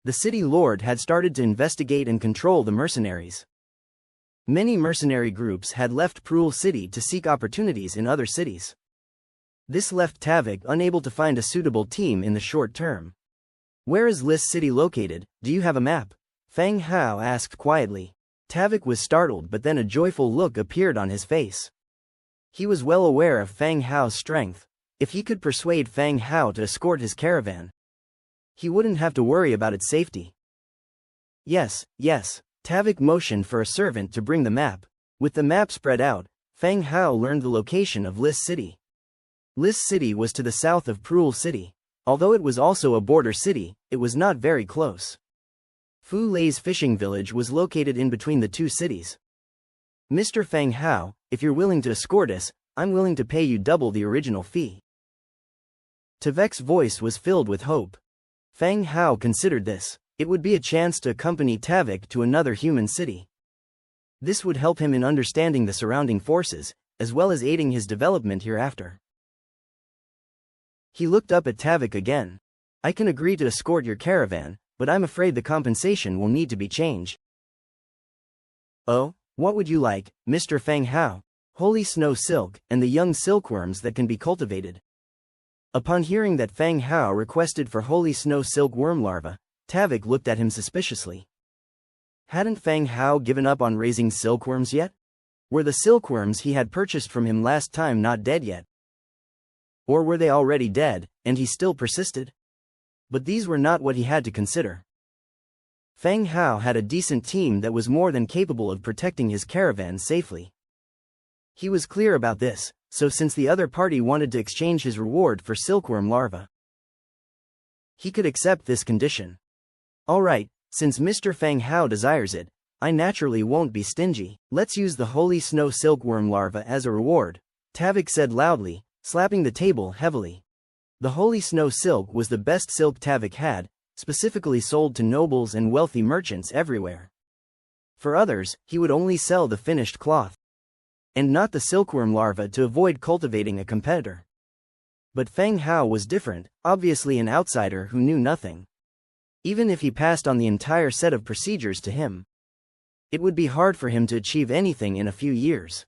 the city lord had started to investigate and control the mercenaries. Many mercenary groups had left Prul City to seek opportunities in other cities. This left Tavik unable to find a suitable team in the short term. Where is List City located? Do you have a map? Feng Hao asked quietly. Tavik was startled, but then a joyful look appeared on his face. He was well aware of Feng Hao's strength. If he could persuade Feng Hao to escort his caravan, he wouldn't have to worry about its safety. Yes, yes. Tavik motioned for a servant to bring the map. With the map spread out, Feng Hao learned the location of List City. List City was to the south of Prul City. Although it was also a border city, it was not very close. Fu Lei's fishing village was located in between the two cities. Mr. Feng Hao, if you're willing to escort us, I'm willing to pay you double the original fee. Tavik's voice was filled with hope. Feng Hao considered this. It would be a chance to accompany Tavik to another human city. This would help him in understanding the surrounding forces, as well as aiding his development hereafter. He looked up at Tavik again. I can agree to escort your caravan, but I'm afraid the compensation will need to be changed. Oh, what would you like, Mr. Feng Hao? Holy snow silk, and the young silkworms that can be cultivated. Upon hearing that Fang Hao requested for holy snow silkworm larva, Tavik looked at him suspiciously. Hadn't Fang Hao given up on raising silkworms yet? Were the silkworms he had purchased from him last time not dead yet? Or were they already dead, and he still persisted? But these were not what he had to consider. Fang Hao had a decent team that was more than capable of protecting his caravan safely. He was clear about this, so since the other party wanted to exchange his reward for silkworm larva, he could accept this condition. Alright, since Mr. Fang Hao desires it, I naturally won't be stingy. Let's use the holy snow silkworm larva as a reward, Tavik said loudly, slapping the table heavily. The holy snow silk was the best silk Tavik had, specifically sold to nobles and wealthy merchants everywhere. For others, he would only sell the finished cloth, and not the silkworm larva to avoid cultivating a competitor. But Fang Hao was different, obviously an outsider who knew nothing. Even if he passed on the entire set of procedures to him, it would be hard for him to achieve anything in a few years.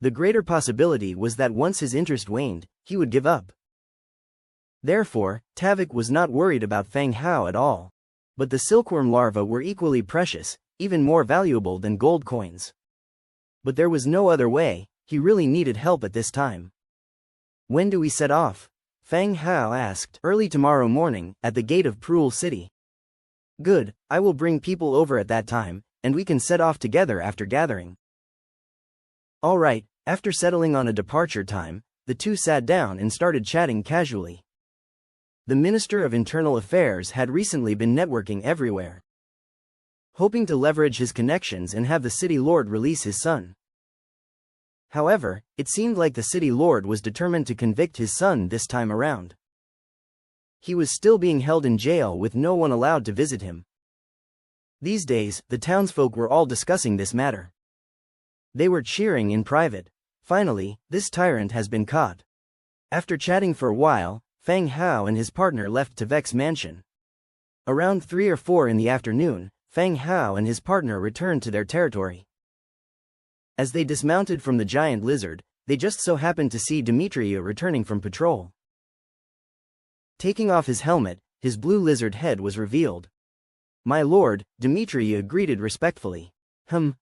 The greater possibility was that once his interest waned, he would give up. Therefore, Tavik was not worried about Fang Hao at all. But the silkworm larvae were equally precious, even more valuable than gold coins. But there was no other way, he really needed help at this time. When do we set off? Fang Hao asked. Early tomorrow morning, at the gate of Prul City. Good, I will bring people over at that time, and we can set off together after gathering. Alright, after settling on a departure time, the two sat down and started chatting casually. The Minister of Internal Affairs had recently been networking everywhere, hoping to leverage his connections and have the city lord release his son. However, it seemed like the city lord was determined to convict his son this time around. He was still being held in jail with no one allowed to visit him. These days, the townsfolk were all discussing this matter. They were cheering in private. Finally, this tyrant has been caught. After chatting for a while, Fang Hao and his partner left Tavek's mansion. Around 3 or 4 in the afternoon, Fang Hao and his partner returned to their territory. As they dismounted from the giant lizard, they just so happened to see Demetria returning from patrol. Taking off his helmet, his blue lizard head was revealed. My lord, Demetria greeted respectfully.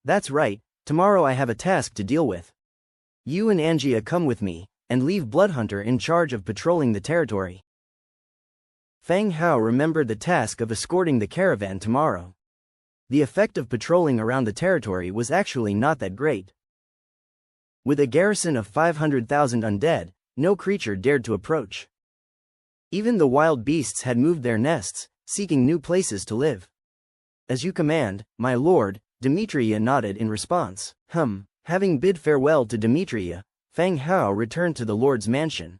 That's right, tomorrow I have a task to deal with. You and Angia come with me, and leave Bloodhunter in charge of patrolling the territory. Fang Hao remembered the task of escorting the caravan tomorrow. The effect of patrolling around the territory was actually not that great. With a garrison of 500,000 undead, no creature dared to approach. Even the wild beasts had moved their nests, seeking new places to live. As you command, my lord, Demetria nodded in response. Having bid farewell to Demetria, Fang Hao returned to the lord's mansion.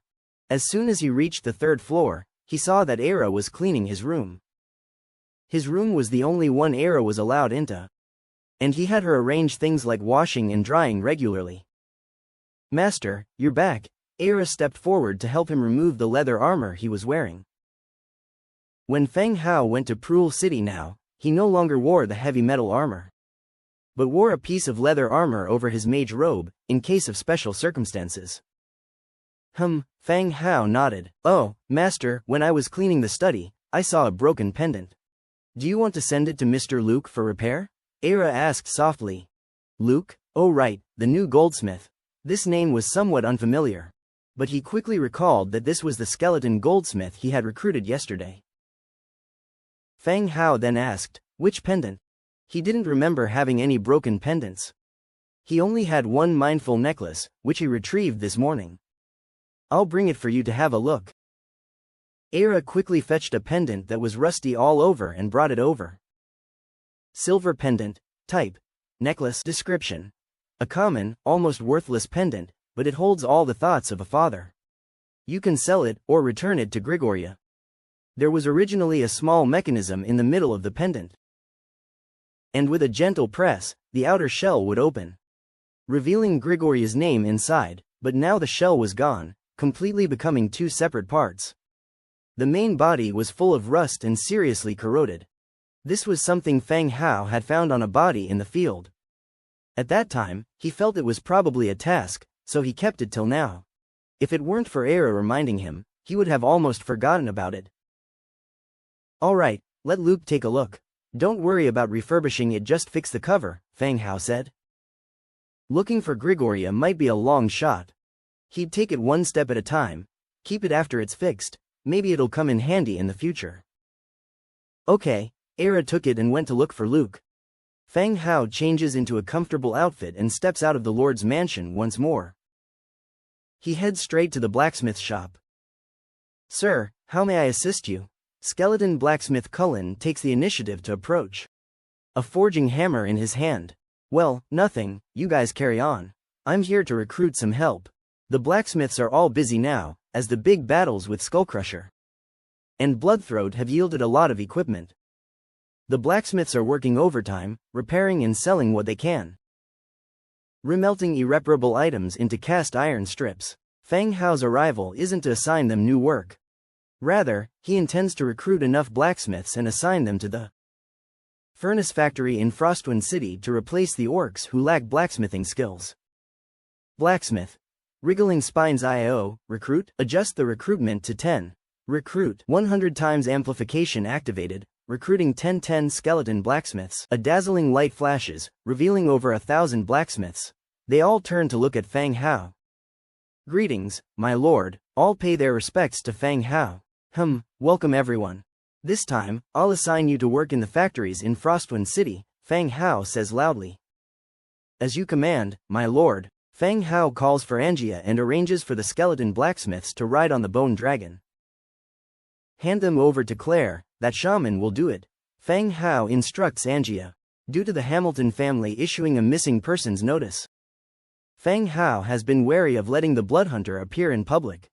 As soon as he reached the 3rd floor, he saw that Era was cleaning his room. His room was the only one Era was allowed into, and he had her arrange things like washing and drying regularly. Master, you're back. Era stepped forward to help him remove the leather armor he was wearing. When Fang Hao went to Prul City now, he no longer wore the heavy metal armor, but wore a piece of leather armor over his mage robe, in case of special circumstances. Fang Hao nodded. Oh, master, when I was cleaning the study, I saw a broken pendant. Do you want to send it to Mr. Luke for repair? Era asked softly. Luke? Oh right, the new goldsmith. This name was somewhat unfamiliar, but he quickly recalled that this was the skeleton goldsmith he had recruited yesterday. Fang Hao then asked, which pendant? He didn't remember having any broken pendants. He only had one mindful necklace, which he retrieved this morning. I'll bring it for you to have a look. Era quickly fetched a pendant that was rusty all over and brought it over. Silver pendant, type, necklace description. A common, almost worthless pendant, but it holds all the thoughts of a father. You can sell it or return it to Grigoria. There was originally a small mechanism in the middle of the pendant, and with a gentle press, the outer shell would open, revealing Grigoria's name inside, but now the shell was gone, completely becoming 2 separate parts. The main body was full of rust and seriously corroded. This was something Fang Hao had found on a body in the field. At that time, he felt it was probably a task, so he kept it till now. If it weren't for Era reminding him, he would have almost forgotten about it. Alright, let Luke take a look. Don't worry about refurbishing it, just fix the cover, Fang Hao said. Looking for Grigoria might be a long shot. He'd take it one step at a time, keep it after it's fixed, maybe it'll come in handy in the future. Okay, Era took it and went to look for Luke. Fang Hao changes into a comfortable outfit and steps out of the Lord's mansion once more. He heads straight to the blacksmith shop. Sir, how may I assist you? Skeleton blacksmith Cullen takes the initiative to approach. A forging hammer in his hand. Well, nothing, you guys carry on. I'm here to recruit some help. The blacksmiths are all busy now, as the big battles with Skullcrusher and Bloodthroat have yielded a lot of equipment. The blacksmiths are working overtime, repairing and selling what they can. Remelting irreparable items into cast iron strips. Fang Hao's arrival isn't to assign them new work. Rather, he intends to recruit enough blacksmiths and assign them to the furnace factory in Frostwind City to replace the orcs who lack blacksmithing skills. Blacksmith. Wriggling Spines IO, recruit, adjust the recruitment to 10. Recruit, 100 times amplification activated, recruiting 10 skeleton blacksmiths. A dazzling light flashes, revealing over 1,000 blacksmiths. They all turn to look at Fang Hao. Greetings, my lord, all pay their respects to Fang Hao. Welcome everyone. This time, I'll assign you to work in the factories in Frostwind City, Fang Hao says loudly. As you command, my lord. Fang Hao calls for Angia and arranges for the skeleton blacksmiths to ride on the bone dragon. Hand them over to Claire, that shaman will do it. Fang Hao instructs Angia. Due to the Hamilton family issuing a missing persons notice, Fang Hao has been wary of letting the Bloodhunter appear in public.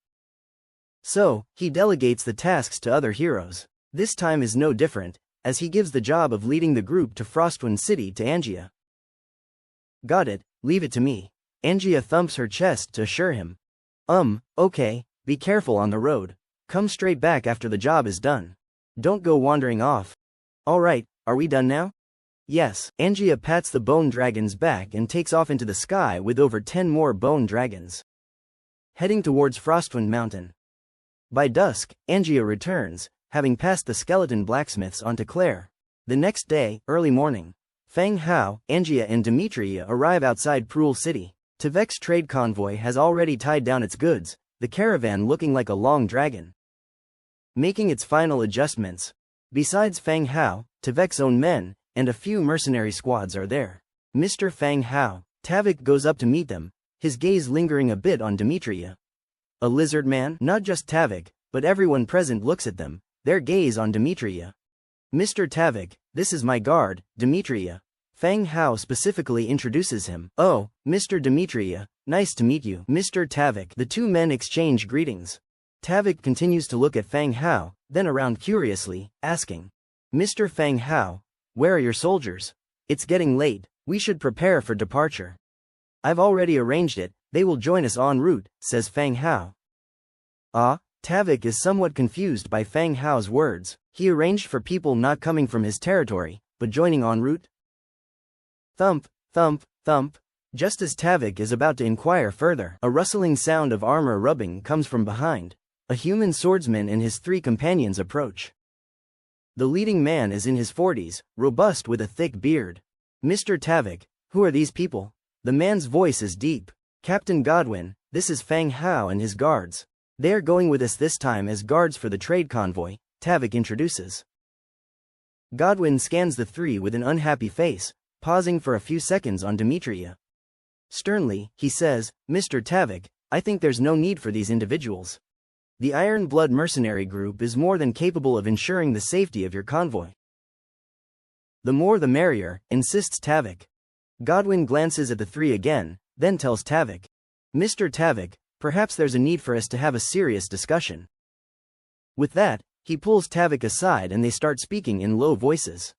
So, he delegates the tasks to other heroes. This time is no different, as he gives the job of leading the group to Frostwind City to Angia. Got it, leave it to me. Angia thumps her chest to assure him. Okay, be careful on the road. Come straight back after the job is done. Don't go wandering off. Alright, are we done now? Yes. Angia pats the bone dragon's back and takes off into the sky with over 10 more bone dragons, heading towards Frostwind Mountain. By dusk, Angia returns, having passed the skeleton blacksmiths on to Claire. The next day, early morning, Fang Hao, Angia and Demetria arrive outside Proul City. Tavek's trade convoy has already tied down its goods, the caravan looking like a long dragon, making its final adjustments. Besides Fang Hao, Tavek's own men, and a few mercenary squads are there. Mr. Fang Hao. Tavek goes up to meet them, his gaze lingering a bit on Demetria. A lizard man? Not just Tavek, but everyone present looks at them, their gaze on Demetria. Mr. Tavek, this is my guard, Demetria. Fang Hao specifically introduces him. Oh, Mr. Demetria, nice to meet you. Mr. Tavek. The two men exchange greetings. Tavek continues to look at Fang Hao, then around curiously, asking, Mr. Fang Hao, where are your soldiers? It's getting late, we should prepare for departure. I've already arranged it, they will join us en route, says Fang Hao. Tavek is somewhat confused by Fang Hao's words. He arranged for people not coming from his territory, but joining en route? Thump, thump, thump. Just as Tavek is about to inquire further, a rustling sound of armor rubbing comes from behind. A human swordsman and his 3 companions approach. The leading man is in his 40s, robust with a thick beard. Mr. Tavek, who are these people? The man's voice is deep. Captain Godwin, this is Fang Hao and his guards. They are going with us this time as guards for the trade convoy, Tavek introduces. Godwin scans the 3 with an unhappy face, pausing for a few seconds on Demetria. Sternly, he says, Mr. Tavek, I think there's no need for these individuals. The Iron Blood mercenary group is more than capable of ensuring the safety of your convoy. The more the merrier, insists Tavek. Godwin glances at the 3 again, then tells Tavek. Mr. Tavek, perhaps there's a need for us to have a serious discussion. With that, he pulls Tavek aside and they start speaking in low voices.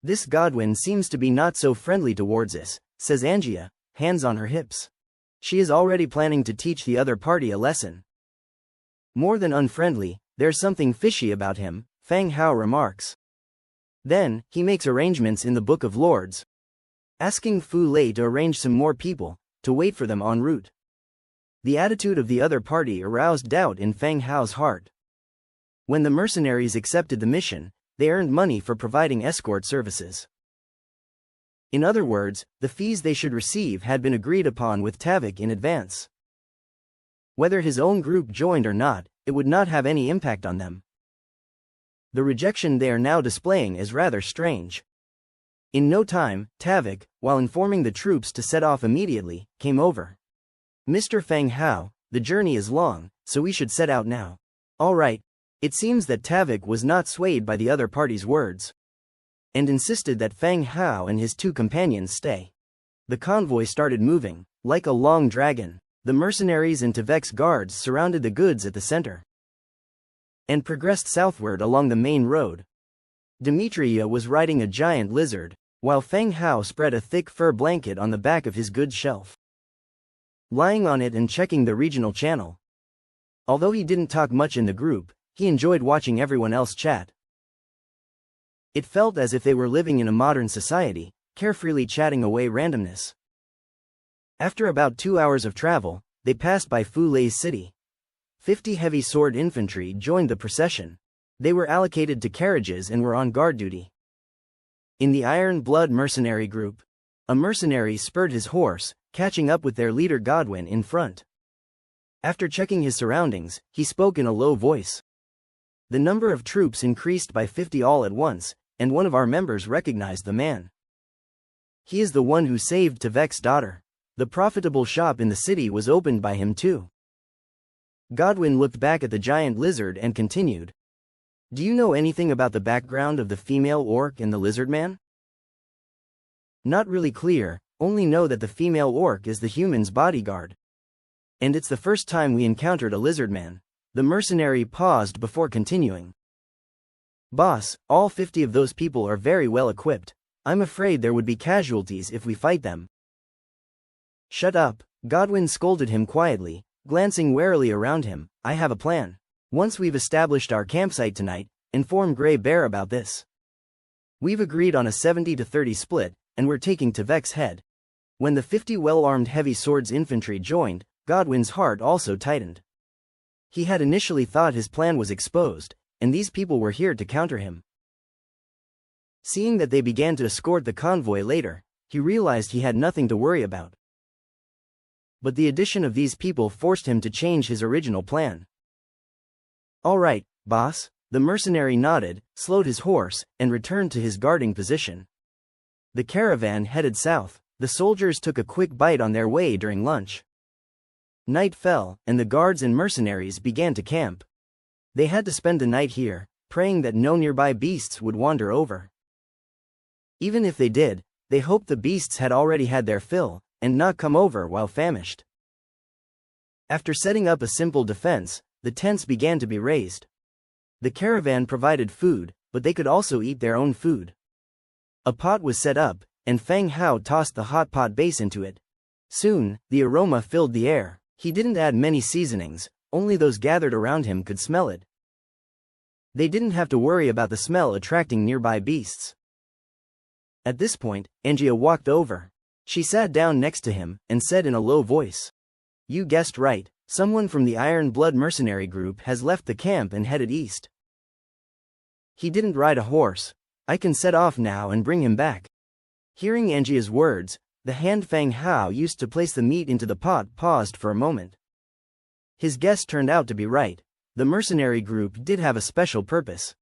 This Godwin seems to be not so friendly towards us, says Angia, hands on her hips. She is already planning to teach the other party a lesson. More than unfriendly, there's something fishy about him, Fang Hao remarks. Then, he makes arrangements in the Book of Lords, asking Fu Lei to arrange some more people, to wait for them en route. The attitude of the other party aroused doubt in Feng Hao's heart. When the mercenaries accepted the mission, they earned money for providing escort services. In other words, the fees they should receive had been agreed upon with Tavik in advance. Whether his own group joined or not, it would not have any impact on them. The rejection they are now displaying is rather strange. In no time, Tavik, while informing the troops to set off immediately, came over. Mr. Feng Hao, the journey is long, so we should set out now. All right. It seems that Tavik was not swayed by the other party's words, and insisted that Feng Hao and his two companions stay. The convoy started moving, like a long dragon. The mercenaries and Tavik's guards surrounded the goods at the center, and progressed southward along the main road. Demetria was riding a giant lizard, while Feng Hao spread a thick fur blanket on the back of his goods shelf, lying on it and checking the regional channel. Although he didn't talk much in the group, he enjoyed watching everyone else chat. It felt as if they were living in a modern society, carefreely chatting away randomness. After about 2 hours of travel, they passed by Fu Lei's city. 50 heavy sword infantry joined the procession. They were allocated to carriages and were on guard duty. In the Iron Blood mercenary group, a mercenary spurred his horse, catching up with their leader Godwin in front. After checking his surroundings, he spoke in a low voice. The number of troops increased by 50 all at once, and one of our members recognized the man. He is the one who saved Tavik's daughter. The profitable shop in the city was opened by him too. Godwin looked back at the giant lizard and continued. Do you know anything about the background of the female orc and the lizard man? Not really clear, only know that the female orc is the human's bodyguard. And it's the first time we encountered a lizard man. The mercenary paused before continuing. Boss, all 50 of those people are very well equipped. I'm afraid there would be casualties if we fight them. Shut up, Godwin scolded him quietly, glancing warily around him. I have a plan. Once we've established our campsite tonight, inform Grey Bear about this. We've agreed on a 70-30 split, and we're taking Tavik's head. When the 50 well-armed heavy swords infantry joined, Godwin's heart also tightened. He had initially thought his plan was exposed, and these people were here to counter him. Seeing that they began to escort the convoy later, he realized he had nothing to worry about. But the addition of these people forced him to change his original plan. All right, boss, the mercenary nodded, slowed his horse, and returned to his guarding position. The caravan headed south. The soldiers took a quick bite on their way during lunch. Night fell, and the guards and mercenaries began to camp. They had to spend the night here, praying that no nearby beasts would wander over. Even if they did, they hoped the beasts had already had their fill, and not come over while famished. After setting up a simple defense, the tents began to be raised. The caravan provided food, but they could also eat their own food. A pot was set up, and Feng Hao tossed the hot pot base into it. Soon, the aroma filled the air. He didn't add many seasonings, only those gathered around him could smell it. They didn't have to worry about the smell attracting nearby beasts. At this point, Angia walked over. She sat down next to him, and said in a low voice. You guessed right, someone from the Iron Blood mercenary group has left the camp and headed east. He didn't ride a horse. I can set off now and bring him back. Hearing Angia's words, the hand Feng Hao used to place the meat into the pot paused for a moment. His guess turned out to be right. The mercenary group did have a special purpose.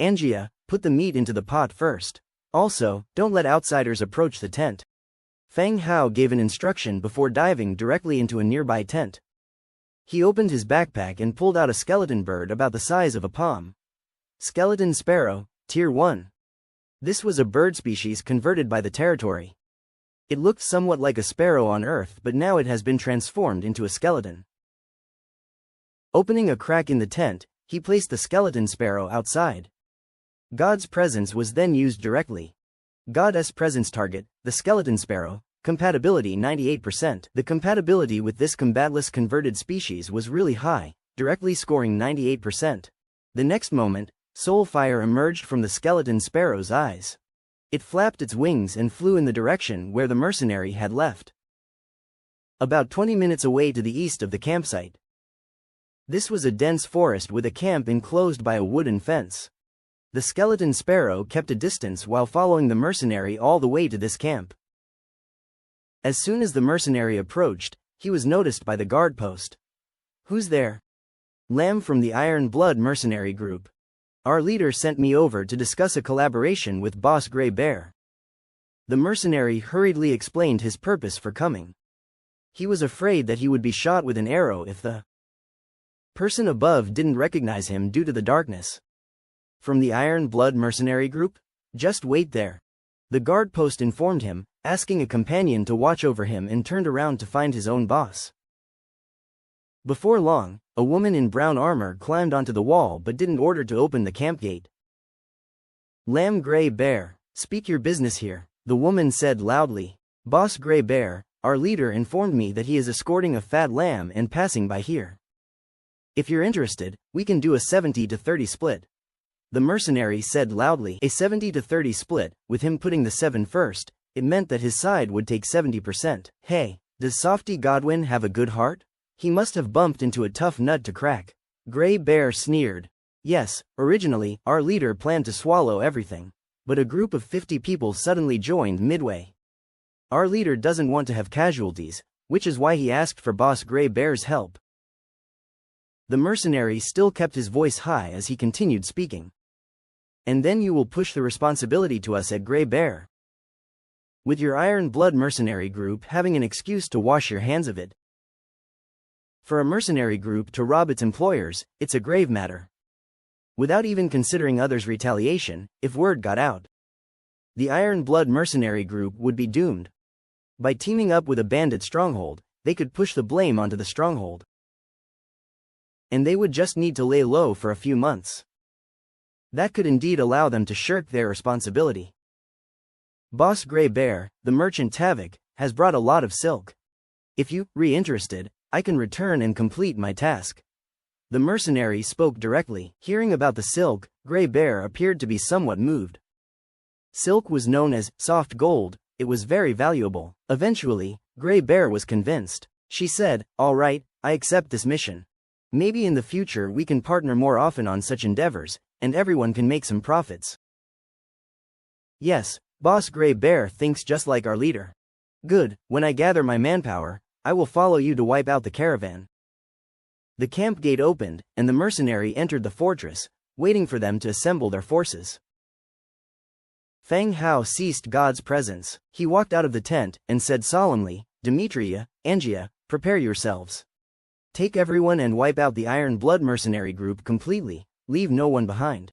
Angia, put the meat into the pot first. Also, don't let outsiders approach the tent. Feng Hao gave an instruction before diving directly into a nearby tent. He opened his backpack and pulled out a skeleton bird about the size of a palm. Skeleton sparrow, Tier 1. This was a bird species converted by the territory. It looked somewhat like a sparrow on Earth, but now it has been transformed into a skeleton. Opening a crack in the tent, he placed the skeleton sparrow outside. God's presence was then used directly. Goddess presence target, the skeleton sparrow, compatibility 98%. The compatibility with this combatless converted species was really high, directly scoring 98%. The next moment, soul fire emerged from the skeleton sparrow's eyes. It flapped its wings and flew in the direction where the mercenary had left. about 20 minutes away to the east of the campsite. This was a dense forest with a camp enclosed by a wooden fence. The skeleton sparrow kept a distance while following the mercenary all the way to this camp. As soon as the mercenary approached, he was noticed by the guard post. "Who's there?" "Lamb from the Iron Blood mercenary group. Our leader sent me over to discuss a collaboration with Boss Grey Bear." The mercenary hurriedly explained his purpose for coming. He was afraid that he would be shot with an arrow if the person above didn't recognize him due to the darkness. "From the Iron Blood mercenary group? Just wait there," the guard post informed him, asking a companion to watch over him, and turned around to find his own boss. Before long, a woman in brown armor climbed onto the wall but didn't order to open the camp gate. "Lamb Grey Bear, speak your business here," the woman said loudly. "Boss Grey Bear, our leader informed me that he is escorting a fat lamb and passing by here. If you're interested, we can do a 70-30 split." The mercenary said loudly. A 70-30 split, with him putting the 7 first, it meant that his side would take 70%. "Hey, does Softy Godwin have a good heart? He must have bumped into a tough nut to crack." Grey Bear sneered. "Yes, originally, our leader planned to swallow everything. But a group of 50 people suddenly joined midway. Our leader doesn't want to have casualties, which is why he asked for Boss Grey Bear's help." The mercenary still kept his voice high as he continued speaking. "And then you will push the responsibility to us at Grey Bear, with your Iron Blood mercenary group having an excuse to wash your hands of it. For a mercenary group to rob its employers, it's a grave matter. Without even considering others' retaliation, if word got out, the Iron Blood mercenary group would be doomed. By teaming up with a bandit stronghold, they could push the blame onto the stronghold. And they would just need to lay low for a few months. That could indeed allow them to shirk their responsibility. Boss Grey Bear, the merchant Tavik, has brought a lot of silk. If you are interested, I can return and complete my task." The mercenary spoke directly. Hearing about the silk, Grey Bear appeared to be somewhat moved. Silk was known as soft gold. It was very valuable. Eventually, Grey Bear was convinced. She said, "All right, I accept this mission. Maybe in the future we can partner more often on such endeavors, and everyone can make some profits." "Yes, Boss Grey Bear thinks just like our leader." "Good, when I gather my manpower, I will follow you to wipe out the caravan." The camp gate opened, and the mercenary entered the fortress, waiting for them to assemble their forces. Fang Hao sensed God's presence. He walked out of the tent and said solemnly, "Demetria, Angia, prepare yourselves. Take everyone and wipe out the Iron Blood mercenary group completely, leave no one behind."